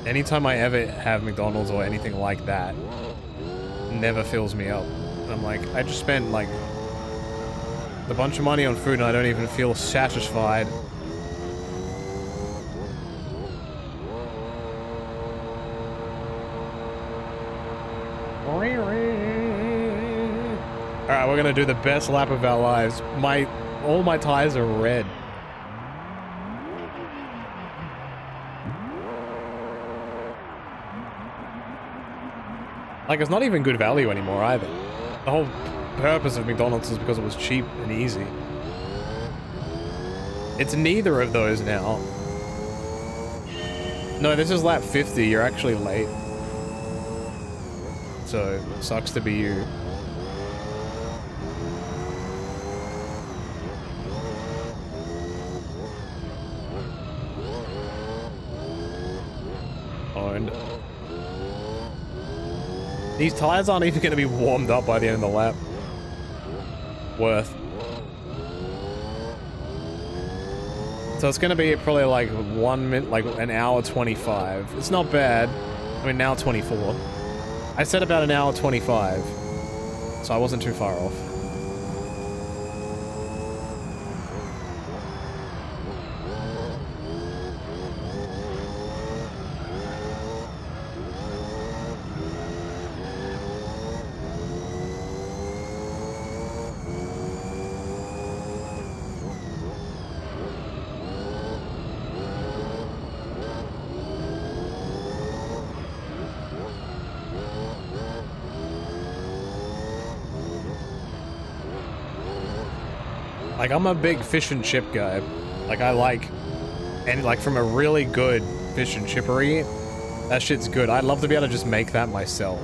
Anytime I ever have McDonald's or anything like that, never fills me up. I'm like, I just spent like a bunch of money on food and I don't even feel satisfied. Alright, we're gonna do the best lap of our lives. All my tires are red. Like, it's not even good value anymore either. The whole purpose of McDonald's is because it was cheap and easy. It's neither of those now. No, this is lap 50. You're actually late. So, sucks to be you. Owned. These tires aren't even going to be warmed up by the end of the lap. Worth. So it's going to be probably like 1 minute, like an hour 25. It's not bad. I mean, now 24. I said about an hour 25. So I wasn't too far off. Like, I'm a big fish and chip guy. Like, I like... And, like, from a really good fish and chippery, that shit's good. I'd love to be able to just make that myself.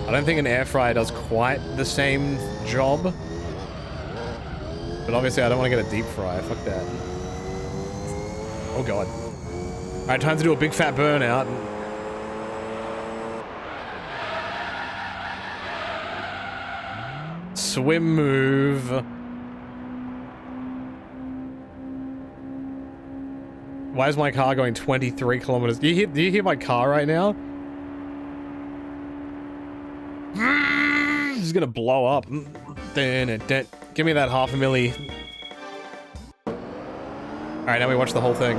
I don't think an air fryer does quite the same job. But obviously, I don't want to get a deep fry. Fuck that. Oh, God. Alright, time to do a big fat burnout. Swim move. Why is my car going 23 kilometers? Do you hear my car right now? It's gonna blow up. Give me that half a milli. Alright, now we watch the whole thing.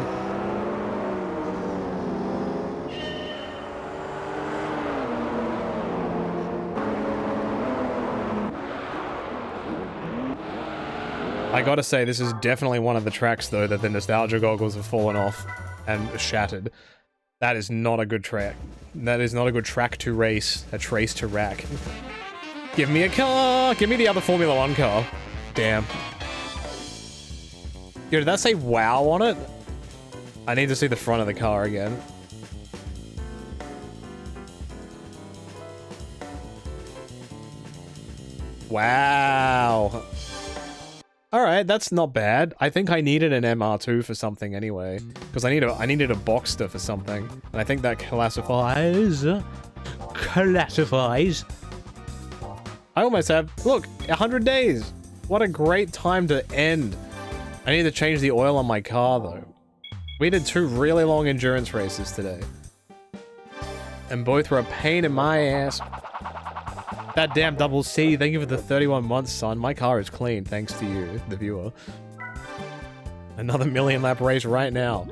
I gotta say, this is definitely one of the tracks, though, that the nostalgia goggles have fallen off and shattered. That is not a good track. That is not a good track to race. A trace to rack. Give me a car! Give me the other Formula 1 car. Damn. Yo, did that say wow on it? I need to see the front of the car again. Wow. Alright, that's not bad. I think I needed an MR2 for something anyway. Because I needed a Boxster for something. And I think that classifies. I almost have, look, 100 days. What a great time to end. I need to change the oil on my car, though. We did 2 really long endurance races today. And both were a pain in my ass. That damn double C, thank you for the 31 months, son. My car is clean, thanks to you, the viewer. Another million lap race right now.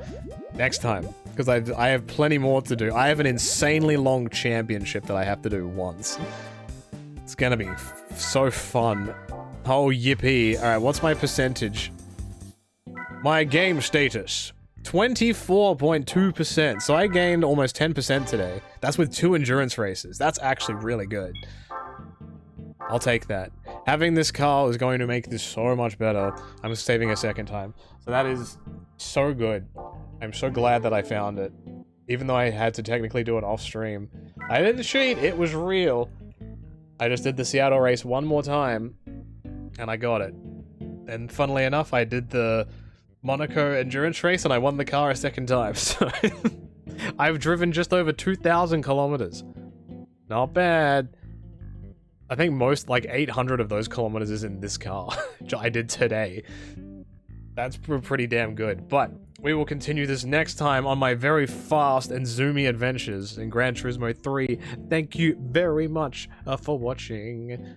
Next time. Because I have plenty more to do. I have an insanely long championship that I have to do once. It's gonna be so fun. Oh, yippee. Alright, what's my percentage? My game status. 24.2%. So I gained almost 10% today. That's with 2 endurance races. That's actually really good. I'll take that. Having this car is going to make this so much better. I'm saving a second time. So that is so good. I'm so glad that I found it. Even though I had to technically do it off stream. I didn't cheat, it was real. I just did the Seattle race one more time. And I got it. And funnily enough, I did the Monaco endurance race and I won the car a second time. So I've driven just over 2,000 kilometers. Not bad. I think most, like 800 of those kilometers is in this car, which I did today. That's pretty damn good. But we will continue this next time on my very fast and zoomy adventures in Gran Turismo 3. Thank you very much for watching.